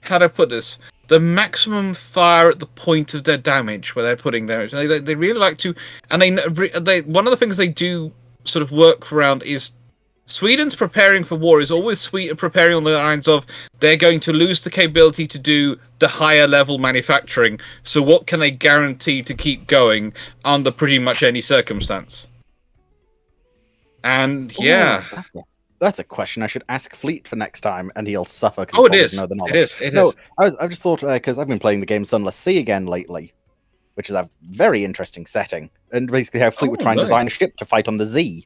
How do I put this? The maximum fire at the point of their damage where they're putting their. They really like to, and they one of the things they do sort of work around is Sweden's preparing for war is always preparing on the lines of they're going to lose the capability to do the higher level manufacturing. So what can they guarantee to keep going under pretty much any circumstance? And yeah. That's a question I should ask Fleet for next time, and he'll suffer. Oh, it is. It is. I just thought, because I've been playing the game Sunless Sea again lately, which is a very interesting setting, and basically how Fleet would try and design a ship to fight on the Z.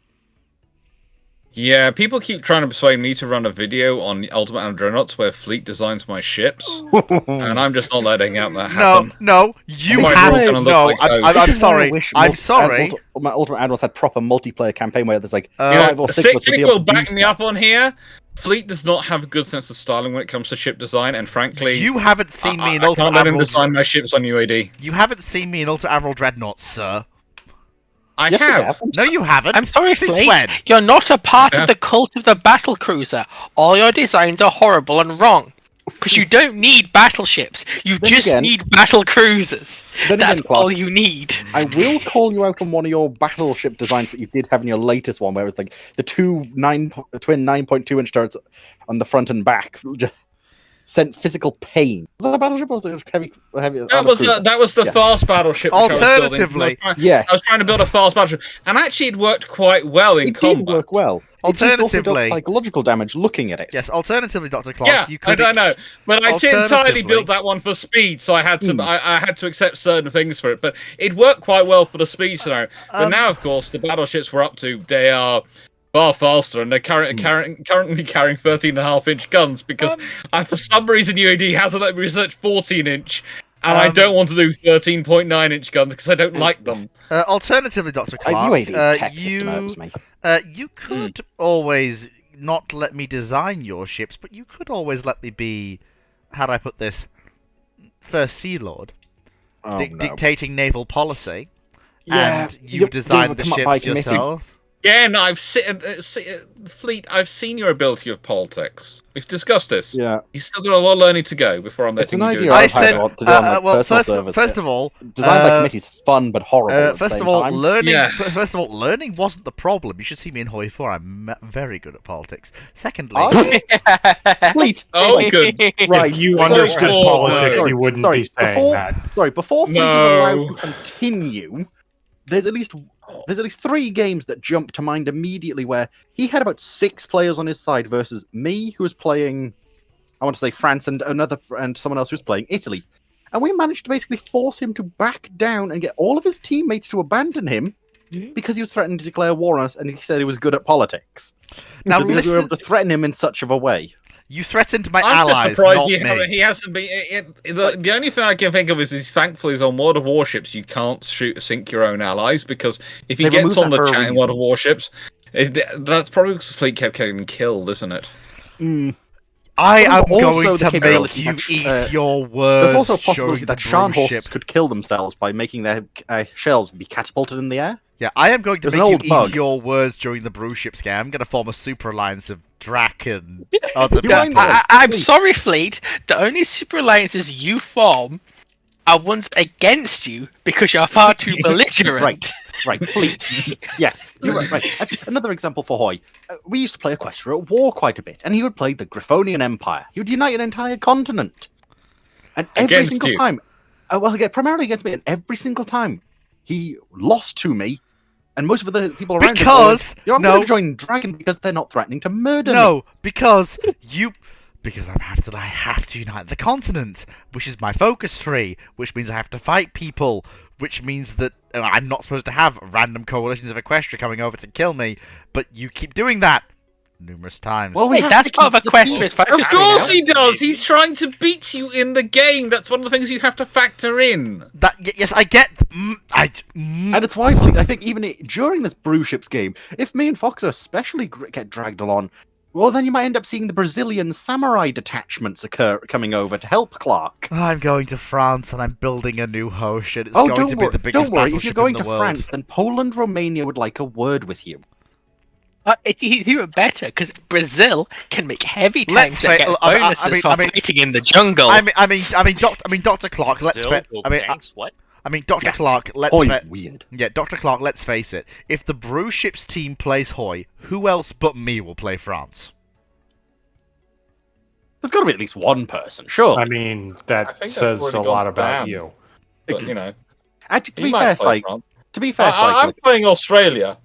Yeah, people keep trying to persuade me to run a video on Ultimate and Dreadnoughts where Fleet designs my ships, and I'm just not letting that happen. No, you have no. I'm sorry. I'm sorry. My Ultimate Admirals had proper multiplayer campaign where there's like 5 or 6 of us will back me up on here. Fleet does not have a good sense of styling when it comes to ship design, and frankly, you haven't seen me in Ultimate can't let him Admiral design my ships on UAD. You haven't seen me in Ultimate Admiral Dreadnoughts, sir. I have. No, you haven't. I'm sorry, Since Fleet. when? You're not a part of the cult of the battle cruiser. All your designs are horrible and wrong. Because you don't need battleships. You just need battle cruisers. That's all you need. I will call you out on one of your battleship designs that you did have in your latest one, where it was like the twin 9.2-inch turrets on the front and back. Sent physical pain. Was that a battleship or was it heavy? That was the fast battleship. Alternatively, I was trying to build a fast battleship, and actually it worked quite well in combat. It did work well. Alternatively, it also psychological damage looking at it. Yes. Alternatively, Dr. Clark, you could. I know, but I entirely built that one for speed, so I had to. I had to accept certain things for it, but it worked quite well for the speed scenario. But now, of course, the battleships we're up to, they are far faster, and they're currently carrying 13.5-inch guns because for some reason UAD hasn't let me research 14-inch, And I don't want to do 13.9-inch guns because I don't like them. Alternatively, Dr. Clark, You AD tech system irks me. You could always not let me design your ships, but you could always let me be, how do I put this, First Sea Lord, dictating naval policy, and you design the ships yourself. Yeah, no, Fleet, I've seen your ability with politics. We've discussed this. Yeah. You've still got a lot of learning to go before I'm letting you do it. I said, to do on well, personal first of all, design by committee is fun but horrible at the first same of all, time. learning wasn't the problem. You should see me in Hoi 4. I'm very good at politics. Secondly, Fleet. Oh, good. Right. If you understood politics, you wouldn't be saying that. Sorry, before Fleet is allowed to continue, there's at least 3 games that jump to mind immediately where he had about 6 players on his side versus me, who was playing, I want to say France, and someone else who was playing Italy. And we managed to basically force him to back down and get all of his teammates to abandon him because he was threatening to declare war on us, and he said he was good at politics. Now, so because we were able to threaten him in such of a way. You threatened my I'm allies, just surprised not me. he hasn't been. The only thing I can think of is he's thankfully is on World of Warships. You can't sink your own allies because if he gets on the chat in World of Warships, that's probably because Fleet kept getting killed, isn't it? I am going to make you eat your words. There's also a possibility that Shan horses could kill themselves by making their shells be catapulted in the air. Yeah, I am going to make you eat your words during the brew ships game. I'm going to form a super alliance of Drac and other people. I'm sorry, Fleet. The only super alliances you form are ones against you because you're far too belligerent. Right, Fleet. Yes, you're right. Actually, another example for Hoy. We used to play Equestria at war quite a bit, and he would play the Griffonian Empire. He would unite an entire continent. And every single time, primarily against me, and every single time, he lost to me. And most of the people around him were like, I'm going to join Dragon because they're not threatening to murder me. No, because I have to unite the continent, which is my focus tree, which means I have to fight people, which means that I'm not supposed to have random coalitions of Equestria coming over to kill me, but you keep doing that numerous times. Well, that's part of Equestria's focus. Of course he does! He's trying to beat you in the game! That's one of the things you have to factor in! Yes, I get... And it's why, Fleet, I think even during this Brew Ships game, if me and Fox especially get dragged along, well, then you might end up seeing the Brazilian samurai detachments coming over to help Clark. I'm going to France and I'm building a new host, and it's going to be the biggest don't worry, battleship if you're going in the to world. France, then Poland, Romania would like a word with you. It's even better because Brazil can make heavy tanks that get bonuses for fighting in the jungle. I mean, Dr. Clark. What? I mean, Dr. Clark. Weird. Yeah, Dr. Clark. Let's face it. If the Brew Ships team plays Hoy, who else but me will play France? There's got to be at least one person, sure. I mean, that says a lot about you. But, you know, actually, to be fair, I'm playing Australia.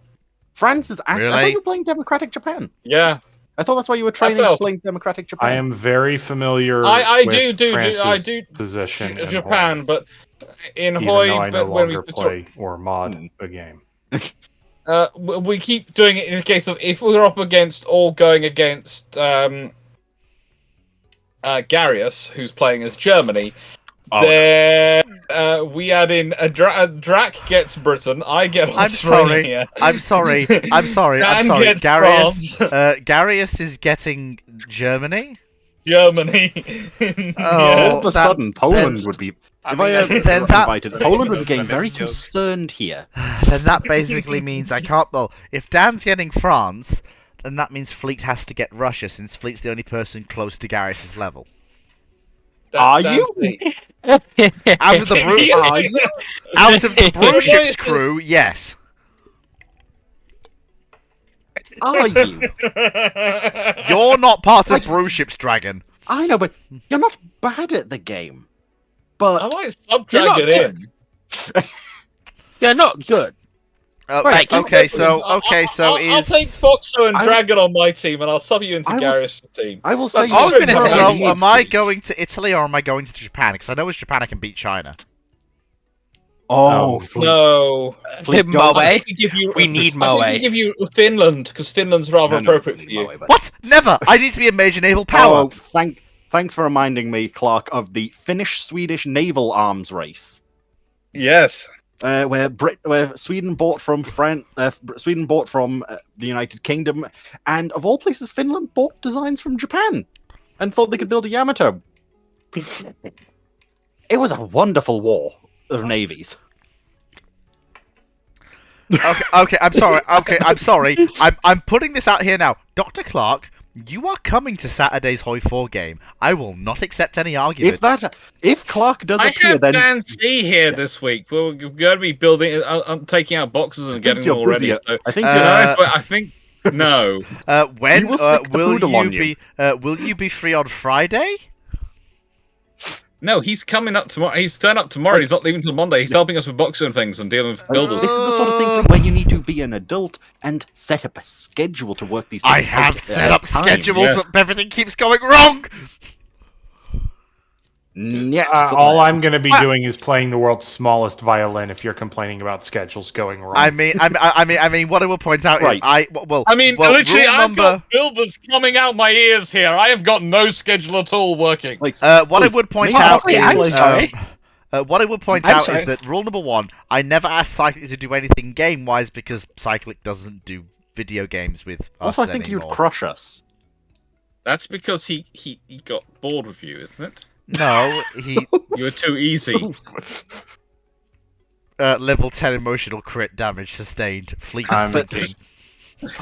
France is actually. Really? I thought you were playing Democratic Japan. Yeah. I thought that's why you were training playing Democratic Japan. I am very familiar with France's position in Japan, Hoi, but in even Hoi, though I no when we longer play or mod the game. we keep doing it in the case of if we're up against going against Garius, who's playing as Germany. Then we add in a Drac gets Britain, I get Australia. I'm sorry. Gets France. Garius is getting Germany. Germany. All of a sudden, Poland would be. If I ever invited, Poland would be getting very concerned here. Then that basically means I can't. Well, if Dan's getting France, then that means Fleet has to get Russia, since Fleet's the only person close to Garius's level. Are you? Out of the Brew Ships crew, yes. Are you? You're not part of Brew Ships, Dragon. I know, but you're not bad at the game. But I might sub-drag it in. You're not good. Right, okay, so I'll take Foxo and Dragon on my team, and I'll sub you into Garrus' team. I will say. Am I going to Italy or am I going to Japan? Because I know as Japan I can beat China. Oh no! Moe. We need Moe. I think we give you Finland because Finland's rather appropriate for you. What? Never! I need to be a major naval power. Oh, thank thanks for reminding me, Clark, of the Finnish-Swedish naval arms race. Yes. Where Sweden bought from Sweden bought from the United Kingdom, and of all places, Finland bought designs from Japan, and thought they could build a Yamato. It was a wonderful war of navies. Okay, I'm sorry. Okay, I'm sorry. I'm putting this out here now. Dr. Clark, you are coming to Saturday's Hoi 4 game. I will not accept any argument. If Clark does I appear, have then Dan C here this week. We're going to be building, I'm taking out boxes and getting them all ready. So I think I think no. When He will stick the poodle on you. will you be free on Friday? No, he's coming up tomorrow. He's turning up tomorrow. He's not leaving till Monday. He's helping us with boxes and things and dealing with builders. This is the sort of thing where you need to be an adult and set up a schedule to work these things I have out set up time. schedules, Yes. but everything keeps going wrong. Yeah, All I'm going to be doing is playing the world's smallest violin. If you're complaining about schedules going wrong, I mean, what I will point out Right. is Literally, rule I've number. got builders coming out my ears here. I have got no schedule at all working. Like, What I please, would point make out it I'm is, sorry. what I would point I'm out sorry. is that rule number 1: I never asked Cyclic to do anything game-wise because Cyclic doesn't do video games with us also, I think he would anymore. crush us. That's because he got bored with you, isn't it? No, he You were too easy. level 10 emotional crit damage sustained. Fleet I'm sinking.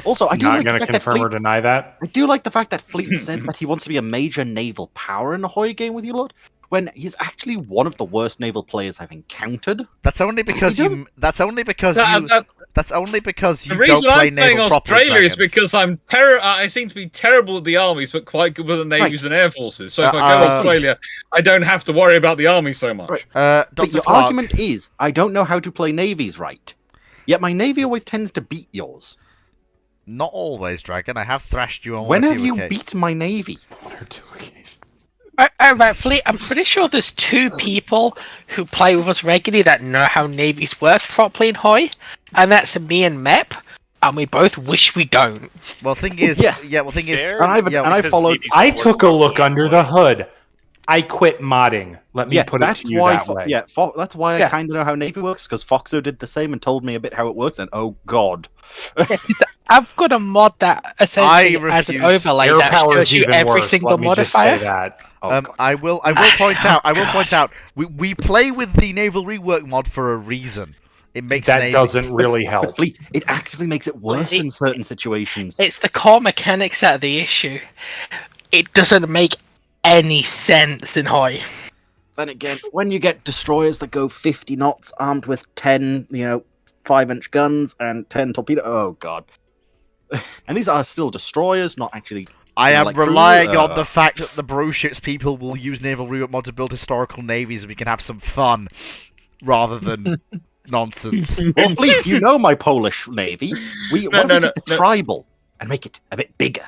Also, I do not like the going to fact that confirm or Fleet, deny that. I do like the fact that Fleet said that he wants to be a major naval power in a Hoi game with you lot, when he's actually one of the worst naval players I've encountered. That's only because He you. That's only because you. That's only because you The don't reason play I'm playing naval properly. Australia is Dragon. because I seem to be terrible with the armies, but quite good with the navies and air forces. So if I go Australia, I don't have to worry about the army so much. Right. Dr. But your Clark, argument is, I don't know how to play navies right. Yet my navy always tends to beat yours. not always, Dragon. I have thrashed you on. When a have few you occasions. beat my navy? One or two occasions. Right, Fleet, I'm pretty sure there's 2 people who play with us regularly that know how navies work properly in Hoi, and that's me and Mep, and we both wish we don't. Well, thing is, Yeah. thing is, Fair, And I because followed. navies I don't work took a look properly under anymore. the hood. I quit modding. Let me Yeah, put it that's to you why. that way. That's why I Yeah. kind of know how navy works, because Foxo did the same and told me a bit how it works. And oh god, I've got a mod that essentially as an refuse. overlay Air that power shows is you even every worse. single Let me just say modifier. that. oh god. I will point out. I will point out. We play with the naval rework mod for a reason. It makes That navy. doesn't really But help. Fleet, it actively makes it worse it- in certain situations. It's the core mechanics that are the issue. It doesn't make any sense in Hoi. Then again, when you get destroyers that go 50 knots armed with 10, 5-inch guns and 10 torpedoes, oh god. And these are still destroyers, not actually. I am like cruisers. relying on the fact that the bro ships people will use naval rework mod to build historical navies, and we can have some fun rather than nonsense. Well, Fleet, you know my Polish navy. What if we take the tribal and make it a bit bigger?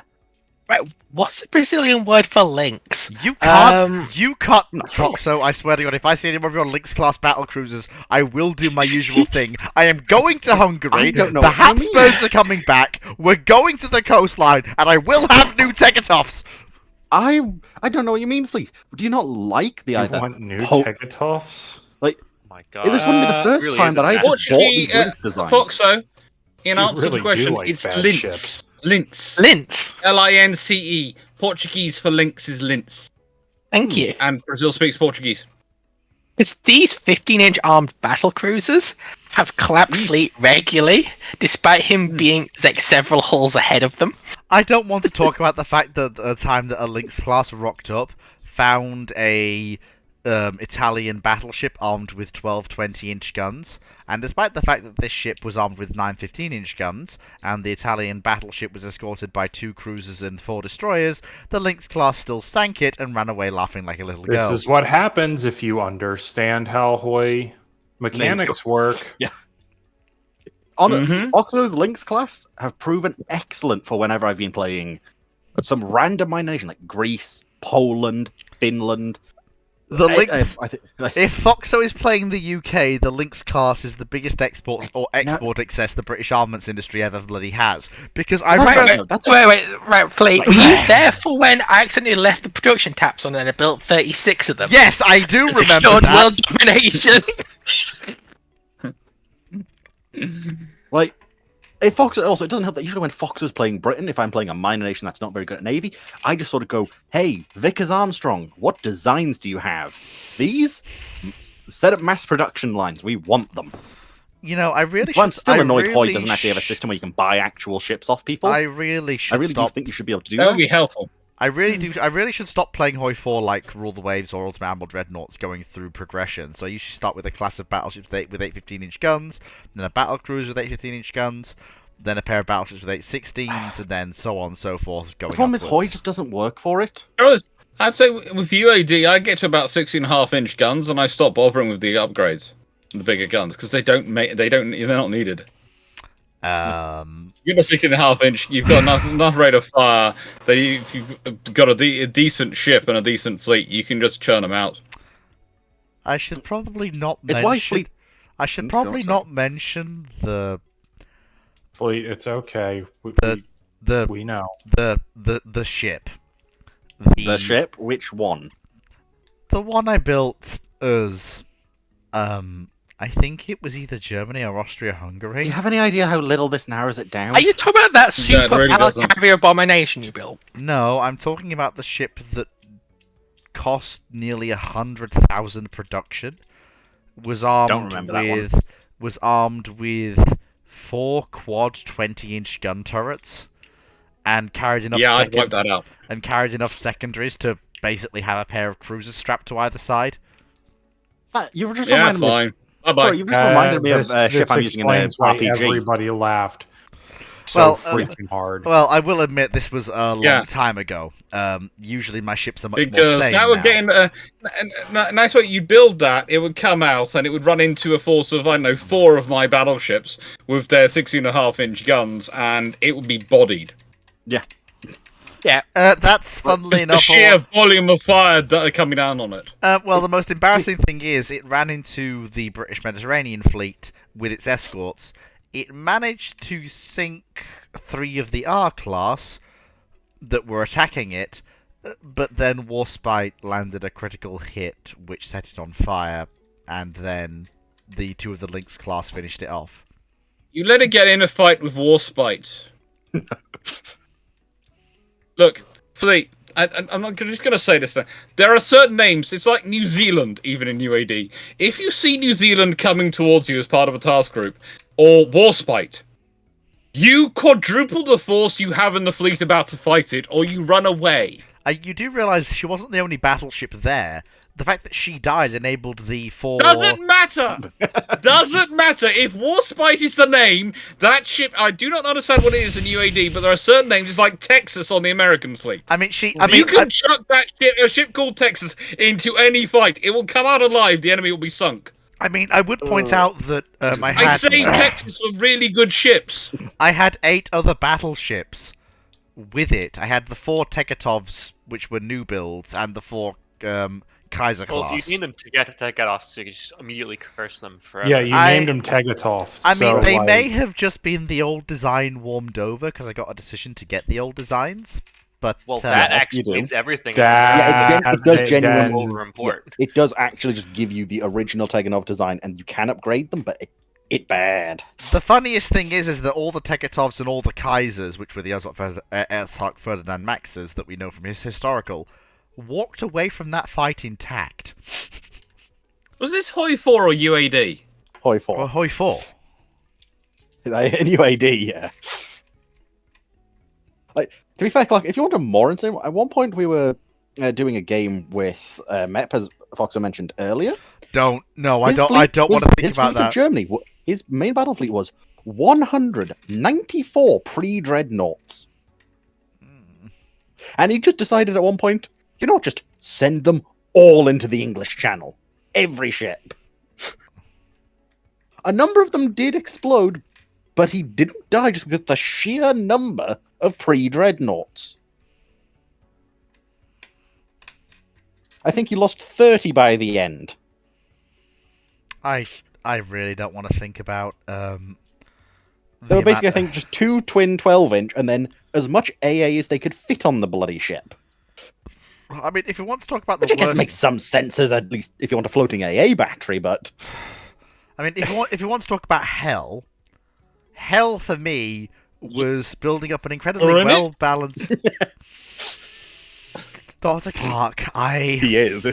Right, what's the Brazilian word for lynx? You can't. Um, You can't. No. So I swear to God, if I see any more of your Lynx class battle cruisers, I will do my usual thing. I am going to Hungary. I don't know The what you mean. Habsburgs are coming back. We're going to the coastline, and I will have new Tegetovs. I don't know what you mean, Fleet. Do you not like the You either? want new Po- Tegetovs? Oh my God. This wouldn't be the first really time is that a I mess. just bought these Lynx designs. Foxo, in You answer to really the question, do like it's bad Lince. ships. Lince. Lince. Lince. Portuguese for lynx is Lince. Thank you. And Brazil speaks Portuguese. Because these 15-inch armed battle cruisers have clapped Fleet regularly, despite him being like several hulls ahead of them. I don't want to talk about the fact that the time that a Lynx class rocked up, found a Italian battleship armed with 12 20-inch guns, and despite the fact that this ship was armed with 9 15-inch guns, and the Italian battleship was escorted by 2 cruisers and 4 destroyers, the Lynx class still sank it and ran away laughing like a little This girl. is what happens if you understand how Hoi mechanics work. Oxo's Lynx class have proven excellent for whenever I've been playing some random minor nation like Greece, Poland, Finland. The Lynx. I think If Foxo is playing the UK, the Lynx class is the biggest export excess the British armaments industry ever bloody has. Because I remember. Right, Fleet. Were you there for when I accidentally left the production taps on and I built 36 of them? Yes, I do And remember secured that. world domination. like, if Fox also, it doesn't help that usually when Fox is playing Britain, if I'm playing a minor nation that's not very good at Navy, I just sort of go, hey, Vickers Armstrong, what designs do you have? These? Set up mass production lines. We want them. You know, I really Well, I'm should. still I annoyed really Hoy doesn't actually have a system where you can buy actual ships off people. I really should. I really stop. do think you should be able to do That that. would be helpful. I really do. I really should stop playing Hoi 4 like Rule the Waves or Ultimate Admiral Dreadnoughts going through progression. So I usually start with a class of battleships with 8 15-inch guns, then a battle cruiser with 8 15-inch guns, then a pair of battleships with 8 16s, and then so on and so forth. Going The problem is upwards. Hoy just doesn't work for it. I'd say with UAD, I get to about 16.5-inch guns, and I stop bothering with the upgrades, the bigger guns, because they're not needed. You get a 16.5-inch, you've got enough rate of fire that if you've got a decent ship and a decent fleet, you can just churn them out. I should probably not It's mention. why fleet. I should Go on, probably sorry. not mention the Fleet, it's okay. the We know. the ship. The ship? Which one? The one I built as I think it was either Germany or Austria-Hungary. Do you have any idea how little this narrows it down? Are you talking about that Yeah, it super really power doesn't. carrier abomination you built? No, I'm talking about the ship that cost nearly 100,000 production. Was armed remember that one. was armed with 4 quad 20-inch gun turrets, and carried enough. Yeah, I'd wipe that out. And carried enough secondaries to basically have a pair of cruisers strapped to either side. You've just Yeah, reminded me. fine. Bye-bye. Sorry, you've just reminded me of a ship this I'm using in an explains why RPG. everybody laughed so Well, freaking hard. Well, I will admit this was a long Yeah. time ago. Usually my ships are much more Because sane that would now. get in a nice way. You build that, it would come out, and it would run into a force of, I don't know, 4 of my battleships with their 16.5-inch guns, and it would be bodied. That's funnily The enough. sheer volume of fire coming down on it. Well, the most embarrassing thing is it ran into the British Mediterranean fleet with its escorts. It managed to sink 3 of the R class that were attacking it, but then Warspite landed a critical hit which set it on fire, and then the 2 of the Lynx class finished it off. You let it get in a fight with Warspite. Look, Fleet, I'm not just going to say this. There are certain names. It's like New Zealand, even in UAD. If you see New Zealand coming towards you as part of a task group, or Warspite, you quadruple the force you have in the fleet about to fight it, or you run away. You do realise she wasn't the only battleship there. The fact that she died enabled the 4... Doesn't matter! Doesn't matter! If Warspite is the name, that ship, I do not understand what it is in UAD, but there are certain names, it's like Texas on the American fleet. I mean, You can chuck that ship, a ship called Texas, into any fight. It will come out alive, the enemy will be sunk. I mean, I would point out that I say Texas were really good ships. I had 8 other battleships with it. I had the 4 Teketovs, which were new builds, and the 4 Kaiser class. Well, if you need them to get off, so you can just immediately curse them forever. Yeah, you named them Tegatov. I mean, they so, may like, have just been the old design warmed over, because I got a decision to get the old designs. But Well, that you do. explains everything. it does genuinely. Over-import. It does actually just give you the original Teganov design, and you can upgrade them, but it's bad. the funniest thing is that all the Teketovs and all the Kaisers, which were the Erzhak Ferdinand Maxes that we know from his historical, walked away from that fight intact. Was this Hoi 4 or UAD? Hoi 4. Or Hoi 4. In UAD, yeah. Like, to be fair, Clark, if you want a more insane one, at one point we were doing a game with Mep, as Foxer mentioned earlier. I don't want to think about His fleet that. of Germany, his main battle fleet was 194 pre-dreadnoughts. And he just decided at one point, you know what, just send them all into the English Channel. Every ship. A number of them did explode, but he didn't die just because the sheer number of pre-dreadnoughts. I think you lost 30 by the end. I really don't want to think about There were basically, I think, just 2 twin 12-inch, and then as much AA as they could fit on the bloody ship. I mean, if you want to talk about the Which I guess worst... makes some sense, as at least if you want a floating AA battery, but... I mean, if you want to talk about hell for me was building up an incredibly well-balanced... Dr. Clark, He is.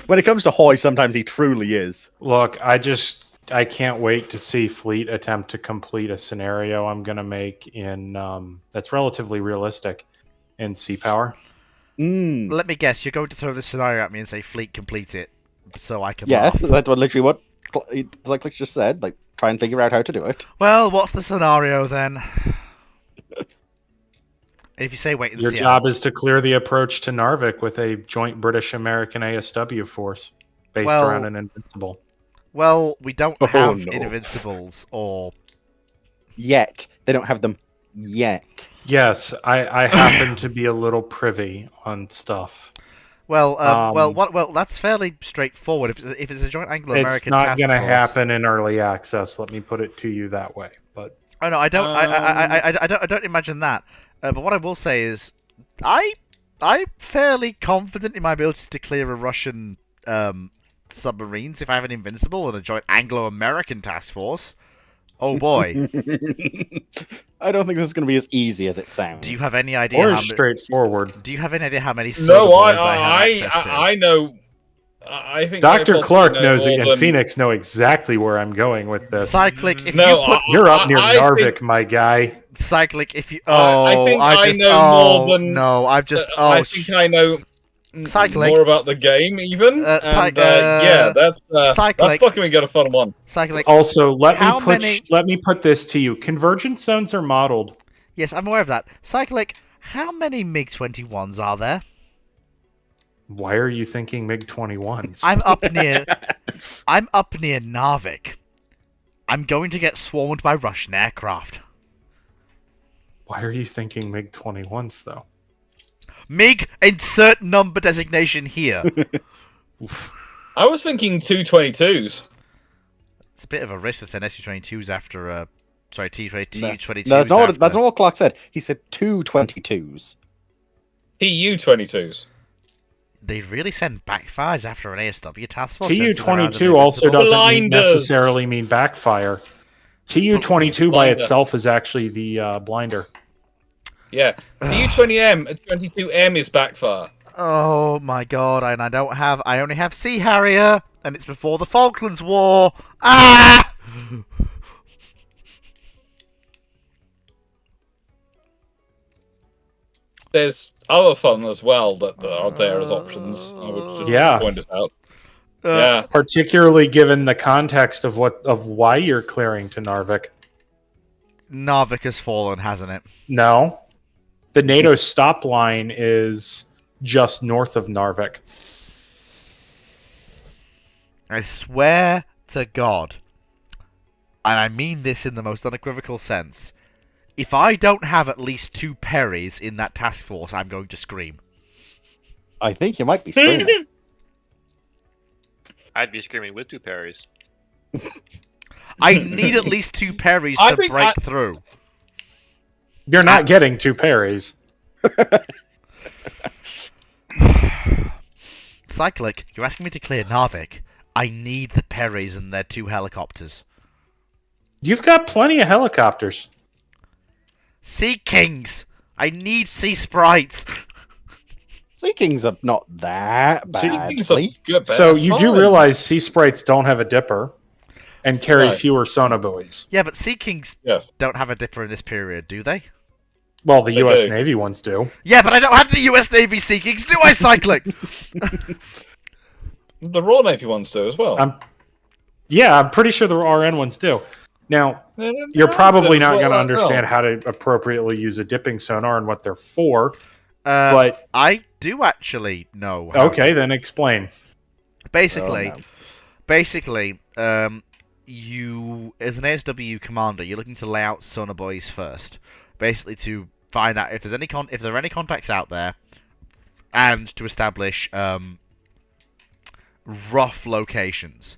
When it comes to Hoy, sometimes he truly is. Look, I can't wait to see Fleet attempt to complete a scenario I'm going to make in that's relatively realistic in Sea Power. Let me guess, you're going to throw this scenario at me and say Fleet complete it, so I can Yeah, laugh. that's literally what Cyclic just said. Like, try and figure out how to do it. Well, what's the scenario then? If you say wait and Your see... job is to clear the approach to Narvik with a joint British-American ASW force based around an Invincible. Well, we don't have no. Invincibles, or... Yet. They don't have them yet. Yes, I happen to be a little privy on stuff. Well, well, that's fairly straightforward. If it's a joint Anglo-American task force... It's not going to happen in early access. Let me put it to you that way. But oh no, I don't. I don't imagine that. But what I will say is, I'm fairly confident in my ability to clear a Russian submarines if I have an Invincible and a joint Anglo-American task force. Oh boy. I don't think this is going to be as easy as it sounds. Do you have any idea? Or straightforward. Do you have any idea how many? No, I know. I think Dr. Clark knows it, and Phoenix know exactly where I'm going with this. Cyclic, if you're up near Narvik, my guy. Cyclic, if you I think I know more than I think I know Cyclic, more about the game even. Yeah, that's fucking got a fun one. Cyclic. Also, let me put this to you. Convergence zones are modeled. Yes, I'm aware of that. Cyclic, how many MiG-21s are there? Why are you thinking MiG-21s? I'm up near Narvik. I'm going to get swarmed by Russian aircraft. Why are you thinking MiG-21s though? MiG, insert number designation here. I was thinking 222s. It's a bit of a risk to send SU-22s after Tu-22s. No, that's not what Clark said. He said 222s. Tu-22s. They really send backfires after an ASW task force. Tu-22 also doesn't necessarily mean backfire. Tu-22 by itself is actually the blinder. Yeah, Tu-20M, 22M is backfire. Oh my god, and I only have Sea Harrier, and it's before the Falklands War. Ah! There's other fun as well that are there as options. I would just point this out. Yeah, particularly given the context of why you're clearing to Narvik. Narvik has fallen, hasn't it? No, the NATO stop line is just north of Narvik. I swear to God, and I mean this in the most unequivocal sense, if I don't have at least 2 Perrys in that task force, I'm going to scream. I think you might be screaming. I'd be screaming with 2 Perrys. I need at least 2 Perrys to break through. You're not getting 2 Perrys. Cyclic, you're asking me to clear Narvik. I need the Perrys and their 2 helicopters. You've got plenty of helicopters. Sea Kings! I need Sea Sprites! Sea Kings are not that bad. So you do realize Sea Sprites don't have a dipper and carry fewer sonobuoys. Yeah, but Sea Kings don't have a dipper in this period, do they? Well, the US Navy ones do. Yeah, but I don't have the US Navy Sea Kings, do I, Cyclic? The Royal Navy ones do as well. I'm pretty sure the RN ones do. Now, you're probably not going to understand how to appropriately use a dipping sonar and what they're for, but I do actually know. Okay, then explain. Basically, you as an ASW commander, you're looking to lay out sonobuoys first, basically to find out if there's any if there are any contacts out there, and to establish rough locations.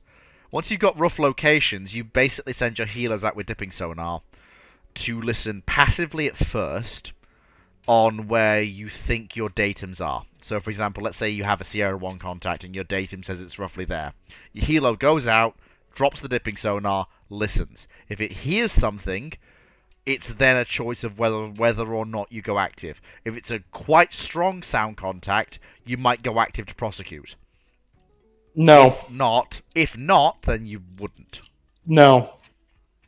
Once you've got rough locations, you basically send your healers out with dipping sonar to listen passively at first on where you think your datums are. So, for example, let's say you have a Sierra 1 contact and your datum says it's roughly there. Your healer goes out, drops the dipping sonar, listens. If it hears something, it's then a choice of whether or not you go active. If it's a quite strong sound contact, you might go active to prosecute. No. If not, then you wouldn't. No.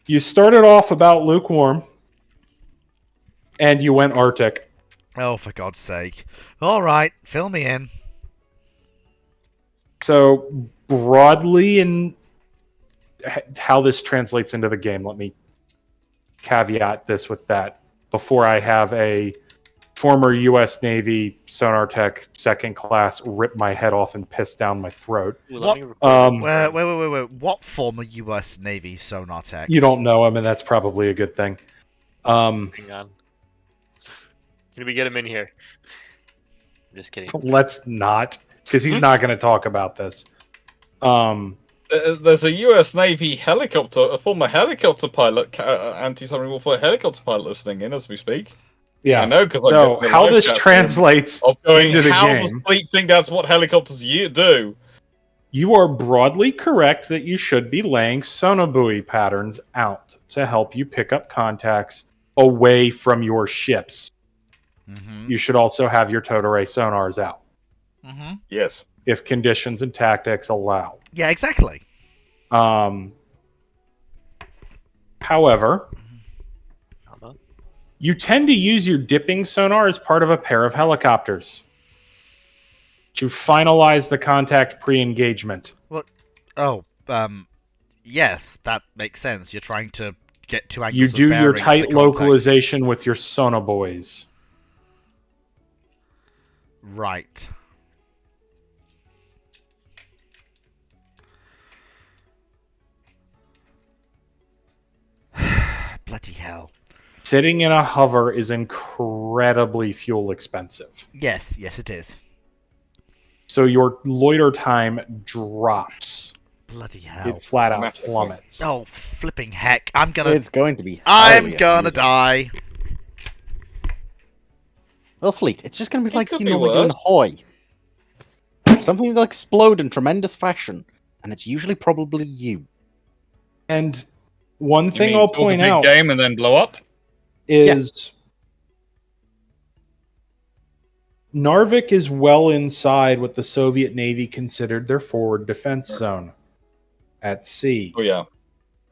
You started off about lukewarm, and you went Arctic. Oh, for God's sake. Alright, fill me in. So, broadly, in how this translates into the game, let me caveat this with that. Before I have a former U.S. Navy sonar tech second class rip my head off and piss down my throat. Wait. What former U.S. Navy sonar tech? You don't know him, and that's probably a good thing. Hang on. Can we get him in here? I'm just kidding. Let's not, because he's not going to talk about this. There's a U.S. Navy helicopter, a former helicopter pilot, anti-submarine warfare helicopter pilot listening in as we speak. Yeah, I know, because so how this translates into the how game. does Fleet think that's what helicopters do? You are broadly correct that you should be laying sonobuoy patterns out to help you pick up contacts away from your ships. Mm-hmm. You should also have your towed array sonars out. Mm-hmm. Yes. If conditions and tactics allow. Yeah, exactly. However, you tend to use your dipping sonar as part of a pair of helicopters to finalize the contact pre-engagement. Well, yes, that makes sense. You're trying to get two angles You of do bearing your for the tight contact. localization with your sonobuoys. Right. Bloody hell. Sitting in a hover is incredibly fuel expensive. Yes, it is. So your loiter time drops. Bloody hell. It flat out plummets. Oh, flipping heck. I'm gonna It's going to be. I'm gonna die. Well, Fleet, it's just going to be It like could you be normally do in worse. Hoy. Something will explode in tremendous fashion, and it's usually probably you. And one You thing mean I'll build a point big out game and then blow up? is Narvik is well inside what the Soviet Navy considered their forward defense zone at sea. Oh yeah.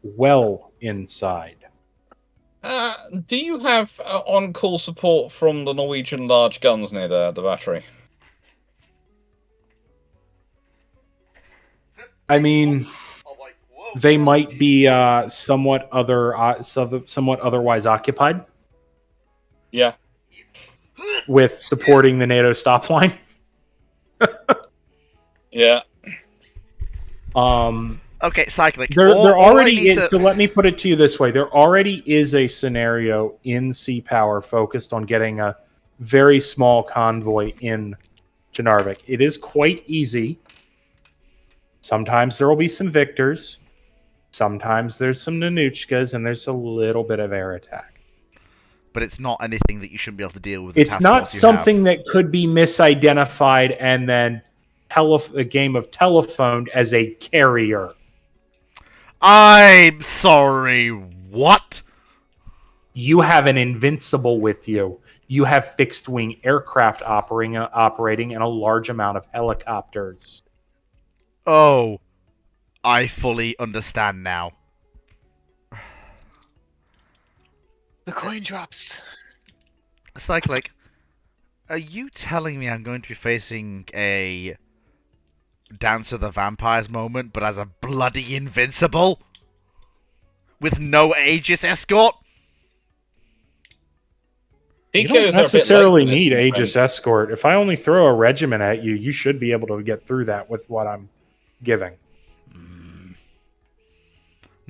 Well inside. Do you have on-call support from the Norwegian large guns near the battery? I mean, they might be somewhat otherwise occupied Yeah. with supporting the NATO stop line. Yeah. Okay, cyclic. There All I already need is. to- So let me put it to you this way: there already is a scenario in Sea Power focused on getting a very small convoy in to Narvik. It is quite easy. Sometimes there will be some victors. Sometimes there's some Nanuchkas, and there's a little bit of air attack. But it's not anything that you shouldn't be able to deal with. The It's task not force you something that could be misidentified and then a game of telephoned as a carrier. I'm sorry, what? You have an Invincible with you. You have fixed-wing aircraft operating and a large amount of helicopters. Oh, I fully understand now. The coin drops. Cyclic, are you telling me I'm going to be facing a Dance of the Vampires moment, but as a bloody Invincible? With no Aegis escort? You PKs are a don't bit necessarily late for this, need my Aegis friend. escort. If I only throw a regiment at you, you should be able to get through that with what I'm giving.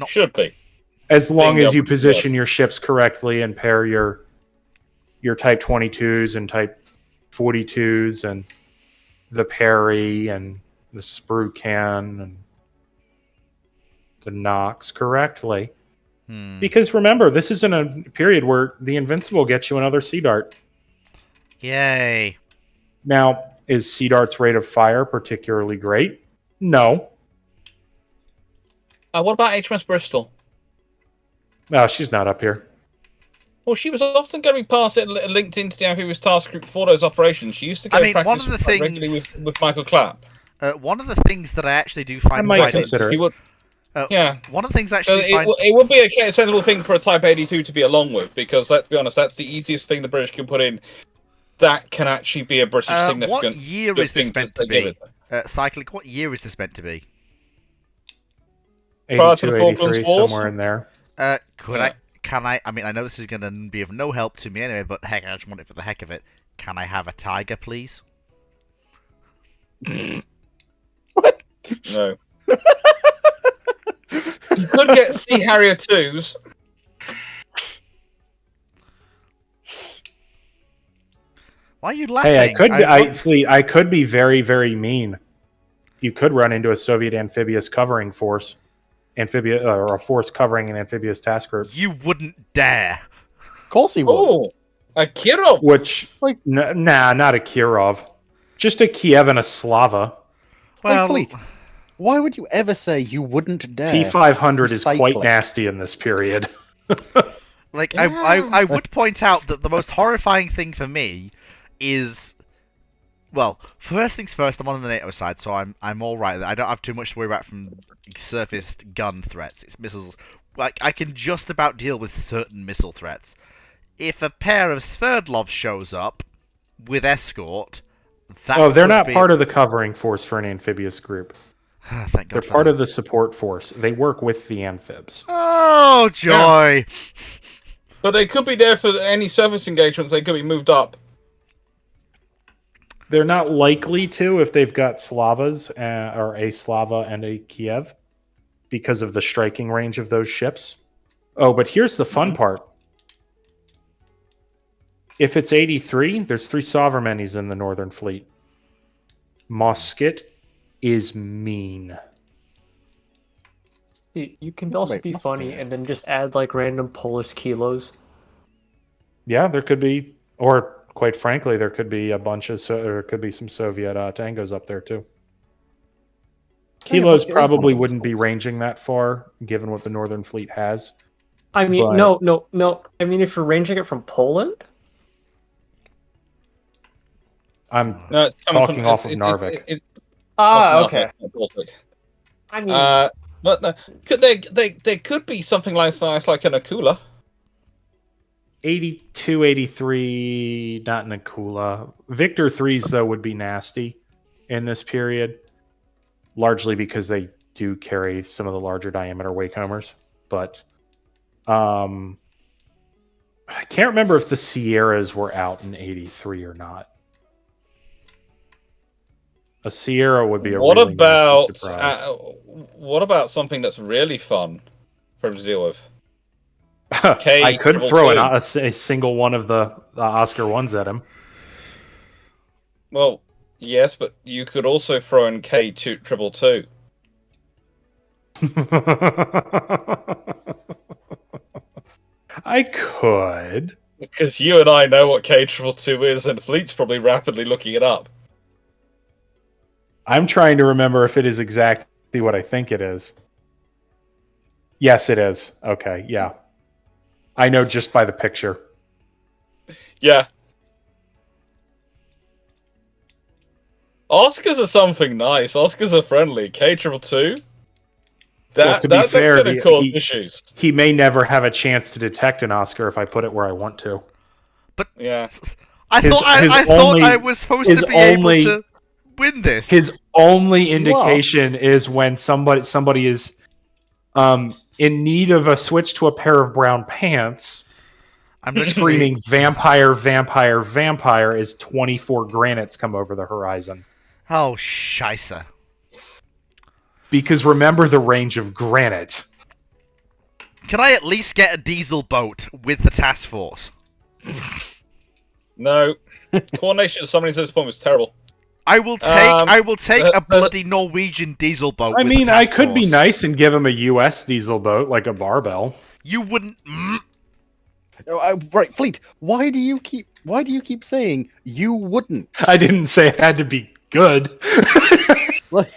Should be. As long Being as you able to position your ships correctly and pair your Type 22s and Type 42s and the parry and the sprue can and the Nox correctly. Because remember, this is in a period where the Invincible gets you another Sea Dart. Yay. Now, is Sea Dart's rate of fire particularly great? No. What about HMS Bristol? No, she's not up here. Well, she was often going to be linked into the Amphibious Task Group for those operations. She used to go practice regularly with Michael Clapp. One of the things that I actually do find... I might consider it. One of the things I actually find... It would be a sensible thing for a Type 82 to be along with, because, let's be honest, that's the easiest thing the British can put in that can actually be a British significant... What year is this meant to be? Cyclic, what year is this meant to be? 82, 83, somewhere in there. I mean, I know this is going to be of no help to me anyway, but heck, I just want it for the heck of it. Can I have a tiger, please? What? No. You could get Sea Harrier 2s. Why are you laughing? Hey, I could be very, very mean. You could run into a Soviet amphibious covering force. Or a force covering an amphibious task group. You wouldn't dare. Of course he would. Oh, a Kirov. Which, nah, not a Kirov. Just a Kiev and a Slava. Well, Fleet, why would you ever say you wouldn't dare? P500 is quite nasty in this period. I would point out that the most horrifying thing for me is... Well, first things first, I'm on the NATO side, so I'm all right. I don't have too much to worry about from surfaced gun threats. It's missiles. Like, I can just about deal with certain missile threats. If a pair of Sverdlov shows up with escort, they're not part of the covering force for an amphibious group. Thank God. They're part of the support force. They work with the amphibs. Oh, joy! Yeah. But they could be there for any surface engagements. They could be moved up. They're not likely to if they've got Slavas, or a Slava and a Kiev, because of the striking range of those ships. Oh, but here's the fun part. If it's 83, there's 3 Sovereigns in the Northern Fleet. Mosket is mean. You can also be funny and then just add like random Polish kilos. Yeah, there could be, or quite frankly, there could be a bunch of, there could be some Soviet tangos up there too. Kilos probably wouldn't be ranging that far, given what the Northern Fleet has. I mean, no. I mean, if you're ranging it from Poland, I'm talking off of Narvik. Okay. I mean, but no, they could be something like size like an Akula. 82, 83, not an Akula. Victor 3s, though, would be nasty in this period, largely because they do carry some of the larger diameter Wakehomers. But I can't remember if the Sierras were out in 83 or not. A Sierra would be a really nasty surprise. What about something that's really fun for him to deal with? I could throw a single one of the Oscar 1s at him. Well, yes, but you could also throw in K222. I could. Because you and I know what K222 is, and the fleet's probably rapidly looking it up. I'm trying to remember if it is exactly what I think it is. Yes, it is. Okay, yeah. I know just by the picture. Yeah. Oscars are something nice. Oscars are friendly. K222? That's going to cause issues. He may never have a chance to detect an Oscar if I put it where I want to. But yeah, I thought I was supposed to be able to win this. His only indication is when somebody is in need of a switch to a pair of brown pants. I'm screaming vampire, vampire, vampire as 24 granites come over the horizon. Oh, scheisse. Because remember the range of granite. Can I at least get a diesel boat with the task force? No. Coordination of somebody to this point was terrible. I will take a bloody Norwegian diesel boat. I with the mean, I task could be force. nice and give him a U.S. diesel boat, like a Barbell. You wouldn't. Right, Fleet. Why do you keep saying you wouldn't? I didn't say it had to be good. Like,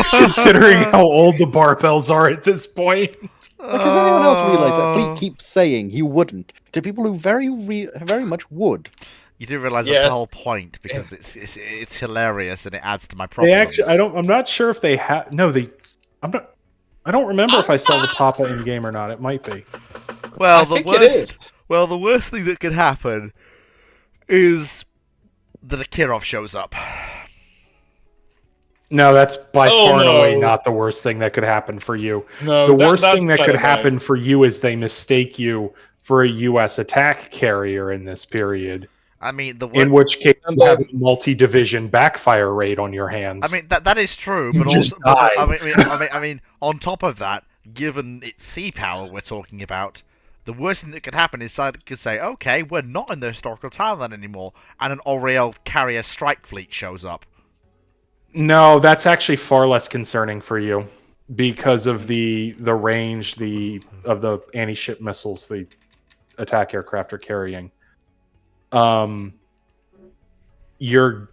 Considering how old the barbells are at this point. has anyone else realised that Fleet keeps saying you wouldn't to people who very much would? You do realise that's the whole point because it's hilarious and it adds to my problems. They actually, I'm not sure if they have. No, I don't remember if I saw the Papa in game or not. It might be. Well, it is. Well, the worst thing that could happen is that a Kirov shows up. No, that's by far and away no. not the worst thing that could happen for you. No, the worst that's thing that could better, happen for you is they mistake you for a U.S. attack carrier in this period. I mean, in which case you have a multi-division backfire raid on your hands. I mean, that is true, You but just also, die. I mean, on top of that, given its sea power we're talking about, the worst thing that could happen is Side could say, okay, we're not in the historical timeline anymore, and an Oriel carrier strike fleet shows up. No, that's actually far less concerning for you because of the range of the anti-ship missiles the attack aircraft are carrying. You're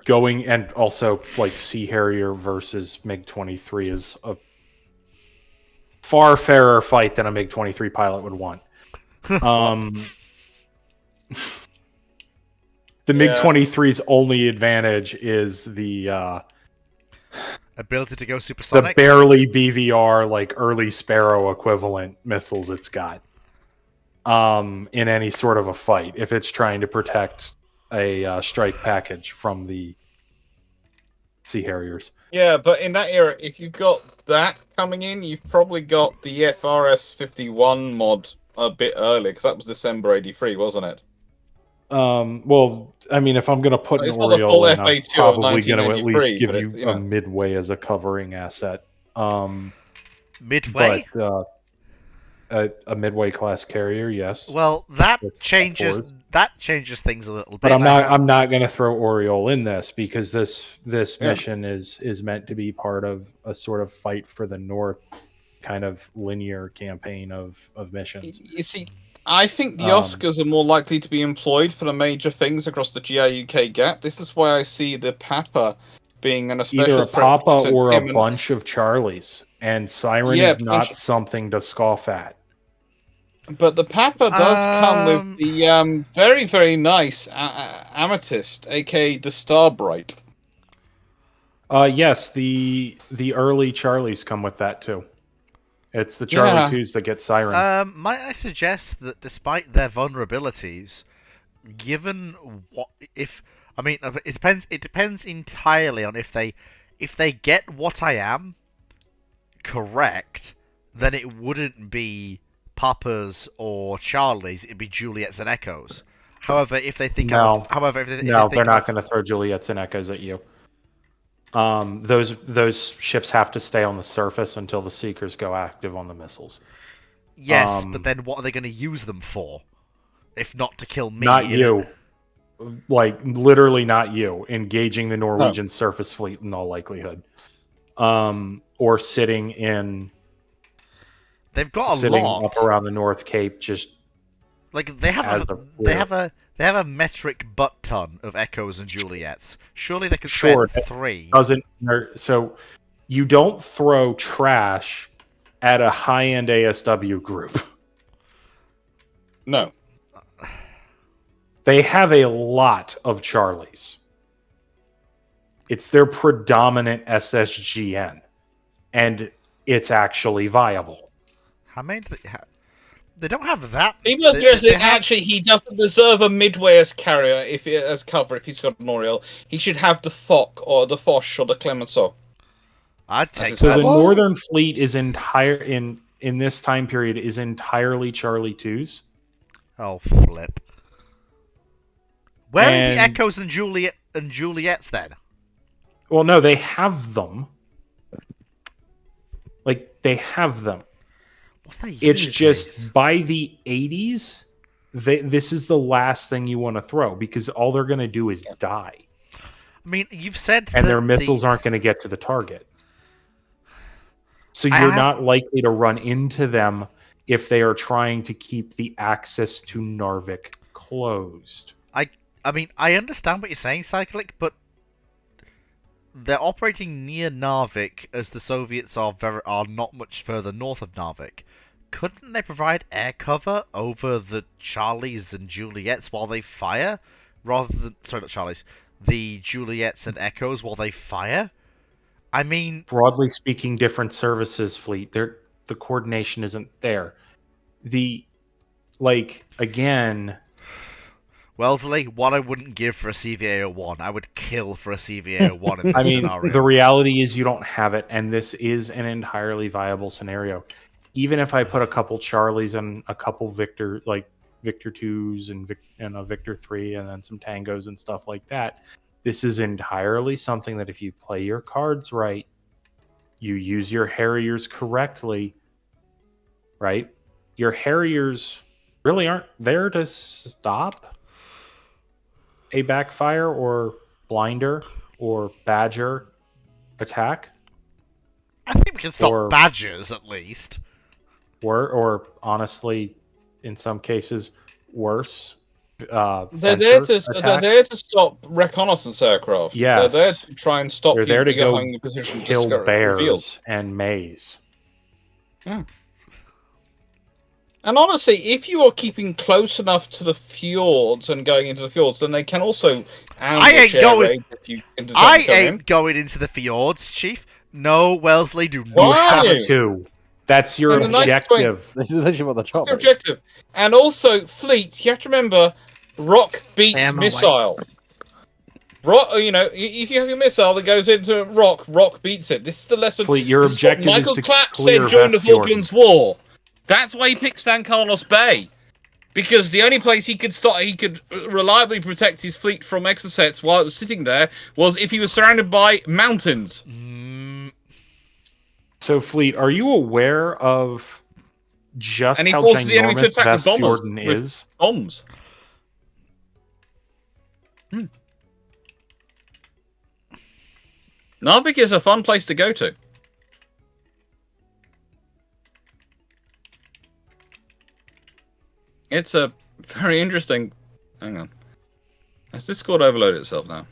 going, and also like Sea Harrier versus MiG-23 is a far fairer fight than a MiG-23 pilot would want. The MiG-23's only advantage is the ability to go supersonic. The barely BVR, like early Sparrow equivalent missiles it's got. In any sort of a fight, if it's trying to protect a strike package from the Sea Harriers. Yeah, but in that era, if you've got that coming in, you've probably got the FRS 51 mod a bit earlier, because that was December 83, wasn't it? Well, I mean, if I'm going to put an Oriole in, I'm probably going to at least give you a Midway as a covering asset. Midway? But, a Midway class carrier, yes. Well, that changes things a little bit. But I'm not going to throw Oriole in this because this mission is meant to be part of a sort of fight for the North kind of linear campaign of missions. You see, I think the Oscars are more likely to be employed for the major things across the GI-UK gap. This is why I see the Papa being an especial either a Papa or a bunch of Charlies, and Siren is not something to scoff at. But the Papa does come with the very, very nice Amethyst, aka the Starbright. Yes, the early Charlies come with that too. It's the Charlie 2s that get Siren. Might I suggest that despite their vulnerabilities, given it depends entirely on if they get what I am correct, then it wouldn't be Papas or Charlies, it'd be Juliets and Echoes. However, if they think they're not going to throw Juliets and Echoes at you. Those ships have to stay on the surface until the Seekers go active on the missiles. Yes, but then what are they going to use them for? If not to kill me? Not you. Like, literally not you. Engaging the Norwegian surface fleet in all likelihood. Or sitting in... They've got sitting up around the North Cape, just like they have a metric butt ton of Echoes and Juliets. Surely they could spend 3. So you don't throw trash at a high-end ASW group. No. They have a lot of Charlies. It's their predominant SSGN, and it's actually viable. How many do they don't have that. He doesn't deserve a Midway as carrier as cover if he's got an Oriole. He should have the Foch or the Foch or the Clemenceau. I'd take so the Northern Fleet is in this time period is entirely Charlie 2s. Oh flip! Where are the Echoes and Juliets then? Well, no, they have them. Like they have them. It's just by the 80s, this is the last thing you want to throw because all they're going to do is die. I mean, you've said and that their missiles aren't going to get to the target. So you're not likely to run into them if they are trying to keep the access to Narvik closed. I mean, I understand what you're saying, Cyclic, but they're operating near Narvik as the Soviets are not much further north of Narvik. Couldn't they provide air cover over the Charlies and Juliets while they fire? Rather than... Sorry, not Charlies. The Juliets and Echoes while they fire? I mean... Broadly speaking, different services, Fleet. The coordination isn't there. Again... Wellesley, what I wouldn't give for a CVA-01, I would kill for a CVA-01 in this scenario. The reality is you don't have it, and this is an entirely viable scenario. Even if I put a couple Charlies and a couple Victor 2s and a Victor 3 and then some Tangos and stuff like that, this is entirely something that if you play your cards right, you use your Harriers correctly, right? Your Harriers really aren't there to stop a backfire or blinder or badger attack. I think we can stop badgers at least. Or honestly, in some cases, worse. They're there to stop reconnaissance aircraft. Yes, they're there to try and stop. They're there to go in position kill to bears and maize. Yeah. And honestly, if you are keeping close enough to the fjords and going into the fjords, then they can also. I ain't going into the fjords, Chief. No, Wellesley, do not. You have to. That's your objective. This is actually what the job is. Objective. And also, Fleet, you have to remember, rock beats missile. Rock, if you have a missile that goes into rock beats it. This is the lesson. Fleet, your objective is to Michael Clapp clear said during the Falklands War. That's why he picked San Carlos Bay. Because the only place he could reliably protect his fleet from exocets while it was sitting there was if he was surrounded by mountains. So, Fleet, are you aware of just how ginormous Vestfjorden is? Bombs. Narvik is a fun place to go to. It's a very interesting... Hang on. Has Discord overloaded itself now?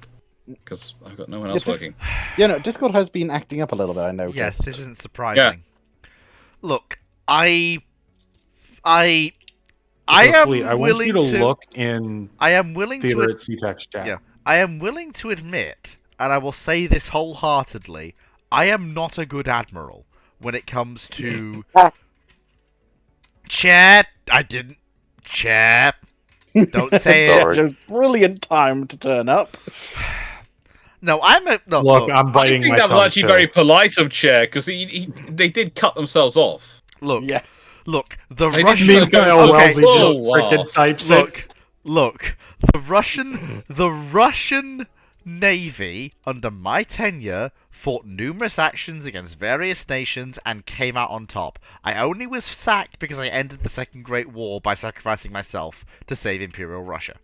Because I've got no one else working. Discord has been acting up a little bit, I noticed. Yes, this isn't surprising. Yeah. Look, I am want you to look in theater at CTEX chat. Yeah, I am willing to admit, and I will say this wholeheartedly, I am not a good admiral when it comes to... Chat! I didn't... Chat! Don't say it. It was brilliant time to turn up. No, I'm a... No, look, I'm biting my tongue. I think that was actually very polite of Chair, because they did cut themselves off. Look, yeah. Look, the Russian... The Russian Navy, under my tenure, fought numerous actions against various nations and came out on top. I only was sacked because I ended the Second Great War by sacrificing myself to save Imperial Russia.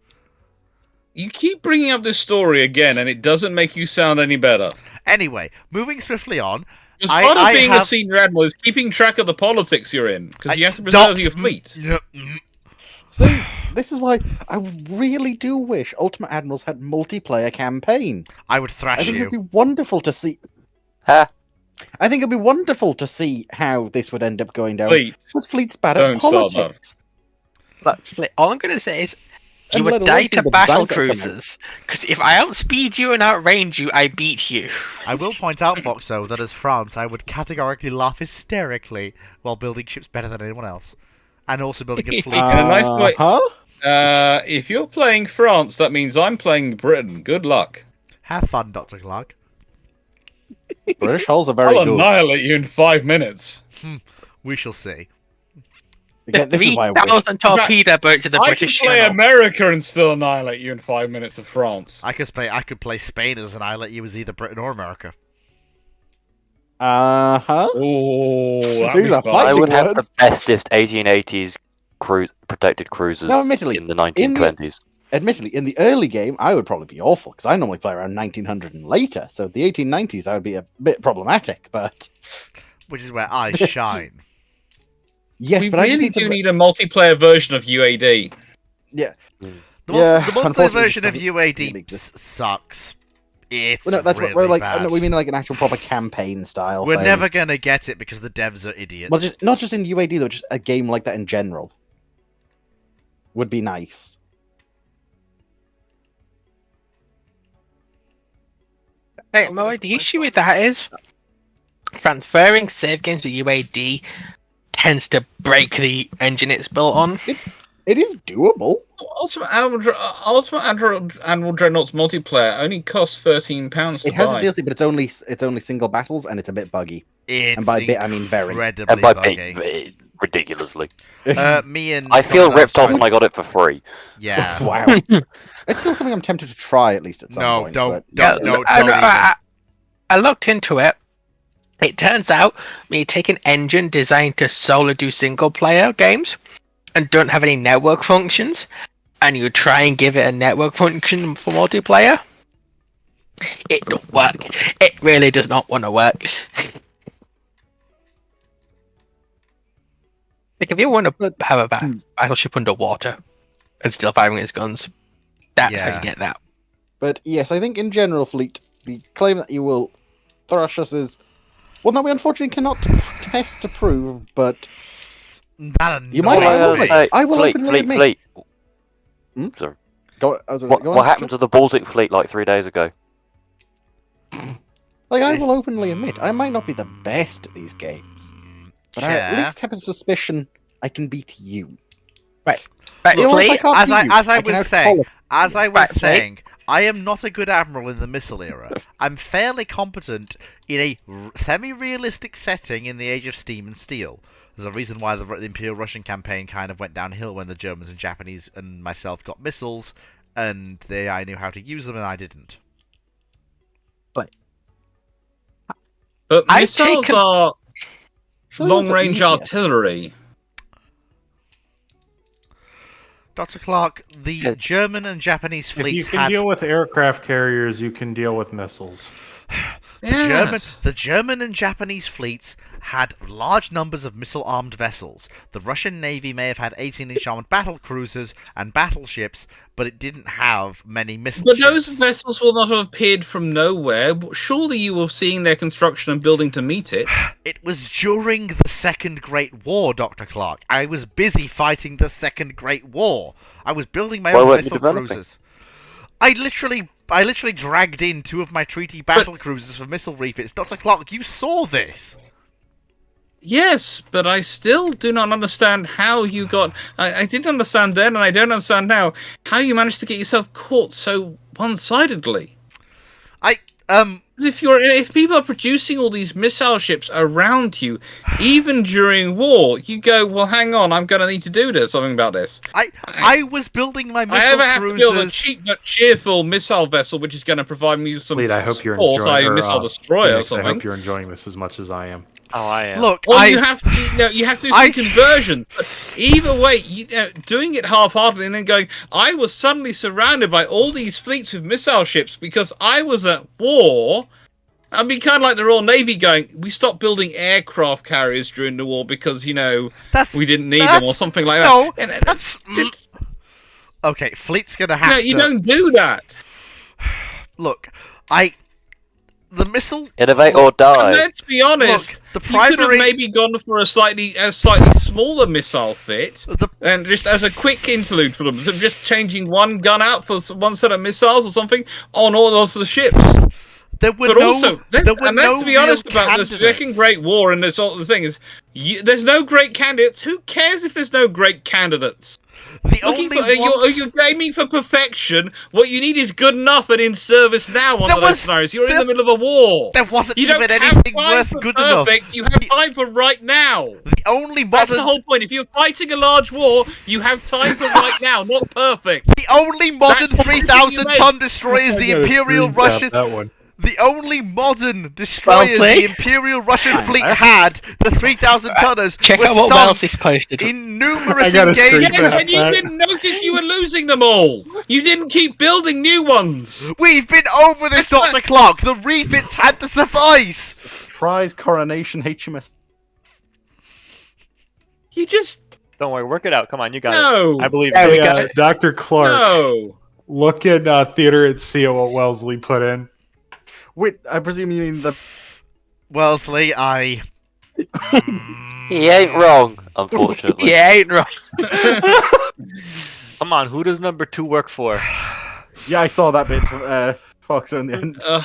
You keep bringing up this story again, and it doesn't make you sound any better. Anyway, moving swiftly on. Because part of being a senior admiral is keeping track of the politics you're in, because you have to preserve your fleet. See, this is why I really do wish Ultimate Admirals had multiplayer campaign. I would thrash you. I think it'd be wonderful to see. Huh? I think it'd be wonderful to see how this would end up going down. Because Fleet's bad at politics. But all I'm going to say is, you would die to battle cruisers, because if I outspeed you and outrange you, I beat you. I will point out, Foxo, that as France, I would categorically laugh hysterically while building ships better than anyone else. And also building a fleet. In a nice way. If you're playing France, that means I'm playing Britain. Good luck. Have fun, Dr. Clark. British hulls are very good. I'll annihilate you in 5 minutes. We shall see. Again, this is why I wish. 3,000 torpedo boats in the British Channel. I can play Channel. America and still annihilate you in 5 minutes of France. I could play Spain as annihilate you as either Britain or America. Oh, these are fighting I would have words. the bestest 1880s protected cruisers No, admittedly, in the 1920s. Admittedly, in the early game, I would probably be awful because I normally play around 1900 and later. So the 1890s, I would be a bit problematic, but which is where I shine. Yes, we but I just really need to... do need a multiplayer version of UAD. Yeah. The unfortunately, multiplayer it version of doesn't UAD really exist. sucks. It's Well, no, that's really what we're like. bad. No, we mean like an actual proper campaign style. We're thing. never gonna get it because the devs are idiots. Well, not just in UAD though, just a game like that in general would be nice. Hey, Mo, the issue with that is transferring save games to UAD tends to break the engine it's built on. It is doable. Ultimate Animal Dreadnought's multiplayer only costs £13 to It has buy. a DLC, but it's only single battles and it's a bit buggy. It's And by bit, I mean very. incredibly And by buggy. ridiculously. Me and I feel someone ripped else off when I got it for free. Yeah. Wow. It's still something I'm tempted to try at least at some point. Don't I looked into it. It turns out you take an engine designed to solely do single player games and don't have any network functions, and you try and give it a network function for multiplayer, it don't work. It really does not want to work. Like if you want to have a battleship underwater and still firing its guns, that's how you get that. But yes, I think in general, Fleet, the claim that you will thrash us is one that we unfortunately cannot test to prove, but you might I will openly admit. Sorry. What happened to the Baltic Fleet like 3 days ago? Like, I will openly admit, I might not be the best at these games, but I at least have a suspicion I can beat you. Right. Look, as I was saying, I am not a good admiral in the missile era. I'm fairly competent in a semi-realistic setting in the Age of Steam and Steel. There's a reason why the Imperial Russian campaign kind of went downhill when the Germans and Japanese and myself got missiles, and I knew how to use them and I didn't. But missiles are long-range artillery. Dr. Clark, the German and Japanese fleets If you can deal with aircraft carriers, you can deal with missiles. The German and Japanese fleets had large numbers of missile-armed vessels. The Russian Navy may have had 18-inch armored battle cruisers and battleships, but it didn't have many missile ships. Those vessels will not have appeared from nowhere. Surely you were seeing their construction and building to meet it. It was during the Second Great War, Dr. Clark. I was busy fighting the Second Great War. I was building my own missile cruisers. I literally dragged in 2 of my treaty battle cruisers for missile refits. Dr. Clark, you saw this. Yes, but I still do not understand how you got... I didn't understand then, and I don't understand now, how you managed to get yourself caught so one-sidedly. If people are producing all these missile ships around you, even during war, you go, well, hang on, I'm going to need to do something about this. I was building my missile cruisers... I have to build a cheap but cheerful missile vessel, which is going to provide me with some I hope you're support, enjoying, missile destroyer or something. I hope you're enjoying this as much as I am. Oh, I am. Look, you have to do some conversion. But either way, doing it half-heartedly and then going, I was suddenly surrounded by all these fleets with missile ships because I was at war. I'd be kind of like the Royal Navy going, we stopped building aircraft carriers during the war because, we didn't need them or something like that. No, okay, fleet's gonna have to... No, you don't do that. Look, the missile... Innovate or die. And let's be honest, look, you could have maybe gone for a slightly smaller missile fit, and just as a quick interlude for them, so just changing one gun out for one set of missiles or something on all of the ships. Let's be honest about the Second Great War and this sort of thing is, there's no great candidates. Who cares if there's no great candidates? Are you aiming for perfection? What you need is good enough and in service now under those scenarios. You're in the middle of a war. There wasn't you even don't anything have time worth for good perfect. enough. You have time for right now. That's the whole point. If you're fighting a large war, you have time for right now, not perfect. The only modern 3,000-ton destroyer is the Imperial Russian... The only modern destroyers Well, the Imperial Russian fleet had, the 3,000 tonners, Check were out what sunk Wellesley's posted. in numerous I got a screen engagements. Yes, grab and you that. didn't notice you were losing them all. You didn't keep building new ones. We've been over this, That's Dr. Clark. The refits had to suffice. Prize Coronation HMS. You just Don't worry, work it out. Come on, you got no. it. I believe There we you. go. Dr. Clark, No. look at Theater at Sea what Wellesley put in. Wait, I presume you mean the. Wellesley, I... He ain't wrong, unfortunately. Yeah, ain't right. Come on, who does number 2 work for? Yeah, I saw that bit. Fox on the end. Uh,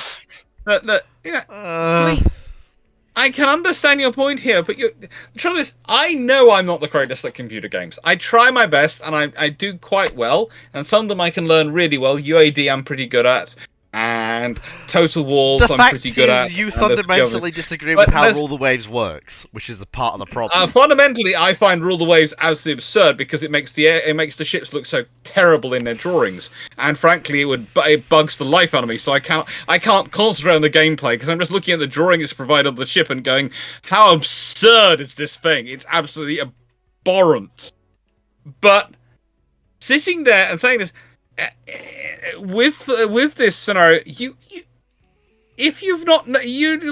I can understand your point here, but the trouble is, I know I'm not the greatest at computer games. I try my best, and I do quite well, and some of them I can learn really well. UAD I'm pretty good at, and Total Wars the I'm fact pretty good at. is, you and there's a few fundamentally others. disagree But with how there's- Rule the Waves works, which is the part of the problem. Fundamentally, I find Rule the Waves absolutely absurd because it makes the ships look so terrible in their drawings, and frankly, it bugs the life out of me. So I can't concentrate on the gameplay because I'm just looking at the drawing it's provided of the ship and going, how absurd is this thing? It's absolutely abhorrent. But sitting there and saying this with this scenario, if you're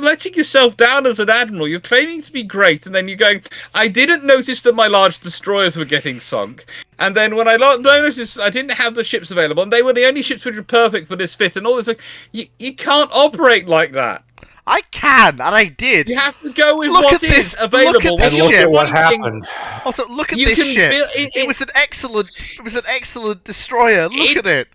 letting yourself down as an admiral, you're claiming to be great, and then you're going, I didn't notice that my large destroyers were getting sunk, and then when I noticed I didn't have the ships available, and they were the only ships which were perfect for this fit, and all this, you can't operate like that. I can, and I did. You have to go with Look what at is this, available. look at And this look ship. at what Wanting- happened. Also, look at You this can ship. build- It was an excellent destroyer. Look at it.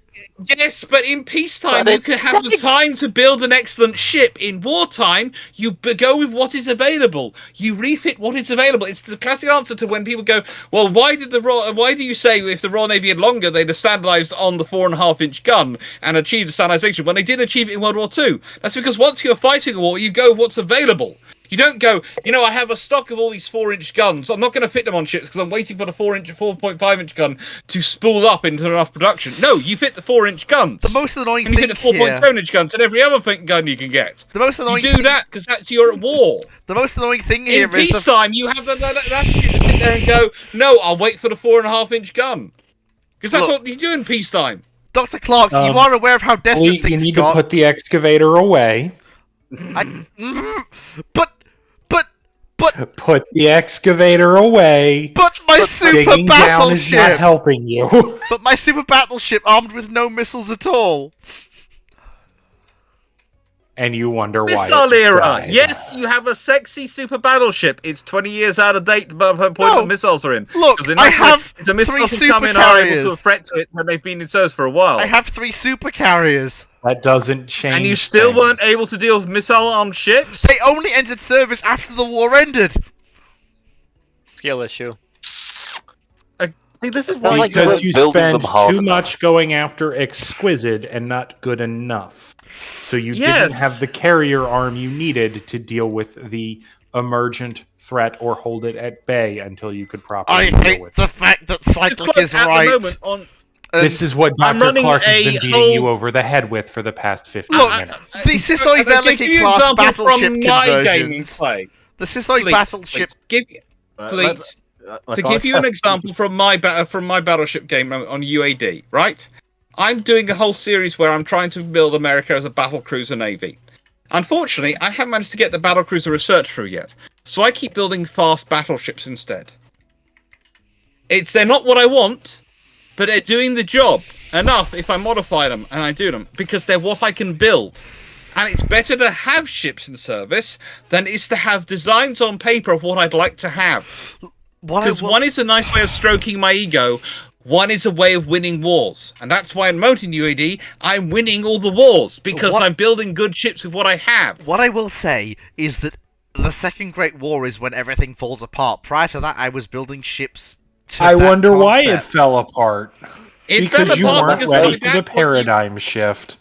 Yes, but in peacetime, But you it's can have the time to build an excellent ship. In wartime, you go with what is available. You refit what is available. It's the classic answer to when people go, "Well, why do you say if the Royal Navy had longer, they'd have standardised on the 4.5-inch gun and achieved standardisation when they did achieve it in World War II?" That's because once you're fighting a war, you go with what's available. You don't go, I have a stock of all these 4-inch guns. I'm not going to fit them on ships because I'm waiting for the 4.5-inch gun to spool up into enough production. No, you fit the 4-inch guns. The most annoying And you thing fit the 4.2-inch guns and every other gun you can get. The most You annoying. do that because you're at war. The most annoying thing In here is the peacetime, you have that attitude to sit there and go, no, I'll wait for the 4.5-inch gun. Because that's Look. what you do in peacetime. Dr. Clark. You are aware of how desperate You things need got. to put the excavator away. But Put the excavator away. my super Digging down is not battleship. helping you. But my super battleship armed with no missiles at all. And you wonder why. Missile it era. died. Yes, you have a sexy super battleship. It's 20 years out of date by the point No. the missiles are in. Look, 'Cause in I that way, have the missiles three that come in super are able carriers. to threat to it when they've been in service for a while. I have 3 super carriers. That doesn't change. And you still things. weren't able to deal with missile-armed ships? They only entered service after the war ended. Skill issue. See, this is Well, why. like Because you you were building spend them hard too enough. much going after exquisite and not good enough. So you Yes. didn't have the carrier arm you needed to deal with the emergent threat or hold it at bay until you could properly I deal hate with the it. fact that To Cyclic quote is at right. the moment on This is what I'm Dr. running Clark has a been beating whole- you over the head with for the past 15 Look, minutes. the Sisoi I'll give Veliki you an class example battleship from my gaming conversions. play. The Sisoi Please, battleship. Please, to give you an example from my battleship game on UAD, right? I'm doing a whole series where I'm trying to build America as a battlecruiser navy. Unfortunately, I haven't managed to get the battlecruiser research through yet, so I keep building fast battleships instead. They're not what I want, but they're doing the job enough if I modify them and I do them because they're what I can build. And it's better to have ships in service than it is to have designs on paper of what I'd like to have. Because one is a nice way of stroking my ego, one is a way of winning wars. And that's why in Mountain UAD, I'm winning all the wars, because I'm building good ships with what I have. What I will say is that the Second Great War is when everything falls apart. Prior to that, I was building ships to I that wonder why it concept. fell apart. It Because fell you apart weren't because ready of for the that point, paradigm shift.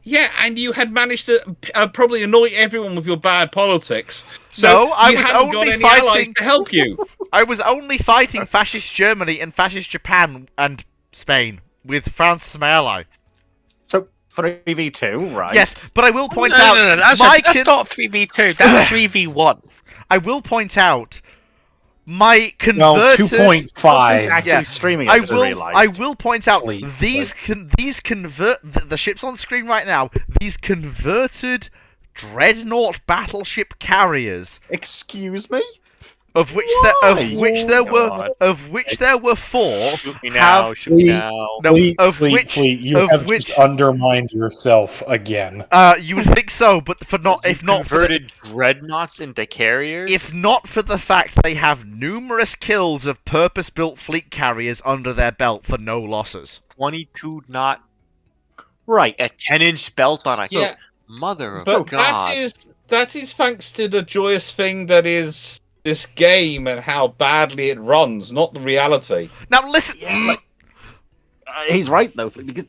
Yeah, and you had managed to probably annoy everyone with your bad politics. So No, I you was haven't got only any allies fighting- to help you. I was only fighting fascist Germany and fascist Japan and Spain, with France as my ally. So, 3v2, right? Yes, but I will point No, out no, that's not 3v2. That's 3v1. I will point out my No, converted. 2.5. Actually streaming it, I just will. realised. I will point out Please, these convert the ships on screen right now. These converted dreadnought battleship carriers, Excuse me? of which there were 4. Shoot me now, shoot me now. No, Fleet, you have just undermined yourself again. You would think so, but if not Converted dreadnoughts into carriers? If not for the fact they have numerous kills of purpose-built fleet carriers under their belt for no losses. 22 knot, Right. a 10-inch belt on a Yeah. Mother of But God. that is thanks to the joyous thing that is this game and how badly it runs, not the reality. Now listen. He's right, though. Because,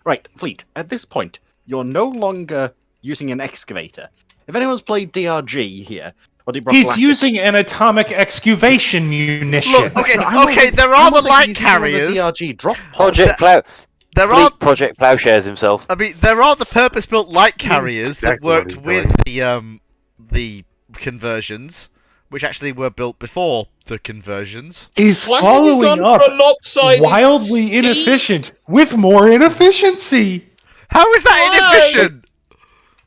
right, Fleet, at this point, you're no longer using an excavator. If anyone's played DRG here, or Deep Rock He's Galactic- using an atomic excavation munition. Look, okay, there are the light carriers. DRG drop Project Plowshares himself. I mean, there are the purpose-built light carriers that exactly what worked he's with doing. the conversions, which actually were built before the conversions. He's Why have you following gone up for a lopsided wildly scheme? inefficient with more inefficiency. How is that Why? inefficient?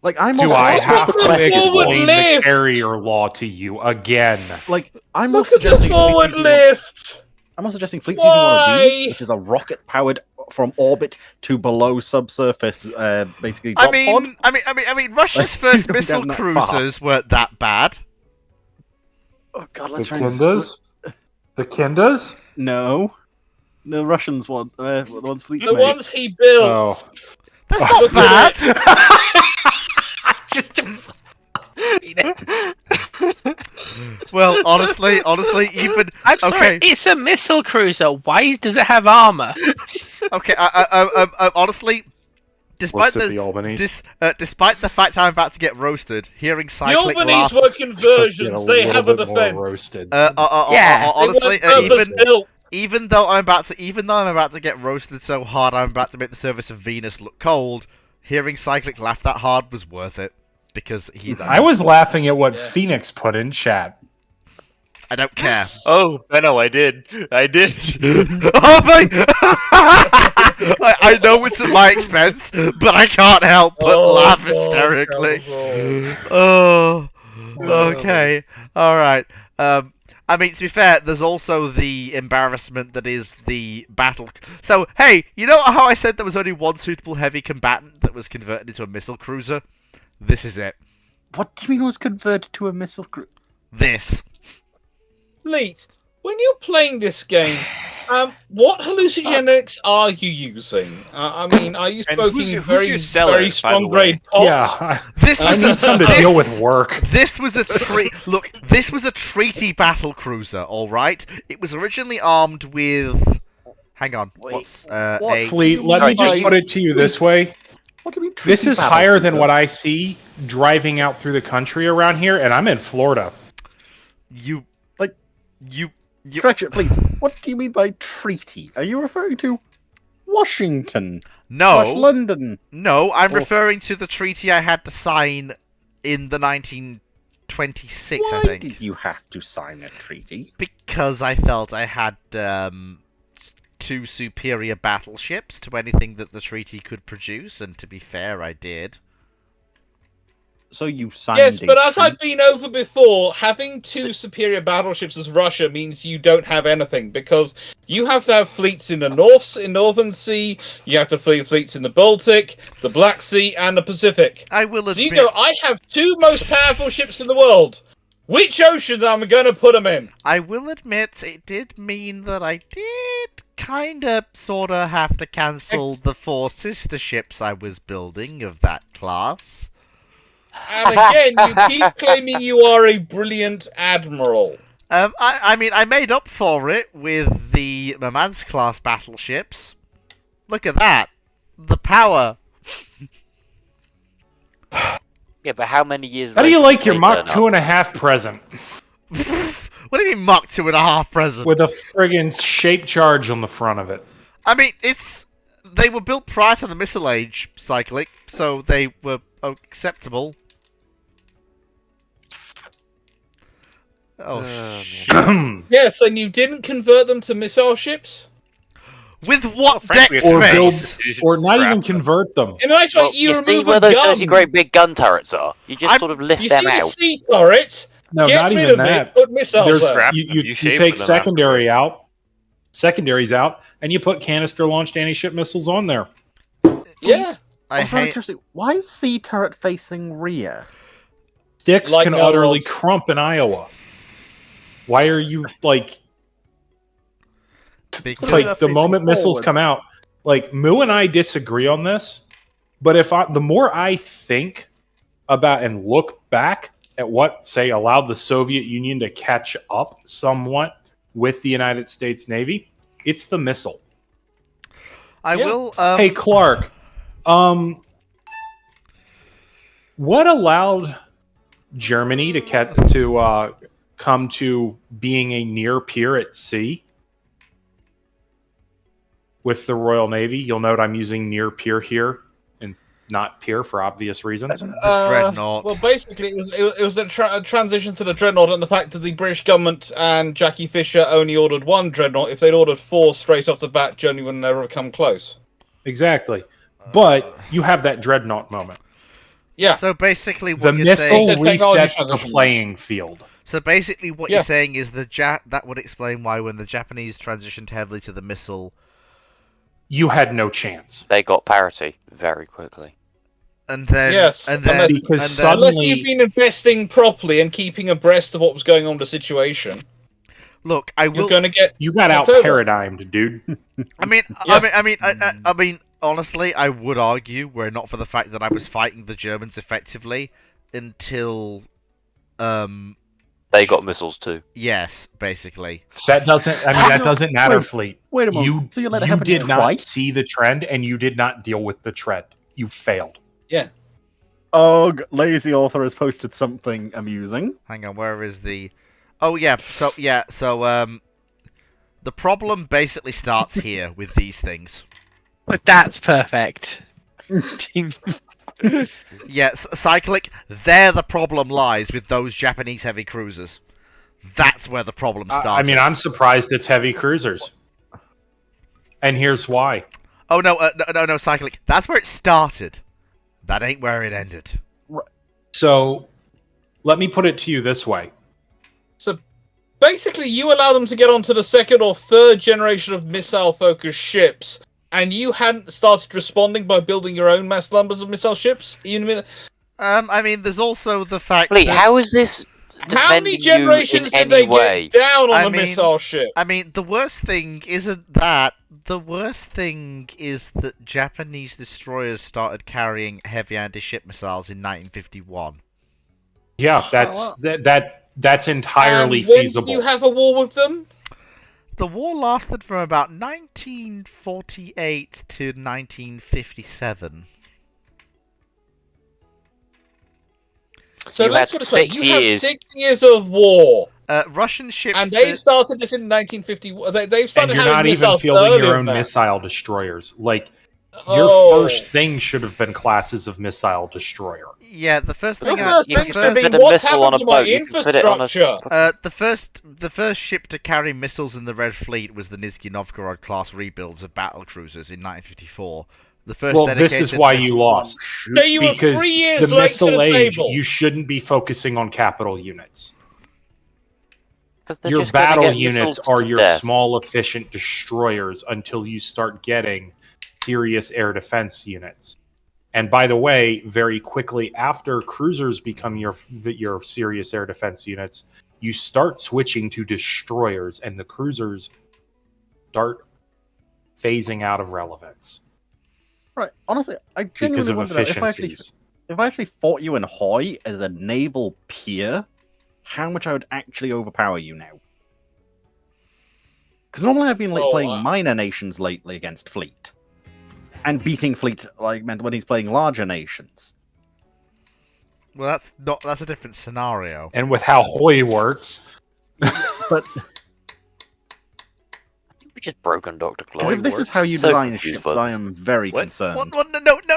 Like, I'm Do also I just- have to Forward explain the lift. carrier law to you again? Like, I'm Look not at the suggesting forward Fleet's using lift! I'm not suggesting Fleet's using one of Why? these, which is a rocket powered from orbit to below subsurface, basically. Drop pod. I mean, Russia's first Going missile down that far. cruisers weren't that bad. Oh god, The let's try Kindas? The Kindas? No. The Russians one. The ones Fleet's The made. ones he built! Oh. That's not bad. Just Well, honestly, even I'm sorry, it's a missile cruiser. Why does it have armor? okay, honestly, despite Works at the Albanese. despite the fact I'm about to get roasted, hearing The cyclic Albanese laugh. were Get conversions, a they little have a bit more defense. roasted. Yeah. Honestly, They weren't purpose-built. even though I'm about to get roasted so hard, I'm about to make the surface of Venus look cold. Hearing cyclic laugh that hard was worth it because he. I was laughing at what Phoenix put in chat. I don't care. Oh, Benno, I did. Oh my! I know it's at my expense, but I can't help but laugh hysterically. Oh, okay, all right. I mean, to be fair, there's also the embarrassment that is the battle. So, hey, you know how I said there was only one suitable heavy combatant that was converted into a missile cruiser? This is it. What do you mean was converted to a missile cruiser? This. Fleet, when you're playing this game, what hallucinogenics are you using? I mean, are you And smoking who's your very seller, very by strong the way? grade pots? This I was need some to deal with work. This was a Look, this was a treaty battle cruiser. All right. It was originally armed with. Hang on. What's a Fleet, let me just put it to you this way. What do you mean? This treaty is battle higher than cruiser? what I see driving out through the country around here, and I'm in Florida. You. Correction, Fleet. What do you mean by treaty? Are you referring to Washington? No. London. No, I'm referring to the treaty I had to sign in the 1926, Why I think. did you have to sign a treaty? Because I felt I had two superior battleships to anything that the treaty could produce, and to be fair, I did. So you signed Yes, a but as treaty? I've been over before, having two superior battleships as Russia means you don't have anything, because you have to have fleets in the Northern Sea, you have to have fleets in the Baltic, the Black Sea, and the Pacific. I will So you admit. go, I have two most powerful ships in the world. Which ocean am I going to put them in? I will admit it did mean that I did kinda sorta have to cancel the 4 sister ships I was building of that class. And again, you keep claiming you are a brilliant admiral. I mean, I made up for it with the Murmansk class battleships. Look at that. The power. Yeah, but how many years? How do you later like did your they Mach turn 2.5 present? What do you mean Mach 2.5 present? With a friggin' shape charge on the front of it. I mean, it's they were built prior to the Missile Age, Cyclic, so they were acceptable. Oh, shit. Yes, and you didn't convert them to missile ships? With what frankly, deck or space? build, or not even convert them. In a nice way, Well, you you see remove where a those gun. dirty great big gun turrets are? You just sort of lift You them see the out. sea turret? No, Get not rid even of that. it, put missiles There's there. you shave take for them secondaries out, and you put canister launched anti-ship missiles on there. Yeah. Also, out of curiosity, why is sea turret facing rear? Sticks Like can no utterly rods. crump in Iowa. Why are you like the moment missiles come out? Like Moo and I disagree on this, but the more I think about and look back at what, say, allowed the Soviet Union to catch up somewhat with the United States Navy, it's the missile. I will. Hey Clark, what allowed Germany to come to being a near peer at sea with the Royal Navy? You'll note I'm using near peer here and not peer for obvious reasons. Dreadnought. Well, basically, it was a transition to the Dreadnought, and the fact that the British government and Jackie Fisher only ordered one Dreadnought. If they'd ordered 4 straight off the bat, Germany would never have come close. Exactly. But you have that Dreadnought moment. Yeah. So basically, what The you're missile saying, resets the playing field. So basically, what you're saying is that would explain why when the Japanese transitioned heavily to the missile, you had no chance. They got parity very quickly. And then unless you've been investing properly and keeping abreast of what was going on with the situation. Look, You're going to get. You got out paradigmed, dude. I mean, honestly, I would argue were it not for the fact that I was fighting the Germans effectively until, They got missiles too. Yes, basically. That doesn't matter, Fleet. Wait a moment. You did not see the trend, and you did not deal with the trend. You failed. Yeah. Oh, lazy author has posted something amusing. Hang on, where is the? Oh yeah, so the problem basically starts here with these things. But that's perfect. Yes, Cyclic, there the problem lies with those Japanese heavy cruisers. That's where the problem starts. I mean, I'm surprised it's heavy cruisers. And here's why. Oh, no, Cyclic. That's where it started. That ain't where it ended. So, let me put it to you this way. So, basically, you allow them to get onto the 2nd or 3rd generation of missile-focused ships, and you hadn't started responding by building your own mass numbers of missile ships? I mean, there's also the fact Wait, that... how is this How many defending generations you in did they any way? get down on I the mean- missile ship? I mean, the worst thing isn't that. The worst thing is that Japanese destroyers started carrying heavy anti-ship missiles in 1951. Yeah, that's entirely And when feasible. did you have a war with them? The war lasted from about 1948 to 1957. So You let's had put it this way. 6 You years. have 6 years of war. Russian ships... And they've started this in 1951. They've started And you're having not even missiles fielding earlier your own than that. missile destroyers. Like, Oh. your first thing should have been classes of missile destroyer. Yeah, the first The thing... first You thing can should be, fit a what's missile on happened a to my boat, you can fit it on a- infrastructure? The first ship to carry missiles in the Red Fleet was the Nizhny Novgorod class rebuilds of battle cruisers in 1954. The first Well, this is dedicated why missile- you lost. No, you were Because 3 years the late to missile the age, table. you shouldn't be focusing on capital units. They're Your just gonna battle get units missiles are to your death. small, efficient destroyers until you start getting serious air defense units. And by the way, very quickly after cruisers become your serious air defense units, you start switching to destroyers, and the cruisers start phasing out of relevance. Right, honestly, I Because genuinely of wonder efficiencies. if I actually fought you in Hoy as a naval peer, how much I would actually overpower you now. Because normally I've been playing minor nations lately against Fleet. And beating Fleet meant when he's playing larger nations. Well, that's a different scenario. And with how Hoy works, But just broken Dr. Because Clark. if this is how you So design confused ships, by I this. am very What? concerned.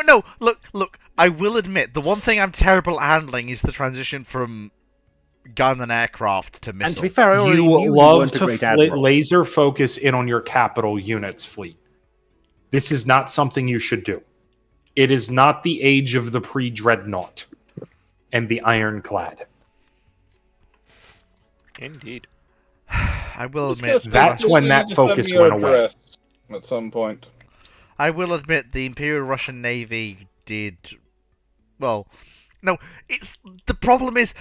No. Look. I will admit, the one thing I'm terrible at handling is the transition from gun and aircraft to missile. And to be fair, I already You knew you love weren't a to great admiral. laser focus in on your capital units fleet. This is not something you should do. It is not the age of the pre-dreadnought and the ironclad. Indeed. I will Just admit gonna That's say, when you that just send focus me your went away. address At some point. I will admit the Imperial Russian Navy did well. No, it's the problem is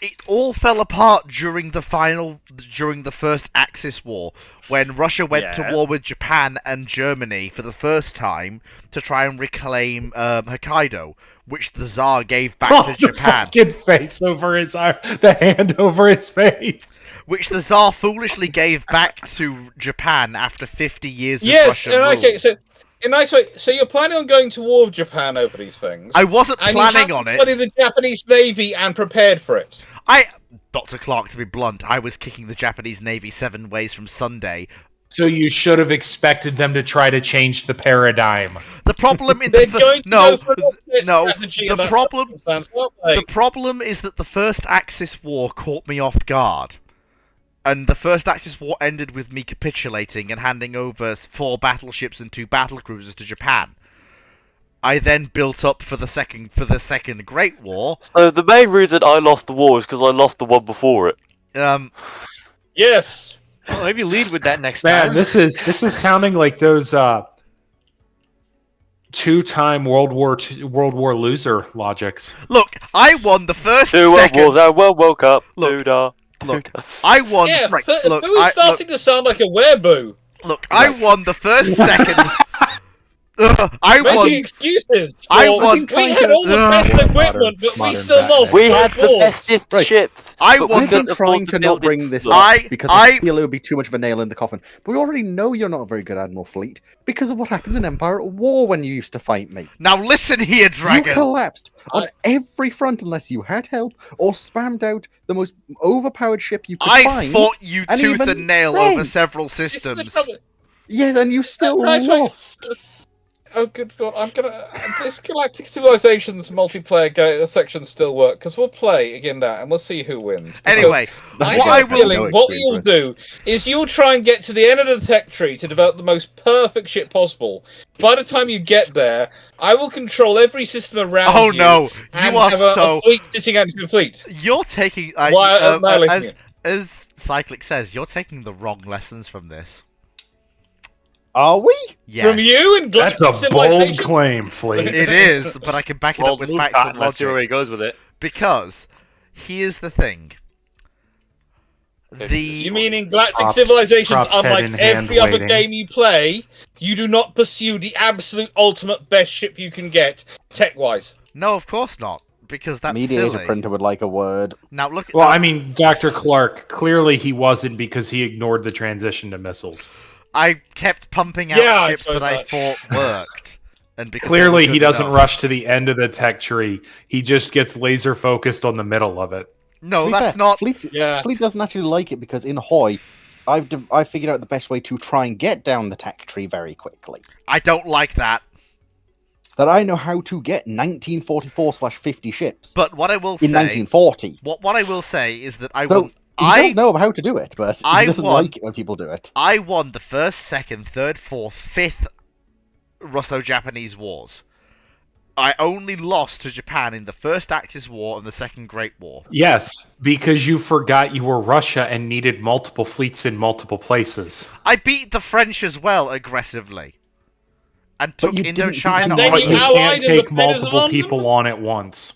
it all fell apart during the first Axis war when Russia went to war with Japan and Germany for the first time to try and reclaim Hokkaido, which the Tsar gave back to Japan. The fucking face over his arm, the hand over his face. Which the Tsar foolishly gave back to Japan after 50 years of Yes, Russian and rule. okay, so in nice way, so you're planning on going to war with Japan over these things? I wasn't and planning you on it. studied the Japanese Navy and prepared for it. Dr. Clark, to be blunt, I was kicking the Japanese Navy 7 ways from Sunday. So you should have expected them to try to change the paradigm. The problem in They're going to go for an strategy in that circumstance, aren't they? the problem is that the first Axis war caught me off guard. And the first Axis war ended with me capitulating and handing over 4 battleships and 2 battlecruisers to Japan. I then built up for the second Great War. So the main reason I lost the war is because I lost the one before it. Yes. Well, maybe lead with that next Man, time. this is sounding like those two-time World War loser logics. Look, I won the first, Two second. World Wars, World Cup. Look, I won. Yeah, Right, who look, is starting to sound like a wereboo? Look, I won the first, second. Making excuses. I for- won. We had all the best equipment, but we still lost. We had the both bestest Right. ships. I but won we I've been couldn't trying afford to build not bring this slots. up because I feel it would be too much of a nail in the coffin. But we already know you're not a very good Admiral Fleet because of what happens in Empire at War when you used to fight me. Now listen here, Dragon. You collapsed on every front unless you had help or spammed out the most overpowered ship you could I find. fought you and tooth even and nail then- over several systems. Yes, and you still Right, lost. Oh, good God! I'm gonna. This Galactic Civilizations multiplayer section still work because we'll play again that and we'll see who wins. Because Anyway, I what have I a will feeling what you'll do is you'll try and get to the end of the tech tree to develop the most perfect ship possible. By the time you get there, I will control every system around Oh you. no, and you are have so. a fleet sitting out of fleet. You're taking. As Cyclic says, you're taking the wrong lessons from this. Are we? Yeah. From you and That's Galactic a bold Civilization? claim, Fleet. It is, but I can back it up with facts and Let's see where logic. he goes with it. Because here's the thing. You mean in Galactic Props- Civilizations, props head unlike in hand every other waiting. game you play, you do not pursue the absolute ultimate best ship you can get, tech-wise. No, of course not. Because that's Mediator silly. printer would like a word. Now look. Well, I mean, Dr. Clark, clearly he wasn't because he ignored the transition to missiles. I kept pumping out Yeah, I ships suppose that I that. thought worked, and because Clearly they were he good doesn't enough. rush to the end of the tech tree. He just gets laser focused on the middle of it. No, To be that's fair, not. Fleet, Yeah. Fleet doesn't actually like it because in Hoy, I've figured out the best way to try and get down the tech tree very quickly. I don't like that. That I know how to get 1944/50 ships But what I will in say, 1940. what I will say is that I So won. he does know how to do it, but I he doesn't won- like it when people do it. I won the first, second, third, fourth, fifth Russo-Japanese wars. I only lost to Japan in the first Axis War and the Second Great War. Yes, because you forgot you were Russia and needed multiple fleets in multiple places. I beat the French as well aggressively, and took you didn't beat Indochina. And on then But you you my- allied can't in the take Peninsula of multiple London? people on at once.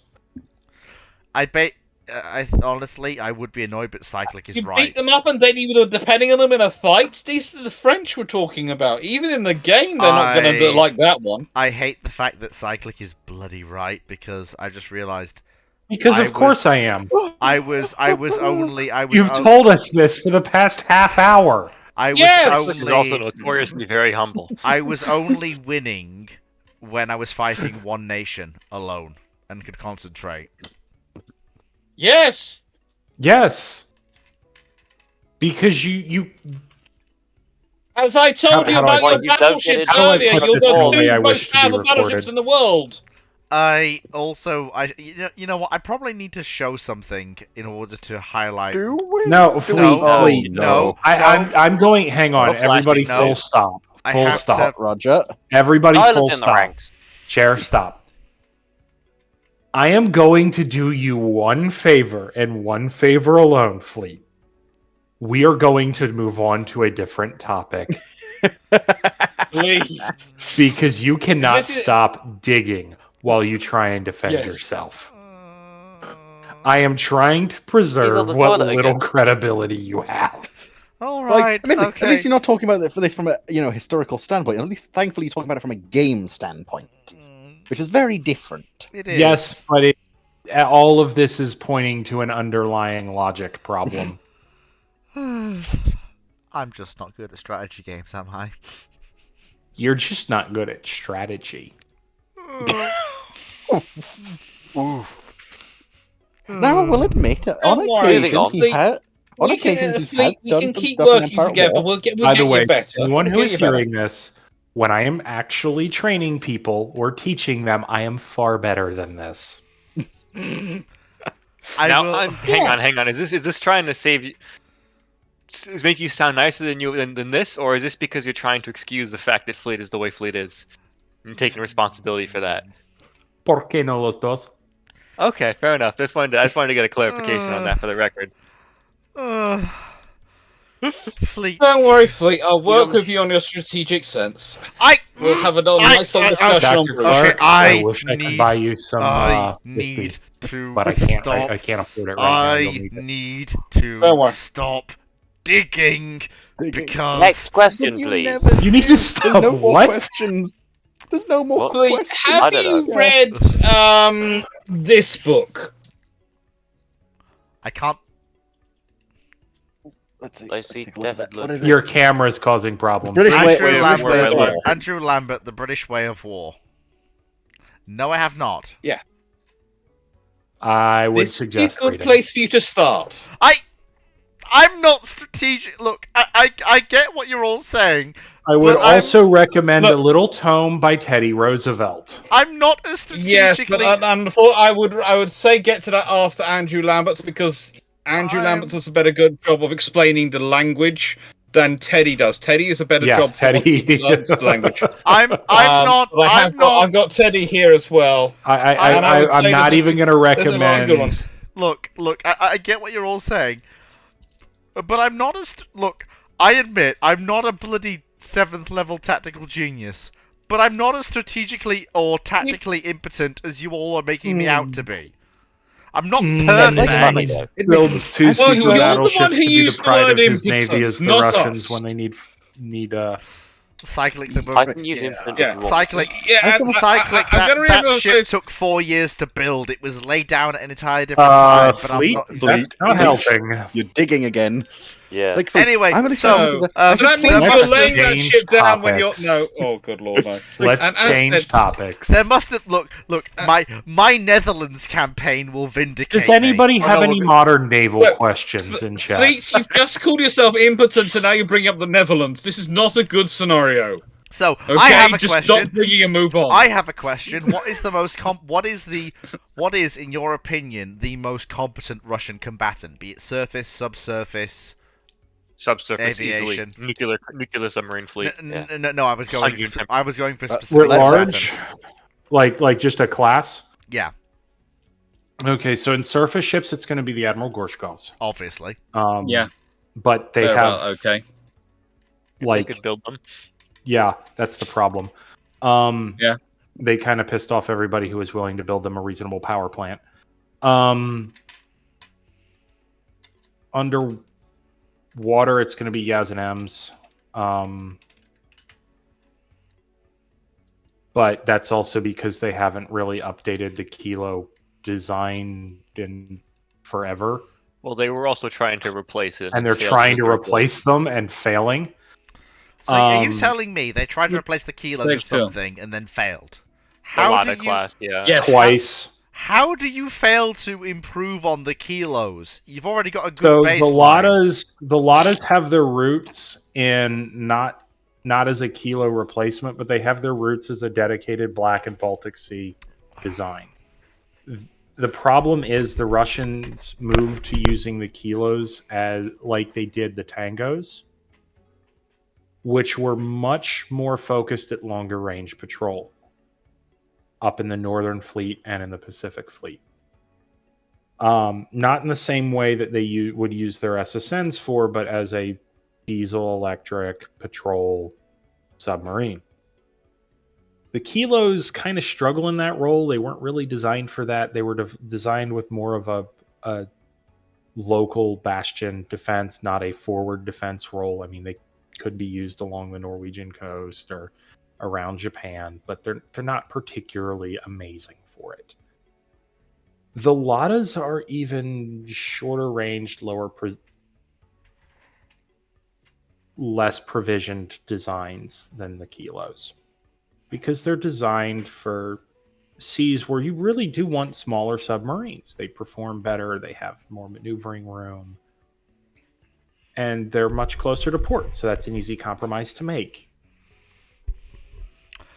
Honestly, I would be annoyed, but Cyclic is You right. beat them up and then even depending on them in a fight. These are the French we're talking about. Even in the game, they're not going to like that one. I hate the fact that Cyclic is bloody right because I just realised Because of course I am. I was only. You've told us this for the past half hour. I was Yes! He's also notoriously very humble. I was only winning when I was fighting one nation alone and could concentrate. Yes. Yes. Because you As I told you about your battleships earlier, you're the two most powerful battleships in the world. I also, you know what? I probably need to show something in order to highlight. No, Fleet. No. I'm going. Hang on, everybody. No. Full stop. Full stop. Roger. Everybody, Silence full in the stop. ranks. Chair, stop. I am going to do you one favor and one favor alone, Fleet. We are going to move on to a different topic. Please. Because you cannot stop digging while you try and defend yourself. I am trying to preserve what little credibility you have. All right. At least you're not talking about this from a historical standpoint. At least, thankfully, you're talking about it from a game standpoint, which is very different. It is. Yes, but all of this is pointing to an underlying logic problem. I'm just not good at strategy games, am I? You're just not good at strategy. Now, I will admit, on occasion, he has done some keep stuff in working Empire together. War. We'll By the get way, you better. anyone who We'll is get you better. hearing this, when I am actually training people or teaching them, I am far better than this. Hang on. Is this trying to save you? Make you sound nicer than this, or is this because you're trying to excuse the fact that Fleet is the way Fleet is and taking responsibility for that? ¿Por qué no los dos? Okay, fair enough. I just wanted to get a clarification on that for the record. Fleet. Don't worry, Fleet. I'll work with you on your strategic sense. We'll have a nice long discussion on Dr. Bruce. Clark, I wish I could buy you some whiskey, but I can't. Stop. I can't afford it right now. I need to stop digging because Next question, please. You need to stop. There's no more what? questions. There's no more Fleet, questions. have you read this book? I can't. Let's see. I see David look. Your camera's causing problems. Andrew Lambert, The British Way of War. No, I have not. Yeah. I would This suggest is a good reading. place for you to start. I'm not strategic. Look, I get what you're all saying. I would also recommend a little tome by Teddy Roosevelt. I'm not as strategically. Yes, but I would say get to that after Andrew Lambert's, because Andrew Lambert does a better good job of explaining the language than Teddy does. Teddy is a better job Teddy. the language. I'm not. I've got Teddy here as well. I'm not even going to recommend. Look, I get what you're all saying, but I'm not as. Look, I admit I'm not a bloody 7th level tactical genius, but I'm not as strategically or tactically impotent as you all are making me out to be. I'm not perfect. It builds two super battleships to be the pride of his impotent, navy as the not Russians us. when they need Cyclic the I can use infinite Cyclic. Cyclic. That ship took 4 years to build. It was laid down at an entire different time. But Fleet? I'm That's not helping. You're digging again. Yeah. Like, anyway, I'm gonna so that means you're laying that ship down when you're Oh, good lord, no. Let's change topics. There must have look. My Netherlands campaign will vindicate. Does anybody me. have any modern naval questions in chat? Fleets, you've just called yourself impotent, and now you bring up the Netherlands. This is not a good scenario. So okay, I have a just question. stop digging and move on. I have a question. What is the most what is, in your opinion, the most competent Russian combatant? Be it surface, subsurface, aviation, easily. Nuclear submarine fleet. No, I was going for specific. We're large, like just a class. Yeah. Okay, so in surface ships, it's going to be the Admiral Gorshkovs. Obviously. Yeah. But they have okay. Like they could build them. Yeah, that's the problem. Yeah. They kind of pissed off everybody who was willing to build them a reasonable power plant. Underwater, it's going to be Yaz and Ems. But that's also because they haven't really updated the Kilo design in forever. Well, they were also trying to replace it. And they're trying to replace them and failing. So are you telling me they tried to replace the kilos with something and then failed? Yes. Twice. How do you fail to improve on the kilos? You've already got a good So baseline. the Ladas have their roots in not not as a Kilo replacement, but they have their roots as a dedicated Black and Baltic Sea design. The problem is the Russians moved to using the Kilos as like they did the Tangos, which were much more focused at longer range patrol up in the Northern Fleet and in the Pacific Fleet. Not in the same way that they would use their SSNs for, but as a diesel electric patrol submarine. The Kilos kind of struggle in that role. They weren't really designed for that. They were designed with more of a local bastion defense, not a forward defense role. I mean, they could be used along the Norwegian coast or around Japan, but they're not particularly amazing for it. The Ladas are even shorter ranged, less provisioned designs than the Kilos, because they're designed for seas where you really do want smaller submarines. They perform better, they have more maneuvering room, and they're much closer to port, so that's an easy compromise to make.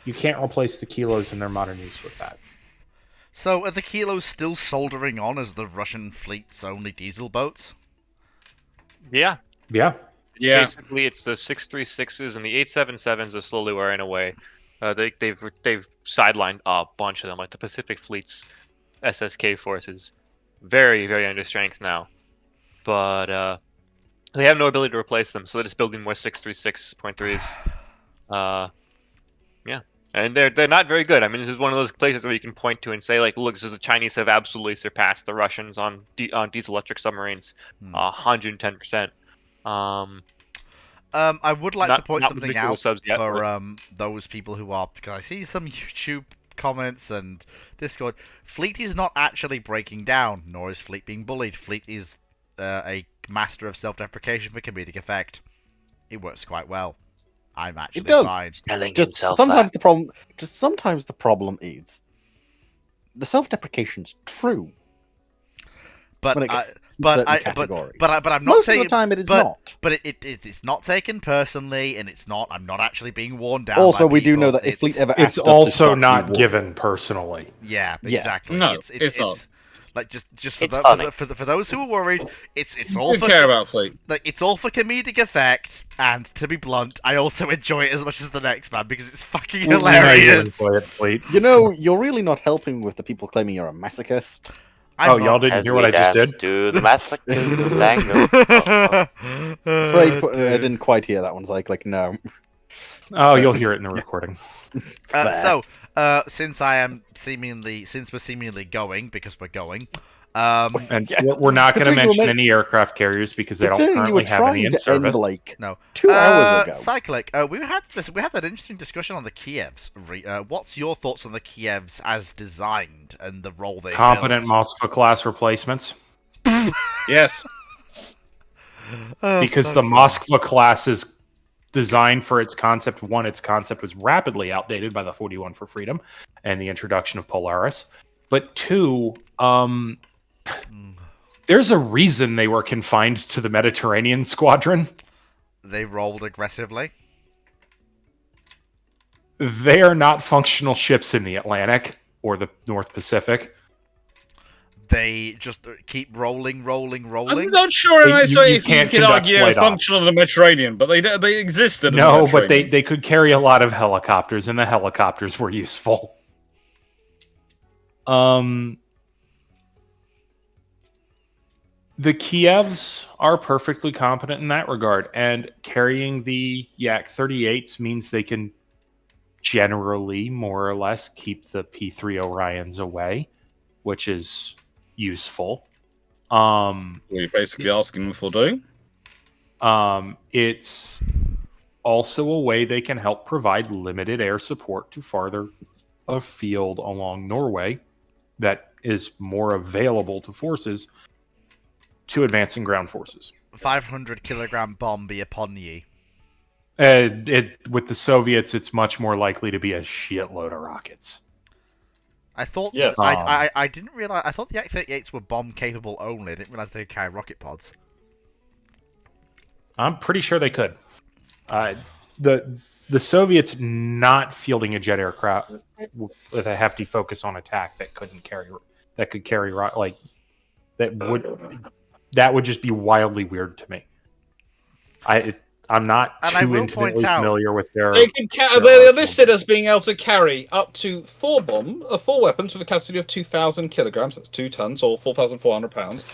You can't replace the Kilos in their modern use with that. So are the Kilos still soldering on as the Russian fleet's only diesel boats? Yeah. Yeah. Basically, it's the 636s and the 877s are slowly wearing away. They've sidelined a bunch of them, like the Pacific Fleet's SSK forces. Very, very under strength now. But they have no ability to replace them, so they're just building more 636.3s. Yeah. And they're not very good. I mean, this is one of those places where you can point to and say, like, look, the Chinese have absolutely surpassed the Russians on diesel electric submarines, 110%. I would like to point something out yet, for those people who are, because I see some YouTube comments and Discord. Fleet is not actually breaking down, nor is Fleet being bullied. Fleet is a master of self-deprecation for comedic effect. It works quite well. I'm actually fine. Sometimes the problem is the self-deprecation's true. But I'm not Most saying of the time it is not. But it's not taken personally, and it's not. I'm not actually being worn down. Also, by we do people. know that if Fleet ever it's asked us also to not given personally. Yeah, exactly. No, it's not. Like just for those who are worried, it's all You for care about Fleet. Like it's all for comedic effect, and to be blunt, I also enjoy it as much as the next man because it's fucking hilarious. You know, you're really not helping with the people claiming you're a masochist. Y'all didn't hear what I just did? Do the massacres of Dango. Afraid I didn't quite hear that one. It's like no. Oh, you'll hear it in the recording. Since we're seemingly going, because we're going, and we're not going to mention any aircraft carriers because they don't currently have any in service. No. 2 hours ago. Cyclic, we had that interesting discussion on the Kievs. What's your thoughts on the Kievs as designed and the role they competent Moskva class replacements? Yes. Because the Moskva class is designed for its concept. One, its concept was rapidly outdated by the 41 for Freedom and the introduction of Polaris. But two, there's a reason they were confined to the Mediterranean squadron. They rolled aggressively. They are not functional ships in the Atlantic or the North Pacific. They just keep rolling. I'm not sure if you can argue a function of the Mediterranean, but they existed. No, but they could carry a lot of helicopters, and the helicopters were useful. The Kievs are perfectly competent in that regard, and carrying the Yak 38s means they can generally, more or less, keep the P3 Orions away, which is useful. You're basically asking them for doing? It's also a way they can help provide limited air support to farther afield along Norway that is more available to forces to advancing ground forces. 500 kilogram bomb be upon ye. With the Soviets, it's much more likely to be a shitload of rockets. I thought. Yes. I didn't realize. I thought the Yak-38s were bomb capable only. I didn't realize they could carry rocket pods. I'm pretty sure they could. the Soviets not fielding a jet aircraft with a hefty focus on attack that could carry like that would just be wildly weird to me. I'm not too intimately familiar with their. They're listed as being able to carry up to 4 weapons with a capacity of 2,000 kilograms. That's 2 tons or 4,400 pounds.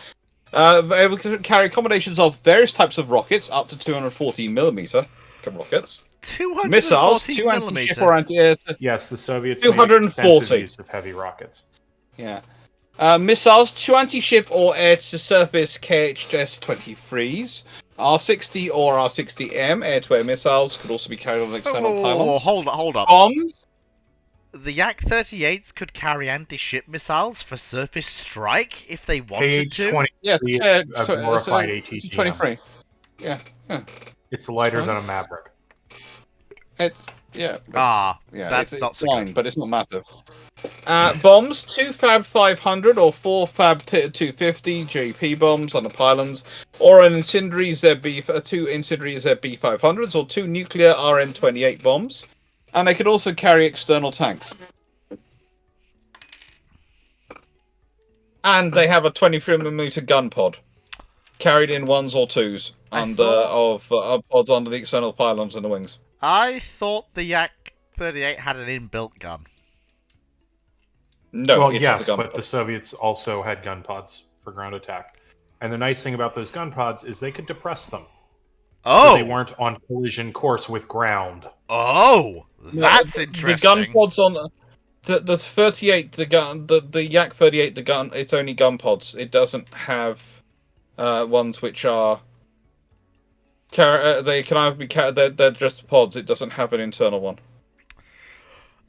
Able to carry combinations of various types of rockets, up to 240 millimeter rockets. 240 missiles, 2 anti-ship or anti-air. Yes, the Soviets 240 use of heavy rockets. Yeah. Missiles, 2 anti-ship or air-to-surface KHS-23s. R-60 or R-60M air-to-air missiles could also be carried on external pylons. Hold up. Bombs. The Yak-38s could carry anti-ship missiles for surface strike if they wanted to. Yes, a glorified ATGM. 23. Yeah. It's lighter than a Maverick. It's that's it's not so fine, good. but it's not massive. Bombs, 2 Fab 500 or 4 Fab 250 JP bombs on the pylons, or an incendiary ZB, 2 incendiary ZB 500s, or 2 nuclear RN-28 bombs, and they could also carry external tanks. And they have a 23mm gun pod, carried in 1s or 2s pods under the external pylons and the wings. I thought the Yak-38 had an inbuilt gun. No, well, yes, but the Soviets also had gun pods for ground attack. And the nice thing about those gun pods is they could depress them. Oh! So they weren't on collision course with ground. Oh! That's interesting. The gun pods on the 38, the Yak-38, the gun, it's only gun pods. It doesn't have ones which are... they can either be they're just pods. It doesn't have an internal one.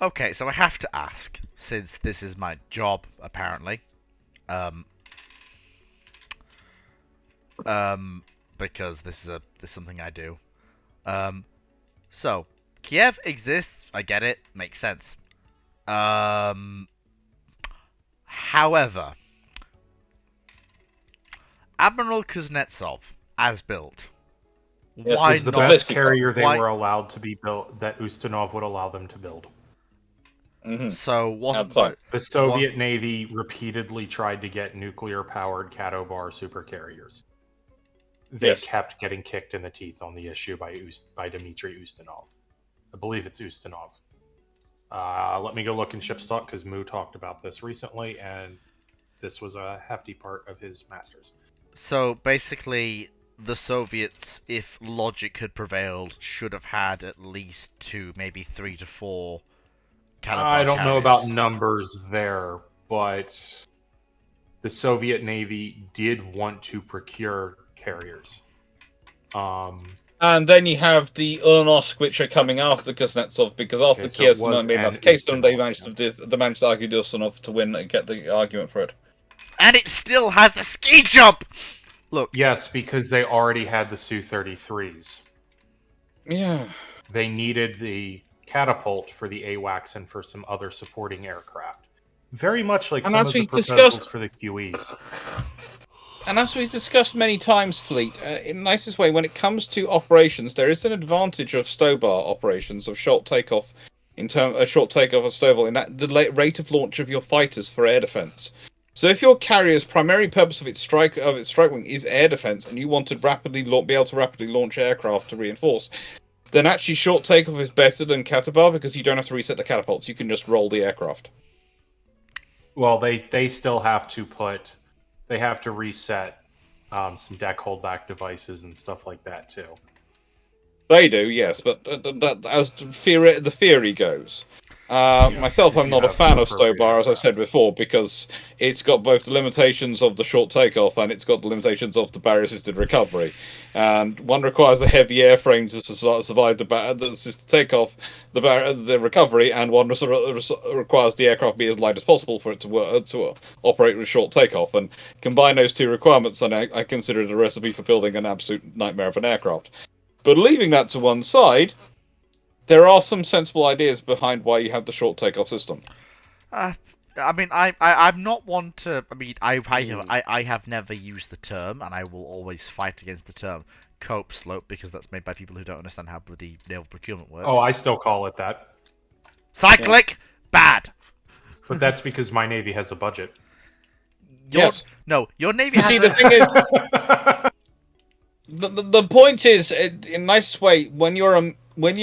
Okay, so I have to ask, since this is my job, apparently, because this is something I do. So Kiev exists. I get it. Makes sense. However, Admiral Kuznetsov, as built. Yes, why is the not? best carrier they were allowed to be built that Ustinov would allow them to build. Mm-hmm. So wasn't the Soviet Navy repeatedly tried to get nuclear-powered Katobar supercarriers. They kept getting kicked in the teeth on the issue by Dmitry Ustinov. I believe it's Ustinov. Let me go look in Shipstock because Moo talked about this recently, and this was a hefty part of his masters. So basically, the Soviets, if logic had prevailed, should have had at least 2, maybe 3 to 4. I don't know about numbers there, but the Soviet Navy did want to procure carriers. And then you have the Urnosk, which are coming after Kuznetsov, because after Kiev made enough case them, they managed to argue Dustinov to win and get the argument for it. And it still has a ski jump! Look. Yes, because they already had the Su-33s. Yeah. They needed the catapult for the AWACS and for some other supporting aircraft. Very much like some of the proposals for the QEs. And as we've discussed many times, Fleet, in the nicest way, when it comes to operations, there is an advantage of STOBAR operations, of short takeoff, short takeoff of STOBAR, in that the rate of launch of your fighters for air defense. So if your carrier's primary purpose of its strike wing is air defense, and you want to be able to rapidly launch aircraft to reinforce, then actually short takeoff is better than Katabar because you don't have to reset the catapults. You can just roll the aircraft. Well, they still have to they have to reset some deck holdback devices and stuff like that too. They do, yes, but as the theory goes. Myself, I'm not a fan of STOBAR, as I've said before, because it's got both the limitations of the short takeoff and it's got the limitations of the barrier-assisted recovery. And one requires a heavy airframe to survive the takeoff, the recovery, and one requires the aircraft be as light as possible for it to operate with short takeoff. And combine those two requirements, and I consider it a recipe for building an absolute nightmare of an aircraft. But leaving that to one side, there are some sensible ideas behind why you have the short takeoff system. I mean, I'm not one to. I mean, I have never used the term, and I will always fight against the term cope slope because that's made by people who don't understand how bloody naval procurement works. Oh, I still call it that. Cyclic, bad. But that's because my navy has a budget. Yes. No, your navy You has. see, the thing is, the point is, in a nice way, when you're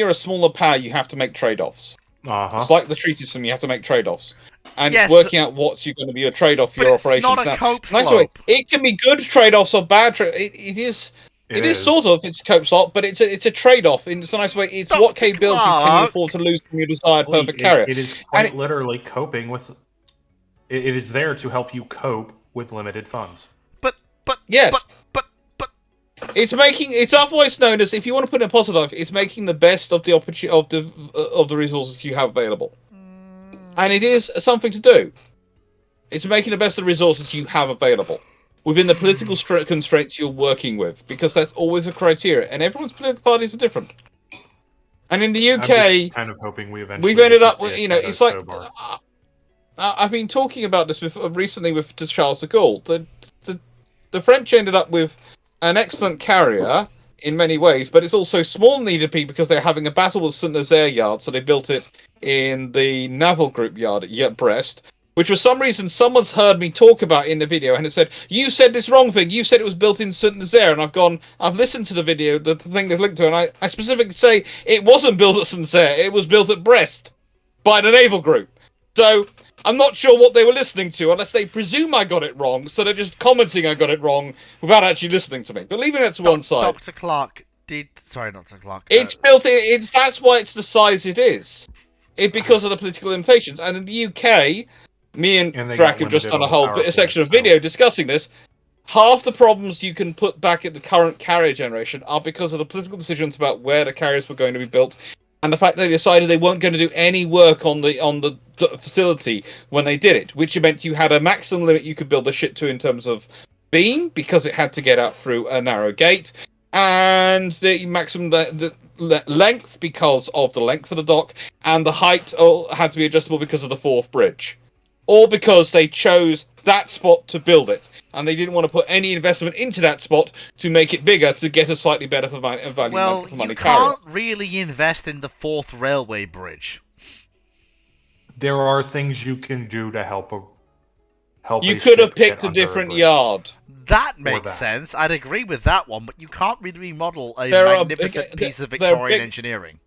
a smaller power, you have to make trade-offs. It's like the treaty system; you have to make trade-offs, and Yes, it's working out what's going to be a trade-off for but your it's operations. not a Now, cope nice slope. way, it can be good trade-offs or bad trade. It is sort of it's cope slot, but it's a trade-off. It's a nice way. It's what capabilities can you afford to lose from your desired perfect carrier? It is quite literally coping with. It is there to help you cope with limited funds. But yes, but it's otherwise known as, if you want to put it in positive, it's making the best of the of the resources you have available, and it is something to do. It's making the best of the resources you have available within the political constraints you're working with, because that's always a criteria, and everyone's political parties are different. And in the UK, I'm just kind of hoping we've ended up with, it's like I've been talking about this recently with Charles de Gaulle. The French ended up with an excellent carrier in many ways, but it's also small needed because they're having a battle with Saint-Nazaire Yard, so they built it in the Naval Group Yard at Brest, which for some reason someone's heard me talk about in the video, and it said, you said this wrong thing, you said it was built in Saint-Nazaire, and I've listened to the video, the thing they've linked to, and I specifically say it wasn't built at Saint-Nazaire, it was built at Brest by the Naval Group. So I'm not sure what they were listening to, unless they presume I got it wrong, so they're just commenting I got it wrong without actually listening to me. But leaving that to one side. Dr. Clark did. Sorry, not Dr. Clark. It's built. That's why it's the size it is. Because of the political limitations. And in the UK, me and Drac have just done a whole section of video discussing this. Half the problems you can put back at the current carrier generation are because of the political decisions about where the carriers were going to be built, and the fact that they decided they weren't going to do any work on the facility when they did it, which meant you had a maximum limit you could build the shit to in terms of beam, because it had to get out through a narrow gate, and the maximum length because of the length of the dock, and the height had to be adjustable because of the fourth bridge. All because they chose that spot to build it, and they didn't want to put any investment into that spot to make it bigger to get a slightly better value for money carrier. You can't really invest in the fourth railway bridge. There are things you can do to help. You could have picked a different yard. That makes sense. I'd agree with that one, but you can't really remodel a magnificent piece of Victorian engineering.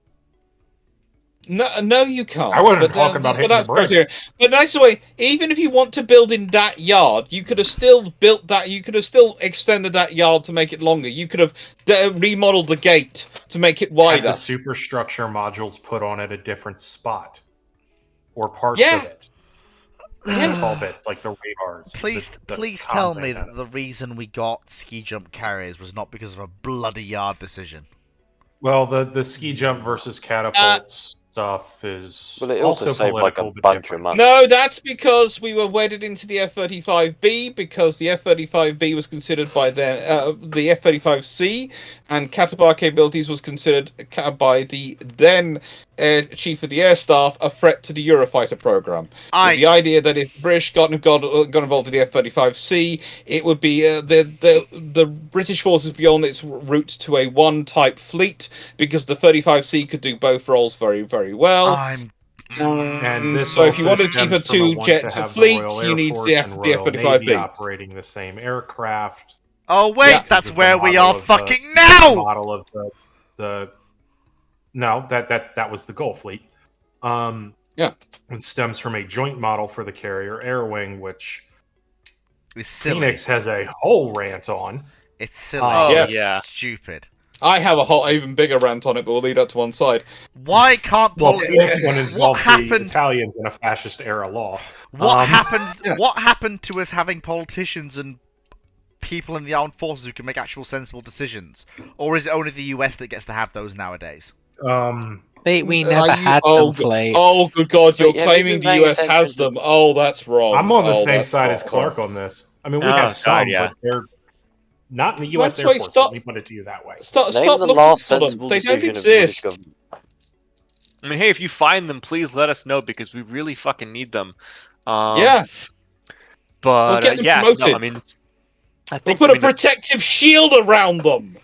No, you can't. I wasn't talking about hitting the bridge. But nice way, even if you want to build in that yard, you could have still built that. You could have still extended that yard to make it longer. You could have remodeled the gate to make it wider. Had the superstructure modules put on at a different spot, or parts of it. Small bits like the radars. Please tell me that the reason we got ski jump carriers was not because of a bloody yard decision. Well, the ski jump versus catapults stuff is it also saved like a bunch of money. No, that's because we were wedded into the F-35B, because the F-35B was considered by the F-35C, and catapult capabilities was considered by the then Chief of the Air Staff a threat to the Eurofighter program. The idea that if British got involved in the F-35C, it would be the British forces be on its route to a one-type fleet, because the 35C could do both roles very, very well. And so if you want to keep a two-jet fleet, you need the F-35B. Operating the same aircraft. Oh wait, that's where we are fucking now! Model of the No, that was the Gulf fleet. It stems from a joint model for the carrier Air Wing, which Phoenix has a whole rant on. It's silly. Stupid. I have a whole even bigger rant on it, but we'll leave that to one side. Why can't this one involves the Italians in a fascist era law. What happened to us having politicians and people in the armed forces who can make actual sensible decisions? Or is it only the US that gets to have those nowadays? We never had them, Flay. Oh, good God, you're claiming the US has them. Oh, that's wrong. I'm on the same side as Clark on this. I mean, we have some, but they're not in the US Air Force. Let me put it to you that way. Stop looking for them. They don't exist. I mean, hey, if you find them, please let us know, because we really fucking need them. But we'll get them promoted. I mean, I think we'll put a protective shield around them.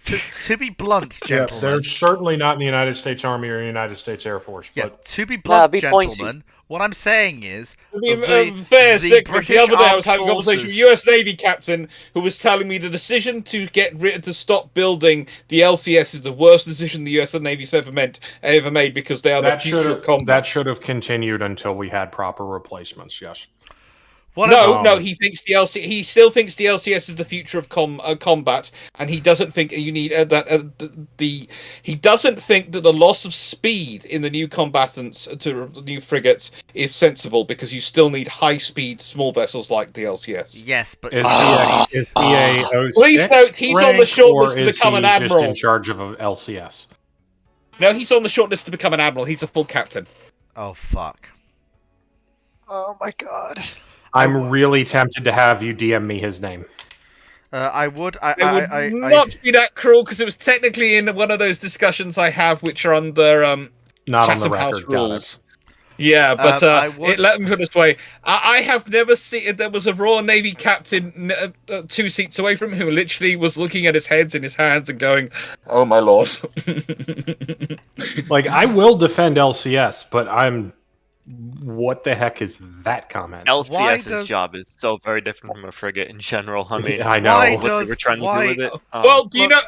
To be blunt, gentlemen. Yeah, they're certainly not in the United States Army or United States Air Force. Yeah, But to be blunt, be gentlemen, what I'm saying is... Fair, Cyclic. The other day I was having a conversation with a Forces- US Navy captain who was telling me the decision to to stop building the LCS is the worst decision the US Navy's ever made because they are the future of combat. That should have continued until we had proper replacements, yes. No, he thinks he still thinks the LCS is the future of combat, and he doesn't think you need he doesn't think that the loss of speed in the new combatants to the new frigates is sensible because you still need high-speed small vessels like the LCS. Yes, but is he a 06 Please note he's on the rank, short list or to is become he an admiral. just in charge of a LCS? No, he's on the short list to become an admiral. He's a full captain. Oh fuck! Oh my god! I'm really tempted to have you DM me his name. I would. I would not be that cruel because it was technically in one of those discussions I have, which are under not on the Chatham House record. Got rules. it. Yeah, but let me put it this way: I have never seen. There was a Royal Navy captain 2 seats away from him who literally was looking at his heads in his hands and going, "Oh my lord!" Like, I will defend LCS, but what the heck is that comment? LCS's job is so very different from a frigate in general. I mean, I know. what they were trying to do with it. Well, do you know,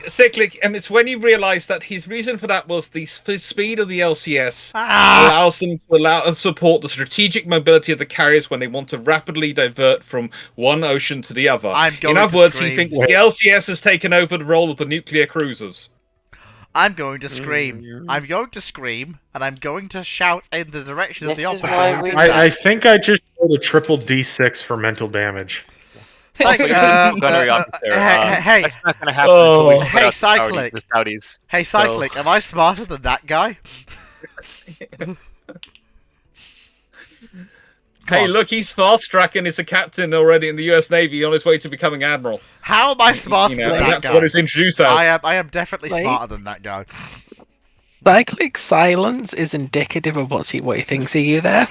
Cyclic, and it's when he realised that his reason for that was the speed of the LCS allows them to support the strategic mobility of the carriers when they want to rapidly divert from one ocean to the other. In other words, he thinks the LCS has taken over the role of the nuclear cruisers. I'm going to scream. I'm going to scream, and I'm going to shout in the direction of the opposite. I think I just rolled a triple D6 for mental damage. Also, gunnery officer. Hey, that's not going to happen until we put out Cyclic. the Saudis. Hey, Cyclic, am I smarter than that guy? Hey, look, he's fast-tracking as a captain already in the US Navy on his way to becoming admiral. How am I smarter than that guy? That's what it's introduced as. I am definitely smarter than that guy. Cyclic silence is indicative of what he thinks of you there.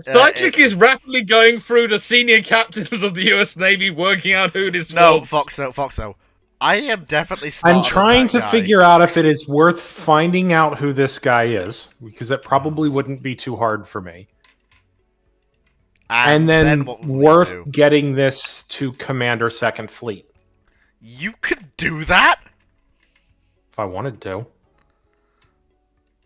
Cyclic is rapidly going through the senior captains of the US Navy, working out who this was. Foxo. I am definitely smarter I'm trying than that to guy. figure out if it is worth finding out who this guy is, because it probably wouldn't be too hard for me. And then worth getting this to Commander 2nd Fleet. You could do that? If I wanted to.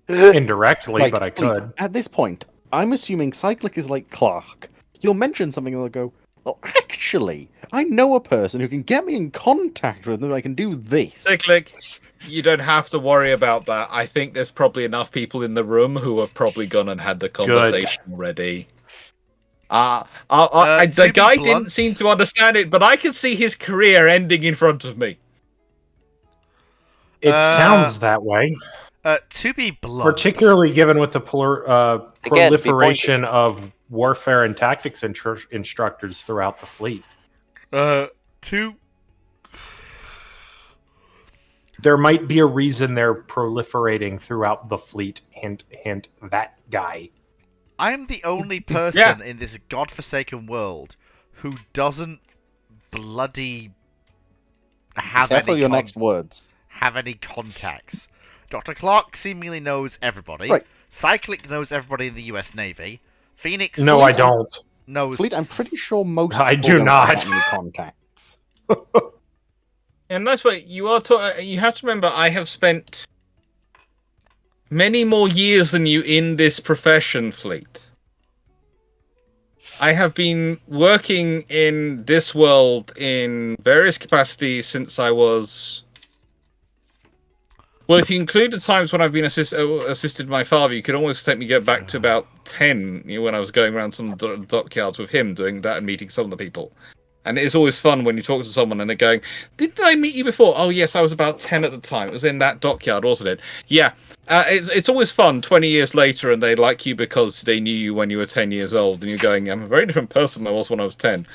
Indirectly, Right, but I could. At this point, I'm assuming Cyclic is like Clark. He'll mention something and they'll go, well, actually, I know a person who can get me in contact with them and I can do this. Cyclic, you don't have to worry about that. I think there's probably enough people in the room who have probably gone and had the conversation already. The guy didn't seem to understand it, but I can see his career ending in front of me. It sounds that way. To be blunt, particularly given with the proliferation of warfare and tactics instructors throughout the fleet. There might be a reason they're proliferating throughout the fleet. Hint, hint, that guy. I'm the only person in this godforsaken world who doesn't bloody have your next words. Have any contacts. Dr. Clark seemingly knows everybody. Right. Cyclic knows everybody in the US Navy. Phoenix. No, I don't. Knows. Fleet, I'm pretty sure most. I people do don't not. have any contacts. And that's why you are. You have to remember, I have spent many more years than you in this profession, Fleet. I have been working in this world in various capacities since I was. Well, if you include the times when I've been assisted my father, you could almost get back to about 10, when I was going around some dockyards with him, doing that and meeting some of the people. And it is always fun when you talk to someone and they're going, "Didn't I meet you before?" "Oh, yes, I was about 10 at the time. It was in that dockyard, wasn't it?" Yeah. It's always fun 20 years later and they like you because they knew you when you were 10 years old. And you're going, "I'm a very different person than I was when I was 10.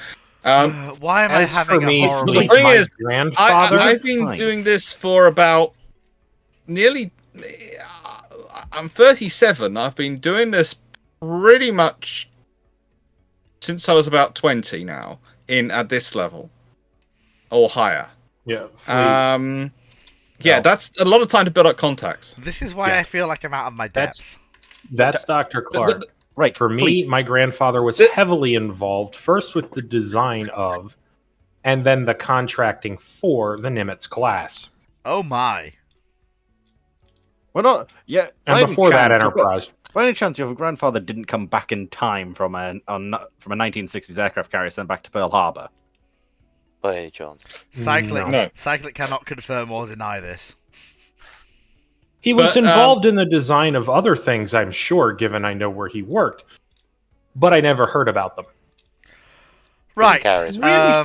Why am I having a horrible... The thing is, I've been doing this for about... nearly I'm 37. I've been doing this pretty much since I was about 20 now at this level or higher. Yeah. Yeah, that's a lot of time to build up contacts. This is why I feel like I'm out of my depth. That's Dr. Clark. Right. For me, my grandfather was heavily involved, first with the design of, and then the contracting for the Nimitz class. Oh my. Well, not yeah. And before that, Enterprise. By any chance, your grandfather didn't come back in time from a 1960s aircraft carrier sent back to Pearl Harbor? By any chance? Cyclic, No. Cyclic cannot confirm or deny this. He was involved in the design of other things, I'm sure, given I know where he worked. But I never heard about them. Right. Really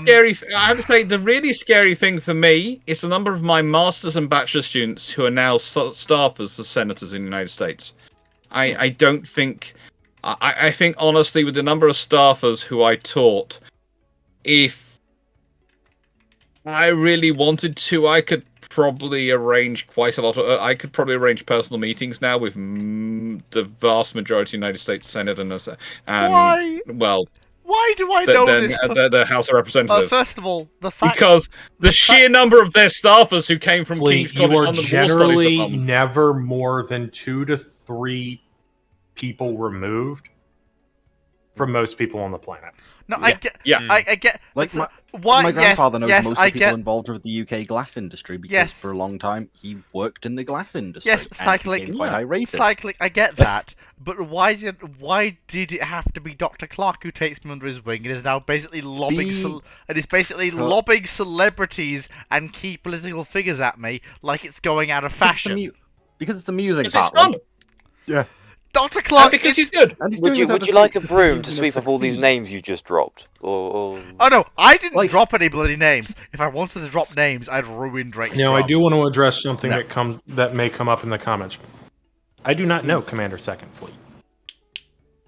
scary. I have to say, the really scary thing for me is the number of my master's and bachelor students who are now staffers for senators in the United States. I don't think. I think honestly, with the number of staffers who I taught, if I really wanted to, I could probably arrange quite a lot of. I could probably arrange personal meetings now with the vast majority of the United States Senate and Why? Well. Why do I know this? The House of Representatives. First of all, the fact because the sheer number of their staffers who came from King's College you are London generally never more than 2 to 3 people removed from most people on the planet. No, I get. I get. Like why? My grandfather knows most of the people get, involved with the UK glass industry because for a long time he worked in the glass industry. Yes, and Cyclic. became quite irate. Cyclic. I get that, but why did it have to be Dr. Clark who takes me under his wing and is now basically lobbing lobbing celebrities and key political figures at me like it's going out of fashion? Because it's amusing. It's fun. Yeah. Dr. Clark, because he's good. Would you like a broom to sweep up all these names you just dropped? Or... Oh no, I didn't drop any bloody names. If I wanted to drop names, I'd ruin Drake's Now, job. I do want to address something that may come up in the comments. I do not know Commander Second Fleet.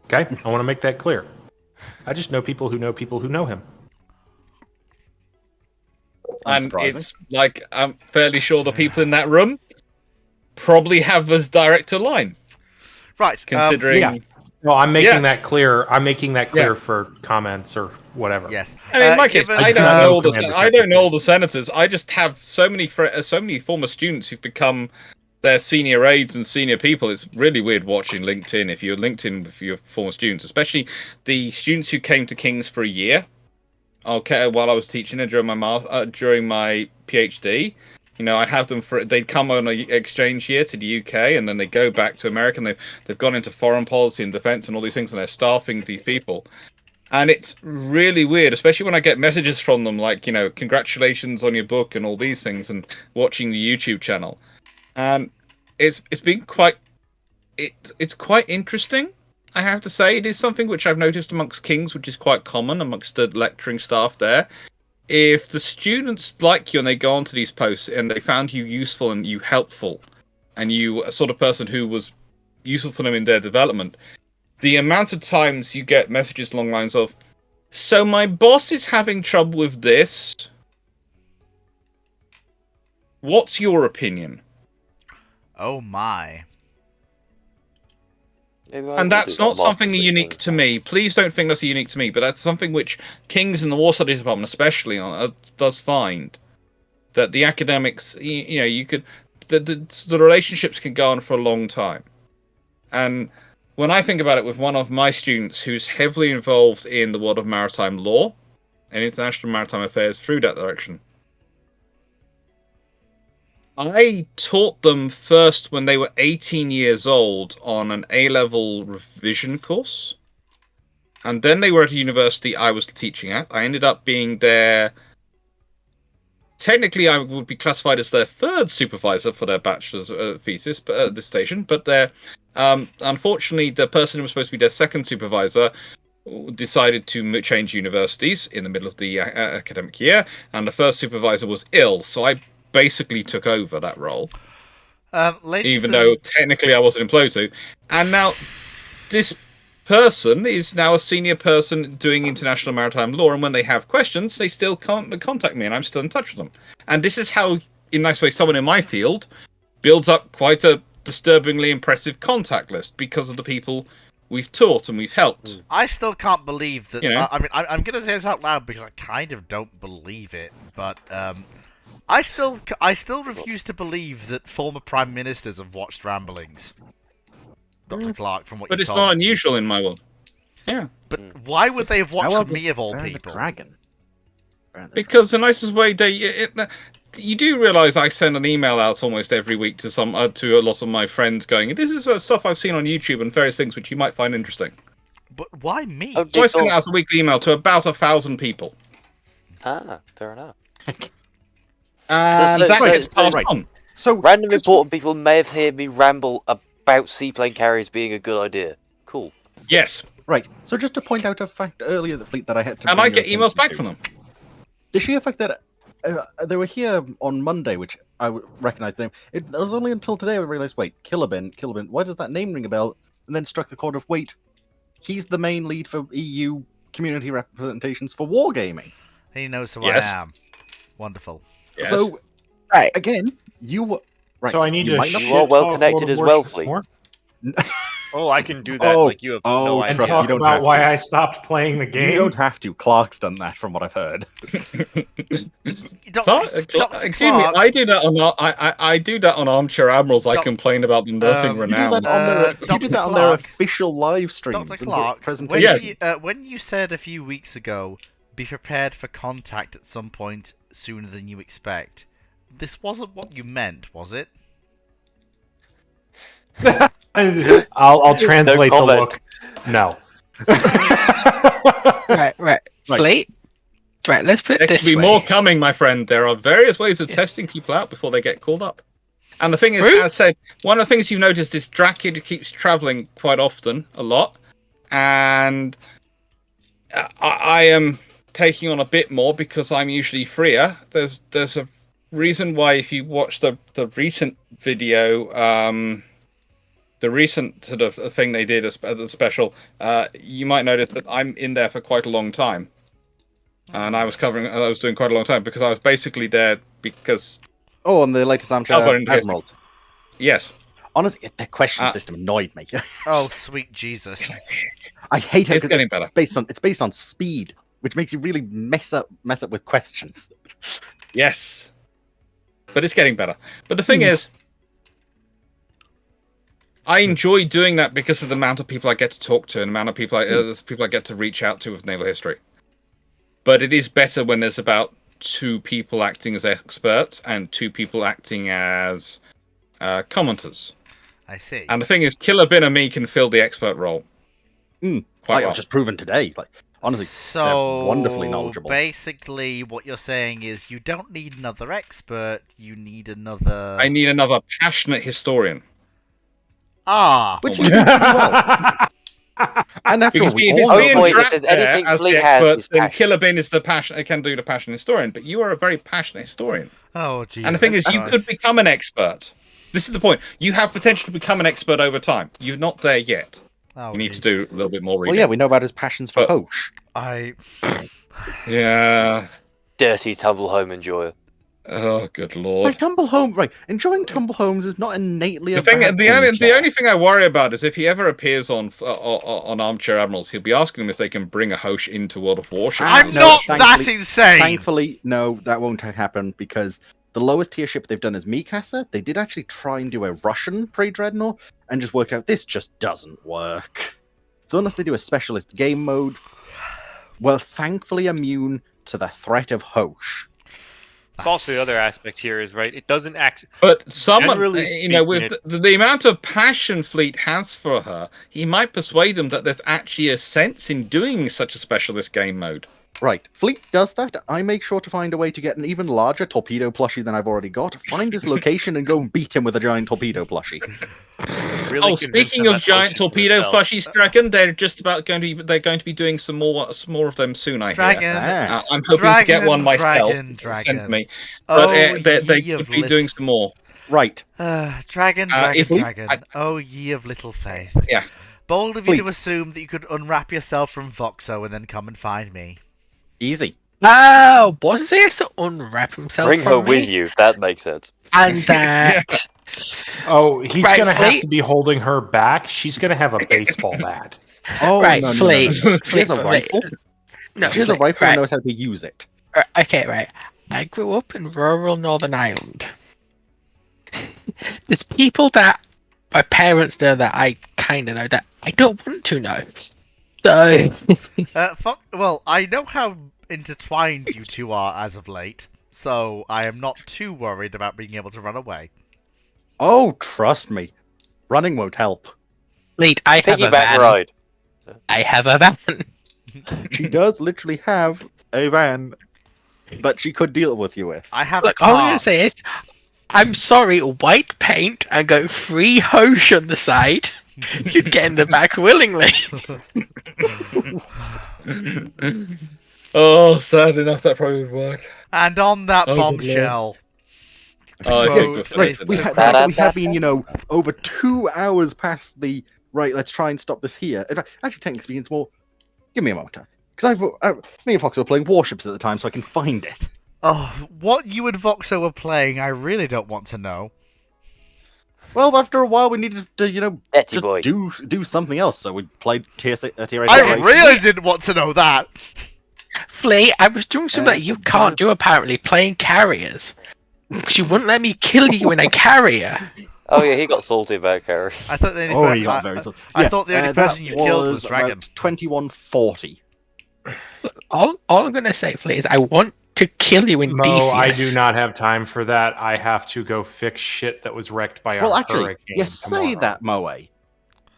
Okay? I want to make that clear. I just know people who know him. And it's like, I'm fairly sure the people in that room probably have as direct a line. Right. Considering... No, I'm making that clear. I'm making that clear for comments or whatever. Yes. I mean, in my case, I don't know all the senators. I just have so many former students who've become their senior aides and senior people. It's really weird watching LinkedIn. If you're LinkedIn with your former students, especially the students who came to King's for a year, while I was teaching during my PhD. You know, I'd have them they'd come on an exchange year to the UK, and then they go back to America, and they've gone into foreign policy and defense and all these things, and they're staffing these people. And it's really weird, especially when I get messages from them like, you know, congratulations on your book and all these things, and watching the YouTube channel. And it's been quite interesting, I have to say. It is something which I've noticed amongst Kings, which is quite common amongst the lecturing staff there. If the students like you and they go onto these posts and they found you useful and you helpful, and you a sort of person who was useful for them in their development, the amount of times you get messages along the lines of, so my boss is having trouble with this. What's your opinion? Oh my. And that's not something unique to me. Please don't think that's unique to me, but that's something which Kings and the War Studies Department especially does find. That the academics, you could... The relationships can go on for a long time. And when I think about it with one of my students who's heavily involved in the world of maritime law and international maritime affairs through that direction, I taught them first when they were 18 years old on an A-level revision course. And then they were at a university I was teaching at. I ended up being their... Technically, I would be classified as their third supervisor for their bachelor's thesis at this station. But unfortunately, the person who was supposed to be their second supervisor decided to change universities in the middle of the academic year. And the first supervisor was ill, so I basically took over that role, even though technically I wasn't employed to. And now this person is now a senior person doing international maritime law, and when they have questions, they still can't contact me, and I'm still in touch with them. And this is how, in a nice way, someone in my field builds up quite a disturbingly impressive contact list because of the people we've taught and we've helped. I still can't believe that. I mean, I'm going to say this out loud because I kind of don't believe it, but I still refuse to believe that former prime ministers have watched Ramblings. Dr. Clark, from what But you it's told not me. unusual in my world. Yeah. But why would they have How well watched does me of all Burn the people? Dragon? Because the nicest way you do realize I send an email out almost every week to to a lot of my friends going, this is stuff I've seen on YouTube and various things which you might find interesting. But why me? Oh, So I send it out as a weekly email to about 1,000 people. Ah, fair enough. And that gets passed on. So random important people may have heard me ramble about seaplane carriers being a good idea. Cool. Yes. Right. So just to point out a fact earlier, the fleet that I had to. And I get emails back from them. The sheer fact that they were here on Monday, which I recognized the name. It was only until today I realized, wait, Killabin. Why does that name ring a bell? And then struck the chord of, wait, he's the main lead for EU community representations for wargaming. He knows who Yes. I am. Wonderful. Yes. So, Right. again, you were. Right. So I need to. might not- You are well connected as well, please. Fleet. Oh, I can do that. Oh, like you have no And trust me, idea. talk you don't about have why to. I stopped playing the game. You don't have to. Clark's done that, from what I've heard. Excuse me, I do that on I do that on Armchair Admirals. I Doc- complain about them nerfing You do renown. that on their. You Dr. do that on their Clark. official live streams Dr. and Clark, presentations. when you said a few weeks ago, be prepared for contact at some point sooner than you expect, this wasn't what you meant, was it? I'll translate the comment. look. No. Right. Fleet. Right, let's put it There this could be way. more coming, my friend. There are various ways of testing people out before they get called up. And the thing is, True. as I said, one of the things you've noticed is Dracula keeps traveling quite often, a lot. And I am taking on a bit more because I'm usually freer. There's a reason why, if you watch the recent video, the recent sort of thing they did as the special, you might notice that I'm in there for quite a long time. And I was doing quite a long time because I was basically there because... Oh, on the latest Armchair Admirals. Yes. Honestly, the question system annoyed me. Oh, sweet Jesus. I hate it. It's getting better. It's based on speed, which makes you really mess up with questions. Yes. But it's getting better. But the thing is, I enjoy doing that because of the amount of people I get to talk to and the amount of people I get to reach out to with naval history. But it is better when there's about 2 people acting as experts and 2 people acting as commenters. I see. And the thing is, Killer Bin and me can fill the expert role. Quite well. Just proven today. Like, honestly, So, they're wonderfully knowledgeable. Basically, what you're saying is you don't need another expert, you need another... I need another passionate historian. Which you do pretty well. And after Because all, if we it's all me know- and Drat there's there anything as Fleet the has, experts, it's then passion. Killer Bin is the passion can do the passion historian. But you are a very passionate historian. Oh, Jesus. And the thing is, you could become an expert. This is the point. You have potential to become an expert over time. You're not there yet. Oh, You need to do a little bit more reading. Well, yeah, we know about his passions for But- Hoche. Yeah. Dirty tumble home enjoyer. Oh, good lord. Like Tumble Home, right? Enjoying Tumble Homes is not innately a bad The thing, only thing I worry about is if he ever appears on Armchair Admirals, he'll be asking them if they can bring a Hoche into World of Warships. I'm not that insane! Thankfully, no, that won't happen because the lowest tier ship they've done is Mikasa. They did actually try and do a Russian pre-dreadnought and just worked out this just doesn't work. So unless they do a specialist game mode, we're thankfully immune to the threat of Hoche. It's also the other aspect here is, right, it doesn't act... But someone, Generally with speaking, the amount of passion Fleet has for her, he might persuade them that there's actually a sense in doing such a specialist game mode. Right, Fleet does that. I make sure to find a way to get an even larger torpedo plushie than I've already got, find his location, and go and beat him with a giant torpedo plushie. Really Speaking of giant torpedo plushies, Dragon, they're going to be doing some more of them soon. I Dragon. hear. I'm hoping to get one myself. Sent to me, but they could be doing some more. Right. Dragon. Oh, ye of little faith. Yeah. Bold of you Fleet. to assume that you could unwrap yourself from Voxo and then come and find me. Easy. Oh, what does he has to unwrap himself Bring from her me? with you, if that makes sense. And that... Oh, he's Right, gonna have Fleet? to be holding her back. She's gonna have a baseball bat. Oh, Right, no, no, Fleet. no, no. She Fleet, has a Fleet. rifle. No, She has a Fleet, rifle and right. knows how to use it. Okay, right. I grew up in rural Northern Ireland. There's people that my parents know that I kind of know that I don't want to know. So... Well, I know how intertwined you two are as of late, so I am not too worried about being able to run away. Oh, trust me. Running won't help. Wait, I have a Piggyback van. ride. I have a van. She does literally have a van that she could deal with you with. I have Look, a all I'm car. gonna say is, I'm sorry, white paint and go free hose on the side. You'd get in the back willingly. Oh, sad enough, that probably would work. And on that Oh, good bombshell. Oh, Quote, it's Right, we it's- have been, over 2 hours past the right. Let's try and stop this here. In fact, actually, technically speaking, it's more. Give me a moment, because me and Fox were playing Warships at the time, so I can find it. Oh, what you and Voxo were playing, I really don't want to know. Well, after a while, we needed to, Betty just boy. do something else. So we played tier 8. I really didn't want to know that. Flea, I was doing something that you can't do apparently, playing carriers. Because you wouldn't let me kill you in a carrier. Oh yeah, he got salty about Carrie. I thought the only Oh, per- he got I- very. I thought the only person you killed was Dragon. About 2140. All I'm gonna say, Flea, is I want to kill you in Mo, BCS. I do not have time for that. I have to go fix shit that was wrecked by a Well, actually, hurricane. you say tomorrow. that, Moe.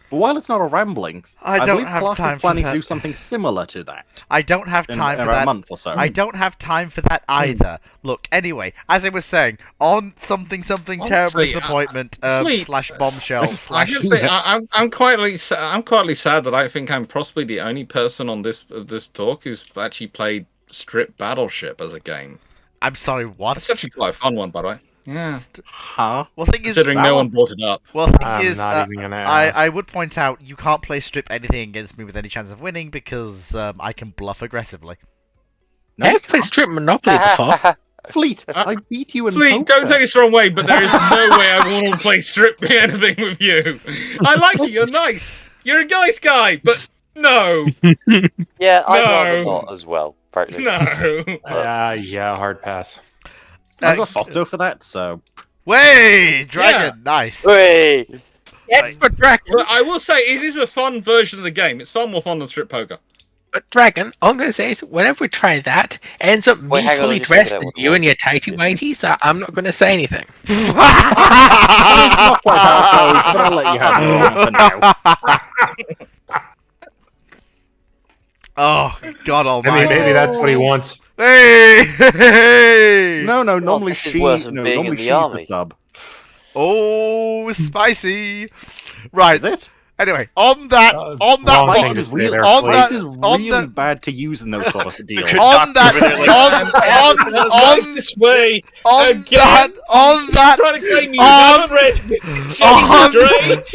But while it's not a ramblings, I don't believe have Clark time is for planning that. to do something similar to that I don't have in time for about that. a month or so. I don't have time for that either. Look, anyway, as I was saying, on something terrible Honestly, disappointment Fleet, slash bombshell I slash. have to say, I'm quietly sad that I think I'm possibly the only person on this talk who's actually played Strip Battleship as a game. I'm sorry, what? It's actually quite a fun one, by the way. Yeah. Huh? Well, thing is, Considering no one brought it up. well, thing I'm is, not even gonna ask. I would point out you can't play Strip anything against me with any chance of winning because I can bluff aggressively. No, I've played Strip Monopoly before. Fleet, I beat you in Fleet, poker. don't take this the wrong way, but there is no way I want to play Strip anything with you. I like you, you're nice. You're a nice guy, but no. Yeah, I'd No. rather not as well, frankly. No. Yeah, hard pass. I've got Foxo for that, so. Way, Dragon, nice. Wait. Yeah, but Dragon, But I will say, it is a fun version of the game. It's far more fun than Strip Poker. all I'm gonna say is whenever we try that, it ends up Wait, me hang on, fully let me check dressed that and one. you in your tighty whities, so I'm not gonna say anything. Not quite how it goes, but I'll let you have it for now. Oh, God I almighty. mean, maybe that's what he wants. Hey! No, normally this is worse than being in normally the she's army. the sub. Oh, spicy. Right. Is it? Anyway, on that Wrong point, thing Spice to is say real. there, on Flea. that- Spice is on really that- bad to use in those sort of deals. on that, Nice this way. on Again. that, Trying to claim you on- haven't read on- Shane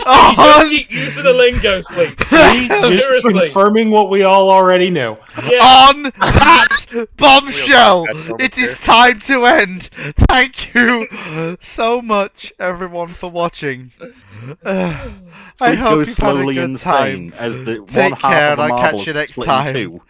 on- keep using the lingo, Fleet. Just Seriously. confirming what we all already knew. Yeah. on that bombshell, it is time to end. Thank you so much, everyone, for watching. I Fleet hope goes you've had a slowly good insane time. as the Take one half care, of the and I'll marble catch you is next split time. in two.